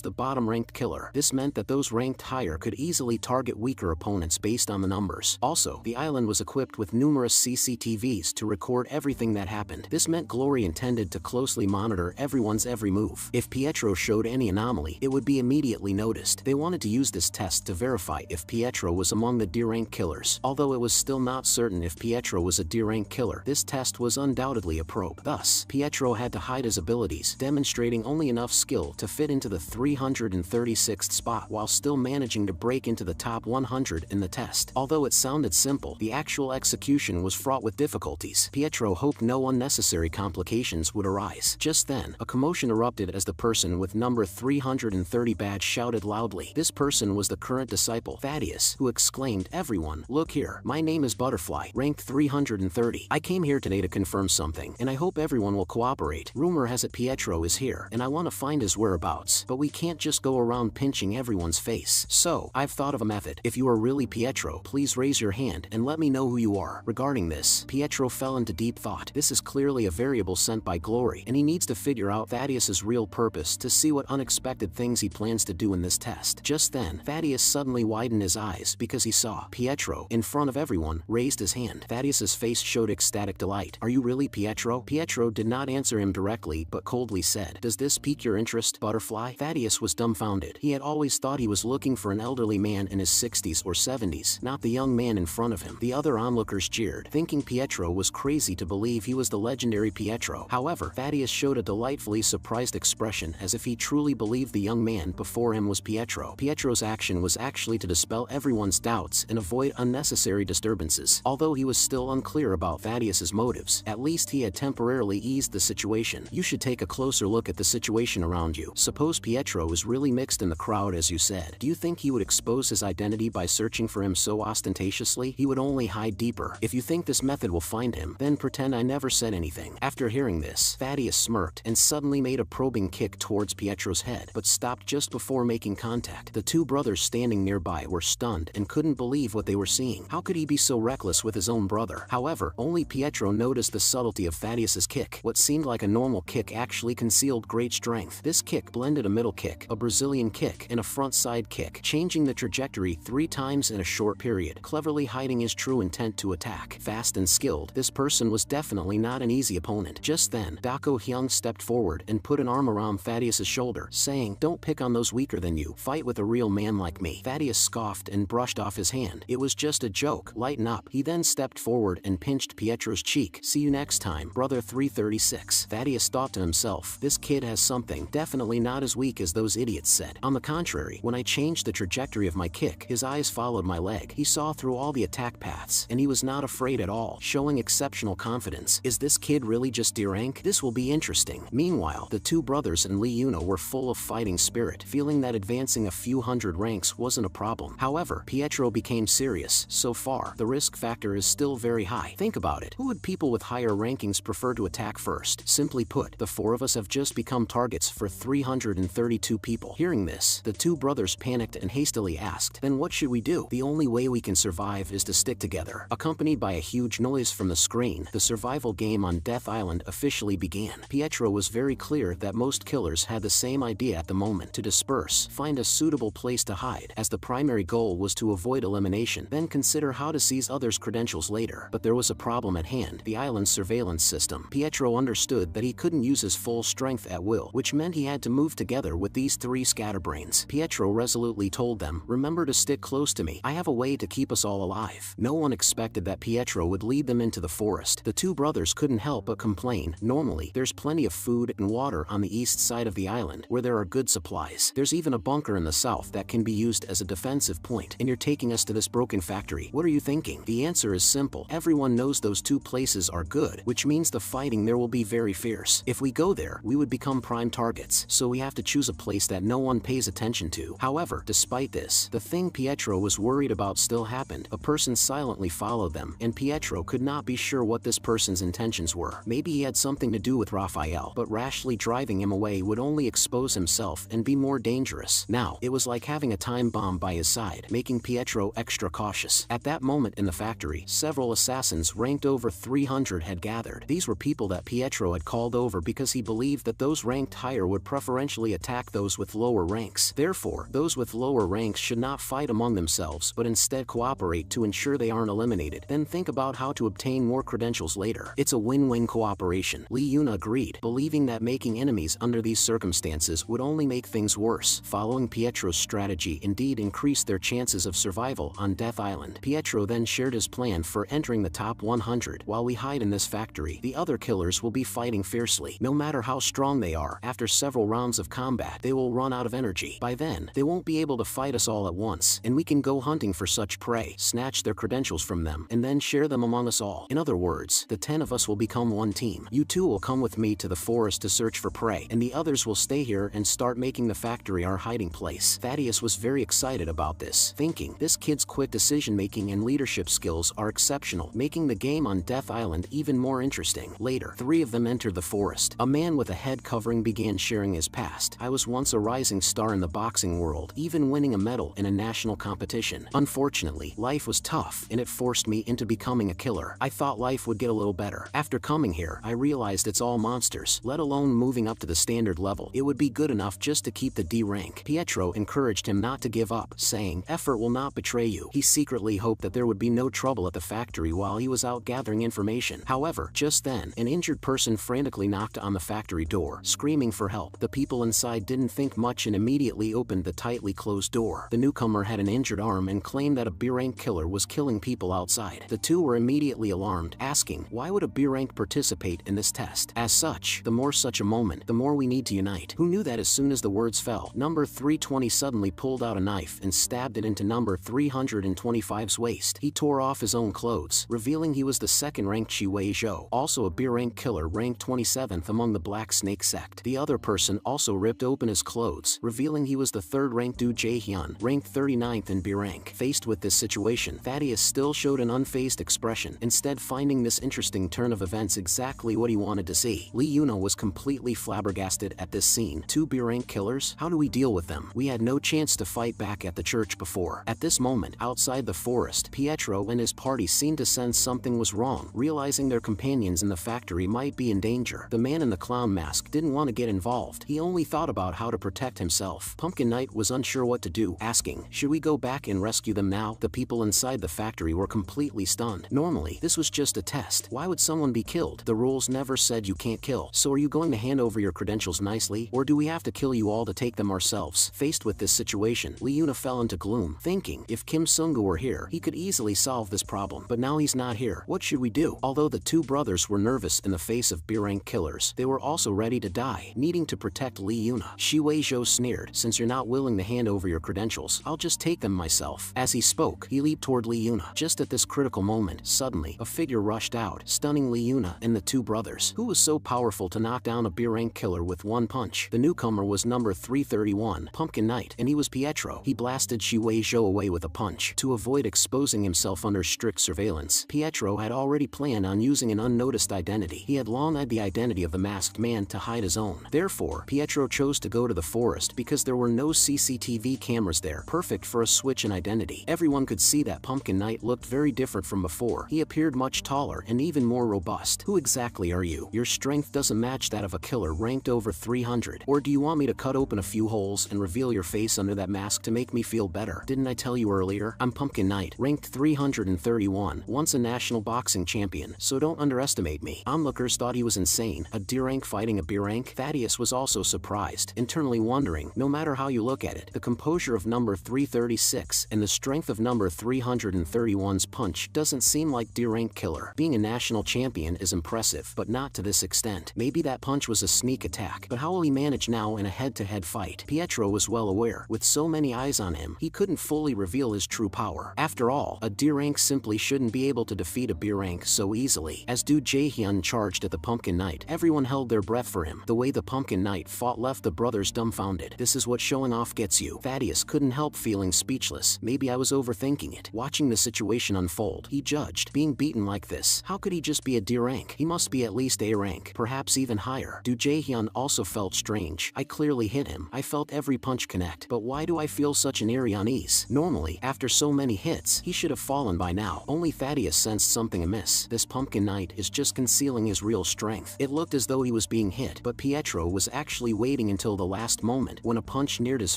the bottom-ranked killer. This meant that those ranked higher could easily target weaker opponents based on the numbers. Also, the island was equipped with numerous CCTVs to record everything that happened. This meant Glory intended to closely monitor everyone's every move. If Pietro showed any anomaly, it would be immediately noticed. They wanted to use this test to verify if Pietro was among the D-rank killers. Although it was still not certain if Pietro was a D-rank killer, this test was undoubtedly a probe. Thus, Pietro had to hide his abilities, demonstrating only enough skill to fit into the 336th spot while still managing to break into the top 100 in the test. Although it sounded simple, the actual execution was fraught with difficulties. Pietro hoped no unnecessary complications would arise. Just then, a commotion erupted as the person with number 330 badge shouted loudly. This person was the current disciple, Thaddeus, who exclaimed, "Everyone, look here. My name is Butterfly, ranked 330. I came here today to confirm something, and I hope everyone will cooperate. Rumor has it Pietro is here, and I want to find his whereabouts, but we can't just go around pinching everyone's face. So, I've thought of a method. If you are really Pietro, please raise your hand and let me know who you are." Regarding this, Pietro fell into deep thought. This is clearly a variable sent by Glory, and he needs to figure out Thaddeus's real purpose to see what unexpected things he plans to do in this test. Just then, Thaddeus suddenly widened his eyes because he saw Pietro, in front of everyone, raised his hand. Thaddeus's face showed ecstatic delight. "Are you really Pietro?" Pietro did not answer him directly, but coldly said, "Does this pique your interest, Butterfly?" Thaddeus was dumbfounded. He had always thought he was looking for an elderly man in his 60s or 70s, not the young man in front of him. The other onlookers jeered, thinking Pietro was crazy to believe he was the legendary Pietro. However, Thaddeus showed a delightfully surprised expression as if he truly believed the young man before him was Pietro. Pietro's action was actually to dispel everyone's doubts and avoid unnecessary disturbances. Although he was still unclear about Thaddeus's motives, at least he had temporarily eased the situation. "You should take a closer look at the situation around you. Suppose Pietro is really mixed in the crowd as you said. Do you think he would expose his identity by searching for him so ostentatiously? He would only hide deeper. If you think this method will find him, then pretend I never said anything." After hearing this, Thaddeus smirked and suddenly made a probing kick towards Pietro's head, but stopped just before making contact. The two brothers standing nearby were stunned and couldn't believe what they were seeing. How could he be so reckless with his own brother? However, only Pietro noticed the subtlety of Thaddeus's kick. What seemed like a normal kick actually concealed great strength. This kick blended a middle kick, a Brazilian kick, and a front side kick, changing the trajectory 3 times in a short period, cleverly hiding his true intent to attack. Fast and skilled, this person was definitely not an easy opponent. Just then, Dako Hyung stepped forward and put an arm around Thaddeus's shoulder, saying, "Don't pick on those weaker than you. Fight with a real man like me." Thaddeus scoffed and brushed off his hand. "It was just a joke. Lighten up." He then stepped forward and pinched Pietro's cheek. "See you next time, brother 336. Thaddeus thought to himself, this kid has something, definitely not as weak as those idiots said. On the contrary, when I changed the trajectory of my kick, his eyes followed my leg. He saw through all the attack paths, and he was not afraid at all, showing exceptional confidence. Is this kid really just D rank? This will be interesting." Meanwhile, the two brothers and Lee Yuno were full of fighting spirit spirit, feeling that advancing a few hundred ranks wasn't a problem. However, Pietro became serious. So far, the risk factor is still very high. Think about it. Who would people with higher rankings prefer to attack first? Simply put, the four of us have just become targets for 332 people. Hearing this, the two brothers panicked and hastily asked, "Then what should we do? The only way we can survive is to stick together." Accompanied by a huge noise from the screen, the survival game on Death Island officially began. Pietro was very clear that most killers had the same idea at the moment: to disperse, find a suitable place to hide, as the primary goal was to avoid elimination, then consider how to seize others' credentials later. But there was a problem at hand: the island's surveillance system. Pietro understood that he couldn't use his full strength at will, which meant he had to move together with these three scatterbrains. Pietro resolutely told them, "Remember to stick close to me. I have a way to keep us all alive." No one expected that Pietro would lead them into the forest. The two brothers couldn't help but complain. Normally, there's plenty of food and water on the east side of the island, where there are good supplies. There's even a bunker in the south that can be used as a defensive point. And you're taking us to this broken factory. What are you thinking? The answer is simple. Everyone knows those two places are good, which means the fighting there will be very fierce. If we go there, we would become prime targets. So we have to choose a place that no one pays attention to. However, despite this, the thing Pietro was worried about still happened. A person silently followed them, and Pietro could not be sure what this person's intentions were. Maybe he had something to do with Raphael, but rashly driving him away would only expose himself and be more dangerous. Now, it was like having a time bomb by his side, making Pietro extra cautious. At that moment in the factory, several assassins ranked over 300 had gathered. These were people that Pietro had called over because he believed that those ranked higher would preferentially attack those with lower ranks. Therefore, those with lower ranks should not fight among themselves, but instead cooperate to ensure they aren't eliminated. Then think about how to obtain more credentials later. It's a win-win cooperation. Lee Yuna agreed, believing that making enemies under these circumstances would only make things worse. Following Pietro's strategy indeed increased their chances of survival on Death Island. Pietro then shared his plan for entering the top 100. While we hide in this factory, the other killers will be fighting fiercely. No matter how strong they are, after several rounds of combat, they will run out of energy. By then, they won't be able to fight us all at once, and we can go hunting for such prey, snatch their credentials from them, and then share them among us all. In other words, the 10 of us will become one team. You two will come with me to the forest to search for prey, and the others will stay here and start making the factory our hiding place. Thaddeus was very excited about this, thinking, this kid's quick decision-making and leadership skills are exceptional, making the game on Death Island even more interesting. Later, three of them entered the forest. A man with a head covering began sharing his past. "I was once a rising star in the boxing world, even winning a medal in a national competition. Unfortunately, life was tough, and it forced me into becoming a killer. I thought life would get a little better. After coming here, I realized it's all monsters, let alone moving up to the standard level. It would be good enough just to keep the D rank." Pietro encouraged him not to give up, saying, "Effort will not betray you." He secretly hoped that there would be no trouble at the factory while he was out gathering information. However, just then, an injured person frantically knocked on the factory door, screaming for help. The people inside didn't think much and immediately opened the tightly closed door. The newcomer had an injured arm and claimed that a B-rank killer was killing people outside. The two were immediately alarmed, asking, why would a B-rank participate in this test? As such, the more such a moment, the more we need to unite. Who knew that as soon as the words fell, number 320 suddenly pulled out a knife and stabbed it into number 325's waist. He tore off his own clothes, revealing he was the second-ranked Shiwei Zhou, also a B-rank killer ranked 27th among the Black Snake sect. The other person also ripped open his clothes, revealing he was the third-ranked Du Jaehyun, ranked 39th in B-rank. Faced with this situation, Thaddeus still showed an unfazed expression, instead finding this interesting turn of events exactly what he wanted to see. Lee Yuna was completely flabbergasted at this scene. Two B-rank killers? How do we deal with them? We had no chance to fight back at the church before. At this moment, outside the forest, Pietro and his party seemed to sense something was wrong, realizing their companions in the factory might be in danger. The man in the clown mask didn't want to get involved. He only thought about how to protect himself. Pumpkin Knight was unsure what to do, asking, should we go back and rescue them now? The people inside the factory were completely stunned. Normally, this was just a test. Why would someone be killed? The rules never said you can't kill. So are you going to hand over your credentials nicely, or do we have to kill you all to take them ourselves? Faced with this situation, Lee Yuna fell into gloom, thinking, if Kim Sungu were here, he could easily solve this problem. But now he's not here. What should we do? Although the two brothers were nervous in the face of B-rank killers, they were also ready to die, needing to protect Lee Yuna. Shiwei Zhou sneered, since you're not willing to hand over your credentials, I'll just take them myself. As he spoke, he leaped toward Lee Yuna. Just at this critical moment, suddenly, a figure rushed out, stunning Lee Yuna and the two brothers. Who was so powerful to knock down a B-rank killer with one punch? The newcomer was number number 331, Pumpkin Knight, and he was Pietro. He blasted Wei Zhou away with a punch. To avoid exposing himself under strict surveillance, Pietro had already planned on using an unnoticed identity. He had long had the identity of the masked man to hide his own. Therefore, Pietro chose to go to the forest because there were no CCTV cameras there, perfect for a switch in identity. Everyone could see that Pumpkin Knight looked very different from before. He appeared much taller and even more robust. Who exactly are you? Your strength doesn't match that of a killer ranked over 300. Or do you want me to cut open a few holes and reveal your face under that mask to make me feel better? Didn't I tell you earlier? I'm Pumpkin Knight, ranked 331, once a national boxing champion, so don't underestimate me. Onlookers thought he was insane. A D rank fighting a B rank? Thaddeus was also surprised, internally wondering, no matter how you look at it, the composure of number 336 and the strength of number 331's punch doesn't seem like D rank killer. Being a national champion is impressive, but not to this extent. Maybe that punch was a sneak attack, but how will he manage now in a head-to-head fight? Pietro was well aware, with so many eyes on him, he couldn't fully reveal his true power. After all, a D rank simply shouldn't be able to defeat a B rank so easily. As Du Jaehyun charged at the Pumpkin Knight, everyone held their breath for him. The way the Pumpkin Knight fought left the brothers dumbfounded. This is what showing off gets you. Thaddeus couldn't help feeling speechless. Maybe I was overthinking it. Watching the situation unfold, he judged. Being beaten like this, how could he just be a D rank? He must be at least A rank, perhaps even higher. Du Jaehyun also felt strange. I clearly hit him. I felt every punch connect, but why do I feel such an eerie unease? Normally, after so many hits, he should have fallen by now. Only Thaddeus sensed something amiss. This Pumpkin Knight is just concealing his real strength. It looked as though he was being hit, but Pietro was actually waiting until the last moment, when a punch neared his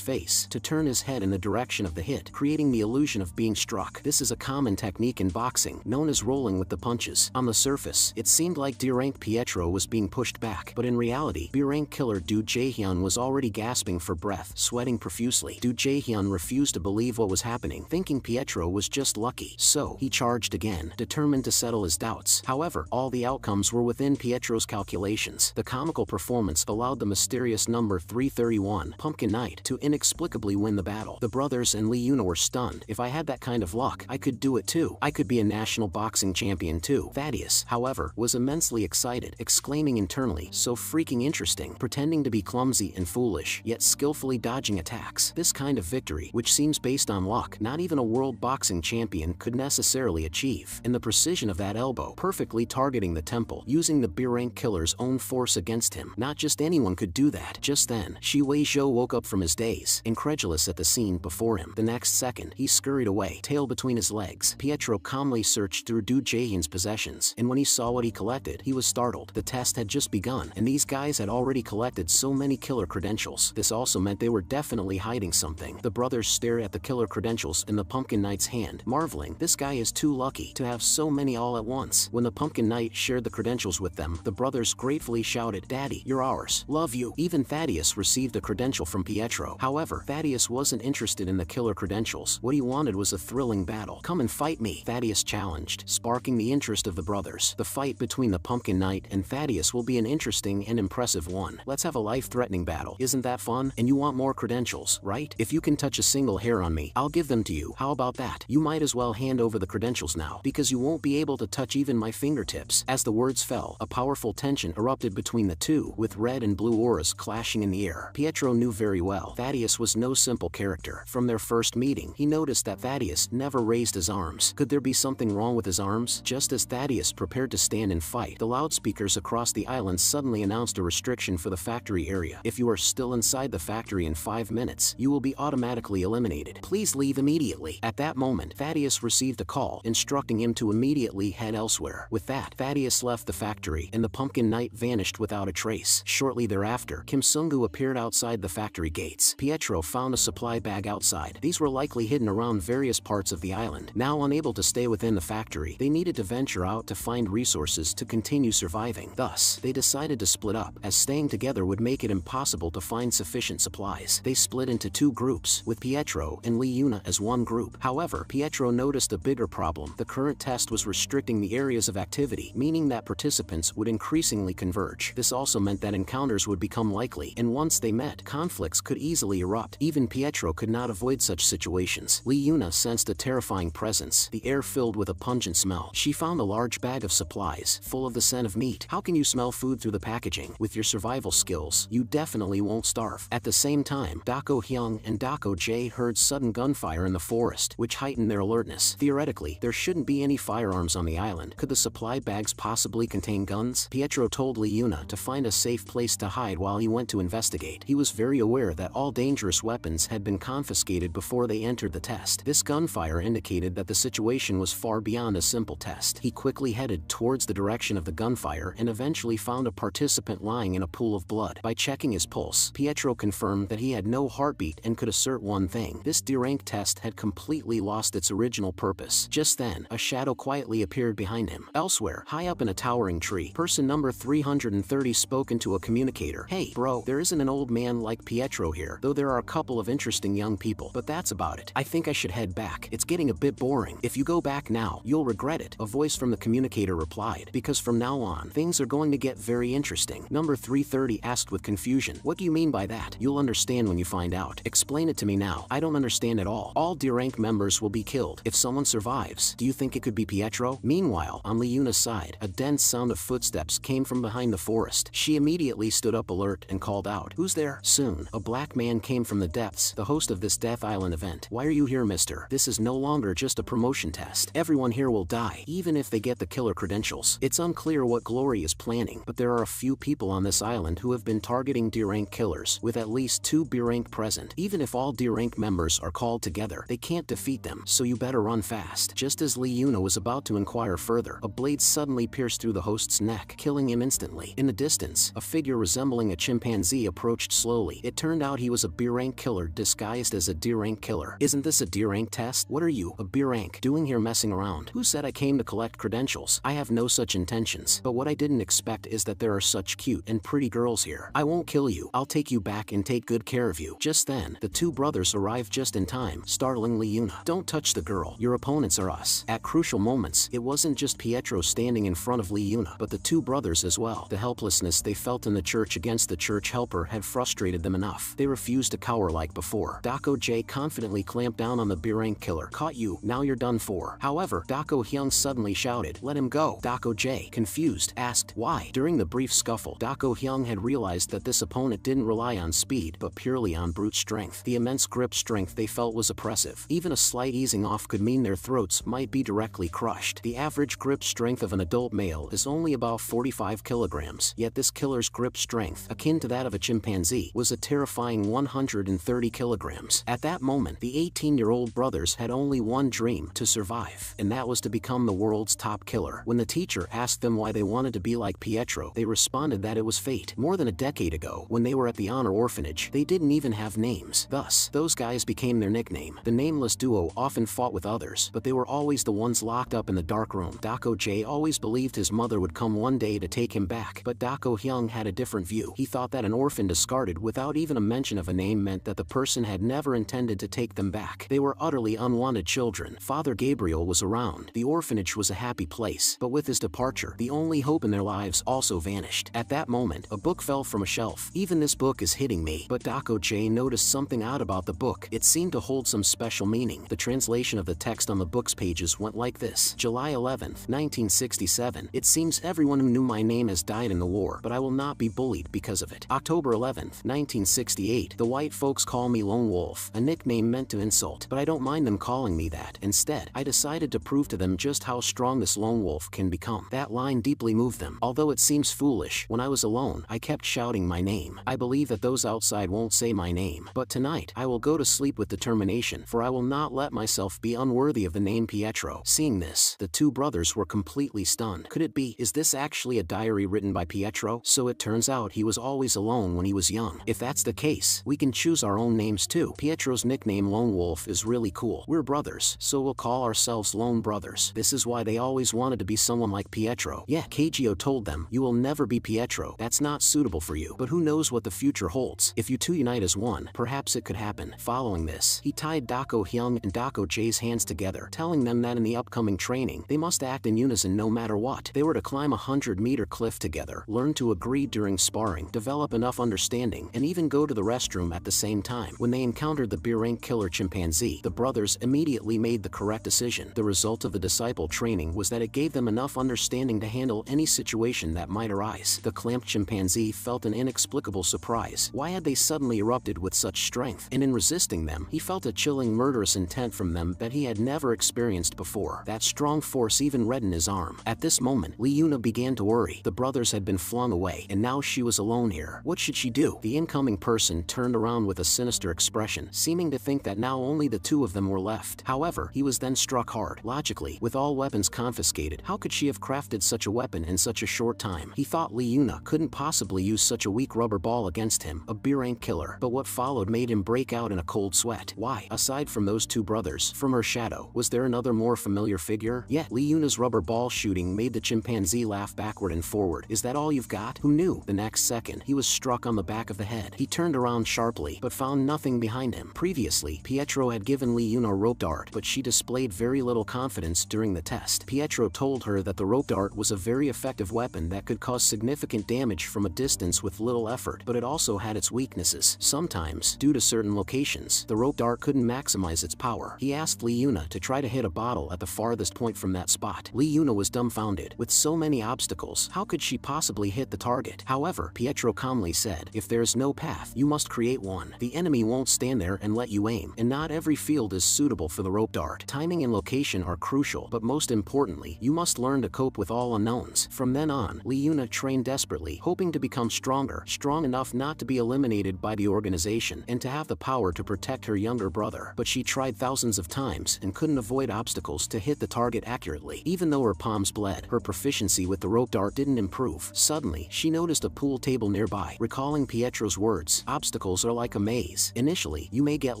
face, to turn his head in the direction of the hit, creating the illusion of being struck. This is a common technique in boxing, known as rolling with the punches. On the surface, it seemed like D-rank Pietro was being pushed back, but in reality, B-rank killer Du Jaehyun was already gasping for breath, sweating profusely. Du Jaehyun refused to believe what was happening, thinking Pietro was just lucky. So, he charged again, determined to settle his doubts. However, all the outcomes were within Pietro's calculations. The comical performance allowed the mysterious number 331, Pumpkin Knight, to inexplicably win the battle. The brothers and Lee Yuna were stunned. If I had that kind of luck, I could do it too. I could be a national boxing champion too. Thaddeus, however, was immensely excited, exclaiming internally, so freaking interesting, pretending to be clumsy and foolish, yet skillfully dodging attacks. This kind of victory, which seems based on luck, not even a world boxing champion could necessarily achieve. And the precision of that elbow, perfectly targeting the temple, using the B-rank killer's own force against him. Not just anyone could do that. Just then, Wei Zhou woke up from his daze, incredulous at the scene before him. The next second, he scurried away, tail between his legs. Pietro calmly searched through Du Jaehyun's possessions, and when he saw what he collected, he was startled. The test had just begun, and these guys had already collected so many killer credentials. This also meant they were definitely hiding something. The brothers stared at the killer credentials in the Pumpkin Knight's hand, marveling, this guy is too lucky to have so many all at once. When the Pumpkin Knight shared the credentials with them, the brothers gratefully shouted, "Daddy, you're ours. Love you." Even Thaddeus received a credential from Pietro. However, Thaddeus wasn't interested in the killer credentials. What he wanted was a thrilling battle. "Come and fight me," Thaddeus challenged, sparking the interest of the brothers. The fight between the Pumpkin Knight and Thaddeus will be an interesting and impressive one. Let's have a life-threatening battle. Isn't that fun? And you want more credentials, right? If you can touch a single hair on me, I'll give them to you. How about that? You might as well hand over the credentials now, because you won't be able to touch even my fingertips. As the words fell, a powerful tension erupted between the two, with red and blue auras clashing in the air. Pietro knew very well Thaddeus was no simple character. From their first meeting, he noticed that Thaddeus never raised his arms. Could there be something wrong with his arms? Just as Thaddeus prepared to stand and fight, the loudspeakers across the island suddenly announced a restriction for the factory area. If you are still inside the factory in 5 minutes, you will be automatically eliminated. Please leave immediately. At that moment, Thaddeus received a call, instructing him to immediately head elsewhere. With that, Thaddeus left the factory, and the Pumpkin Knight vanished without a trace. Shortly thereafter, Kim Sung-gu appeared outside the factory gates. Pietro found a supply bag outside. These were likely hidden around various parts of the island. Now unable to stay within the factory, they needed to venture out to find resources to continue surviving. Thus, they decided to split up, as staying together would make it impossible to find sufficient supplies. They split into two groups, with Pietro and Lee Yuna as one group. However, Pietro noticed a bigger problem. The current test was restricting the areas of activity, meaning that participants would increasingly converge. This also meant that encounters would become likely, and once they met, conflicts could easily erupt. Even Pietro could not avoid such situations. Lee Yuna sensed a terrifying presence, the air filled with a pungent smell. She found a large bag of supplies, full of the scent of meat. How can you smell food through the packaging? With your survival skills, you definitely won't won't starve. At the same time, Dako Hyung and Dako Jae heard sudden gunfire in the forest, which heightened their alertness. Theoretically, there shouldn't be any firearms on the island. Could the supply bags possibly contain guns? Pietro told Lee Yuna to find a safe place to hide while he went to investigate. He was very aware that all dangerous weapons had been confiscated before they entered the test. This gunfire indicated that the situation was far beyond a simple test. He quickly headed towards the direction of the gunfire and eventually found a participant lying in a pool of blood. By checking his pulse, Pietro confirmed that he had no heartbeat and could assert one thing: this D-rank test had completely lost its original purpose. Just then, a shadow quietly appeared behind him. Elsewhere, high up in a towering tree, person number 330 spoke into a communicator. "Hey, bro, there isn't an old man like Pietro here, though there are a couple of interesting young people, but that's about it. I think I should head back. It's getting a bit boring. If you go back now, you'll regret it." A voice from the communicator replied, "Because from now on, things are going to get very interesting." Number 330 asked with confusion, "What do you mean by that?" "You'll understand when you find out. Explain it to me now. I don't understand at all. All D-rank members will be killed. If someone survives, do you think it could be Pietro?" Meanwhile, on Lee Yuna's side, a dense sound of footsteps came from behind the forest. She immediately stood up alert and called out, "Who's there?" Soon, a black man came from the depths, the host of this Death Island event. "Why are you here, mister? This is no longer just a promotion test. Everyone here will die, even if they get the killer credentials. It's unclear what Glory is planning, but there are a few people on this island who have been targeting D-rank killers, with at least 2 B-rank present. Even if all D-rank members are called together, they can't defeat them, so you better run fast." Just as Lee Yuna was about to inquire further, a blade suddenly pierced through the host's neck, killing him instantly. In the distance, a figure resembling a chimpanzee approached slowly. It turned out he was a B-rank killer disguised as a D-rank killer. "Isn't this a D-rank test? What are you, a B-rank, doing here messing around? Who said I came to collect credentials? I have no such intentions. But what I didn't expect is that there are such cute and pretty girls here. I won't kill you. I'll take you back and take good care of you." Just then, the two brothers arrived just in time, startling Lee Yuna. "Don't touch the girl. Your opponents are us." At crucial moments, it wasn't just Pietro standing in front of Lee Yuna, but the two brothers as well. The helplessness they felt in the church against the church helper had frustrated them enough. They refused to cower like before. Dako Jae confidently clamped down on the B-rank killer. "Caught you. Now you're done for." However, Dako Hyung suddenly shouted, "Let him go." Dako Jae, confused, asked, "Why?" During the brief scuffle, Dako Hyung had realized that this opponent didn't rely on speed, but purely on brute strength. The immense grip strength they felt was oppressive. Even a slight easing off could mean their throats might be directly crushed. The average grip strength of an adult male is only about 45 kilograms, yet this killer's grip strength, akin to that of a chimpanzee, was a terrifying 130 kilograms. At that moment, the 18-year-old brothers had only one dream: to survive, and that was to become the world's top killer. When the teacher asked them why they wanted to be like Pietro, they responded that it was fate. More than a decade ago, when they were at the honor orphanage, they didn't even have names. Thus, those guys became their nickname. The nameless duo often fought with others, but they were always the ones locked up in the dark room. Dako Jae always believed his mother would come one day to take him back, but Dako Hyung had a different view. He thought that an orphan discarded without even a mention of a name meant that the person had never intended to take them back. They were utterly unwanted children. Father Gabriel was around. The orphanage was a happy place, but with his departure, the only hope in their lives also vanished. At that moment, a book fell from a shelf. "Even this book is hitting me." But Dako Jae noticed something odd about the book. It seemed to hold some special meaning. The translation of the text on the book's pages went like this: "July 11th, 1967. It seems everyone who knew my name has died in the war, but I will not be bullied because of it. October 11th, 1968. The white folks call me Lone Wolf, a nickname meant to insult, but I don't mind them calling me that. Instead, I decided to prove to them just how strong this lone wolf can become." That line deeply moved them. Although it seems foolish, when I was alone, I kept shouting my name. I believe that those outside won't say my name, but tonight, I will go to sleep with determination, for I will not let myself be unworthy of the name Pietro. Seeing this, the two brothers were completely stunned. Could it be? Is this actually a diary written by Pietro? So it turns out he was always alone when he was young. If that's the case, we can choose our own names too. Pietro's nickname Lone Wolf is really cool. We're brothers, so we'll call ourselves Lone Brothers. This is why they always wanted to be someone like Pietro. Yeah, Kageo told them, "You will never be Pietro. That's not suitable for you. But who knows what the future holds? If you two unite as one, perhaps it could happen." Following this, he tied Dako Hyung and Dako Jae's hands together, telling them that in the upcoming training, they must act in unison no matter what. They were to climb a 100-meter cliff together, learn to agree during sparring, develop enough understanding, and even go to the restroom at the same time. When they encountered the B-rank killer chimpanzee, the brothers immediately made the correct decision. The result of the disciple training was that it gave them enough understanding to handle any situation that might arise. The clamped chimpanzee felt an inexplicable surprise surprise. Why had they suddenly erupted with such strength? And in resisting them, he felt a chilling murderous intent from them that he had never experienced before. That strong force even reddened his arm. At this moment, Lee Yuna began to worry. The brothers had been flung away, and now she was alone here. What should she do? The incoming person turned around with a sinister expression, seeming to think that now only the two of them were left. However, he was then struck hard. Logically, with all weapons confiscated, how could she have crafted such a weapon in such a short time? He thought Lee Yuna couldn't possibly use such a weak rubber ball against him, a B-rank killer. But what followed made him break out in a cold sweat. Why? Aside from those two brothers, from her shadow, was there another more familiar figure? Yet, Lee Yuna's rubber ball shooting made the chimpanzee laugh backward and forward. Is that all you've got? Who knew? The next second, he was struck on the back of the head. He turned around sharply, but found nothing behind him. Previously, Pietro had given Lee Yuna a rope dart, but she displayed very little confidence during the test. Pietro told her that the rope dart was a very effective weapon that could cause significant damage from a distance with little effort, but it also had its weaknesses. Sometimes, due to certain locations, the rope dart couldn't maximize its power. He asked Lee Yuna to try to hit a bottle at the farthest point from that spot. Lee Yuna was dumbfounded. With so many obstacles, how could she possibly hit the target? However, Pietro calmly said, if there's no path, you must create one. The enemy won't stand there and let you aim, and not every field is suitable for the rope dart. Timing and location are crucial, but most importantly, you must learn to cope with all unknowns. From then on, Lee Yuna trained desperately, hoping to become stronger, strong enough not to be eliminated by the organization, and to have the power to protect her younger brother. But she tried thousands of times and couldn't avoid obstacles to hit the target accurately. Even though her palms bled, her proficiency with the rope dart didn't improve. Suddenly, she noticed a pool table nearby. Recalling Pietro's words, obstacles are like a maze. Initially, you may get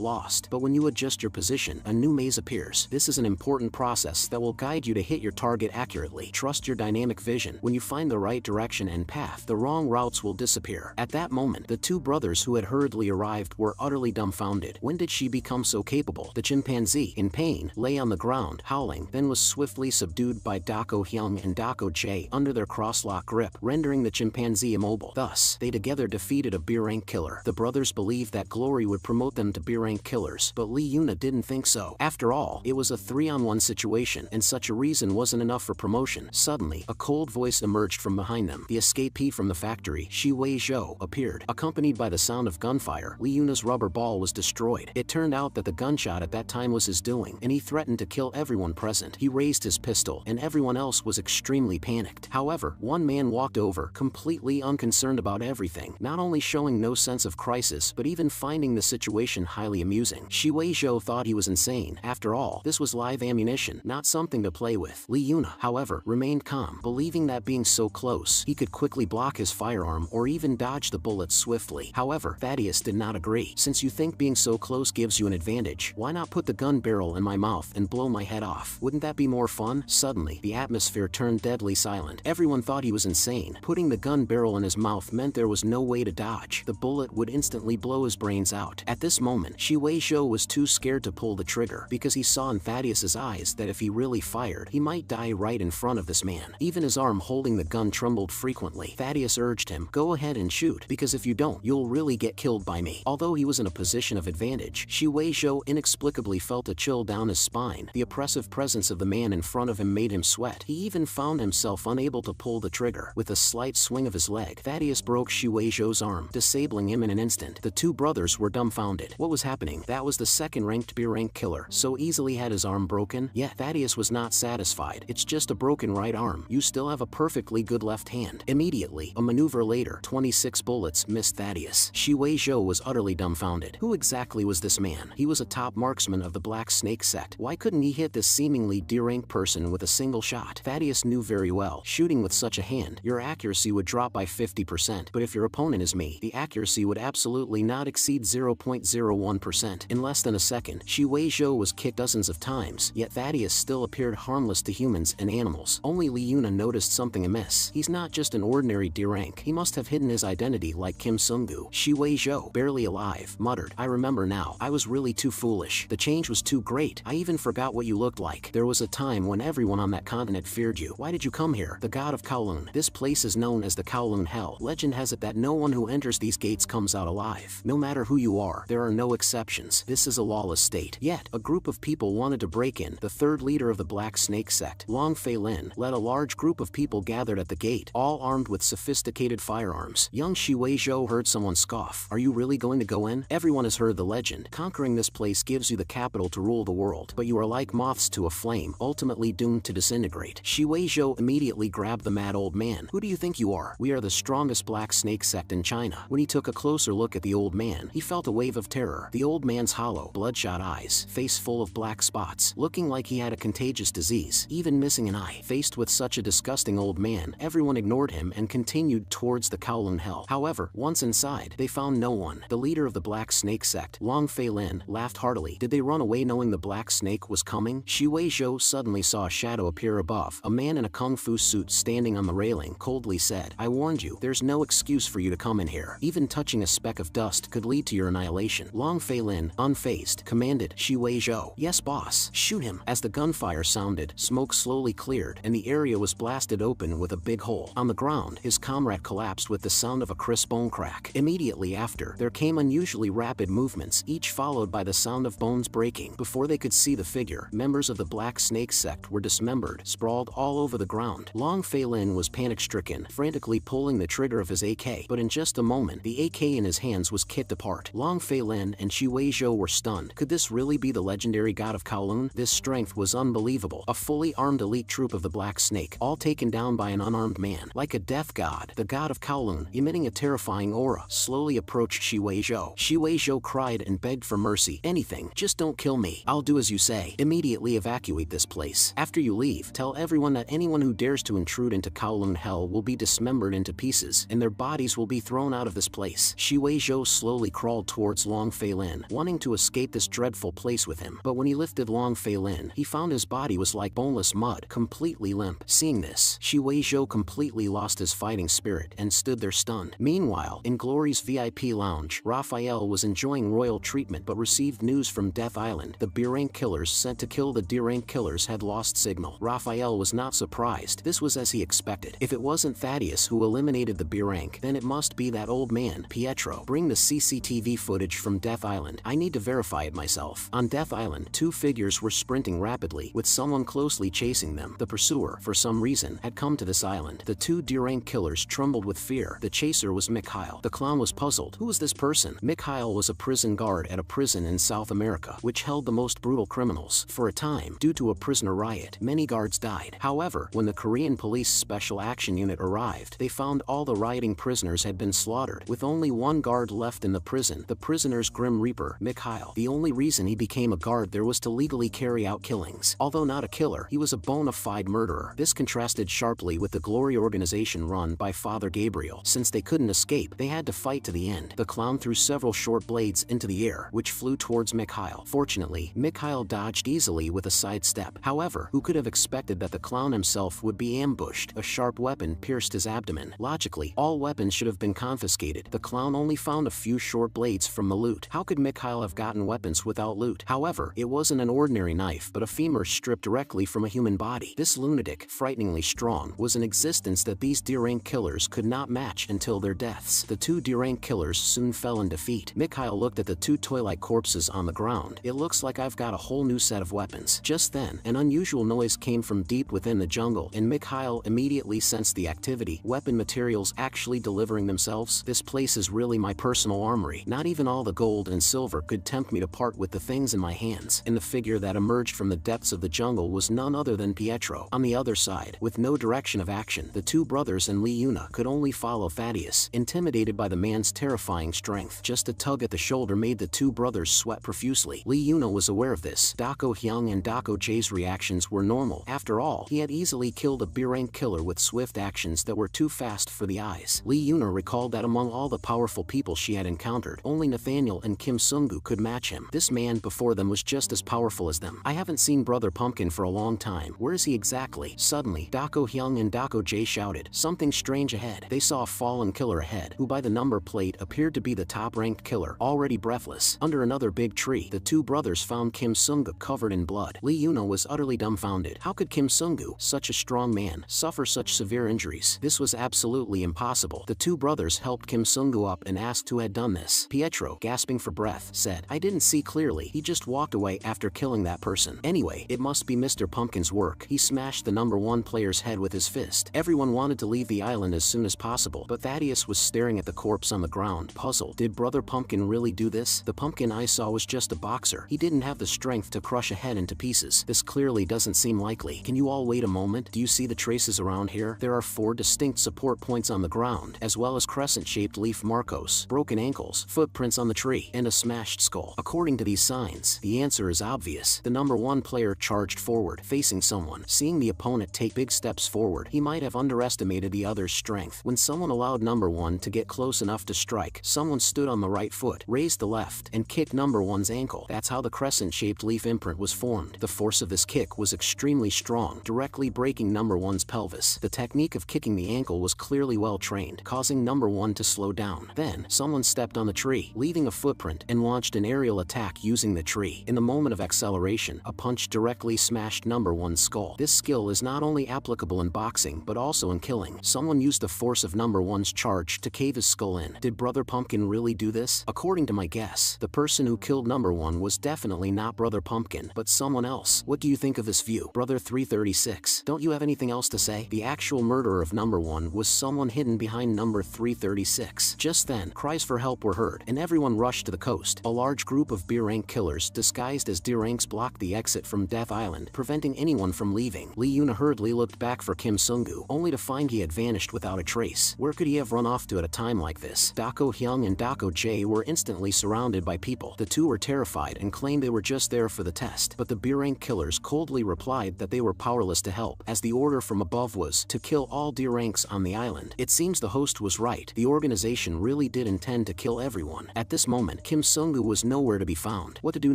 lost, but when you adjust your position, a new maze appears. This is an important process that will guide you to hit your target accurately. Trust your dynamic vision. When you find the right direction and path, the wrong routes will disappear. At that moment, the two brothers who had hurriedly arrived were utterly dumbfounded. When did she become so capable? The chimpanzee, in pain, lay on the ground, howling, then was swiftly subdued by Dako Hyung and Dako Jae under their cross-lock grip, rendering the chimpanzee immobile. Thus, they together defeated a B-rank killer. The brothers believed that glory would promote them to B-rank killers, but Lee Yuna didn't think so. After all, it was a 3-on-1 situation, and such a reason wasn't enough for promotion. Suddenly, a cold voice emerged from behind them. The escapee from the factory, Shi Wei Zhou, appeared. Accompanied by the sound of gunfire, Lee Yuna's rubber ball was destroyed. It turned out that the gunshot at that time was his doing, and he threatened to kill everyone present. He raised his pistol, and everyone else was extremely panicked. However, one man walked over, completely unconcerned about everything, not only showing no sense of crisis, but even finding the situation highly amusing. Shi Wei Zhou thought he was insane. After all, this was live ammunition, not something to play with. Lee Yuna, however, remained calm, believing that being so close, he could quickly block his firearm or even dodge the bullets swiftly. However, Thaddeus did not agree. Since you think being so close gives you an advantage, why not put the gun barrel in my mouth and blow my head off? Wouldn't that be more fun? Suddenly, the atmosphere turned deadly silent. Everyone thought he was insane. Putting the gun barrel in his mouth meant there was no way to dodge. The bullet would instantly blow his brains out. At this moment, Shi Wei Zhou was too scared to pull the trigger, because he saw in Thaddeus's eyes that if he really fired, he might die right in front of this man. Even his arm holding the gun trembled frequently. Thaddeus urged him, go ahead and shoot, because if you don't, you'll really get killed by me. Although he was in a position of advantage, Shi Wei Zhou inexplicably felt a chill down his spine. The oppressive presence of the man in front of him made him sweat. He even found himself unable to pull the trigger. With a slight swing of his leg, Thaddeus broke Shi Wei Zhou's arm, disabling him in an instant. The two brothers were dumbfounded. What was happening? That was the second-ranked B-rank killer. So easily had his arm broken? Yet Thaddeus was not satisfied. It's just a broken right arm. You still have a perfectly good left hand. Immediately, a maneuver later, 26 bullets missed Thaddeus. Shi Wei Zhou was utterly dumbfounded. Who exactly was this man? He was a top marksman of the Black Snake sect. Why couldn't he hit this seemingly D-rank person with a single shot? Thaddeus knew very well, shooting with such a hand, your accuracy would drop by 50%, but if your opponent is me, the accuracy would absolutely not exceed 0.01%. In less than a second, Shi Wei Zhou was kicked dozens of times, yet Thaddeus still appeared harmless to humans and animals. Only Lee Yuna noticed something amiss. He's not just an ordinary D-rank. He must have hidden his identity like Kim Sung-gu. Shi Wei Zhou, barely alive, muttered, I remember now. I was really too foolish. The change was too great. I even forgot what you looked like. There was a time when everyone on that continent feared you. Why did you come here? The god of Kowloon. This place is known as the Kowloon Hell. Legend has it that no one who enters these gates comes out alive. No matter who you are, there are no exceptions. This is a lawless state. Yet, a group of people wanted to break in. The third leader of the Black Snake sect, Long Fei Lin, led a large group of people gathered at the gate, all armed with sophisticated firearms. Young Shi Wei Zhou heard someone scoff. Are you really going to go in? Everyone has heard the legend. Conquering this place gives you the capital to rule the world, but you are like moths to a flame, ultimately doomed to disintegrate. Zhou immediately grabbed the mad old man. Who do you think you are? We are the strongest black snake sect in China. When he took a closer look at the old man, he felt a wave of terror. The old man's hollow, bloodshot eyes, face full of black spots, looking like he had a contagious disease, even missing an eye. Faced with such a disgusting old man, everyone ignored him and continued towards the Kowloon Hell. However, once inside, they found no one. The leader of the black snake sect, Long Fei Lin, laughed heartily. Did they run away knowing the black snake was coming? Zhou suddenly saw a shadow appear above. A man in a kung fu suit standing on the railing coldly said, I warned you, there's no excuse for you to come in here. Even touching a speck of dust could lead to your annihilation. Long Fei Lin, unfazed, commanded Zhou. Yes, boss. Shoot him. As the gunfire sounded, smoke slowly cleared, and the area was blasted open with a big hole. On the ground, his comrade collapsed with the sound of a crisp bone crack. Immediately after, there came unusually rapid movements, each followed by the sound of bones breaking. Before they could see the figure, members of the Black Snake sect were dismembered, sprawled all over the ground. Long Fei Lin was panic-stricken, frantically pulling the trigger of his AK, but in just a moment, the AK in his hands was kicked apart. Long Fei Lin and Zhou were stunned. Could this really be the legendary god of Kowloon? This strength was unbelievable. A fully armed elite troop of the Black Snake, all taken down by an unarmed man. Like a death god, the god of Kowloon, emitting a terrifying aura, slowly approached Zhou. Zhou cried and begged for mercy. Anything, just don't kill me. I'll do as you say. Immediately evacuate this place. After you leave, tell everyone that anyone who dares to intrude into Kowloon Hell will be dismembered into pieces, and their bodies will be thrown out of this place. Zhou slowly crawled towards Long Fei Lin, wanting to escape this dreadful place with him. But when he lifted Long Fei Lin, he found his body was like boneless mud, completely limp. Seeing this, Zhou completely lost his fighting spirit and stood there stunned. Meanwhile, in Glory's VIP lounge, Raphael was enjoying royal treatment but received news from Death Island. The B-rank killers sent to kill the D-rank killers had lost signal. Raphael was not surprised. This was as he expected. If it wasn't Thaddeus who eliminated the B-rank, then it must be that old man, Pietro. Bring the CCTV footage from Death Island. I need to verify it myself. On Death Island, two figures were sprinting rapidly, with someone closely chasing them. The pursuer, for some reason, had come to this island. The two D-rank killers trembled with fear. The chaser was Mikhail. The clown was puzzled. Who was this person? Mikhail was a prison guard at a prison in South America, which held the most brutal criminals. For a time, due to a prisoner riot, many guards died. However, when the Korean Police Special Action Unit arrived, they found all the rioting prisoners had been slaughtered, with only one guard left in the prison, the prisoner's Grim Reaper, Mikhail. The only reason he became a guard there was to legally carry out killings. Although not a killer, he was a bona fide murderer. This contrasted sharply with the Glory organization run by Father Gabriel. Since they couldn't escape, they had to fight to the end. The clown threw several short blades into the air, which flew towards Mikhail. Fortunately, Mikhail dodged easily with a sidestep. However, who could have expected that the clown himself would be ambushed? A sharp weapon pierced his abdomen. Logically, all weapons should have been confiscated. The clown only found a few short blades from the loot. How could Mikhail have gotten weapons without loot? However, it wasn't an ordinary knife, but a femur stripped directly from a human body. This lunatic, frighteningly strong, was an existence that these D-rank killers could not match until their deaths. The two D-rank killers soon fell in defeat. Mikhail looked at the two toy-like corpses on the ground. It looks like I've got a whole new set of weapons. Just then, an unusual noise came from deep within the jungle, and Mikhail immediately sensed the activity. Weapon materials actually delivering themselves. This place is really my personal armory. Not even all the gold and silver could tempt me to part with the things in my hands. And the figure that emerged from the depths of the jungle was none other than Pietro. On the other side, with no direction of action, the two brothers and Lee Yuna could only follow Thaddeus, intimidated by the man's terrifying strength. Just a tug at the shoulder made the two brothers sweat profusely. Lee Yuna was aware of this. Dako Hyung and Dako Jae's reactions were normal. After all, he had easily killed a B-rank killer with swift actions that were too fast for the eyes. Lee Yuna recalled that among all the powerful people she had encountered, only Nathaniel and Kim Sung-gu could match him. This man before them was just as powerful as them. I haven't seen Brother Pumpkin for a long time. Where is he exactly? Suddenly, Dako Hyung and Dako Jae shouted, something strange ahead. They saw a fallen killer ahead, who by the number plate appeared to be the top-ranked killer. Already breathless, under another big tree, the two brothers found Kim Sung-gu covered in blood. Lee Yuna was utterly dumbfounded. How could Kim Sung-gu, such a strong man, suffer such severe injuries? This was absolutely impossible. The two brothers helped Kim Sung-gu up and asked who had done this. Pietro, gasping for breath, said, I didn't see clearly. He just walked away after killing that person. Anyway, it must be Mr. Pumpkin's work. He smashed the number one player's head with his fist. Everyone wanted to leave the island as soon as possible, but Thaddeus was staring at the corpse on the ground, puzzled. Did Brother Pumpkin really do this? The pumpkin I saw was just a boxer. He didn't have the strength to crush a head into pieces. This clearly doesn't seem likely. Can you all wait a moment? Do you see the traces around here? There are 4 distinct support points on the ground, as well as crescent-shaped leaf markos, broken ankles, footprints on the tree, and a smashed skull. According to these signs, the answer is obvious. The number 1 player charged forward, facing someone. Seeing the opponent take big steps forward, he might have underestimated the other's strength. When someone allowed number 1 to get close enough to strike, someone stood on the right foot, raised the left, and kicked number 1's ankle. That's how the crescent-shaped leaf imprint was formed. The force of this kick was extremely strong, directly breaking number 1's pelvis. The technique of kicking the ankle was clearly well trained, causing number 1 to slow down. Then, someone stepped on the tree, leaving a footprint, and launched an aerial attack using the tree. In the moment of acceleration, a punch directly smashed number 1's skull. This skill is not only applicable in boxing, but also in killing. Someone used the force of number 1's charge to cave his skull in. Did Brother Pumpkin really do this? According to my guess, the person who killed number 1 was definitely not Brother Pumpkin, but someone else. What do you think of this view? Brother 336, don't you have anything else to say? The actual murderer of number 1 was someone hidden behind number 336. Just then, cries for help were heard, and everyone rushed to the coast. A large group of B-rank killers disguised as D-ranks blocked the exit from Death Island, preventing anyone from leaving. Lee Yuna hurriedly looked back for Kim Sung-gu, only to find he had vanished without a trace. Where could he have run off to at a time like this? Dako Hyung and Dako Jae were instantly surrounded by people. The two were terrified and claimed they were just there for the test, but the B-rank killers coldly replied that they were powerless to help, as the order from above was to kill all D-ranks on the island. It seems the host was right. The organization really did intend to kill everyone. At this moment, Kim Sung-gu was nowhere to be found. What to do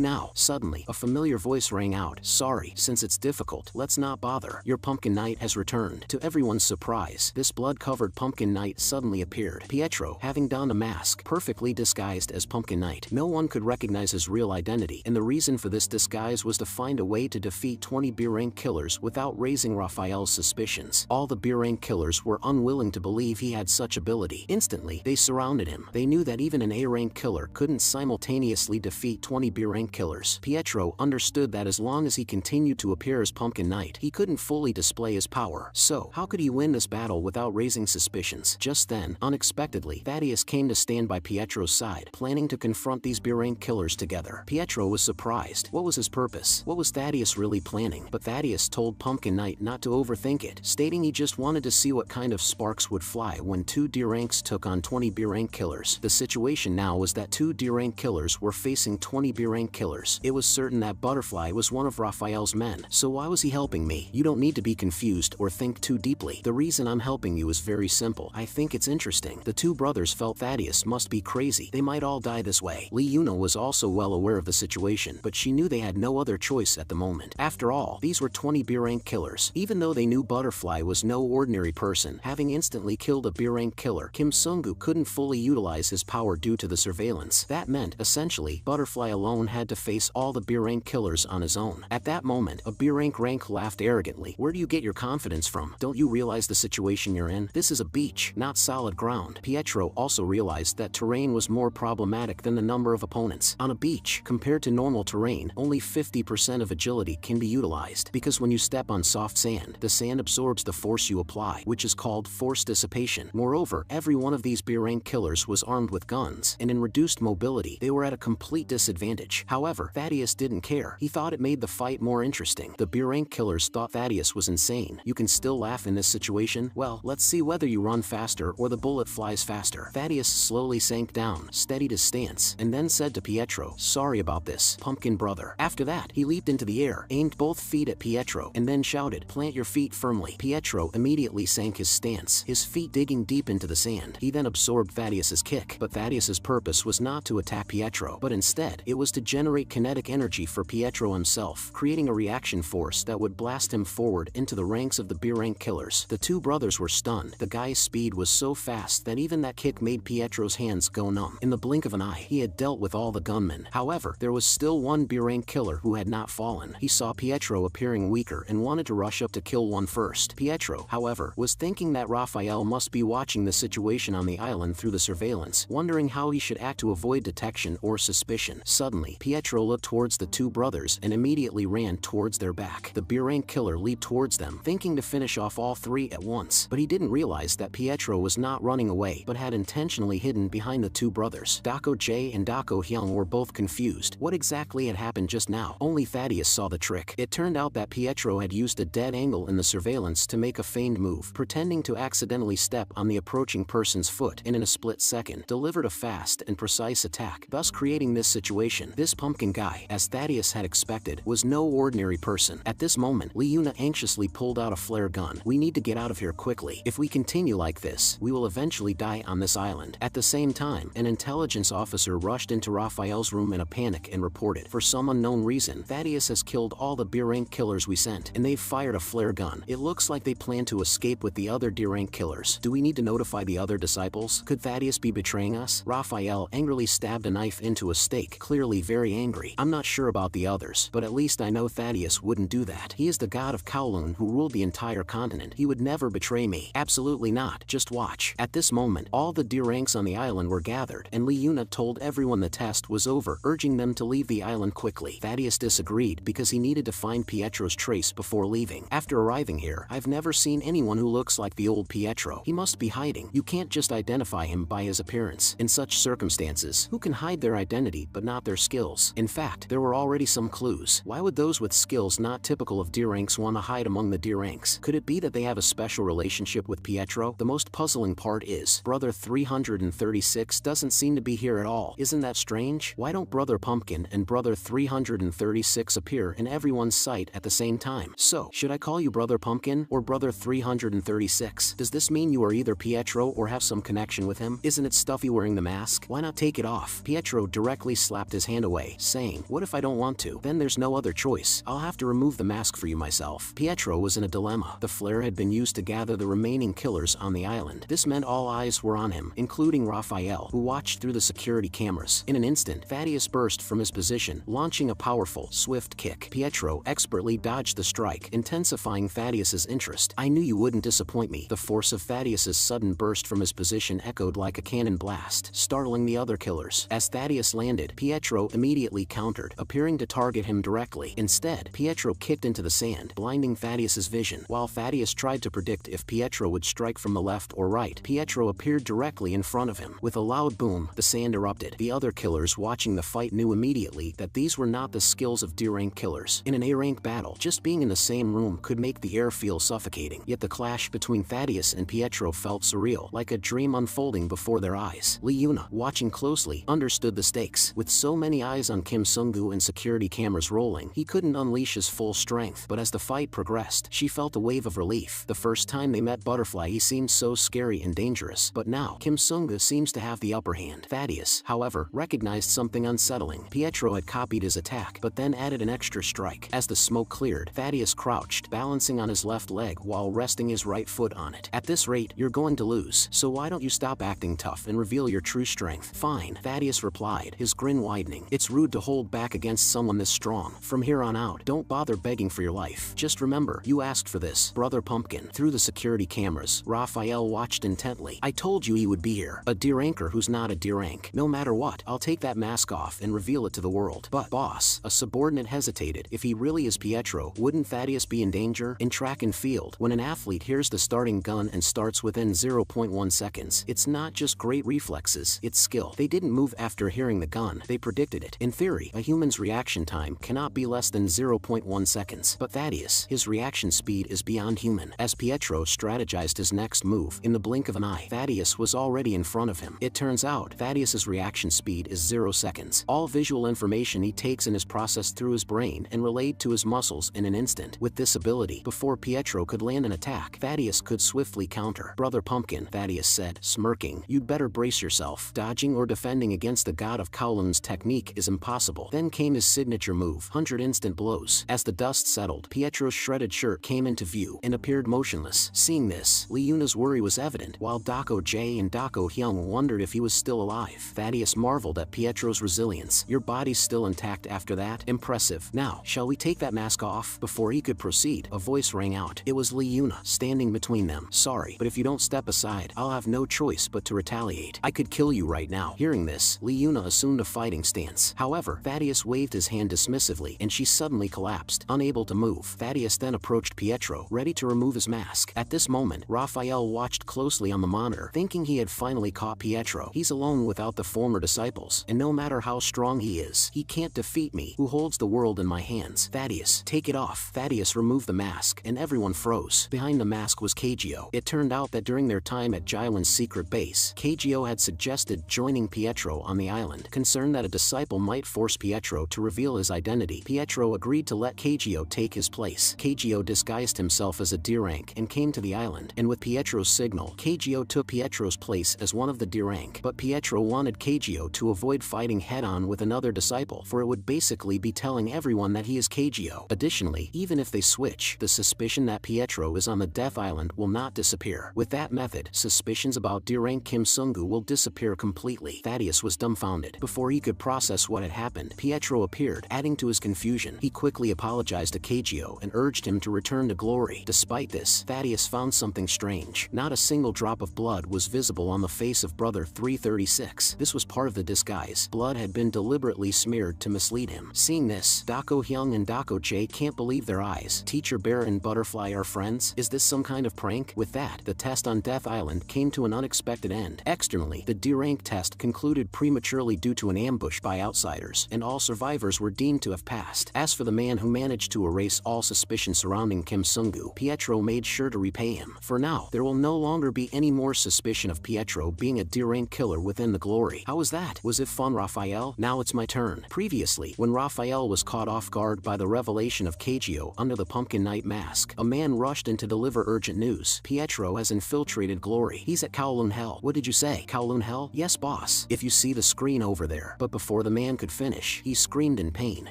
now? Suddenly, a familiar voice rang out. Sorry, since it's difficult, let's not bother. Your pumpkin knight has returned. To everyone's surprise, this blood-covered pumpkin knight suddenly appeared. Pietro, having donned a mask, perfectly disguised as Pumpkin Knight. No one could recognize his real identity, and the reason for this disguise was to find a way to defeat 20 B-rank killers without raising Raphael's suspicions. All the B-rank killers were unwilling to believe he had such ability. Instantly, they surrounded him. They knew that even an A-rank killer couldn't simultaneously defeat 20 B-rank killers. Pietro understood that as long as he continued to appear as Pumpkin Knight, he couldn't fully display his power. So, how could he win this battle without raising suspicions? Just then, unexpectedly, Thaddeus came to stand by Pietro's side, planning to confront these B-rank killers together. Pietro was surprised. What was his purpose? What was Thaddeus really planning? But Thaddeus told Pumpkin Knight not to overthink it, stating he just wanted to see what kind of sparks would fly when 2 D-ranks took on 20 B-rank killers. The situation now was that 2 D-rank killers were facing 20 B-rank killers. It was certain that Butterfly was one of Raphael's men, so why was he helping me? You don't need to be confused or think too deeply. The reason I'm helping you is very simple. I think it's interesting. The 2 brothers felt Thaddeus must be crazy. They might all die this way. Lee Yuna was also well aware of the situation, but she knew they had no other choice at the moment. After all, these were 20 B-rank killers. Even though they knew Butterfly was no ordinary person, having instantly killed a B-rank killer, Kim Sung-gu couldn't fully utilize his power due to the surveillance. That meant, essentially, Butterfly alone had to face all the B-rank killers on his own. At that moment, a B-rank laughed arrogantly. Where do you get your confidence from? Don't you realize the situation you're in? This is a beach, not solid ground. Pietro also realized that terrain was more problematic than the number of opponents. On a beach, compared to normal terrain, only 50% of agility can be utilized, because when you step on soft sand, the sand absorbs the force you apply, which is called force dissipation. Moreover, every one of these B-rank killers was armed with guns, and in reduced mobility, they were at a complete disadvantage. However, Thaddeus didn't care. He thought it made the fight more interesting. The B-rank killers thought Thaddeus was insane. You can still laugh in this situation? Well, let's see whether you run faster or the bullet flies faster. Thaddeus slowly sank down, steadied his stance, and then said to Pietro, sorry about this, pumpkin brother. After that, he leaped into the air, aimed both feet at Pietro, and then shouted, plant your feet firmly. Pietro immediately sank his stance, his feet digging deep into the sand. He then absorbed Thaddeus's kick, but Thaddeus's purpose was not to attack Pietro, but instead, it was to generate kinetic energy for Pietro himself, creating a reaction force that would blast him forward into the ranks of the B-rank killers. The 2 brothers were stunned. The guy's speed was so fast that even that kick made Pietro's hands go numb. In the blink of an eye, he had dealt with all the gunmen. However, there was still one B-rank killer who had not fallen. He saw Pietro appearing weaker and wanted to rush up to kill one first. Pietro, however, was thinking that Raphael must be watching the situation on the island through the surveillance, wondering how he should act to avoid detection or suspicion. Suddenly, Pietro looked towards the 2 brothers and immediately ran towards their back. The B-rank killer leaped towards them, thinking to finish off all 3 at once, but he didn't realize that Pietro was not running running away but had intentionally hidden behind the two brothers. Dako J and Dako Hyung were both confused. What exactly had happened just now? Only Thaddeus saw the trick. It turned out that Pietro had used a dead angle in the surveillance to make a feigned move, pretending to accidentally step on the approaching person's foot, and in a split second, delivered a fast and precise attack, thus creating this situation. This pumpkin guy, as Thaddeus had expected, was no ordinary person. At this moment, Leuna anxiously pulled out a flare gun. We need to get out of here quickly. If we continue like this, we will eventually die on this island. At the same time, an intelligence officer rushed into Raphael's room in a panic and reported, for some unknown reason, Thaddeus has killed all the B-rank killers we sent, and they've fired a flare gun. It looks like they plan to escape with the other D-rank killers. Do we need to notify the other disciples? Could Thaddeus be betraying us? Raphael angrily stabbed a knife into a steak, clearly very angry. I'm not sure about the others, but at least I know Thaddeus wouldn't do that. He is the god of Kowloon who ruled the entire continent. He would never betray me. Absolutely not. Just watch. At this moment, all the D-ranks on the island were gathered, and Leuna told everyone the test was over, urging them to leave the island quickly. Thaddeus disagreed because he needed to find Pietro's trace before leaving. After arriving here, I've never seen anyone who looks like the old Pietro. He must be hiding. You can't just identify him by his appearance. In such circumstances, who can hide their identity but not their skills? In fact, there were already some clues. Why would those with skills not typical of D-ranks want to hide among the D-ranks? Could it be that they have a special relationship with Pietro? The most puzzling part is, Brother 336 doesn't seem to be here at all. Isn't that strange? Why don't Brother Pumpkin and Brother 336 appear in everyone's sight at the same time? So, should I call you Brother Pumpkin or Brother 336? Does this mean you are either Pietro or have some connection with him? Isn't it stuffy wearing the mask? Why not take it off? Pietro directly slapped his hand away, saying, what if I don't want to? Then there's no other choice. I'll have to remove the mask for you myself. Pietro was in a dilemma. The flare had been used to gather the remaining killers on the island. This meant all eyes were on him, including Raphael, who watched through the security cameras. In an instant, Thaddeus burst from his position, launching a powerful, swift kick. Pietro expertly dodged the strike, intensifying Thaddeus's interest. I knew you wouldn't disappoint me. The force of Thaddeus's sudden burst from his position echoed like a cannon blast, startling the other killers. As Thaddeus landed, Pietro immediately countered, appearing to target him directly. Instead, Pietro kicked into the sand, blinding Thaddeus's vision. While Thaddeus tried to predict if Pietro would strike from the left or right, Pietro appeared directly in front of him. With a loud boom, the sand erupted. The other killers watching the fight knew immediately that these were not the skills of D-rank killers. In an A-rank battle, just being in the same room could make the air feel suffocating. Yet the clash between Thaddeus and Pietro felt surreal, like a dream unfolding before their eyes. Leuna, watching closely, understood the stakes. With so many eyes on Kim Sung-gu and security cameras rolling, he couldn't unleash his full strength. But as the fight progressed, she felt a wave of relief. The first time they met Butterfly, he seemed so scary and dangerous. But now, Kim Sung-gu seems to have the upper hand. Thaddeus, however, recognized something unsettling. Pietro had copied his attack, but then added an extra strike. As the smoke cleared, Thaddeus crouched, balancing on his left leg while resting his right foot on it. At this rate, you're going to lose, so why don't you stop acting tough and reveal your true strength? Fine, Thaddeus replied, his grin widening. It's rude to hold back against someone this strong. From here on out, don't bother begging for your life. Just remember, you asked for this. Brother Pumpkin. Through the security cameras, Raphael watched intently. I told you he would be here. A D-ranker who's not a D-rank. No matter what, I'll take that mask off and reveal it to the world. But, boss, a subordinate hesitated. If he really is Pietro, wouldn't Thaddeus be in danger? In track and field, when an athlete hears the starting gun and starts within 0.1 seconds, it's not just great reflexes, it's skill. They didn't move after hearing the gun, they predicted it. In theory, a human's reaction time cannot be less than 0.1 seconds. But Thaddeus, his reaction speed is beyond human. As Pietro strategized his next move, in the blink of an eye, Thaddeus was already in front of him. It turns out, Thaddeus's reaction speed is 0 seconds. All visual information he takes in is processed through his brain and relayed to his muscles in an instant. With this ability, before Pietro could land an attack, Thaddeus could swiftly counter. Brother Pumpkin, Thaddeus said, smirking, you'd better brace yourself. Dodging or defending against the god of Kowloon's technique is impossible. Then came his signature move, 100 instant blows. As the dust settled, Pietro's shredded shirt came into view and appeared motionless. Seeing this, Leuna's worry was evident, while Dako J and Dako Hyung wondered if he was still alive. Thaddeus marveled at Pietro's resilience. Your body's still intact after that? Impressive. Now, shall we take that mask off? Before he could proceed, a voice rang out. It was Leuna, standing between them. Sorry, but if you don't step aside, I'll have no choice but to retaliate. I could kill you right now. Hearing this, Leuna assumed a fighting stance. However, Thaddeus waved his hand dismissively, and she suddenly collapsed, unable to move. Thaddeus then approached Pietro, ready to remove his mask. At this moment, Raphael watched closely on on the monitor, thinking he had finally caught Pietro. He's alone without the former disciples, and no matter how strong he is, he can't defeat me, who holds the world in my hands. Thaddeus, take it off. Thaddeus removed the mask, and everyone froze. Behind the mask was Kageo. It turned out that during their time at Jailen's secret base, Kageo had suggested joining Pietro on the island. Concerned that a disciple might force Pietro to reveal his identity, Pietro agreed to let Kageo take his place. Kageo disguised himself as a D-rank and came to the island, and with Pietro's signal, Kageo took Pietro's place as one of the D-rank. But Pietro wanted Kageo to avoid fighting head-on with another disciple, for it would basically be telling everyone that he is Kageo. Additionally, even if they switch, the suspicion that Pietro is on the Death Island will not disappear. With that method, suspicions about D-rank Kim Sungu will disappear completely. Thaddeus was dumbfounded. Before he could process what had happened, Pietro appeared, adding to his confusion. He quickly apologized to Kageo and urged him to return to glory. Despite this, Thaddeus found something strange. Not a single drop of blood was visible on the face of Brother 336. This was part of the disguise. Blood had been deliberately smeared to mislead him. Seeing this, Dako Hyung and Dako Jae can't believe their eyes. Teacher Bear and Butterfly are friends? Is this some kind of prank? With that, the test on Death Island came to an unexpected end. Externally, the D-rank test concluded prematurely due to an ambush by outsiders, and all survivors were deemed to have passed. As for the man who managed to erase all suspicion surrounding Kim Sungu, Pietro made sure to repay him. For now, there will no longer be any more suspicion of Pietro being a D-rank killer within the glory. How was that? Was it fun, Raphael? Now it's my turn. Previously, when Raphael was caught off guard by the revelation of Kageo under the Pumpkin Knight mask, a man rushed in to deliver urgent news. Pietro has infiltrated glory. He's at Kowloon Hell. What did you say? Kowloon Hell? Yes, boss. If you see the screen over there. But before the man could finish, he screamed in pain.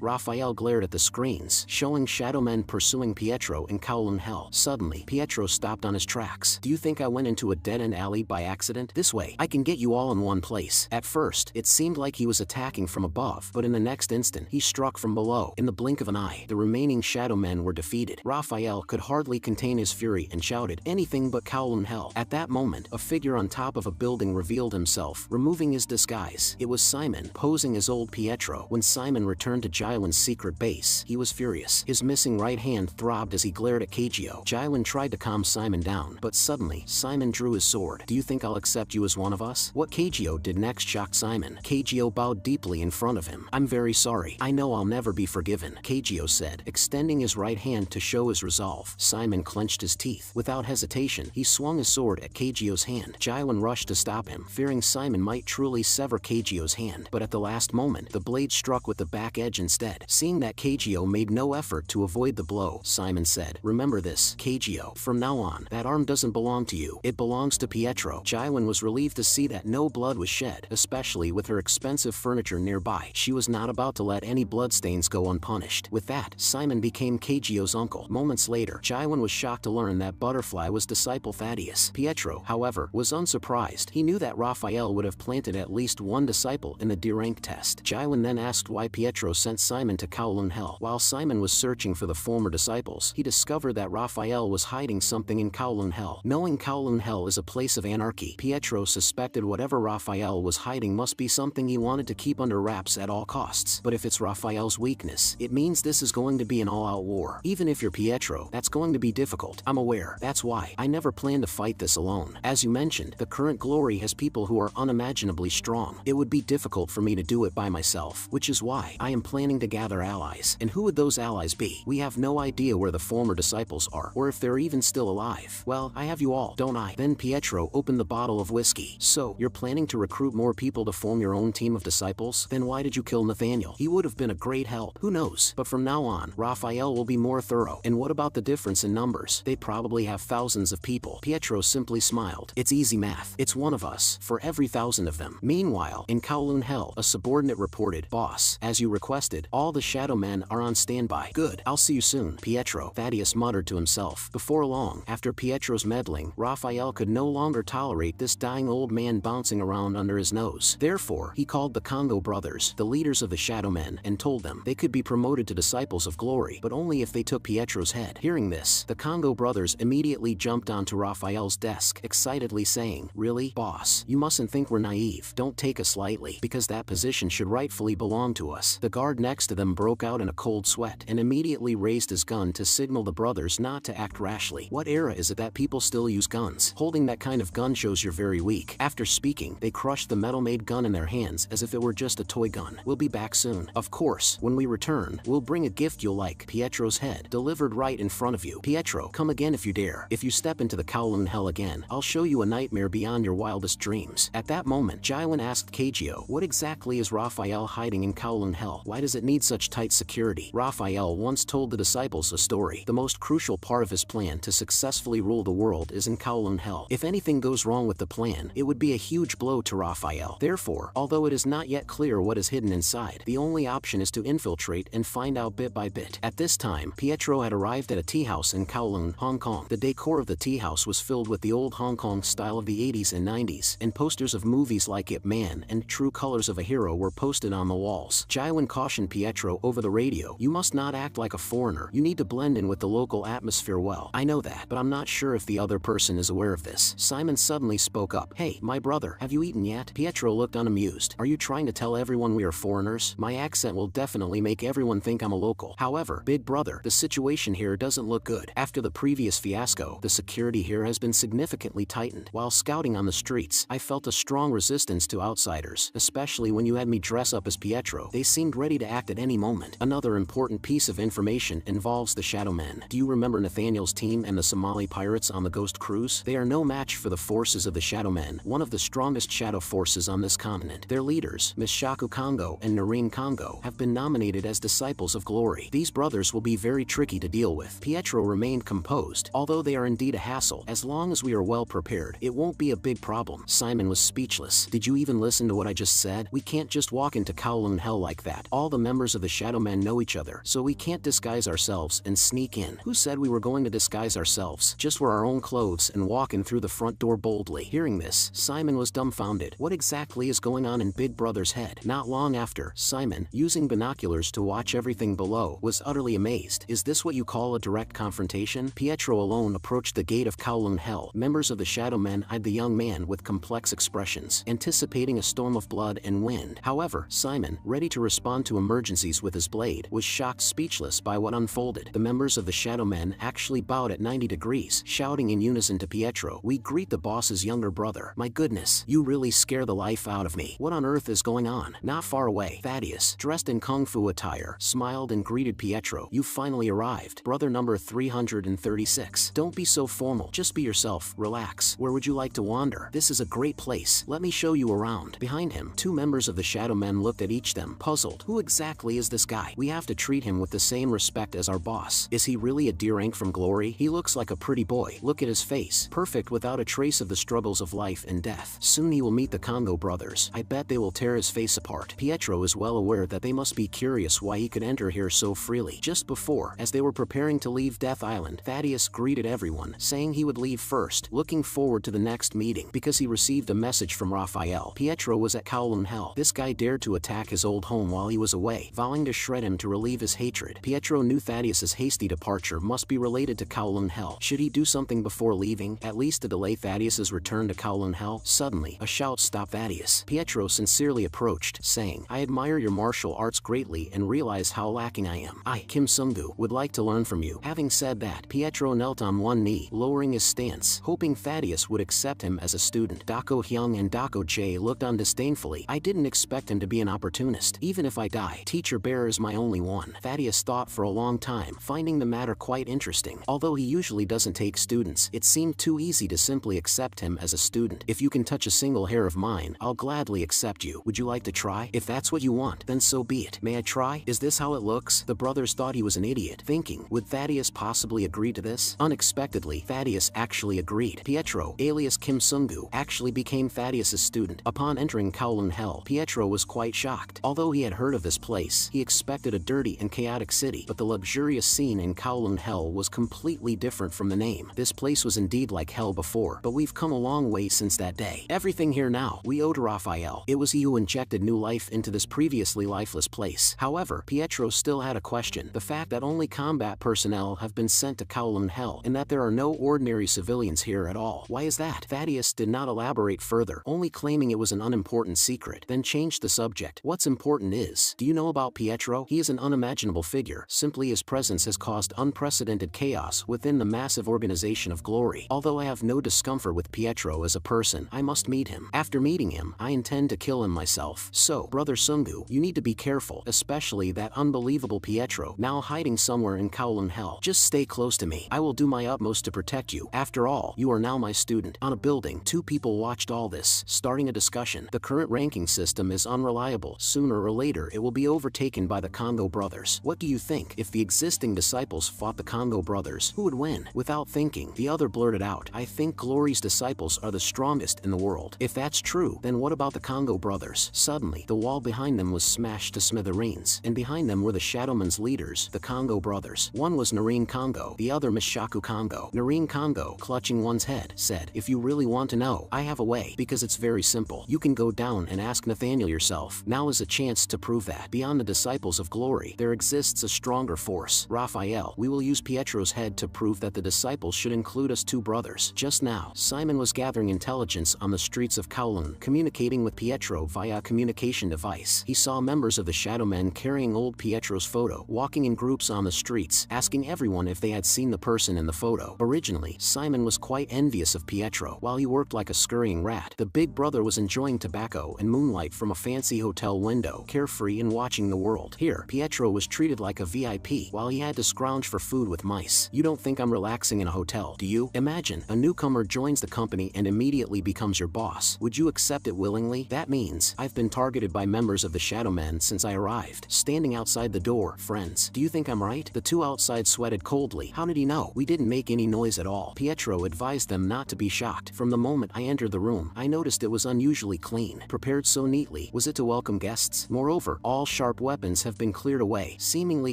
Raphael glared at the screens, showing shadow men pursuing Pietro in Kowloon Hell. Suddenly, Pietro stopped on his tracks. Do you think I went into a dead-end alley by accident? This way, I can get you all in one place. At first, it seemed like he was attacking from above, but in the next instant, he struck from below. In the blink of an eye, the remaining shadow men were defeated. Raphael could hardly contain his fury and shouted, "Anything but Kowloon Hell." At that moment, a figure on top of a building revealed himself, removing his disguise. It was Simon, posing as old Pietro. When Simon returned to Jailen's secret base, he was furious. His missing right hand throbbed as he glared at Kageo. Jailen tried to calm Simon down, but suddenly, Simon drew his sword. "Do you think I'll accept you as one of us?" What Kageo did next shocked Simon. Kageo bowed deeply in front of him. "I'm very sorry. I know I'll never be forgiven," Kageo said, extending his right hand to show his resolve. Simon clenched his teeth. Without hesitation, he swung his sword at Kageo's hand. Jailen rushed to stop him, fearing Simon might truly sever Kageo's hand, but at the last moment, the blade struck with the back edge instead. Seeing that Kageo made no effort to avoid the blow, Simon said, "Remember this, Kageo. From now on, that arm doesn't belong to you. It belongs to Pietro." Jailen was relieved to see that no blood was shed, especially with her expensive furniture nearby. She was not about to let any bloodstains go unpunished. With that, Simon became Kageo's uncle. Moments later, Jailen was shocked to learn that Butterfly was disciple Thaddeus. Pietro, however, was unsurprised. He knew that Raphael would have planted at least one disciple in the D-rank test. Jailen then asked why Pietro sent Simon to Kowloon Hell. While Simon was searching for the former disciples, he discovered that Raphael was hiding something in Kowloon Hell. Knowing Kowloon Hell is a place of anarchy, Pietro suspected whatever Raphael was hiding must be something he wanted to keep under wraps at all costs. But if it's Raphael's weakness, it means this is going to be an all-out war. Even if you're Pietro, that's going to be difficult. I'm aware. That's why I never plan to fight this alone. As you mentioned, the current glory has people who are unimaginably strong. It would be difficult for me to do it by myself, which is why I am planning to gather allies. And who would those allies be? We have no idea where the former disciples are, or if they're even still alive. Well, I have you all, don't I? Then Pietro opened the bottle of whiskey. So, you're planning to recruit more people to form your own team of disciples? Then why did you kill Nathaniel? He would have been a great help. Who knows? But from now on, Raphael will be more thorough. And what about the difference in numbers? They probably have thousands of people. Pietro simply smiled. It's easy math. It's one of us, for every 1,000 of them. Meanwhile, in Kowloon Hell, a subordinate reported, "Boss, as you requested, all the shadow men are on standby." "Good. I'll see you soon, Pietro," Thaddeus muttered to himself. Before long, after Pietro's meddling, Raphael could no longer tolerate this dying old man bouncing around under his nose. Therefore, he called the Congo brothers, the leaders of the shadow men, and told them they could be promoted to disciples of glory, but only if they took Pietro's head. Hearing this, the Congo brothers immediately jumped onto Raphael's desk, excitedly saying, "Really, boss? You mustn't think we're naive. Don't take us lightly, because that position should rightfully belong to us." The guard next to them broke out in a cold sweat and immediately raised his gun to signal the brothers not to act rashly. What era is it that people still use guns? Holding Wielding that kind of gun shows you're very weak. After speaking, they crushed the metal-made gun in their hands as if it were just a toy gun. We'll be back soon. Of course, when we return, we'll bring a gift you'll like. Pietro's head, delivered right in front of you. Pietro, come again if you dare. If you step into the Kowloon hell again, I'll show you a nightmare beyond your wildest dreams. At that moment, Jaiwan asked Kageo, what exactly is Raphael hiding in Kowloon hell? Why does it need such tight security? Raphael once told the disciples a story. The most crucial part of his plan to successfully rule the world is in Kowloon hell. If anything goes wrong with the plan, it would be a huge blow to Raphael. Therefore, although it is not yet clear what is hidden inside, the only option is to infiltrate and find out bit by bit. At this time, Pietro had arrived at a tea house in Kowloon, Hong Kong. The decor of the tea house was filled with the old Hong Kong style of the 80s and 90s, and posters of movies like Ip Man and True Colors of a Hero were posted on the walls. Jaiwan cautioned Pietro over the radio, you must not act like a foreigner. You need to blend in with the local atmosphere well. I know that, but I'm not sure if the other person is aware of this. Simon suddenly spoke up. Hey, my brother, have you eaten yet? Pietro looked unamused. Are you trying to tell everyone we are foreigners? My accent will definitely make everyone think I'm a local. However, big brother, the situation here doesn't look good. After the previous fiasco, the security here has been significantly tightened. While scouting on the streets, I felt a strong resistance to outsiders, especially when you had me dress up as Pietro. They seemed ready to act at any moment. Another important piece of information involves the Shadow Men. Do you remember Nathaniel's team and the Somali pirates on the Ghost Cruise? They are no match for the forces of the Shadow Men, one of the strongest shadow forces on this continent. Their leaders, Miss Shaku Kongo and Nareen Kongo, have been nominated as Disciples of Glory. These brothers will be very tricky to deal with. Pietro remained composed. Although they are indeed a hassle, as long as we are well prepared, it won't be a big problem. Simon was speechless. Did you even listen to what I just said? We can't just walk into Kowloon hell like that. All the members of the Shadow Men know each other, so we can't disguise ourselves and sneak in. Who said we were going to disguise ourselves? Just wear our own clothes and walk in through the front door boldly. Hearing this, Simon was dumbfounded. What exactly is going on in Big Brother's head? Not long after, Simon, using binoculars to watch everything below, was utterly amazed. Is this what you call a direct confrontation? Pietro alone approached the gate of Kowloon hell. Members of the Shadow Men eyed the young man with complex expressions, anticipating a storm of blood and wind. However, Simon, ready to respond to emergencies with his blade, was shocked speechless by what unfolded. The members of the Shadow Men actually bowed at 90 degrees, shouting in unison to Pietro, "We greet the boss's younger brother. My goodness, you really scare the life out of me. What on earth is going on?" Not far away, Thaddeus, dressed in kung fu attire, smiled and greeted Pietro. "You finally arrived. Brother number 336. Don't be so formal. Just be yourself. Relax. Where would you like to wander? This is a great place. Let me show you around." Behind him, two members of the Shadow Men looked at each them, puzzled. Who exactly is this guy? We have to treat him with the same respect as our boss. Is he really a D-rank from Glory? He looks like a pretty boy. Look at his face. Perfect without a trace of the struggles of life and death. Soon he will meet the Congo brothers. I bet they will tear his face apart. Pietro is well aware that they must be curious why he could enter here so freely. Just before, as they were preparing to leave Death Island, Thaddeus greeted everyone, saying he would leave first, looking forward to the next meeting, because he received a message from Raphael. Pietro was at Kowloon hell. This guy dared to attack his old home while he was away, vowing to shred him to relieve his hatred. Pietro knew Thaddeus's hasty departure must be related to Kowloon hell. Should he do something before leaving, at least to delay Thaddeus's return to Kowloon hell? Suddenly, a shout stopped Thaddeus. Pietro sincerely approached, saying, "I admire your martial arts greatly and realize how lacking I am. I, Kim Sung-gu, would like to learn from you." Having said that, Pietro knelt on one knee, lowering his stance, hoping Thaddeus would accept him as a student. Dako Hyung and Dako Jae looked on disdainfully. "I didn't expect him to be an opportunist. Even if I die, Teacher Bear is my only one." Thaddeus thought for a long time, finding the matter quite interesting. Although he usually doesn't take students, it seemed too easy to simply accept him as a student. "If you can touch a single hair of mine, I'll gladly accept you. Would you like to try? If that's what you want, then so be it. May I try? Is this how it looks?" The brothers thought he was an idiot, thinking, would Thaddeus possibly agree to this? Unexpectedly, Thaddeus actually agreed. Pietro, alias Kim Sung-gu, actually became Thaddeus's student. Upon entering Kowloon hell, Pietro was quite shocked. Although he had heard of this place, he expected a dirty and chaotic city, but the luxurious scene in Kowloon hell was completely different from the name. This place was indeed like hell before, but we've come a long way since that day. Everything here now, we owe to Raphael. It was he who injected new life into this previously lifeless place. However, Pietro still had a question. The fact that only combat personnel have been sent to Kowloon hell, and that there are no ordinary civilians here at all. Why is that? Thaddeus did not elaborate further, only claiming it was an unimportant secret, then changed the subject. What's important is, do you know about Pietro? He is an unimaginable figure. Simply his presence has caused unprecedented chaos within the massive organization of Glory. Although I have no discomfort with Pietro as a person. I must meet him. After meeting him, I intend to kill him myself. So, Brother Sungu, you need to be careful, especially that unbelievable Pietro, now hiding somewhere in Kowloon Hell. Just stay close to me. I will do my utmost to protect you. After all, you are now my student. On a building, two people watched all this, starting a discussion. The current ranking system is unreliable. Sooner or later, it will be overtaken by the Congo brothers. What do you think? If the existing disciples fought the Congo brothers, who would win? Without thinking, the other blurted out, I think Glory's disciples are the strongest in the world. If that's true, then what about the Congo brothers? Suddenly, the wall behind them was smashed to smithereens, and behind them were the Shadowman's leaders, the Congo brothers. One was Nareen Congo, the other Mishaku Congo. Nareen Congo, clutching one's head, said, if you really want to know, I have a way, because it's very simple. You can go down and ask Nathaniel yourself. Now is a chance to prove that. Beyond the disciples of Glory, there exists a stronger force. Raphael, we will use Pietro's head to prove that the disciples should include us two brothers. Just now, Simon was gathering intelligence on the streets of Kowloon, communicating with Pietro via a communication device. He saw members of the Shadowmen carrying old Pietro's photo, walking in groups on the streets, asking everyone if they had seen the person in the photo. Originally, Simon was quite envious of Pietro. While he worked like a scurrying rat, the big brother was enjoying tobacco and moonlight from a fancy hotel window, carefree and watching the world. Here, Pietro was treated like a VIP, while he had to scrounge for food with mice. You don't think I'm relaxing in a hotel, do you? Imagine, a newcomer joins the company and immediately becomes your boss. Would you accept it willingly? That means, I've been targeted by members of the Shadowmen since I arrived. Standing outside the door, friends. Do you think I'm right? The two outside sweated coldly. How did he know? We didn't make any noise at all. Pietro advised them not to be shocked. From the moment I entered the room, I noticed it was unusually clean, prepared so neatly. Was it to welcome guests? Moreover, all sharp weapons have been cleared away, seemingly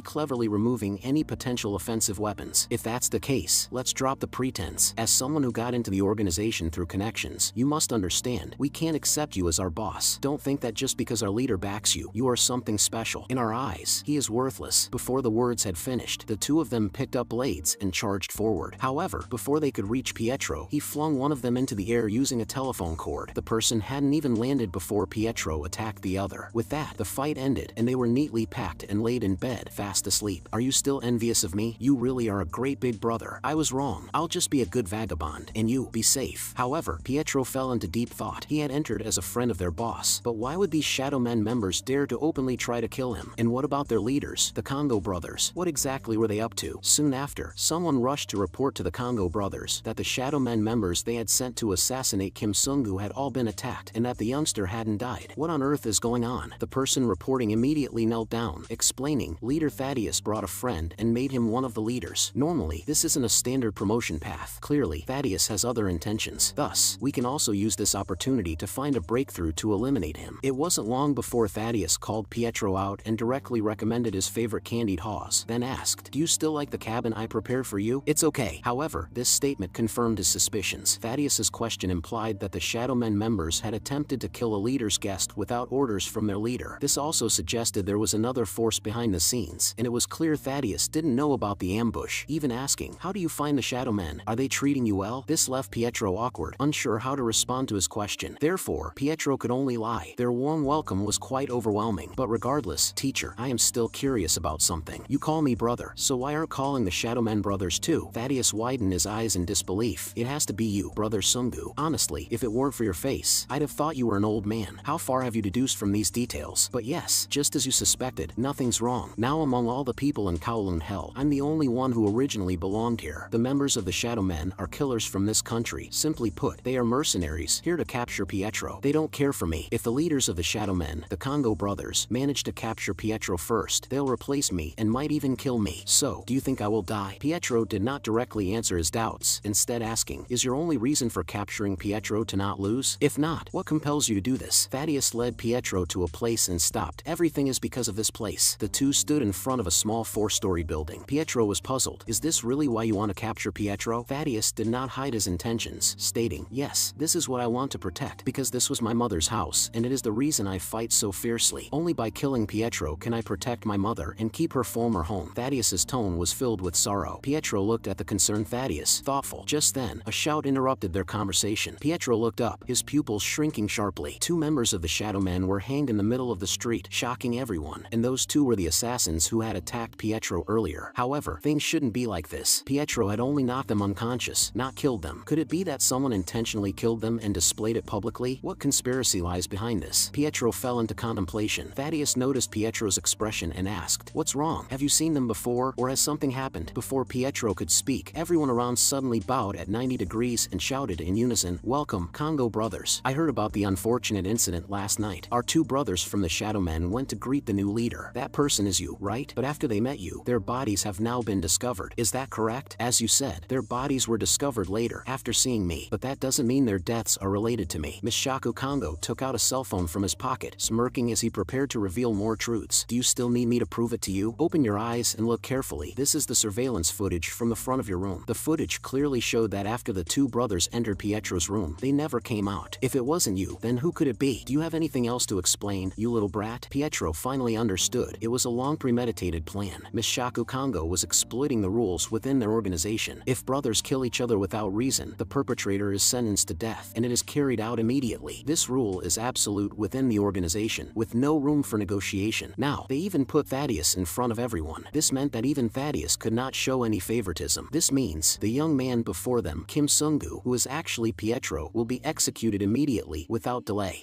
cleverly removing any potential offensive weapons. If that's the case, let's drop the pretense. As someone who got into the organization through connections, you must understand, we can't accept you as our boss. Don't think that just because our leader backs you, you are something special. In our eyes, he is worthless. Before the words had finished, the two of them picked up blades and charged forward. However, before they could reach Pietro, he flung one of them into the air using a telephone cord. The person hadn't even landed before Pietro attacked the other. With that, the fight ended, and they were neatly packed and laid in bed, fast asleep. Are you still envious of me? You really are a great big brother. I was wrong. I'll just be a good vagabond, and you, be safe. However, Pietro fell into deep thought. He had entered as a friend of their boss, but why would these Shadowmen members dare to openly try to kill him? And what about their leaders, the Congo brothers? What exactly were they up to? Soon after, someone rushed to report to the Congo brothers that the Shadowmen members they had sent to assassinate Kim Sungu had all been attacked, and that the youngster hadn't died. What on earth is going on? The person reporting immediately knelt down, explaining, Leader Thaddeus brought a friend and made him one of the leaders. Normally, this isn't a standard promotion path. Clearly, Thaddeus has other intentions. Thus, we can also use this opportunity to find a breakthrough to eliminate him. It wasn't long before Thaddeus called Pietro out and directly recommended his favorite candied haws, then asked, do you still like the cabin I prepared for you? It's okay. However, this statement confirmed his suspicions. Thaddeus's question implied that the Shadowmen members had attempted to kill a leader's guest without orders from their leader. This also suggested there was another force behind the scenes, and it was clear Thaddeus didn't know about the ambush, even asking, how do you find the Shadowmen? Are they treating you well? This left Pietro awkward, unsure how to respond to his question. Therefore, Pietro could only lie. Their warm welcome was quite overwhelming. But regardless, teacher, I am still curious about something. You call me brother, so why aren't calling the Shadowmen brothers too? Thaddeus widened his eyes in disbelief. It has to be you, Brother Sungu. Honestly, if it weren't for your face, I'd have thought you were an old man. How far have you deduced from these details? But yes, just as you suspected, nothing's wrong. Now among all the people in Kowloon Hell, I'm the only one who originally belonged here. The members of the Shadowmen are killers from this country. Simply put, they are mercenaries, here to capture Pietro. They don't care for me. If the leaders of the Shadowmen, the Congo brothers, manage to capture Pietro first, they'll replace me and might even kill me. So, do you think I will die? Pietro did not directly answer his doubts, instead asking, is your only reason for capturing Pietro to not lose? If not, what compels you to do this? Thaddeus led Pietro to a place and stopped. Everything is because of this place. The two stood in front of a small 4-story building. Pietro was puzzled. Is this really why you want to capture Pietro? Thaddeus did not hide his intentions, stating, yes, this is what I want to protect, because this was my mother's house, and it is the reason I fight so fiercely. Only by killing Pietro can I protect my mother and keep her former home. Thaddeus's tone was filled with sorrow. Pietro looked at the concerned Thaddeus, thoughtful. Just then, a shout interrupted their conversation. Pietro looked up, his pupils shrinking sharply. Two members of the Shadowmen were hanged in the middle of the street, shocking everyone, and those two were the assassins who had attacked Pietro earlier. However, things shouldn't be like this. Pietro had only knocked them unconscious, not killed killed them? Could it be that someone intentionally killed them and displayed it publicly? What conspiracy lies behind this? Pietro fell into contemplation. Thaddeus noticed Pietro's expression and asked, "What's wrong? Have you seen them before, or has something happened?" Before Pietro could speak, everyone around suddenly bowed at 90 degrees and shouted in unison, "Welcome, Congo brothers. I heard about the unfortunate incident last night. Our two brothers from the Shadow Men went to greet the new leader. That person is you, right? But after they met you, their bodies have now been discovered. Is that correct? As you said, their bodies were discovered later, after seeing me. But that doesn't mean their deaths are related to me." Mishaku Congo took out a cell phone from his pocket, smirking as he prepared to reveal more truths. "Do you still need me to prove it to you? Open your eyes and look carefully. This is the surveillance footage from the front of your room." The footage clearly showed that after the two brothers entered Pietro's room, they never came out. "If it wasn't you, then who could it be? Do you have anything else to explain, you little brat?" Pietro finally understood. It was a long premeditated plan. Mishaku Congo was exploiting the rules within their organization. If brothers kill each other without reason, the perpetrator is sentenced to death, and it is carried out immediately. This rule is absolute within the organization, with no room for negotiation. Now, they even put Thaddeus in front of everyone. This meant that even Thaddeus could not show any favoritism. This means the young man before them, Kim Sungu, who is actually Pietro, will be executed immediately without delay.